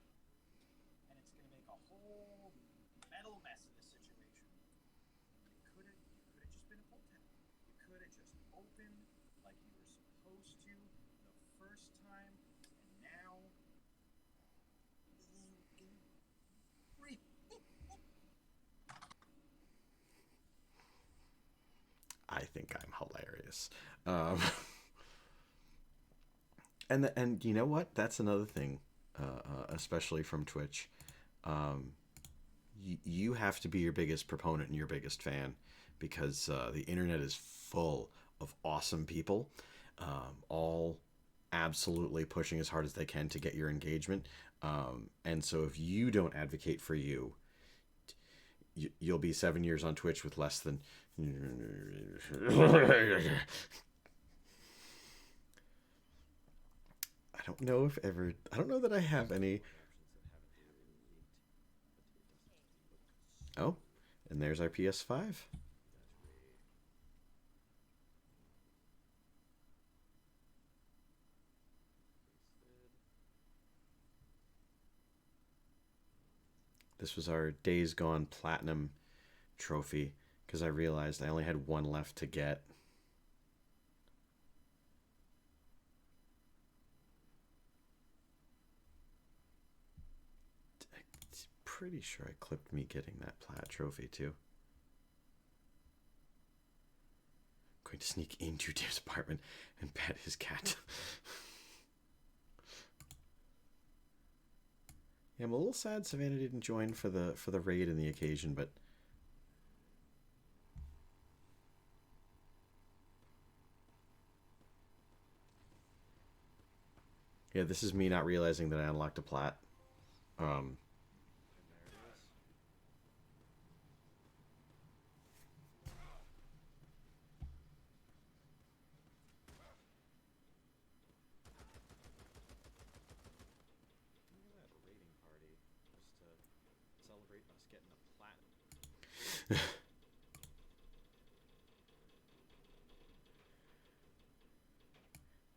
Speaker 8: And it's gonna make a whole metal mess of the situation. You could have just been a pull tab. You could have just opened like you were supposed to the first time, and now
Speaker 1: I think I'm hilarious. And you know what? That's another thing, especially from Twitch. You have to be your biggest proponent and your biggest fan, because the internet is full of awesome people, all absolutely pushing as hard as they can to get your engagement. And so if you don't advocate for you'll be 7 years on Twitch with less than... I don't know that I have any... Oh, and there's our PS5. This was our Days Gone Platinum trophy, because I realized I only had one left to get. I'm pretty sure I clipped me getting that plat trophy too. I'm going to sneak into Dave's apartment and pet his cat. Yeah, I'm a little sad Savannah didn't join for the raid and the occasion, but yeah, this is me not realizing that I unlocked a plat. Celebrate us getting a platinum.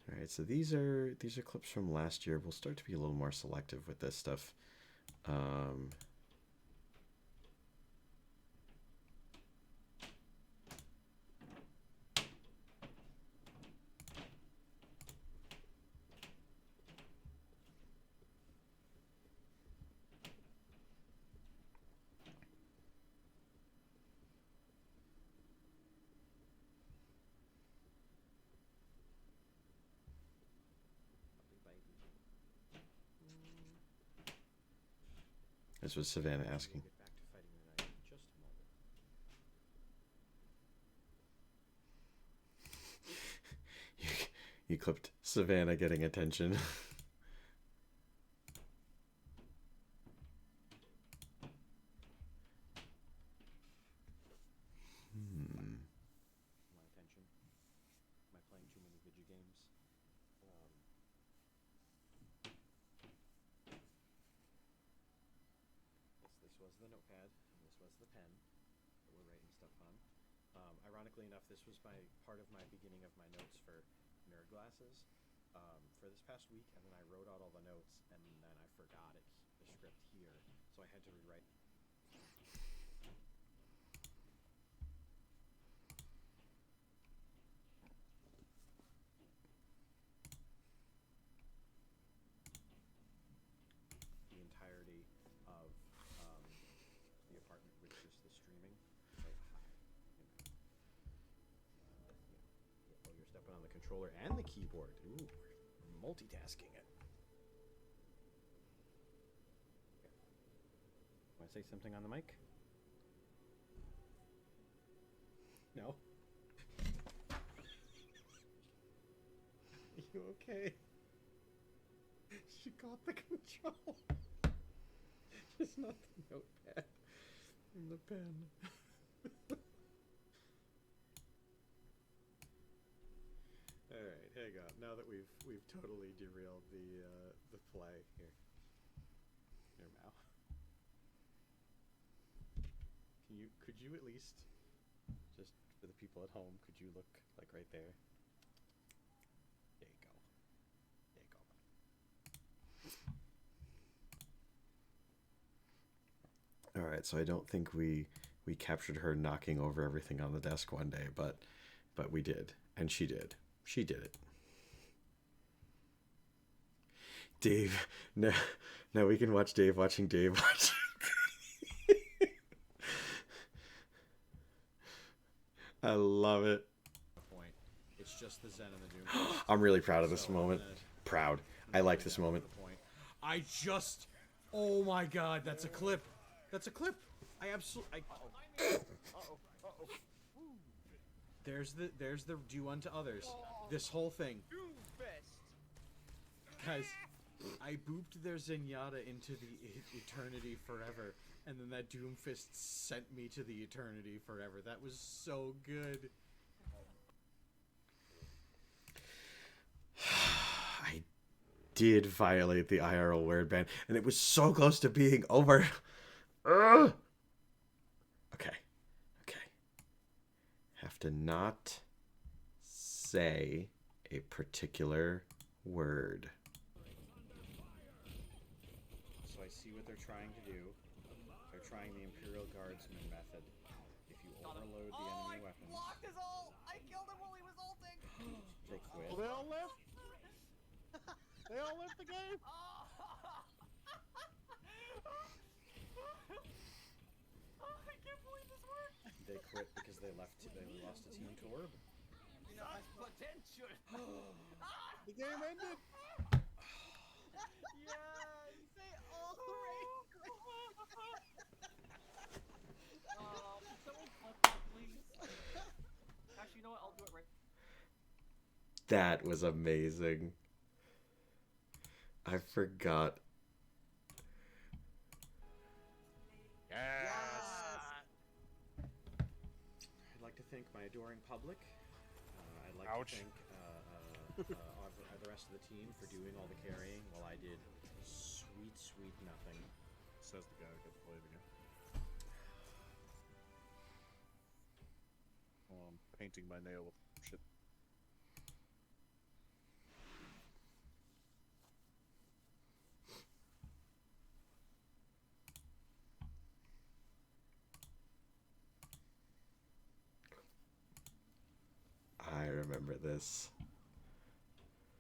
Speaker 1: All right, so these are clips from last year. We'll start to be a little more selective with this stuff. This was Savannah asking. You clipped Savannah getting attention. My attention. Am I playing too many video games? This was the notepad, and this was the pen that we're writing stuff on. Ironically enough, this was part of my beginning of my notes for Nerd Glasses for this past week, and then I wrote out all the notes, and then I forgot the script here, so I had to rewrite. The entirety of the apartment with just the streaming. Like, oh, you're stepping on the controller and the keyboard. Ooh, multitasking it.
Speaker 4: to say something on the mic? No. You okay? She caught the control. Just not the notepad and the pen. All right, hang on. Now that we've totally derailed the play here. Here, Mal. Could you at least, just for the people at home, could you look like right there? There you go. There you go. All right, so I don't think we captured her knocking over everything on the desk one day, but we did, and she did. She did it. Dave, now we can watch Dave watching Dave watch. I love it.
Speaker 15: Point. It's just the Zen and the Doom.
Speaker 1: I'm really proud of this moment. Proud. I like this moment.
Speaker 15: I just. Oh my God, that's a clip. That's a clip. I absolutely. There's the do unto others. This whole thing. Guys, I booped their Zenyatta into the eternity forever, and then that Doomfist sent me to the eternity forever. That was so good.
Speaker 1: I did violate the IRL word ban, and it was so close to being over. Ugh. Okay. Have to not say a particular word.
Speaker 4: So I see what they're trying to do. They're trying the Imperial Guardsman method. If you overload the enemy weapons,
Speaker 18: Blocked his ult! I killed him while he was ulting!
Speaker 4: they quit.
Speaker 19: Well, they all left. They all left the game.
Speaker 18: I can't believe this worked!
Speaker 4: They quit because they lost a team to Orb.
Speaker 18: Potential!
Speaker 19: The game ended.
Speaker 18: Yeah, you say all the right. Someone cut that, please. Actually, you know what? I'll do it right.
Speaker 1: That was amazing. I forgot.
Speaker 4: I'd like to thank my adoring public. I'd like to thank the rest of the team for doing all the carrying while I did sweet nothing.
Speaker 19: Says the guy who got to play the game. Well, I'm painting my nail with shit.
Speaker 1: I remember this.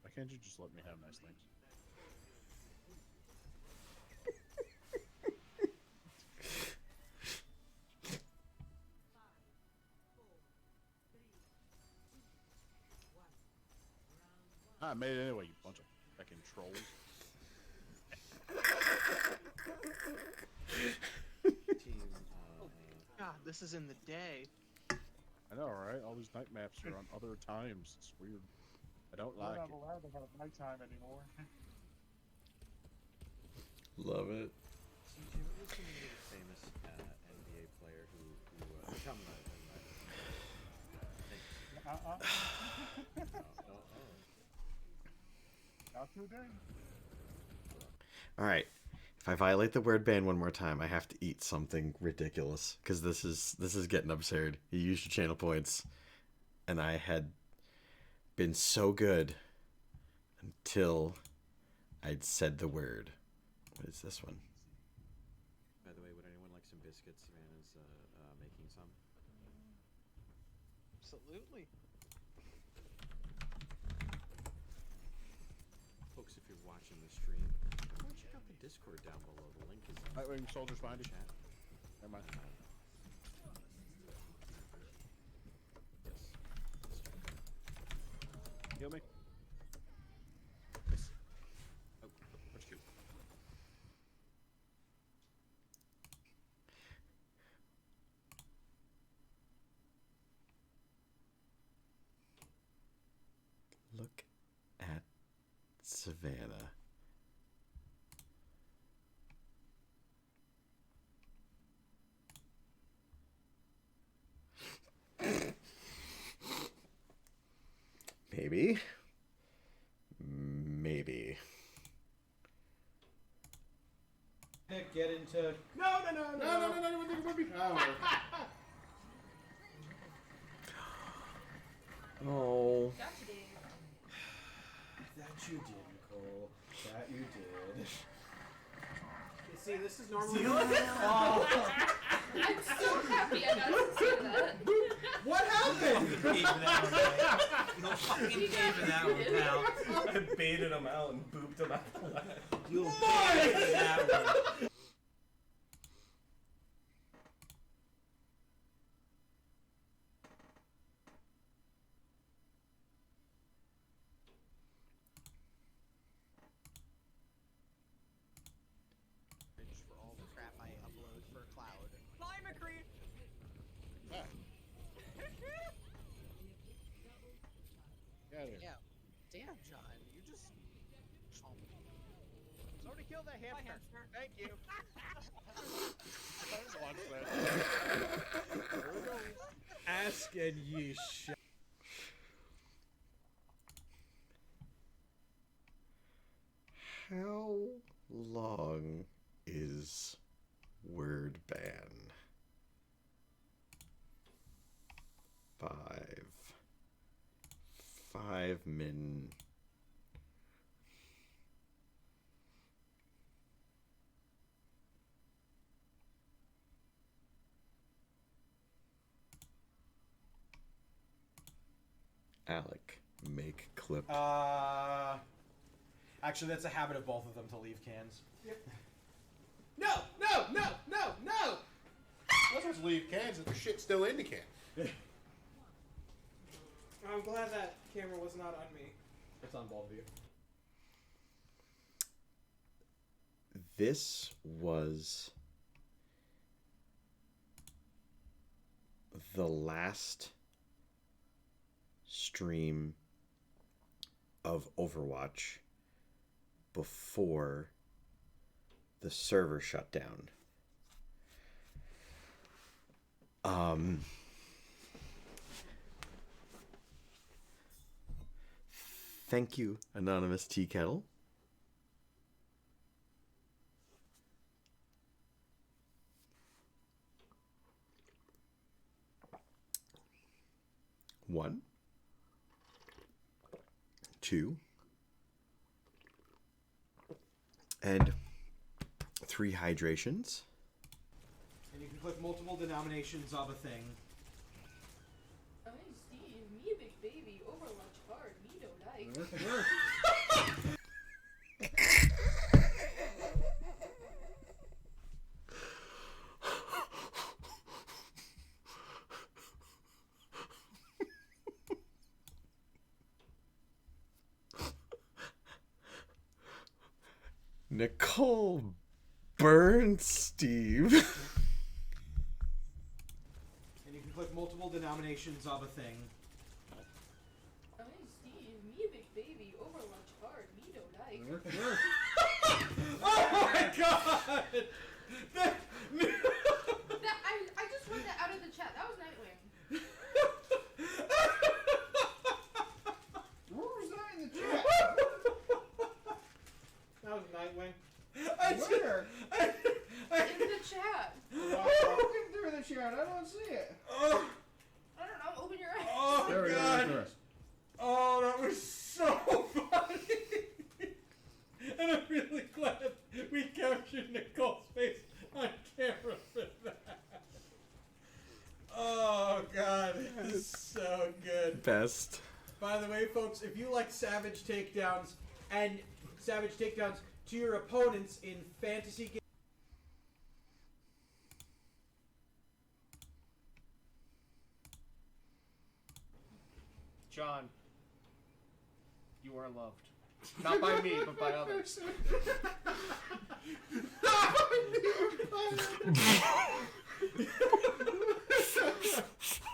Speaker 19: Why can't you just let me have nice things? I made it anyway, you bunch of fucking trolls.
Speaker 16: God, this is in the day.
Speaker 19: I know, right? All these night maps are on other times. It's weird. I don't
Speaker 5: We're
Speaker 19: like
Speaker 5: not
Speaker 19: it.
Speaker 5: allowed to have nighttime anymore.
Speaker 1: Love it.
Speaker 4: CJ, what was the name of the famous NBA player who become
Speaker 5: Not today.
Speaker 1: All right. If I violate the word ban one more time, I have to eat something ridiculous because this is getting absurd. You used your channel points, and I had been so good until I'd said the word. What is this one?
Speaker 4: By the way, would anyone like some biscuits? Savannah's making some.
Speaker 16: Absolutely.
Speaker 4: Folks, if you're watching the stream, go check out the Discord down below. The link is in
Speaker 19: Right wing soldiers behind you.
Speaker 4: chat.
Speaker 19: Never mind. Heal me.
Speaker 4: Yes. Oh, what's cute?
Speaker 1: Savannah. Maybe. Maybe.
Speaker 4: Get into
Speaker 12: No.
Speaker 1: Oh.
Speaker 18: Gotcha, Dave.
Speaker 4: That you did, Nicole. That you did.
Speaker 12: You see, this is normally.
Speaker 18: I'm so happy I got to say that.
Speaker 4: What happened?
Speaker 6: Gave that one, no fucking gave that one, pal. I baited him out and booped him out the left. You baited that one.
Speaker 8: For all the crap I upload for Cloud.
Speaker 12: Fly, McCree!
Speaker 8: Yeah. Damn, John. You just. Somebody kill that hamster. Thank you.
Speaker 4: Ask and ye shall.
Speaker 1: How long is word ban? 5 min. Alec, make clip.
Speaker 15: Actually, that's a habit of both of them to leave cans.
Speaker 12: No!
Speaker 14: Let's just leave cans if the shit's still in the can.
Speaker 12: I'm glad that camera was not on me.
Speaker 15: It's on both of you.
Speaker 1: This was the last stream of Overwatch before the server shut down. Thank you, Anonymous Tea Kettle. One, 2, and 3 hydrations.
Speaker 15: And you can click multiple denominations of a thing.
Speaker 18: I'm Steve, me a big baby, Overwatch hard, me no like.
Speaker 1: Nicole Burns, Steve.
Speaker 15: And you can click multiple denominations of a thing.
Speaker 18: I'm Steve, me a big baby, Overwatch hard, me no like.
Speaker 15: Oh my god!
Speaker 18: I just read that out of the chat. That was Nightwing.
Speaker 12: Where was that in the chat? That was Nightwing. Where?
Speaker 18: In the chat.
Speaker 12: Looking through the chat, I don't see it.
Speaker 18: I don't know. Open your eyes.
Speaker 15: Oh
Speaker 12: There we go,
Speaker 15: god!
Speaker 12: right
Speaker 15: Oh, that was so funny! And I'm really glad we captured Nicole's face on camera for that. Oh god, this is so good.
Speaker 1: Best.
Speaker 15: By the way, folks, if you like savage takedowns and savage takedowns to your opponents in fantasy games.
Speaker 6: John, you are loved. Not by me, but by others.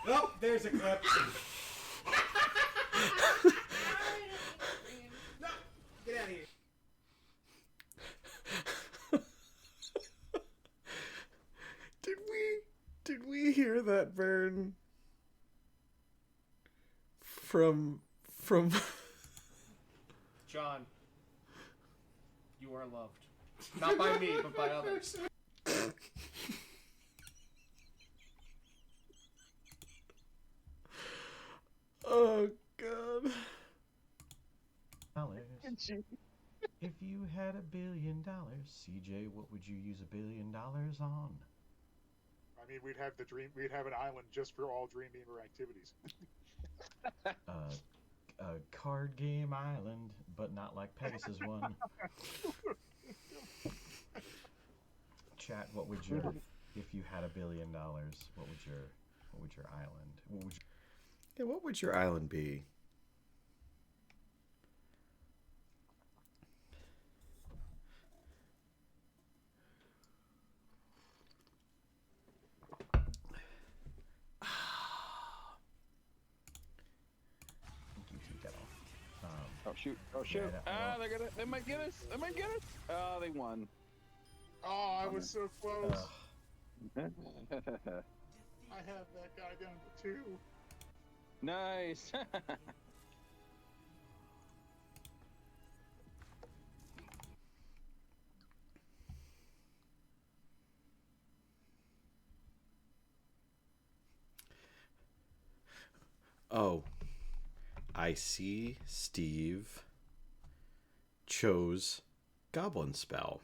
Speaker 15: Oh, there's a clip. No, get out of here.
Speaker 1: that, Vern? From
Speaker 6: John, you are loved. Not by me, but by others.
Speaker 1: Oh God.
Speaker 10: If you had $1 billion, CJ, what would you use $1 billion on?
Speaker 19: I mean, we'd have an island just for all Dreamweaver activities.
Speaker 10: A card game island, but not like Pegasus one. Chat, what would your, if you had $1 billion, what would your island?
Speaker 1: What would your island be?
Speaker 21: Oh shoot! Oh shoot! They might get us! They might get us! Oh, they won.
Speaker 19: Oh, I was so close.
Speaker 21: Uh.
Speaker 19: I have that guy down to 2.
Speaker 21: Nice.
Speaker 1: Oh, I see Steve chose Goblin Spell.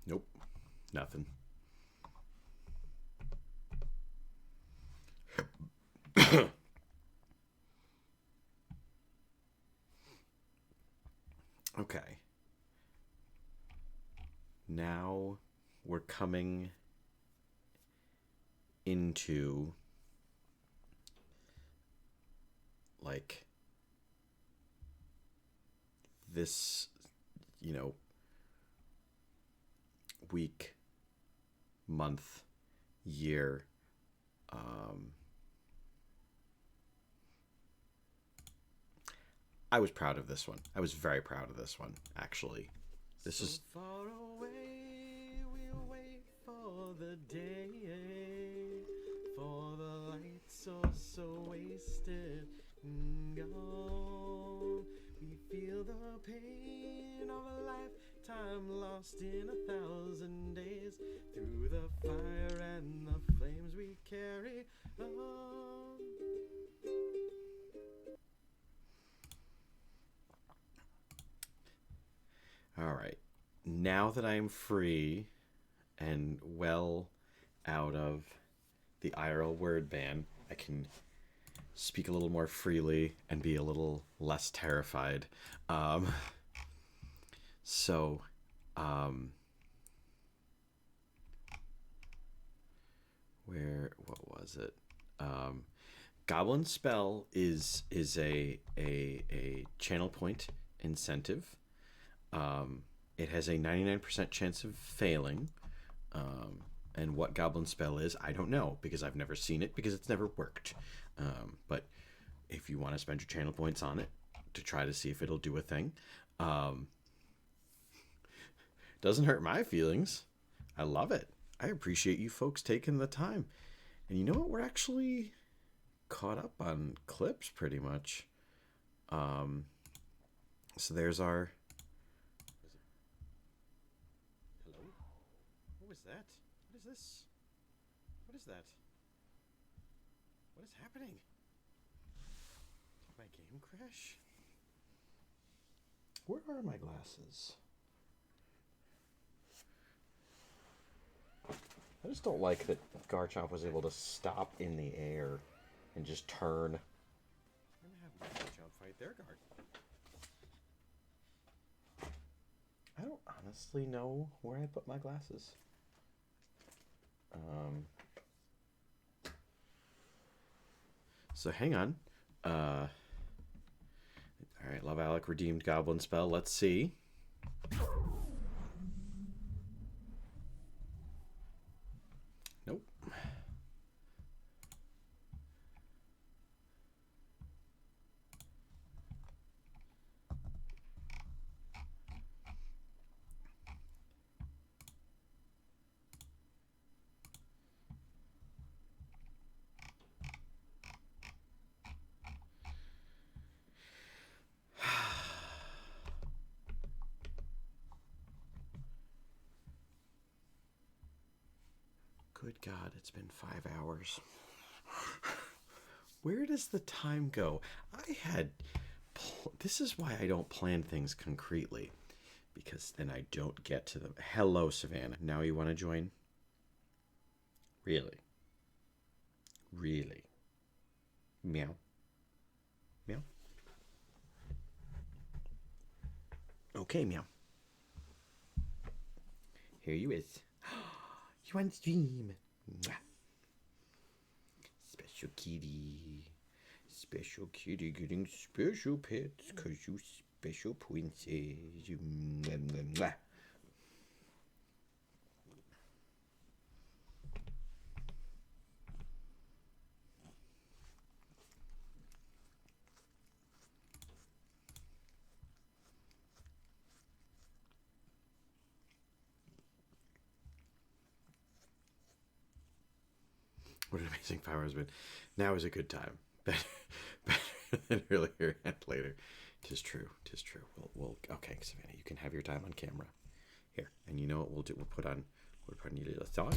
Speaker 1: Nope, nothing. Okay. Now we're coming into like this, week, month, year, I was proud of this one. I was very proud of this one, actually. This is
Speaker 2: far away, we'll wait for the day, for the lights are so wasted and gone. We feel the pain of a lifetime lost in 1,000 days, through the fire and the flames we carry on.
Speaker 1: all right. Now that I'm free and well out of the IRL word ban, I can speak a little more freely and be a little less terrified. What was it? Goblin Spell is a channel point incentive. It has a 99% chance of failing. And what Goblin Spell is, I don't know, because I've never seen it, because it's never worked. But if you want to spend your channel points on it to try to see if it'll do a thing, doesn't hurt my feelings. I love it. I appreciate you folks taking the time. And you know what? We're actually caught up on clips pretty much. So there's our...
Speaker 2: Hello? What was that? What is this? What is that? What is happening? Did my game crash?
Speaker 1: Where are my glasses? I just don't like that Garchomp was able to stop in the air and just turn.
Speaker 2: I'm gonna have my jump fight their guard.
Speaker 1: I don't honestly know where I put my glasses. So hang on. All right, Love Alec redeemed Goblin Spell. Let's see. Nope. Good God, it's been 5 hours. Where does the time go? This is why I don't plan things concretely, because then I don't get to them. Hello, Savannah. Now you want to join? Really? Really? Meow. Meow. Okay, meow. Here you is. You want to stream? Mwah. Special kitty. Special kitty getting special pets because you special princess. You mwah, mwah, mwah. What an amazing 5 hours been. Now is a good time. Better than earlier and later. Tis true. Tis true. We'll okay, Savannah, you can have your time on camera. Here, and you know what we'll do? We'll put on your little song.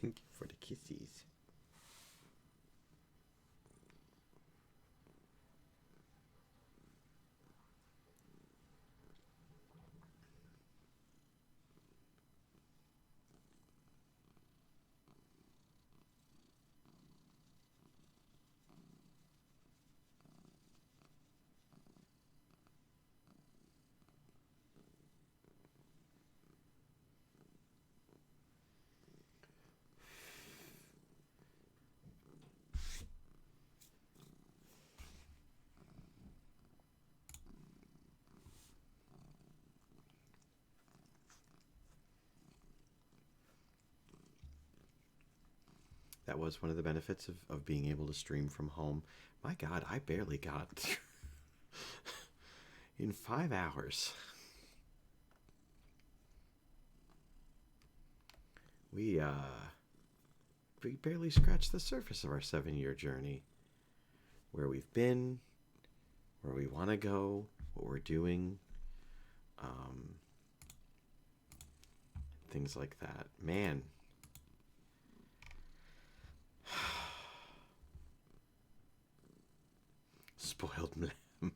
Speaker 1: Thank you for the kisses. That was one of the benefits of being able to stream from home. My God, I barely got in 5 hours. We barely scratched the surface of our 7-year journey. Where we've been, where we want to go, what we're doing, things like that. Man. Spoiled lamb.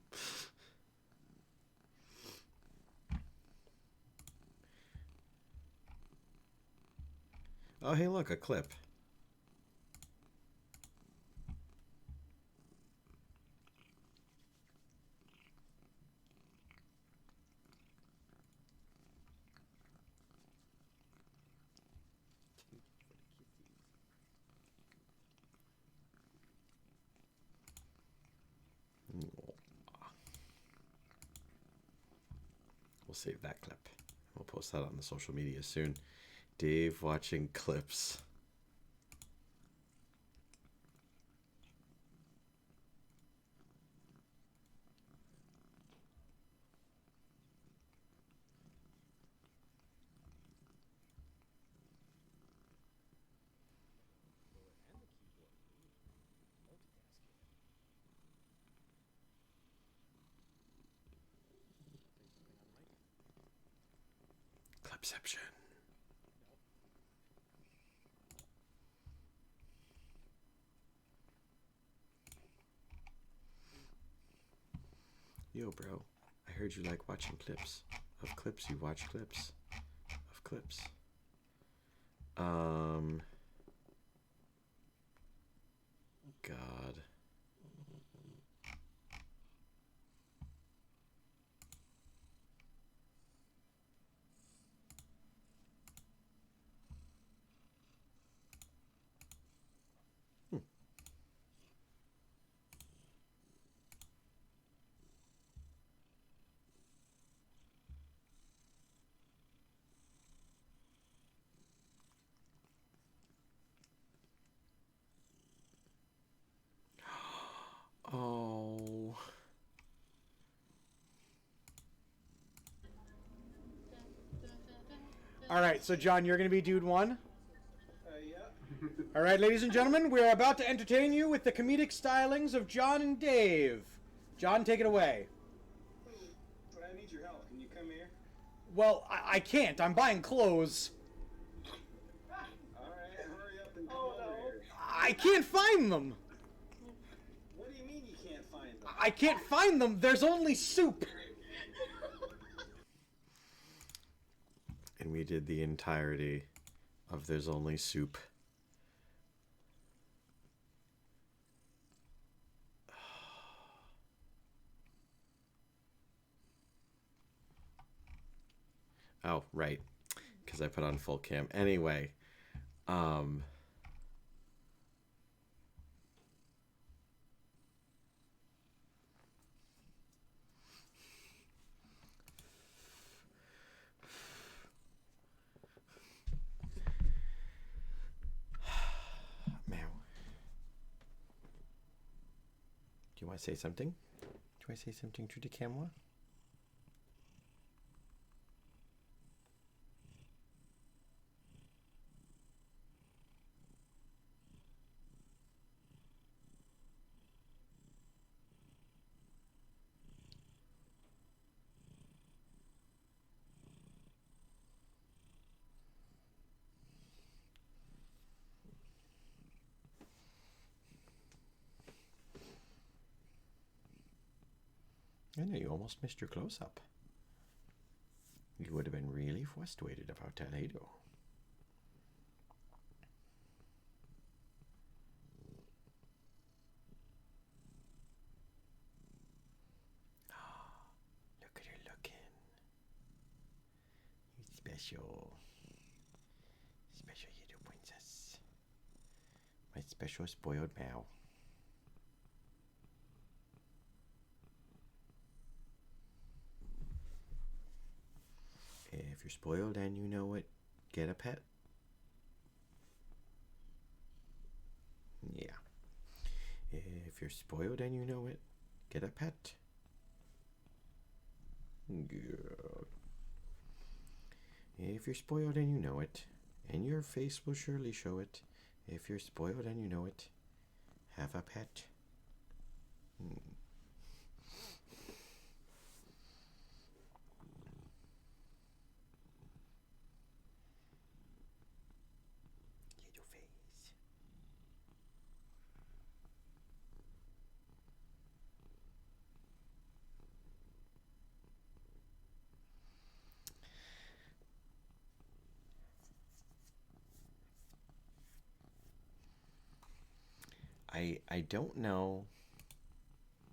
Speaker 1: Oh, hey, look, a clip. We'll save that clip. We'll post that on the social media soon. Dave watching clips. Clipception. Yo, bro, I heard you like watching clips. Of clips, you watch clips. Of clips. God.
Speaker 4: All right, so John, you're going to be dude 1.
Speaker 9: Yeah.
Speaker 4: All right, ladies and gentlemen, we're about to entertain you with the comedic stylings of John and Dave. John, take it away.
Speaker 9: I need your help. Can you come here?
Speaker 4: Well, I can't. I'm buying clothes.
Speaker 9: Alright, hurry up and come over here.
Speaker 4: I can't find them.
Speaker 9: What do you mean you can't find them?
Speaker 4: I can't find them. There's only soup.
Speaker 1: And we did the entirety of There's Only Soup. Oh, right. Because I put on full cam. Anyway, Meow. Do you want to say something? Do I say something to the camera? I know you almost missed your close-up. You would have been really frustrated about that, though. Look at her looking. You special. Special little princess. My special spoiled Meow. If you're spoiled and you know it, get a pet. Yeah. If you're spoiled and you know it, get a pet. Good. If you're spoiled and you know it, and your face will surely show it, if you're spoiled and you know it, have a pet. Little face. I don't know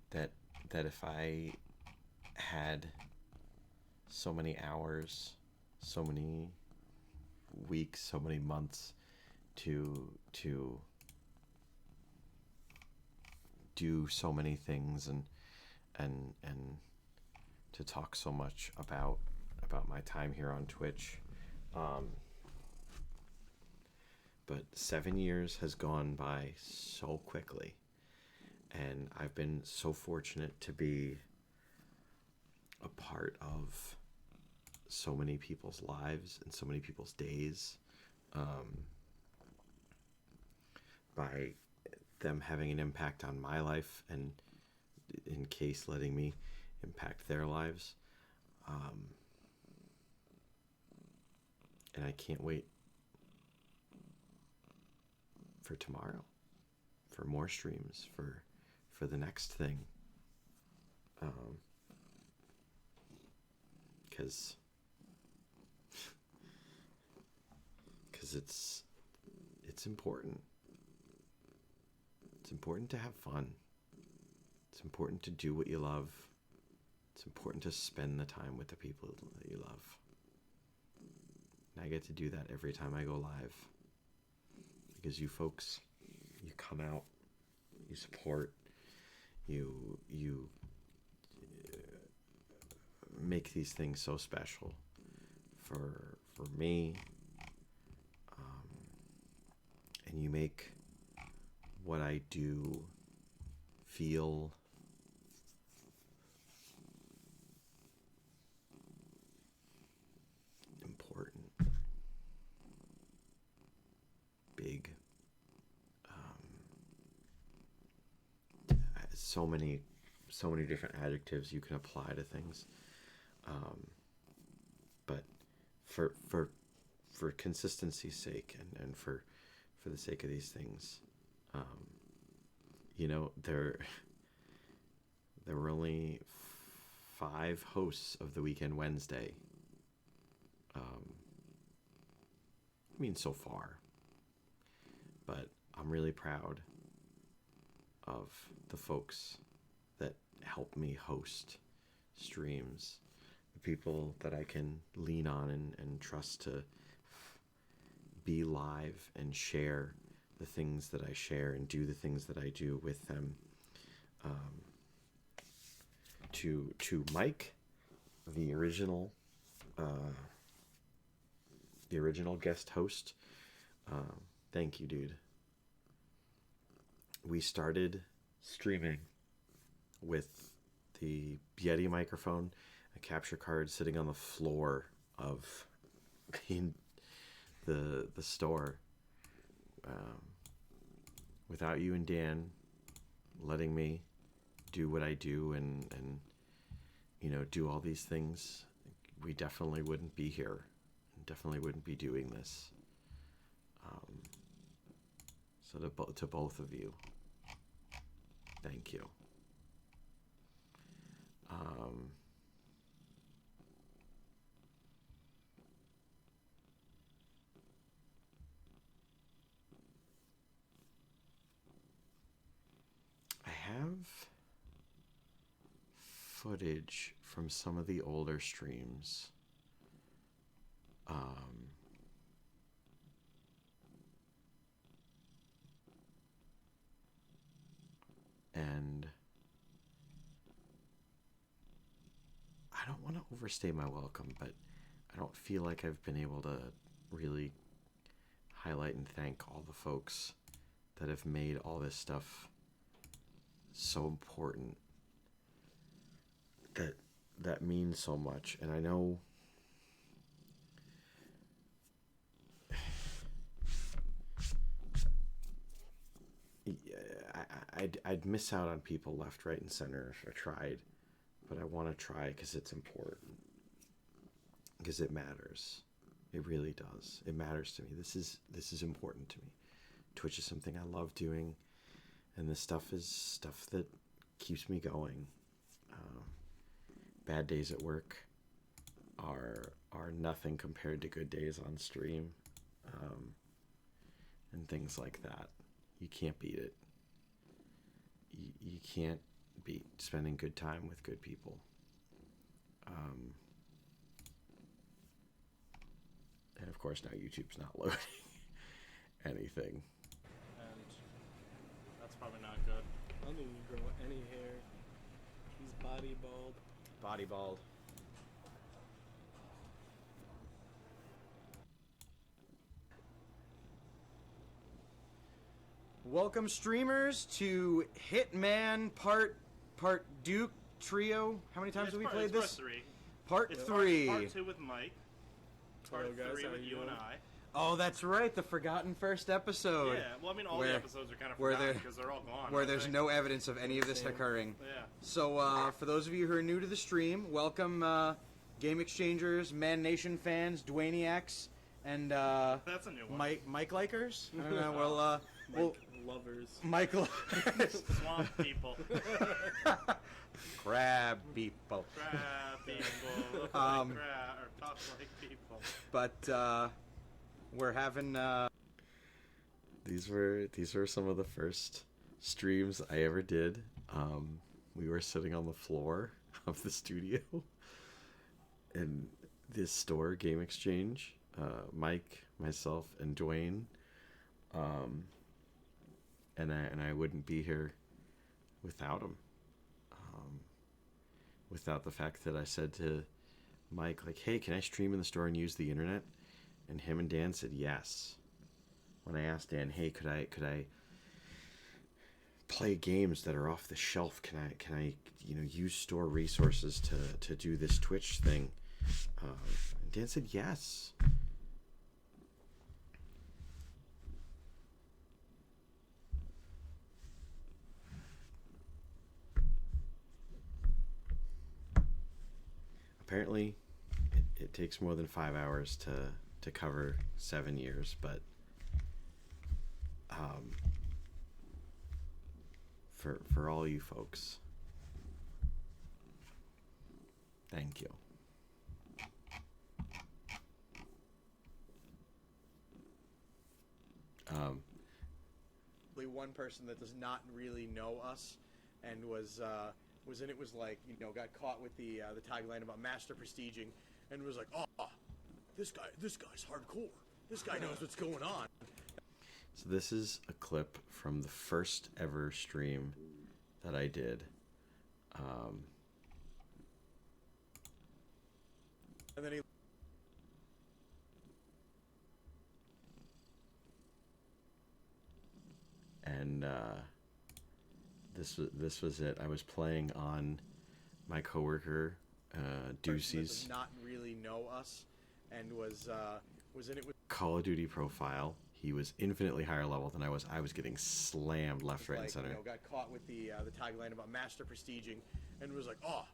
Speaker 1: that if I had so many hours, so many weeks, so many months to do so many things and to talk so much about my time here on Twitch. But 7 years has gone by so quickly, and I've been so fortunate to be a part of so many people's lives and so many people's days, by them having an impact on my life and in case letting me impact their lives. And I can't wait for tomorrow, for more streams, for the next thing, because it's important. It's important to have fun. It's important to do what you love. It's important to spend the time with the people that you love. And I get to do that every time I go live. Because you folks, you come out, you support, you make these things so special for me, and you make what I do feel important. so many different adjectives you can apply to things. But for consistency's sake and for the sake of these things, you know, there were only 5 hosts of the Weekend Wednesday. I mean, so far. But I'm really proud of the folks that help me host streams, the people that I can lean on and trust to be live and share the things that I share and do the things that I do with them. To Mike, the original guest host, thank you, dude. We started streaming with the Yeti microphone, a capture card sitting on the floor of the store. Without you and Dan letting me do what I do and you know, do all these things, we definitely wouldn't be here. Definitely wouldn't be doing this. So to both of you, thank you. I have footage from some of the older streams. And I don't want to overstay my welcome, but I don't feel like I've been able to really highlight and thank all the folks that have made all this stuff so important, that means so much. And I know I'd miss out on people left, right, and center if I tried, but I want to try because it's important, because it matters. It really does. It matters to me. This is important to me. Twitch is something I love doing, and this stuff is stuff that keeps me going. Bad days at work are nothing compared to good days on stream, and things like that. You can't beat it. You can't beat spending good time with good people. And of course now YouTube's not loading anything.
Speaker 2: And that's probably not good. I don't think you grow any hair. He's body bald.
Speaker 15: Body bald. Welcome, streamers, to Hitman Part Duke Trio. How many times have we played this?
Speaker 2: Part 3.
Speaker 15: Part 3.
Speaker 2: Part 2 with Mike. Part 3 with you and I.
Speaker 15: Oh, that's right, the forgotten first episode.
Speaker 2: Yeah, well, I mean, all the episodes are kind of
Speaker 15: where
Speaker 2: forgotten because they're all gone.
Speaker 15: Where there's no evidence of any of this occurring.
Speaker 2: Yeah.
Speaker 15: So, for those of you who are new to the stream, welcome, Game Exchangers, Man Nation fans, Dwayniacs, and
Speaker 2: that's a new one.
Speaker 15: Mike Likers. I don't know. We'll
Speaker 2: lovers.
Speaker 15: Mike lovers.
Speaker 2: Swamp people.
Speaker 15: Crab people.
Speaker 2: Crab people. Look like crab, or talk like people.
Speaker 15: But we're having. These were some of the first streams I ever did. We were sitting on the floor of the studio in this store, Game Exchange. Mike, myself, and Dwayne. And I wouldn't be here without him. Without the fact that I said to Mike, like, hey, can I stream in the store and use the internet? And him and Dan said yes. When I asked Dan, hey, could I play games that are off the shelf? Can I use store resources to do this Twitch thing? And Dan said yes.
Speaker 1: apparently it takes more than 5 hours to cover 7 years, but for all you folks, thank you.
Speaker 4: One person that does not really know us, and was in it, was like, you know, got caught with the tagline about master prestiging, and was like, oh, this guy's hardcore. This guy knows what's going on.
Speaker 1: So this is a clip from the first ever stream that I did.
Speaker 4: And then he.
Speaker 1: And this was it. I was playing on my coworker Deucey's
Speaker 4: Does not really know us, and was in it with
Speaker 1: Call of Duty profile. He was infinitely higher level than I was. I was getting slammed left, right, and
Speaker 4: like,
Speaker 1: center.
Speaker 4: you know, got caught with the tagline about master prestiging, and was like, oh,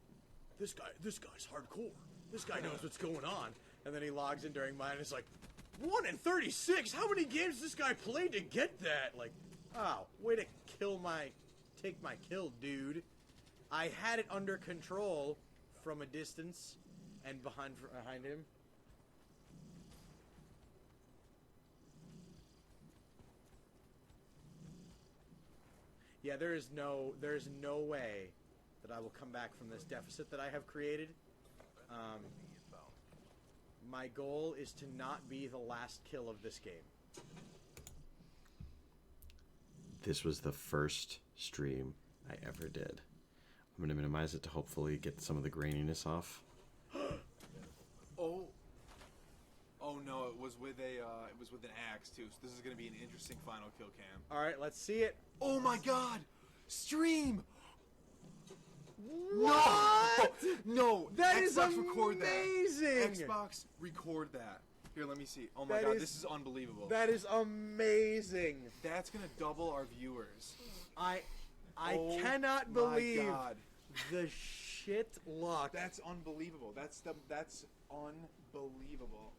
Speaker 4: this guy's hardcore. This guy knows what's going on. And then he logs in during mine, and it's like, 1 in 36. How many games this guy played to get that? Like, oh, way to take my kill, dude. I had it under control from a distance and behind him. Yeah, there is no way that I will come back from this deficit that I have created. My goal is to not be the last kill of this game.
Speaker 1: This was the first stream I ever did. I'm going to minimize it to hopefully get some of the graininess off.
Speaker 11: Oh no, it was with an axe too. So this is going to be an interesting final kill cam.
Speaker 4: All right, let's see it.
Speaker 11: Oh my god! Stream!
Speaker 4: What?
Speaker 11: No!
Speaker 4: That is
Speaker 11: Xbox record
Speaker 4: amazing!
Speaker 11: that. Xbox record that. Here, let me see. Oh my
Speaker 4: That
Speaker 11: god,
Speaker 4: is-
Speaker 11: this is unbelievable.
Speaker 4: That is amazing.
Speaker 11: That's gonna double our viewers.
Speaker 4: I
Speaker 11: Oh
Speaker 4: cannot
Speaker 11: my
Speaker 4: believe
Speaker 11: God.
Speaker 4: the shit luck.
Speaker 11: That's unbelievable. That's unbelievable.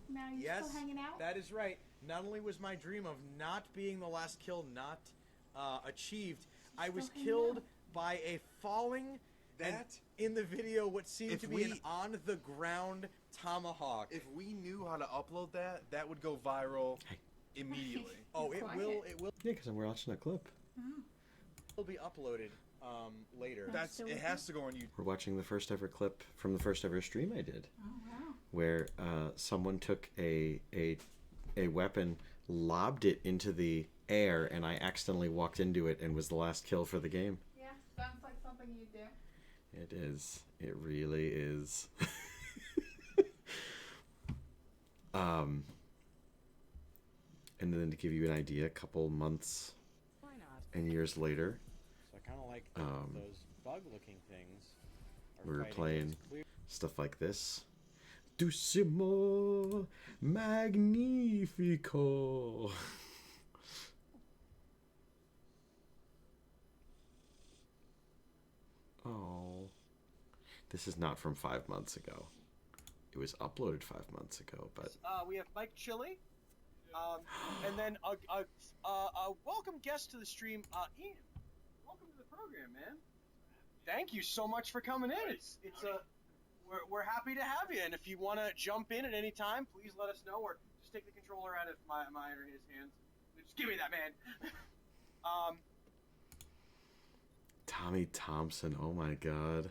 Speaker 20: Now you
Speaker 4: Yes,
Speaker 20: still hanging out?
Speaker 4: that is right. Not only was my dream of not being the last kill not achieved, I was
Speaker 20: hanging
Speaker 4: killed
Speaker 20: out.
Speaker 4: by a falling. And
Speaker 11: That-
Speaker 4: in the video, what seemed
Speaker 11: If
Speaker 4: to be an
Speaker 11: we-
Speaker 4: on-the-ground tomahawk.
Speaker 11: If we knew how to upload that, that would go viral immediately.
Speaker 4: Oh, it will. It will.
Speaker 1: Yeah, because I'm watching a clip.
Speaker 4: Will be uploaded later.
Speaker 11: It has to go on YouTube.
Speaker 1: We're watching the first ever clip from the first ever stream I did.
Speaker 20: Oh, wow.
Speaker 1: Where someone took a weapon, lobbed it into the air, and I accidentally walked into it and was the last kill for the game.
Speaker 20: Yeah, sounds like something you do.
Speaker 1: It is. It really is. And then to give you an idea, a couple months and years later,
Speaker 4: So I kind of like those bug-looking things. are
Speaker 1: we were
Speaker 4: fighting
Speaker 1: playing
Speaker 4: against clear-
Speaker 1: stuff like this. Ducimo Magnifico. Oh. This is not from 5 months ago. It was uploaded 5 months ago, but
Speaker 8: We have Mike Chili, and then a welcome guest to the stream, Ian. Welcome to the program, man. Thank you so much for coming in. It's we're happy to have you, and if you want to jump in at any time, please let us know, or just take the controller out of mine or his hands. Just give me that, man.
Speaker 1: Tommy Thompson, oh my god.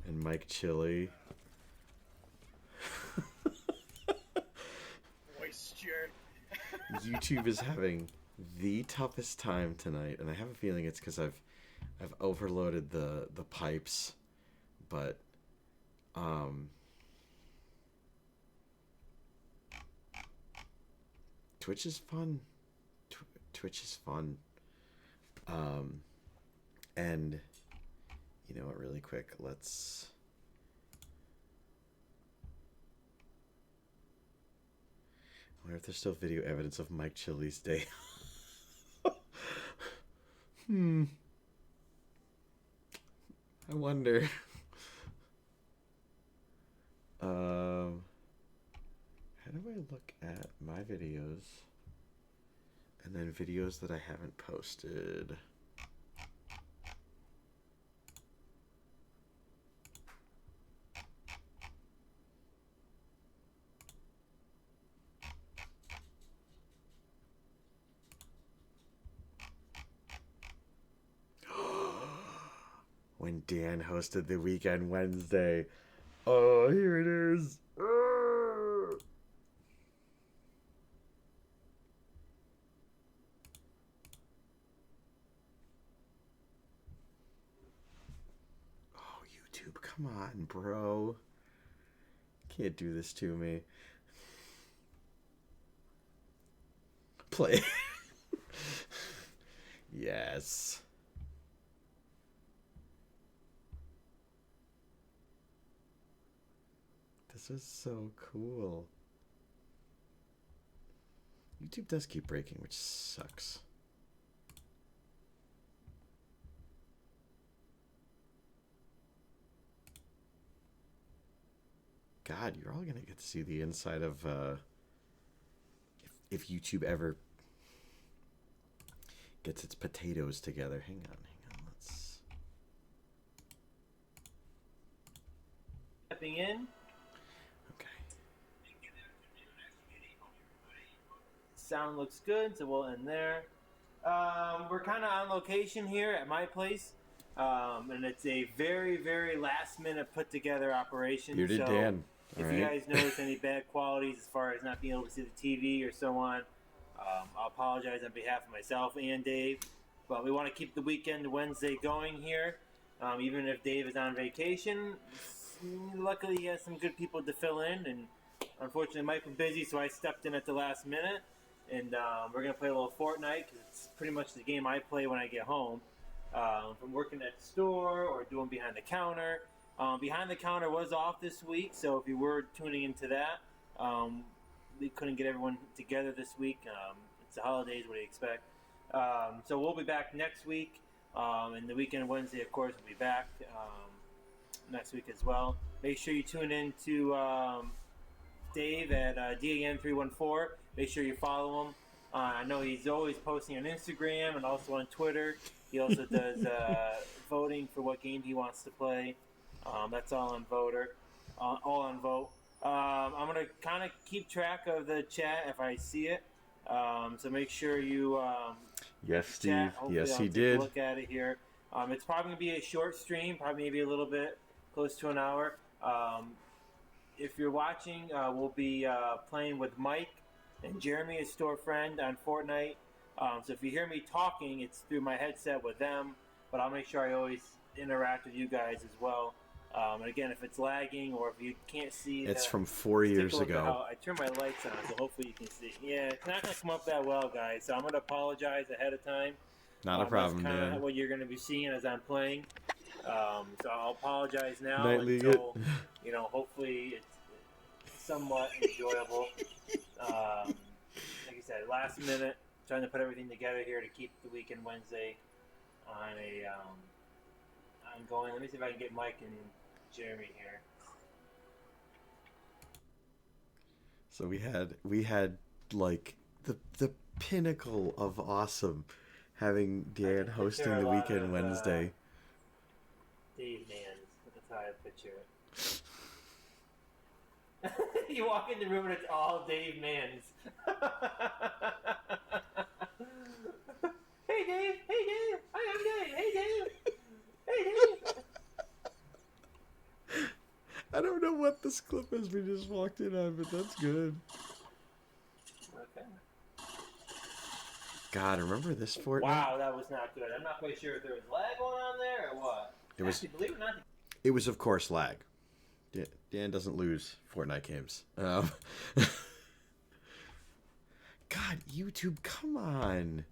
Speaker 1: And Mike Chili.
Speaker 8: Moisture.
Speaker 1: YouTube is having the toughest time tonight, and I have a feeling it's because I've overloaded the pipes, but Twitch is fun. Twitch is fun. And you know what, really quick, let's I wonder if there's still video evidence of Mike Chili's day. I wonder. How do I look at my videos and then videos that I haven't posted? When Dan hosted the Weekend Wednesday. Oh, here it is. Oh, YouTube, come on, bro. Can't do this to me. Play. Yes. This is so cool. YouTube does keep breaking, which sucks. God, you're all gonna get to see the inside of if YouTube ever gets its potatoes together. Hang on, let's
Speaker 13: Stepping in. Sound looks good, so we'll end there. We're kind of on location here at my place, and it's a very, very last-minute put-together operation.
Speaker 1: Bearded
Speaker 13: so
Speaker 1: Dan.
Speaker 13: If
Speaker 1: All
Speaker 13: you
Speaker 1: right.
Speaker 13: guys notice any bad qualities as far as not being able to see the TV or so on, I'll apologize on behalf of myself and Dave. But we want to keep the Weekend Wednesday going here, even if Dave is on vacation. Luckily, he has some good people to fill in, and unfortunately, Mike was busy, so I stepped in at the last minute. And we're going to play a little Fortnite, because it's pretty much the game I play when I get home. From working at the store or doing behind the counter. Behind the counter was off this week, so if you were tuning into that, we couldn't get everyone together this week. It's the holidays, what do you expect? So we'll be back next week. And the Weekend Wednesday, of course, will be back next week as well. Make sure you tune in to Dave at DAN314. Make sure you follow him. I know he's always posting on Instagram and also on Twitter. He also does voting for what game he wants to play. That's all on Voter, all on Vote. I'm gonna kind of keep track of the chat if I see it. So make sure you
Speaker 1: Yes, Steve.
Speaker 13: chat. Hopefully
Speaker 1: Yes,
Speaker 13: I'll
Speaker 1: he
Speaker 13: take
Speaker 1: did.
Speaker 13: A look at it here. It's probably gonna be a short stream, probably maybe a little bit close to an hour. If you're watching, we'll be playing with Mike and Jeremy, his store friend, on Fortnite. So if you hear me talking, it's through my headset with them, but I'll make sure I always interact with you guys as well. And again, if it's lagging or if you can't see,
Speaker 1: It's
Speaker 13: the-
Speaker 1: from 4
Speaker 13: just take a
Speaker 1: years
Speaker 13: look at
Speaker 1: ago.
Speaker 13: how I turn my lights on, so hopefully you can see. Yeah, it's not gonna come up that well, guys. So I'm gonna apologize ahead of time.
Speaker 1: Not a problem,
Speaker 13: That's kind
Speaker 1: Dan.
Speaker 13: of what you're gonna be seeing as I'm playing. So I'll apologize now
Speaker 1: Nightly
Speaker 13: until hopefully it's somewhat enjoyable. Like I said, last minute, trying to put everything together here to keep the Weekend Wednesday on a ongoing. Let me see if I can get Mike and Jeremy here.
Speaker 1: So we had like the pinnacle of awesome, having Dan hosting
Speaker 13: picture a
Speaker 1: the
Speaker 13: lot
Speaker 1: Weekend
Speaker 13: of,
Speaker 1: Wednesday.
Speaker 13: Dave Mans. That's how I picture it. You walk in the room and it's all Dave Mans. Hey Dave! Hey Dave! Hi, I'm Dave! Hey Dave! Hey Dave!
Speaker 1: I don't know what this clip is we just walked in on, but that's good.
Speaker 13: Okay.
Speaker 1: God, remember this Fortnite?
Speaker 13: Wow, that was not good. I'm not quite sure if there was lag going on there or what.
Speaker 1: It was-
Speaker 13: Actually, believe it or not,
Speaker 1: It was, of course, lag. Dan doesn't lose Fortnite games. God, YouTube, come on.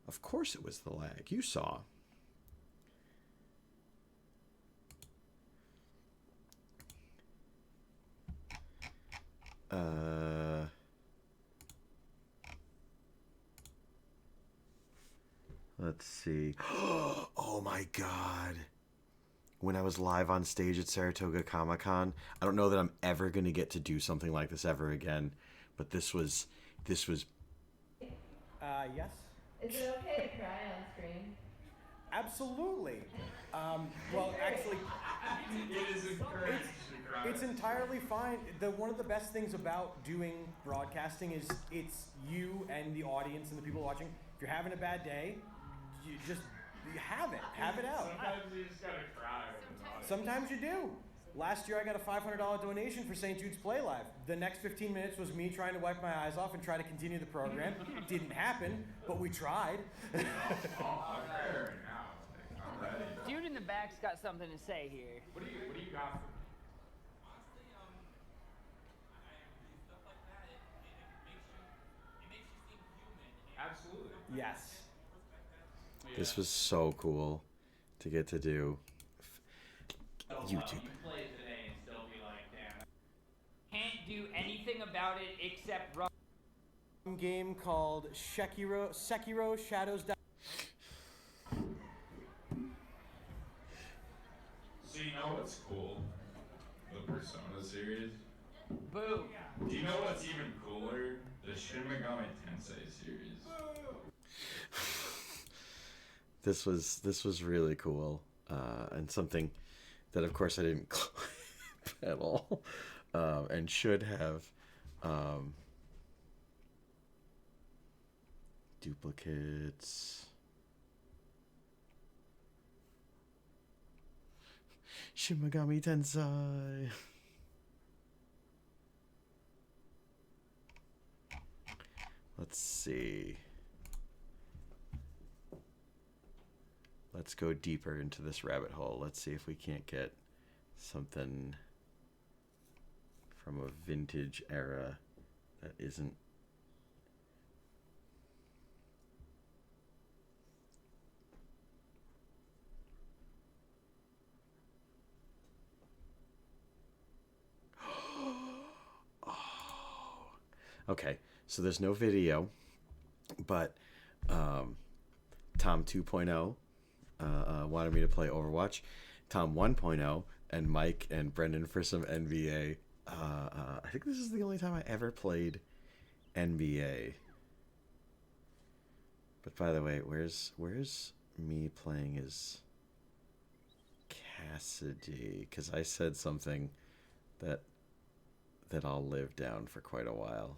Speaker 1: Of course it was the lag. You saw. let's see. Oh my god. When I was live on stage at Saratoga Comic-Con, I don't know that I'm ever going to get to do something like this ever again, but this was
Speaker 4: Yes.
Speaker 18: Is it okay to cry on stream?
Speaker 4: Absolutely. Well, actually, it's entirely fine. One of the best things about doing broadcasting is it's you and the audience and the people watching. If you're having a bad day, you just have it out.
Speaker 19: Sometimes you just gotta cry.
Speaker 4: Sometimes you do. Last year I got a $500 donation for St. Jude's Play Live. The next 15 minutes was me trying to wipe my eyes off and try to continue the program. Didn't happen, but we tried.
Speaker 3: Dude in the back's got something to say here.
Speaker 19: What do you got for me? Absolutely.
Speaker 4: Yes.
Speaker 1: This was so cool to get to do. YouTube.
Speaker 3: Can't do anything about it except run.
Speaker 4: Game called Sekiro Shadows Die.
Speaker 19: So you know what's cool? The Persona series.
Speaker 3: Boo.
Speaker 19: Do you know what's even cooler? The Shin Megami Tensei series.
Speaker 1: This was really cool, and something that of course I didn't clip at all, and should have. Duplicates. Shin Megami Tensei. Let's see. Let's go deeper into this rabbit hole. Let's see if we can't get something from a vintage era that isn't. Okay, so there's no video, but Tom 2.0 wanted me to play Overwatch. Tom 1.0 and Mike and Brendan for some NBA. I think this is the only time I ever played NBA. But by the way, where's me playing as Cassidy? Because I said something that I'll live down for quite a while.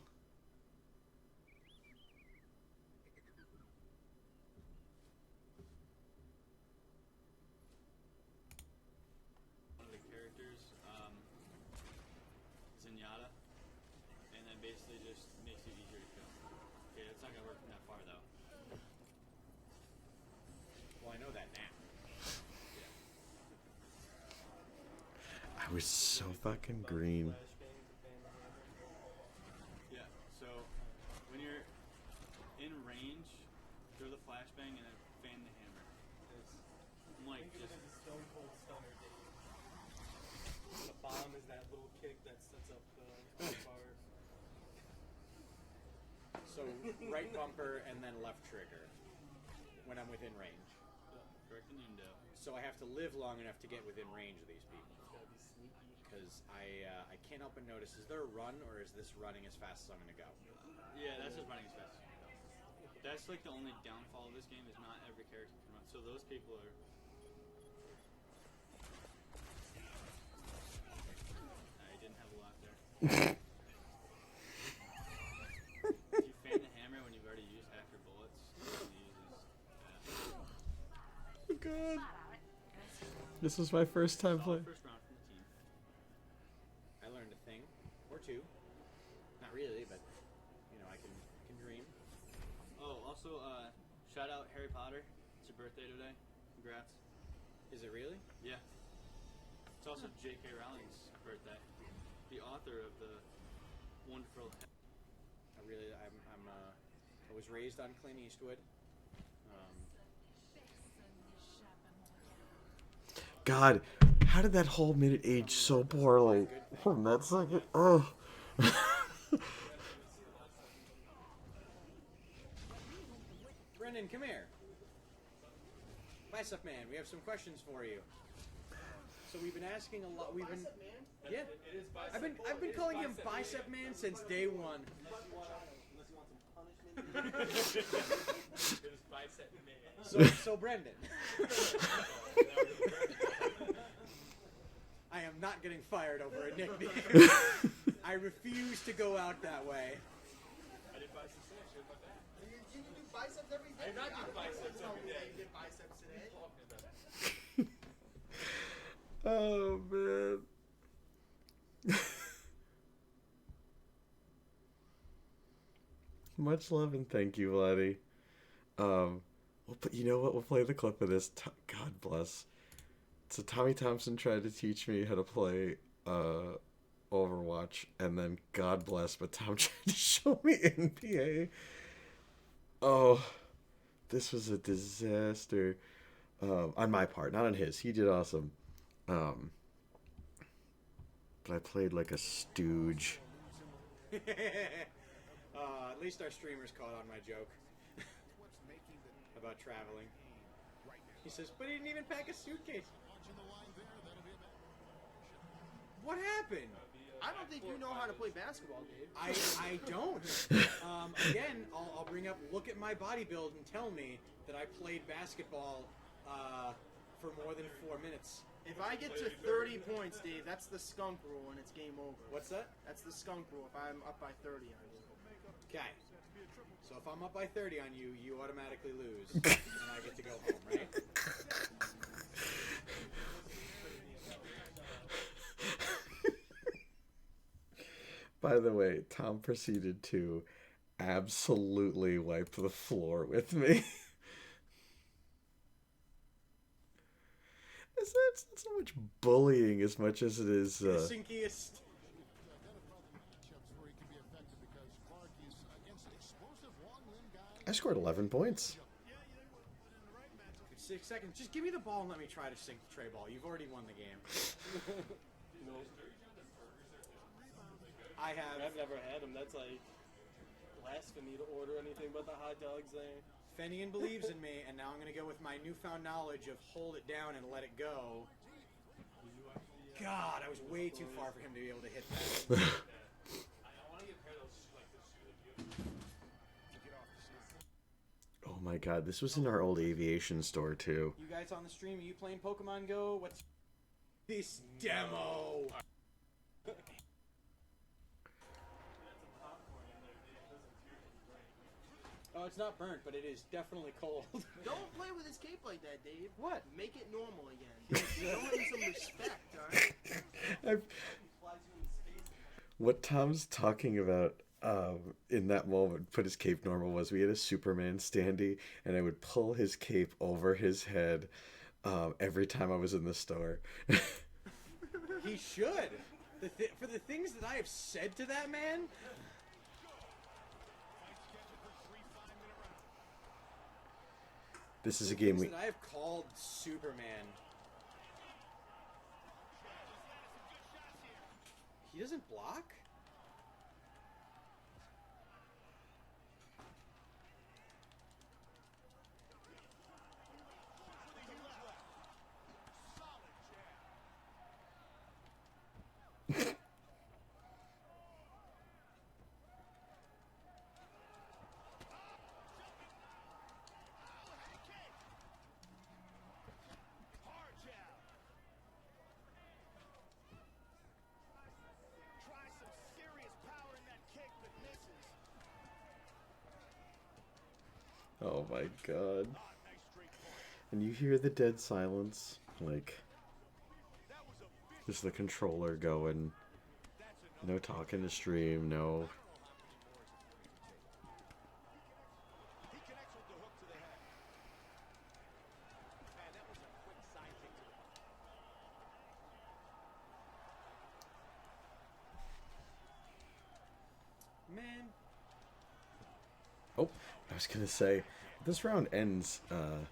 Speaker 16: Zenyatta, and then basically just makes it easier to kill. Okay, that's not gonna work from that far though.
Speaker 4: Well, I know that now.
Speaker 1: I was so fucking green.
Speaker 16: Yeah, so when you're in range, throw the flashbang and then fan the hammer. I'm like just
Speaker 12: Stone Cold Stunner, Dave. The bomb is that little kick that sets up the bar.
Speaker 4: So right bumper and then left trigger when I'm within range.
Speaker 16: Correct the Nundo.
Speaker 4: So I have to live long enough to get within range of these people. Because I can't help but notice, is there a run or is this running as fast as I'm going to go?
Speaker 16: Yeah, that's just running as fast as you can go. That's like the only downfall of this game is not every character can run. So those people are. I didn't have a lot there. If you fan the hammer when you've already used half your bullets, then you use
Speaker 1: Oh god. This was my first time playing.
Speaker 16: first round from the team.
Speaker 4: I learned a thing or two. Not really, but you know, I can dream.
Speaker 16: Oh, also, shout out Harry Potter. It's your birthday today. Congrats.
Speaker 4: Is it really?
Speaker 16: Yeah. It's also J.K. Rowling's birthday. The author of the wonderful.
Speaker 4: I was raised on Clint Eastwood.
Speaker 1: God, how did that whole minute age so poorly from that second? Oh.
Speaker 4: Brendan, come here. Bicep Man. We have some questions for you. So we've been asking a lot. We've been, yeah.
Speaker 6: It is Bicep.
Speaker 4: I've been calling him Bicep Man since day one.
Speaker 6: Unless you want some punishment. It is Bicep Man.
Speaker 4: So Brendan. I am not getting fired over a nickname. I refuse to go out that way.
Speaker 6: I did biceps today. Shit about that.
Speaker 12: You do biceps every day?
Speaker 6: I did not do biceps every day.
Speaker 12: You did biceps today?
Speaker 1: Oh man. Much love and thank you, Vladdy. But you know what? We'll play the clip of this. God bless. So Tommy Thompson tried to teach me how to play Overwatch, and then God bless, but Tom tried to show me NBA. Oh, this was a disaster. On my part, not on his. He did awesome. But I played like a stooge.
Speaker 4: At least our streamers caught on my joke about traveling. He says, but he didn't even pack a suitcase. What happened?
Speaker 12: I don't think you know how to play basketball, Dave.
Speaker 4: I don't. Again, I'll bring up, look at my body build and tell me that I played basketball for more than 4 minutes.
Speaker 12: If I get to 30 points, Dave, that's the skunk rule and it's game over.
Speaker 4: What's that?
Speaker 12: That's the skunk rule if I'm up by 30 on you.
Speaker 4: Okay. So if I'm up by 30 on you, you automatically lose. And I get to go home, right?
Speaker 1: By the way, Tom proceeded to absolutely wipe the floor with me. It's not so much bullying as much as it is.
Speaker 4: The sinkiest.
Speaker 1: I scored 11 points.
Speaker 4: 6 seconds. Just give me the ball and let me try to sink the tray ball. You've already won the game. I have.
Speaker 2: I've never had them. That's like blasphemy to order anything but the hot dogs there.
Speaker 4: Fenian believes in me, and now I'm going to go with my newfound knowledge of hold it down and let it go. God, I was way too far for him to be able to hit that.
Speaker 1: Oh my god, this was in our old aviation store too.
Speaker 4: You guys on the stream, are you playing Pokemon Go? What's this demo? Oh, it's not burnt, but it is definitely cold.
Speaker 12: Don't play with his cape like that, Dave.
Speaker 4: What?
Speaker 12: Make it normal again. Show him some respect, alright?
Speaker 1: What Tom's talking about in that moment, put his cape normal, was we had a Superman standee, and I would pull his cape over his head every time I was in the store.
Speaker 4: He should. For the things that I have said to that man.
Speaker 1: This is a game
Speaker 4: that I have called Superman. He doesn't block?
Speaker 1: Oh my god. And you hear the dead silence, like just the controller going. No talking to stream, no.
Speaker 4: Man.
Speaker 1: Oh, I was gonna say, this round ends,
Speaker 4: Man.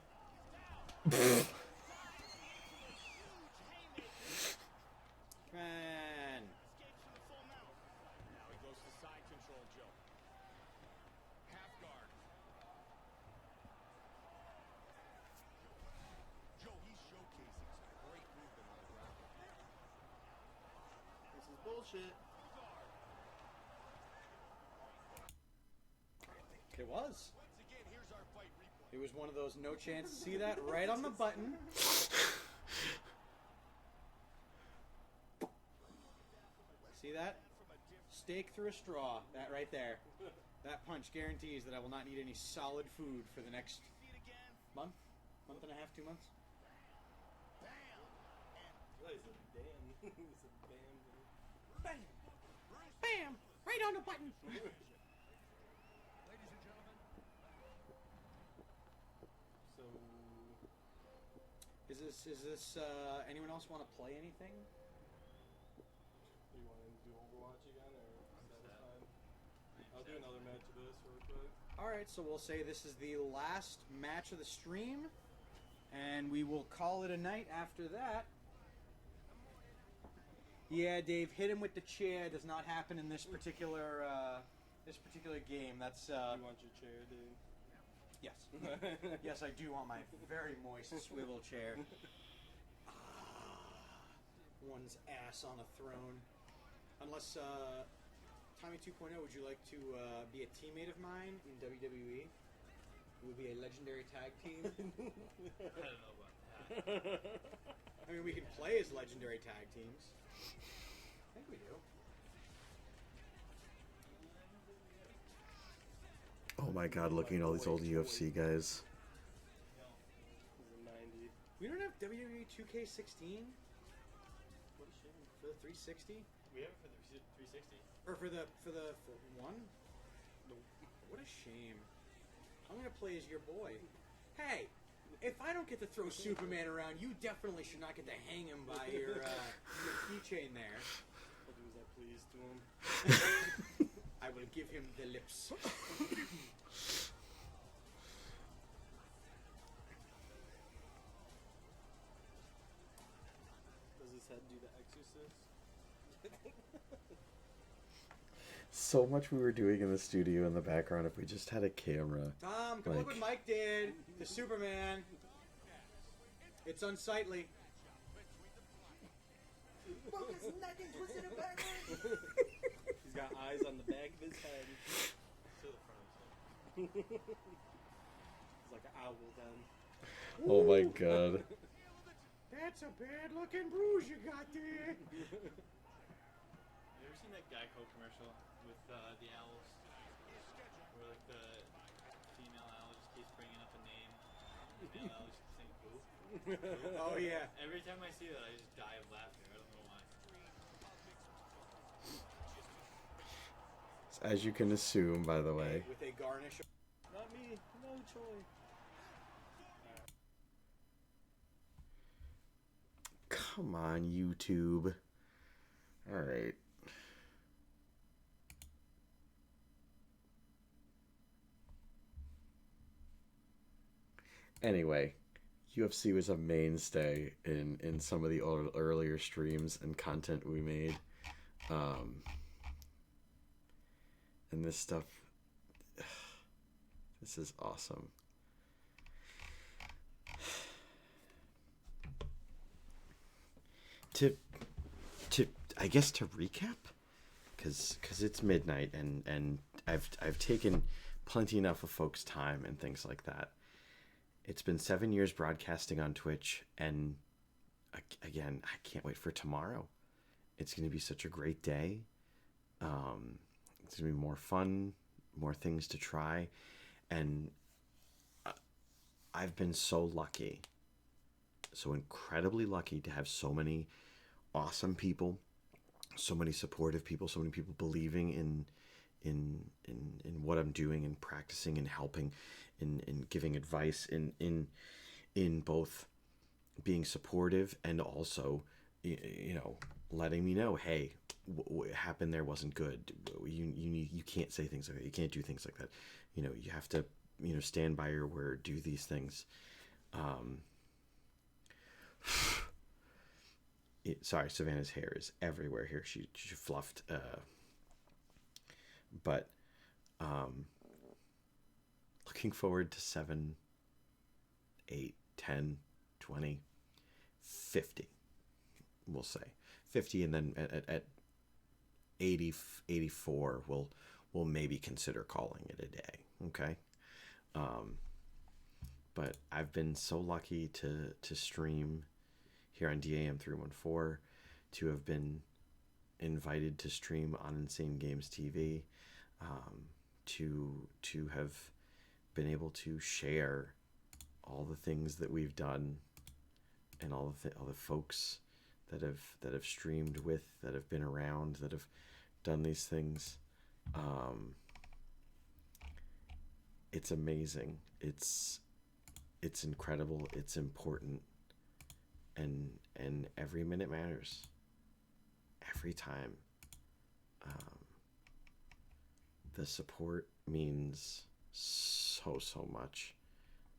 Speaker 14: Now he goes to side control, Joe. Half guard.
Speaker 16: bullshit?
Speaker 4: It was. It was one of those no chance. See that right on the button. See that? Steak through a straw. That right there. That punch guarantees that I will not need any solid food for the next month and a half, 2 months. Bam! Bam! Right on the button.
Speaker 16: So,
Speaker 4: Is this anyone else want to play anything?
Speaker 16: you want to do Overwatch again, or is that fine? I'll do another match of this real quick.
Speaker 4: Alright, so we'll say this is the last match of the stream, and we will call it a night after that. Yeah, Dave, hit him with the chair does not happen in this particular game. That's
Speaker 16: You want your chair, dude?
Speaker 4: yes. Yes, I do want my very moist swivel chair. One's ass on a throne. Unless Tommy 2.0, would you like to be a teammate of mine in WWE? It would be a legendary tag team.
Speaker 16: I don't know about that.
Speaker 4: I mean, we can play as legendary tag teams. I think we do.
Speaker 1: Oh my god, looking at all these old UFC guys.
Speaker 4: We don't have WWE 2K16 for the 360,
Speaker 16: We have it for the 360.
Speaker 4: or for one. What a shame. I'm gonna play as your boy. Hey, if I don't get to throw Superman around, you definitely should not get to hang him by your keychain there.
Speaker 16: I'll do as I please to him.
Speaker 4: I will give him the lips.
Speaker 16: Does his head do the Exorcist?
Speaker 1: So much we were doing in the studio in the background if we just had a camera.
Speaker 4: Tom, come look what Mike did. The Superman. It's unsightly.
Speaker 5: Broke his neck and twisted it backwards.
Speaker 16: He's got eyes on the back of his head. To the front of his head. He's like an owl then.
Speaker 1: Oh my god.
Speaker 4: That's a bad looking bruise you got there.
Speaker 16: You ever seen that Geico commercial with the owls? Where like the female owl just keeps bringing up a name. And the male owl just saying boo.
Speaker 4: Oh, yeah.
Speaker 16: Every time I see that, I just die of laughing. I don't know why.
Speaker 1: As you can assume, by the way.
Speaker 4: With a garnish.
Speaker 16: Not me. No, Troy.
Speaker 1: Come on, YouTube. Alright. Anyway, UFC was a mainstay in some of the earlier streams and content we made. And this stuff, this is awesome. To I guess to recap, because it's midnight and I've taken plenty enough of folks' time and things like that. It's been 7 years broadcasting on Twitch, and again, I can't wait for tomorrow. It's going to be such a great day. It's going to be more fun, more things to try, and I've been so lucky, so incredibly lucky to have so many awesome people, so many supportive people, so many people believing in what I'm doing and practicing and helping, in giving advice, in both being supportive and also, you know, letting me know, hey, what happened there wasn't good. You can't say things like that. You can't do things like that. You know, you have to, you know, stand by your word, do these things. Sorry, Savannah's hair is everywhere here. She fluffed. But looking forward to 7, 8, 10, 20, 50. We'll say 50, and then at 80, 84, we'll maybe consider calling it a day. Okay. But I've been so lucky to stream here on DAM 314, to have been invited to stream on Insane Games TV, to have been able to share all the things that we've done, and all the folks that have streamed with, that have been around, that have done these things. It's amazing. It's incredible. It's important, and every minute matters. Every time. The support means so much,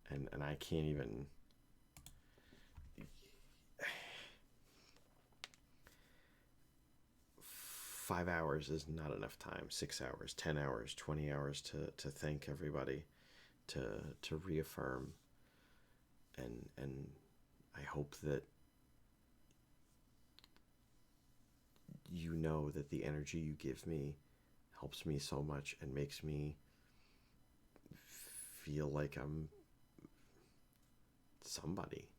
Speaker 1: and I can't even. 5 hours is not enough time. 6 hours, 10 hours, 20 hours to thank everybody, to reaffirm, and I hope that you know that the energy you give me helps me so much and makes me feel like I'm somebody,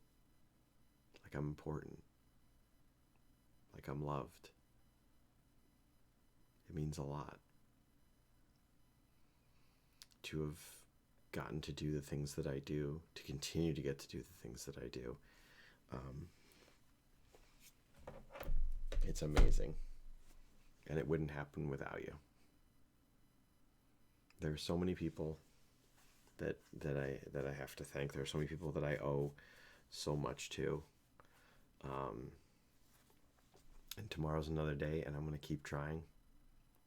Speaker 1: like I'm important, like I'm loved. It means a lot to have gotten to do the things that I do, to continue to get to do the things that I do. It's amazing, and it wouldn't happen without you. There are so many people that I have to thank. There are so many people that I owe so much to. And tomorrow's another day, and I'm going to keep trying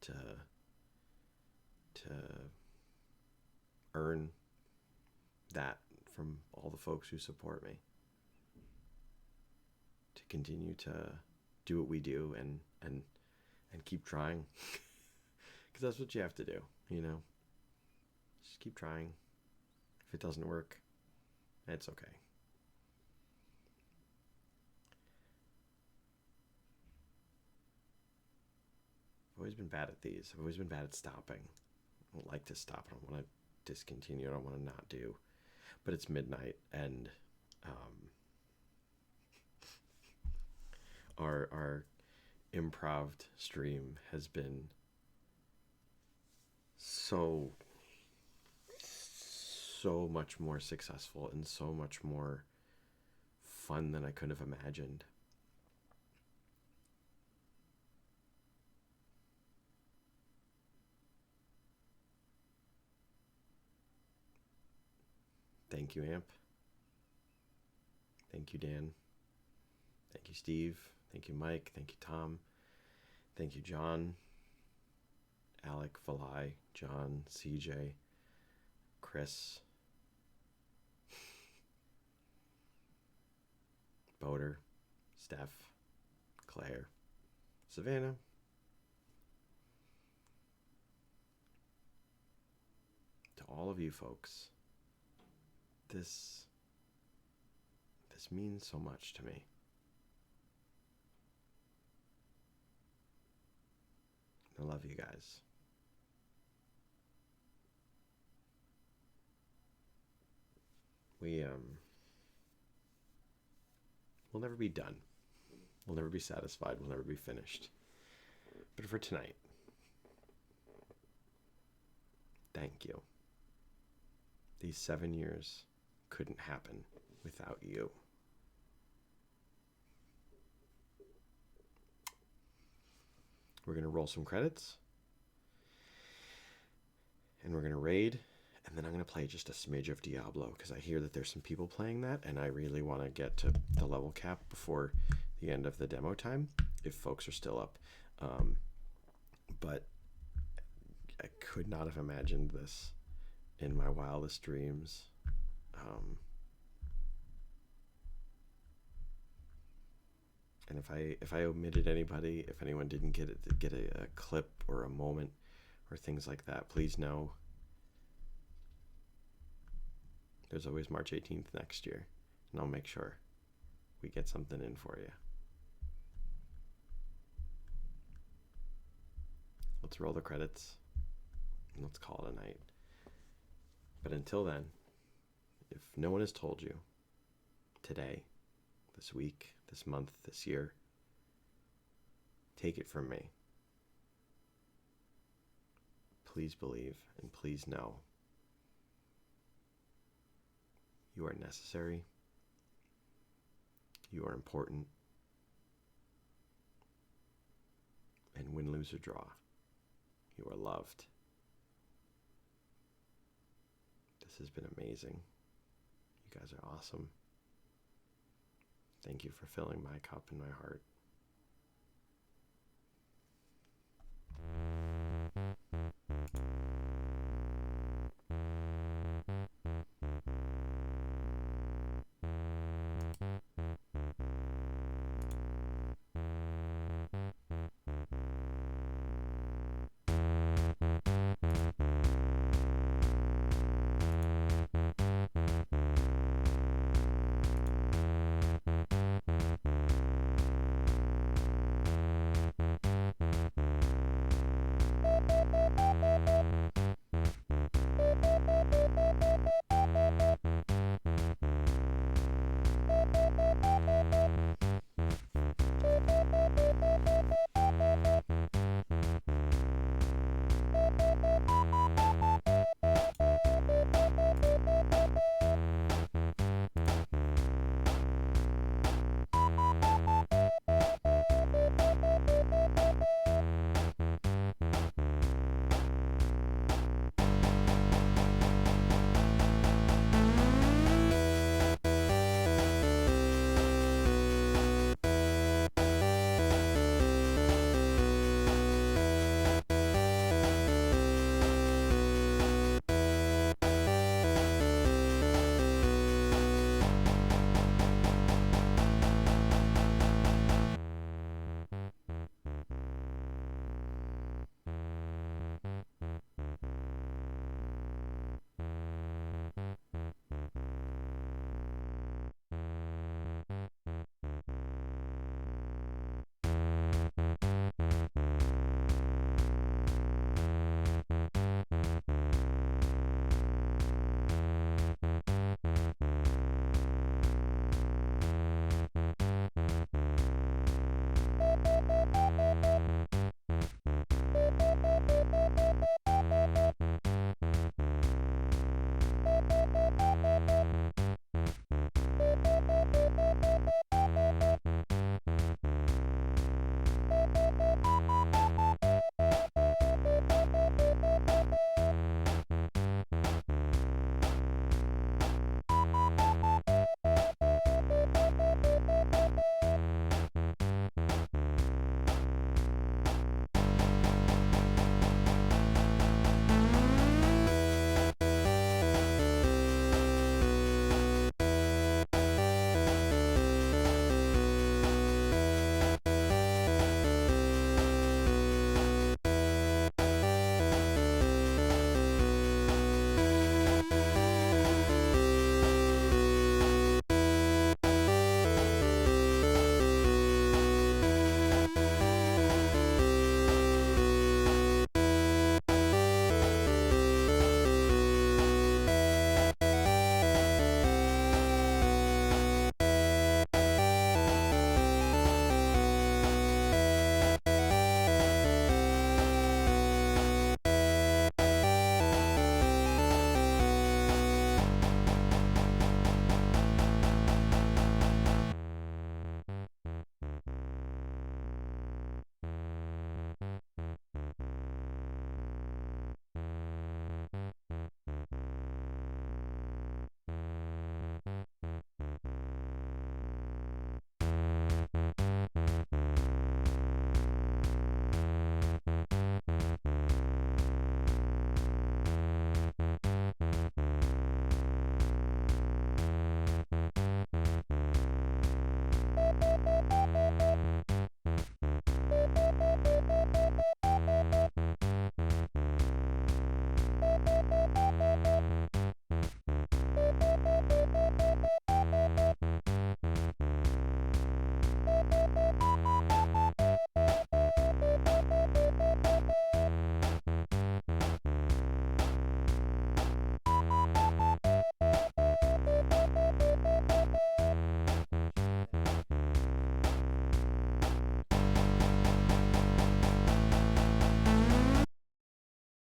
Speaker 1: to earn that from all the folks who support me, to continue to do what we do, and keep trying, because that's what you have to do, you know. Just keep trying. If it doesn't work, it's okay. I've always been bad at these. I've always been bad at stopping. I don't like to stop. I don't want to discontinue. I don't want to not do. But it's midnight, and our improv stream has been so much more successful and so much more fun than I could have imagined. Thank you, Amp. Thank you, Dan. Thank you, Steve. Thank you, Mike. Thank you, Tom. Thank you, John, Alec, Valai, John, CJ, Chris, Boder, Steph, Claire, Savannah, to all of you folks. This means so much to me. I love you guys. We'll never be done. We'll never be satisfied. We'll never be finished. But for tonight, thank you. These 7 years couldn't happen without you. We're going to roll some credits, and we're going to raid, and then I'm going to play just a smidge of Diablo, because I hear that there's some people playing that, and I really want to get to the level cap before the end of the demo time, if folks are still up. But I could not have imagined this in my wildest dreams. And if I omitted anybody, if anyone didn't get a clip or a moment or things like that, please know there's always March 18th next year, and I'll make sure we get something in for you. Let's roll the credits. And let's call it a night. But until then, if no one has told you today, this week, this month, this year, take it from me. Please believe and please know you are necessary. You are important. And win, lose, or draw, you are loved. This has been amazing. You guys are awesome. Thank you for filling my cup and my heart.